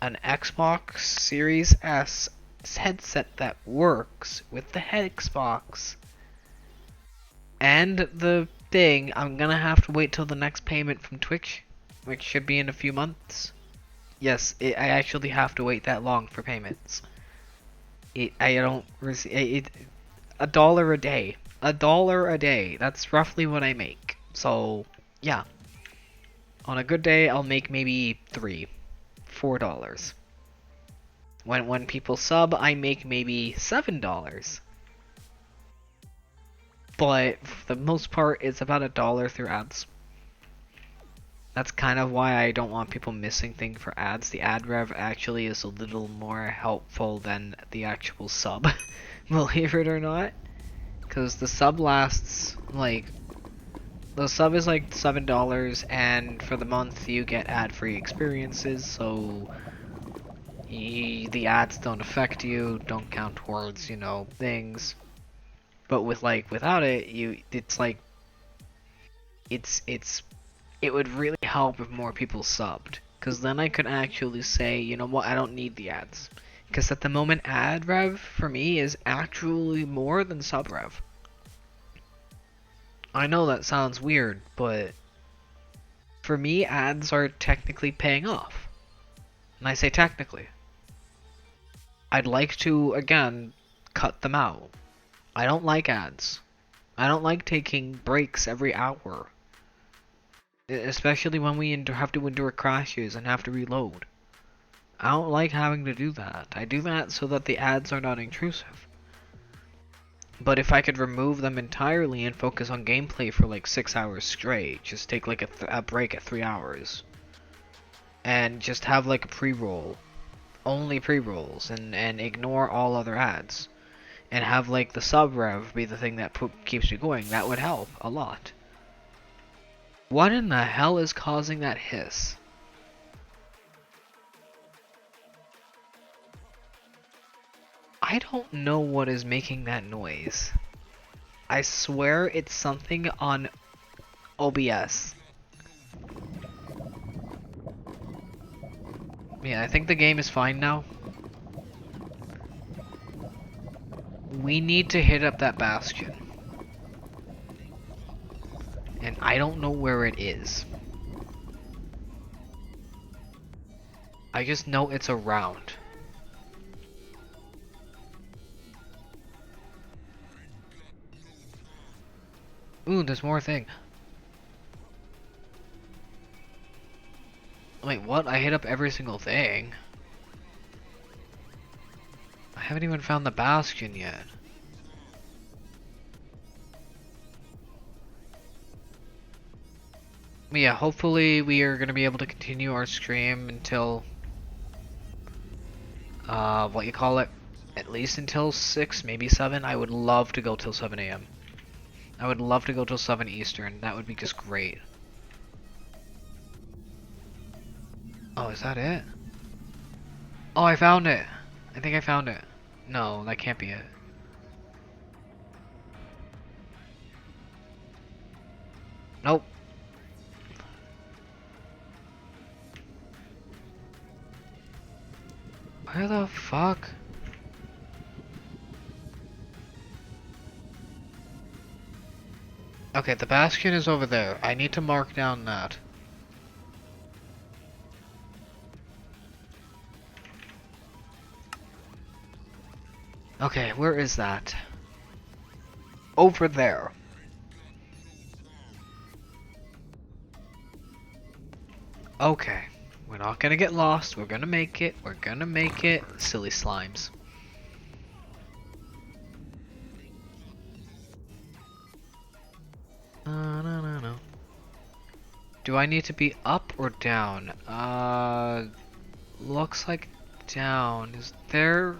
an Xbox Series S headset that works with the Xbox and the thing, I'm gonna have to wait till the next payment from Twitch, which should be in a few months. Yes, I actually have to wait that long for payments. I don't receive $1 a day $1 a day. That's roughly what I make. So, yeah. On a good day, I'll make maybe $4. When people sub, I make maybe $7. But for the most part, it's about $1 through ads. That's kind of why I don't want people missing things for ads. The ad rev actually is a little more helpful than the actual sub, believe it or not. Because the sub lasts, like, the sub is like $7, and for the month you get ad-free experiences, so the ads don't affect you, don't count towards, you know, things. But without it, it would really help if more people subbed. Because then I could actually say, you know what, I don't need the ads. Because at the moment, ad rev for me is actually more than sub rev. I know that sounds weird, but for me, ads are technically paying off. And I say technically. I'd like to, again, cut them out. I don't like ads. I don't like taking breaks every hour. Especially when we have to endure crashes and have to reload. I don't like having to do that. I do that so that the ads are not intrusive. But if I could remove them entirely and focus on gameplay for like 6 hours straight, just take like a break at 3 hours, and just have like a pre-roll, only pre-rolls, and ignore all other ads, and have like the sub-rev be the thing that keeps me going, that would help a lot. What in the hell is causing that hiss? I don't know what is making that noise. I swear it's something on OBS. Yeah, I think the game is fine now. We need to hit up that bastion. And I don't know where it is. I just know it's around. Ooh, there's more thing. Wait, what? I hit up every single thing. I haven't even found the bastion yet. But yeah, hopefully we are going to be able to continue our stream until, what you call it, at least until 6, maybe 7. I would love to go till 7 AM. I would love to go till 7 Eastern. That would be just great. Oh, is that it? Oh, I found it. I think I found it. No, that can't be it. Nope. Where the fuck? Okay, the bastion is over there. I need to mark down that. Okay, where is that? Over there. Okay. We're not gonna get lost. We're gonna make it. We're gonna make it. Silly slimes. No. Do I need to be up or down? Looks like down. Is there...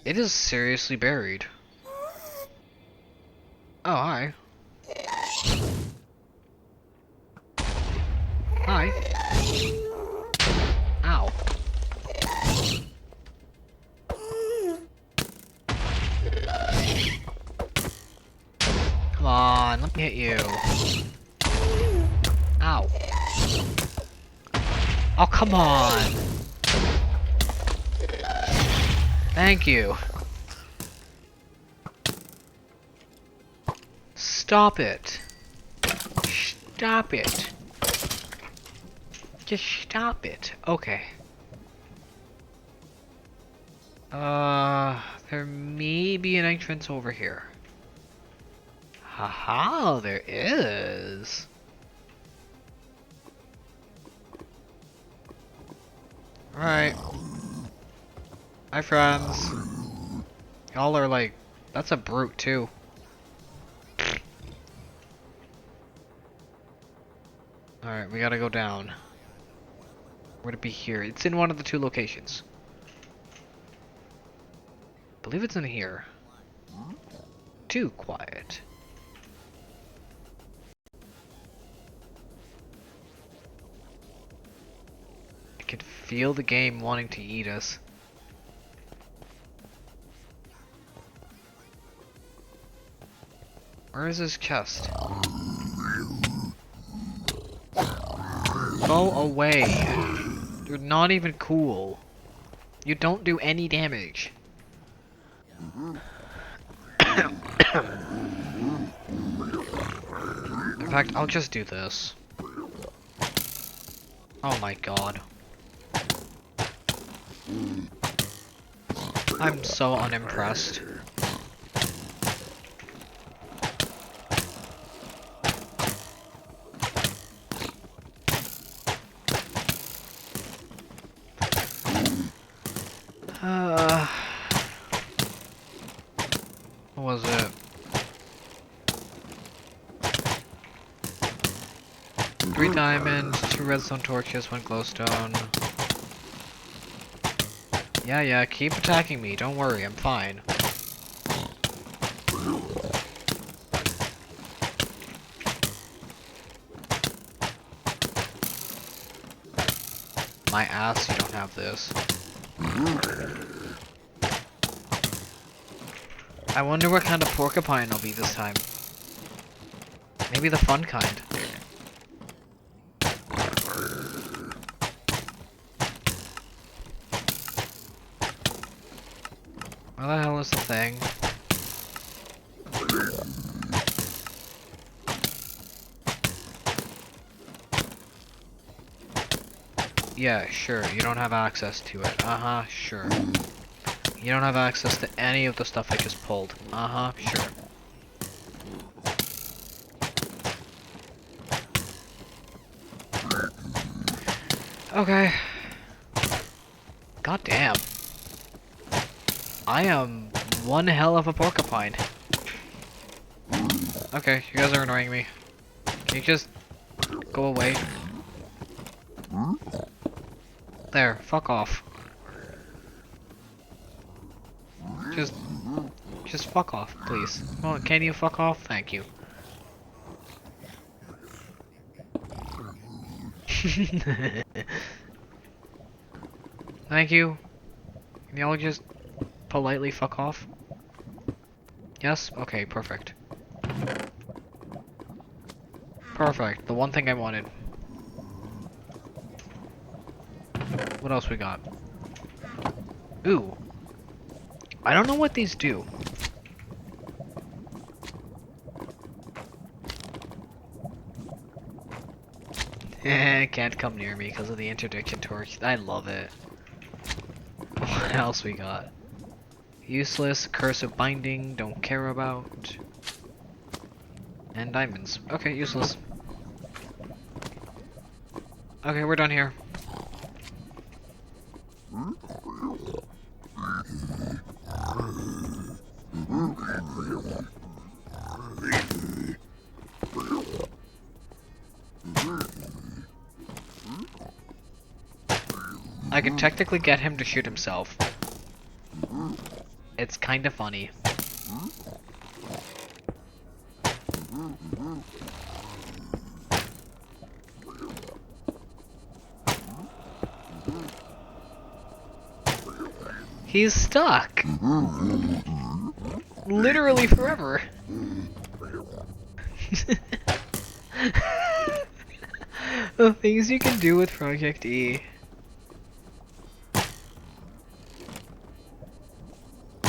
It is seriously buried. Oh, hi. Hi. Ow. Come on, let me hit you. Ow. Oh, come on. Thank you. Stop it. Stop it. Just stop it. Okay. There may be an entrance over here. Haha, there is. Alright. Hi, friends. Y'all are like, that's a brute too. Alright, we gotta go down. Where'd it be here? It's in one of the two locations. I believe it's in here. Too quiet. I can feel the game wanting to eat us. Where is this chest? Go away. You're not even cool. You don't do any damage. In fact, I'll just do this. Oh my god. I'm so unimpressed. What was it? 3 diamonds, 2 redstone torches, 1 glowstone. Yeah, keep attacking me. Don't worry, I'm fine. My ass, you don't have this. I wonder what kind of porcupine I'll be this time. Maybe the fun kind. Where the hell is the thing? Yeah, sure, you don't have access to it. Uh-huh, sure. You don't have access to any of the stuff I just pulled. Uh-huh, sure. Okay. God damn. I am one hell of a porcupine. Okay, you guys are annoying me. Can you just go away? There, fuck off. Just fuck off, please. Well, can you fuck off? Thank you. Thank you. Can y'all just politely fuck off? Yes? Okay, perfect. Perfect. The one thing I wanted. What else we got? Ooh. I don't know what these do. Can't come near me because of the interdiction torch. I love it. What else we got? Useless, curse of binding, don't care about. And diamonds. Okay, useless. Okay, we're done here. I could technically get him to shoot himself. It's kinda funny. He's stuck! Literally forever! The things you can do with Project E.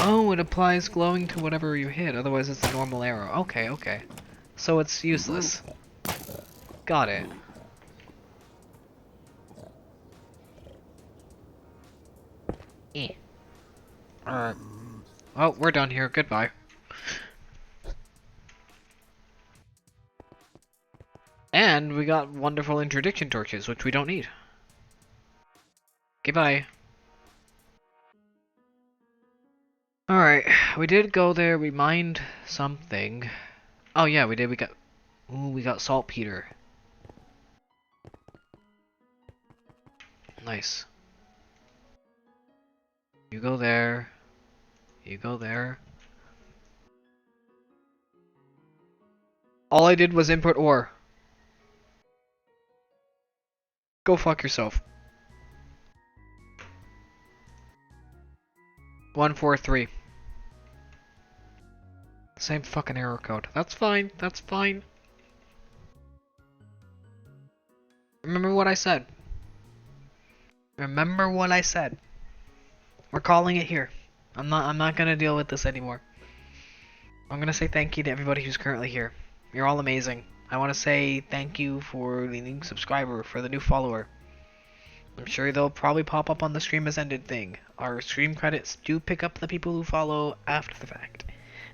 Oh, it applies glowing to whatever you hit, otherwise it's a normal arrow. Okay, okay. So it's useless. Got it. Alright. Oh, we're done here. Goodbye. And we got wonderful interdiction torches, which we don't need. Goodbye. Alright, we did go there, we mined something. Oh yeah, we did, we got saltpeter. Nice. You go there. You go there. All I did was input ore. Go fuck yourself. 143. Same fucking error code. That's fine. That's fine. Remember what I said. Remember what I said. We're calling it here. I'm not gonna deal with this anymore. I'm gonna say thank you to everybody who's currently here. You're all amazing. I want to say thank you for the new subscriber, for the new follower. I'm sure they'll probably pop up on the stream as ended thing. Our stream credits do pick up the people who follow after the fact.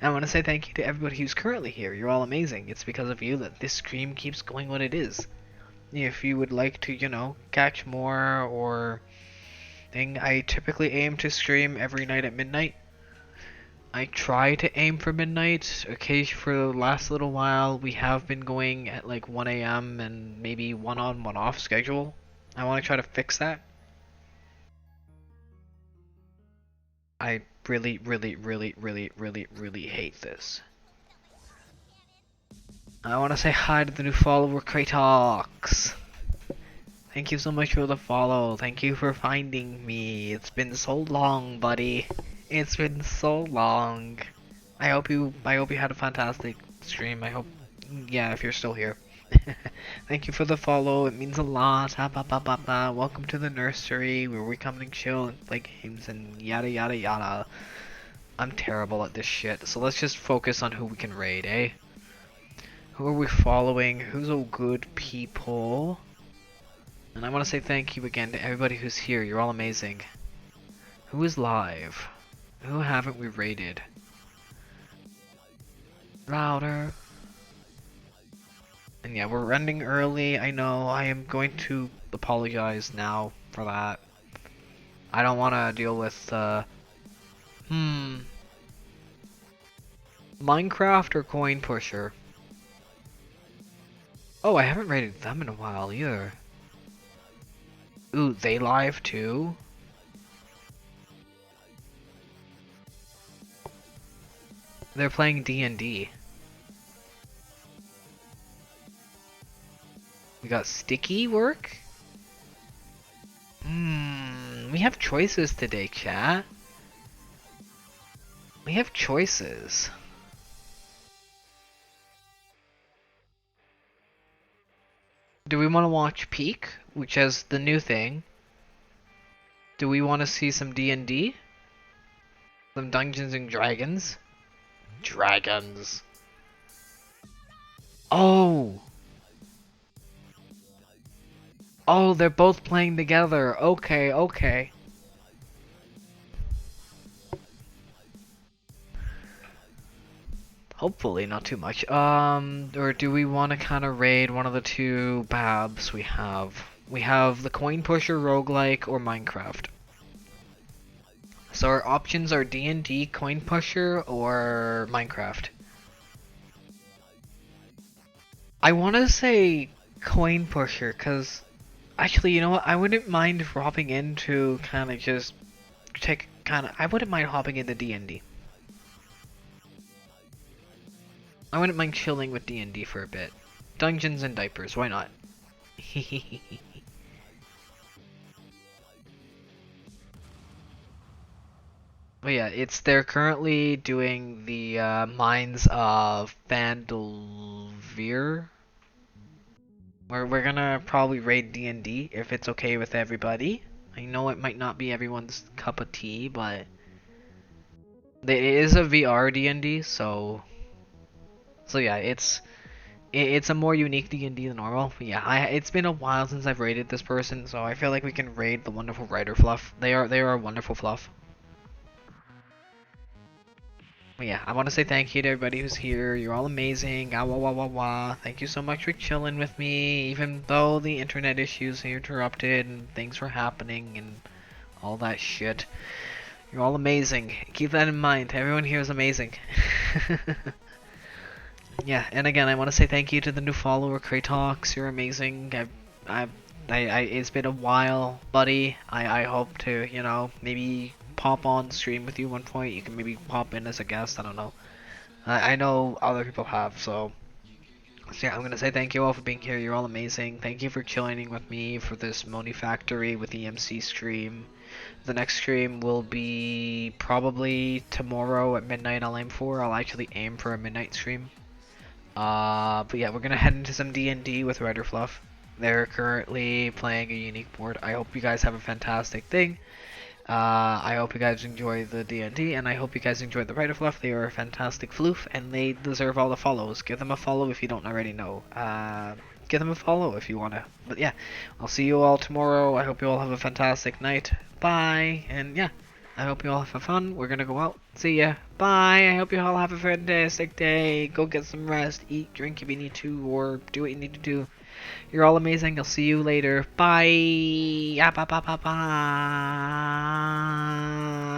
And I want to say thank you to everybody who's currently here. You're all amazing. It's because of you that this stream keeps going what it is. If you would like to, you know, catch more or thing, I typically aim to stream every night at midnight. I try to aim for midnight. Occasionally, for the last little while, we have been going at like 1 a.m. and maybe 1 on, 1 off schedule. I want to try to fix that. I really hate this. I want to say hi to the new follower, Kratox. Thank you so much for the follow. Thank you for finding me. It's been so long, buddy. It's been so long. I hope you had a fantastic stream. I hope, yeah, if you're still here. Thank you for the follow. It means a lot. Welcome to the nursery where we come and chill and play games and yada yada yada. I'm terrible at this shit. So let's just focus on who we can raid, eh? Who are we following? Who's all good people? And I want to say thank you again to everybody who's here. You're all amazing. Who is live? Who haven't we raided? Louder. And yeah, we're ending early. I know. I am going to apologize now for that. I don't want to deal with, Minecraft or Coin Pusher? Oh, I haven't raided them in a while either. Ooh, they live too? They're playing D&D. We got sticky work? We have choices today, chat. We have choices. Do we want to watch Peak, which is the new thing? Do we want to see some D&D? Some Dungeons and Dragons? Dragons. Oh! Oh, they're both playing together. Okay, okay. Hopefully, not too much. Or do we want to kind of raid one of the two babs we have? We have the Coin Pusher, Roguelike, or Minecraft. So our options are D&D, Coin Pusher, or Minecraft. I want to say Coin Pusher, because actually, you know what? I wouldn't mind dropping into kind of just take I wouldn't mind hopping into D&D. I wouldn't mind chilling with D&D for a bit. Dungeons and diapers, why not? But yeah, they're currently doing the Mines of Vandalvir. We're gonna probably raid D&D if it's okay with everybody. I know it might not be everyone's cup of tea, but it is a VR D&D, so yeah, it's a more unique D&D than normal. But yeah, it's been a while since I've raided this person, so I feel like we can raid the wonderful writer fluff. They are a wonderful fluff. yeah, I want to say thank you to everybody who's here. You're all amazing. Ah, wah, wah, wah, wah. Thank you so much for chilling with me, even though the internet issues interrupted and things were happening and all that shit. You're all amazing. Keep that in mind. Everyone here is amazing. Yeah, and again, I want to say thank you to the new follower, Kratox. You're amazing. It's been a while, buddy. I hope to, you know, maybe pop on stream with you one point. You can maybe pop in as a guest. I don't know. I know other people have, so yeah, I'm gonna say thank you all for being here. You're all amazing. Thank you for joining with me for this Monifactory with the MC stream. The next stream will be probably tomorrow at midnight. I'll aim for. I'll actually aim for a midnight stream. But yeah, we're gonna head into some D&D with Rider Fluff. They're currently playing a unique board. I hope you guys have a fantastic thing. I hope you guys enjoy the D&D, and I hope you guys enjoy the Rider Fluff. They are a fantastic floof, and they deserve all the follows. Give them a follow if you don't already know. Give them a follow if you wanna. But yeah, I'll see you all tomorrow. I hope you all have a fantastic night. Bye, and yeah. I hope you all have fun. We're gonna go out. See ya. Bye. I hope you all have a fantastic day. Go get some rest. Eat, drink if you need to, or do what you need to do. You're all amazing. I'll see you later. Bye. Ah, bye, bye, bye, bye.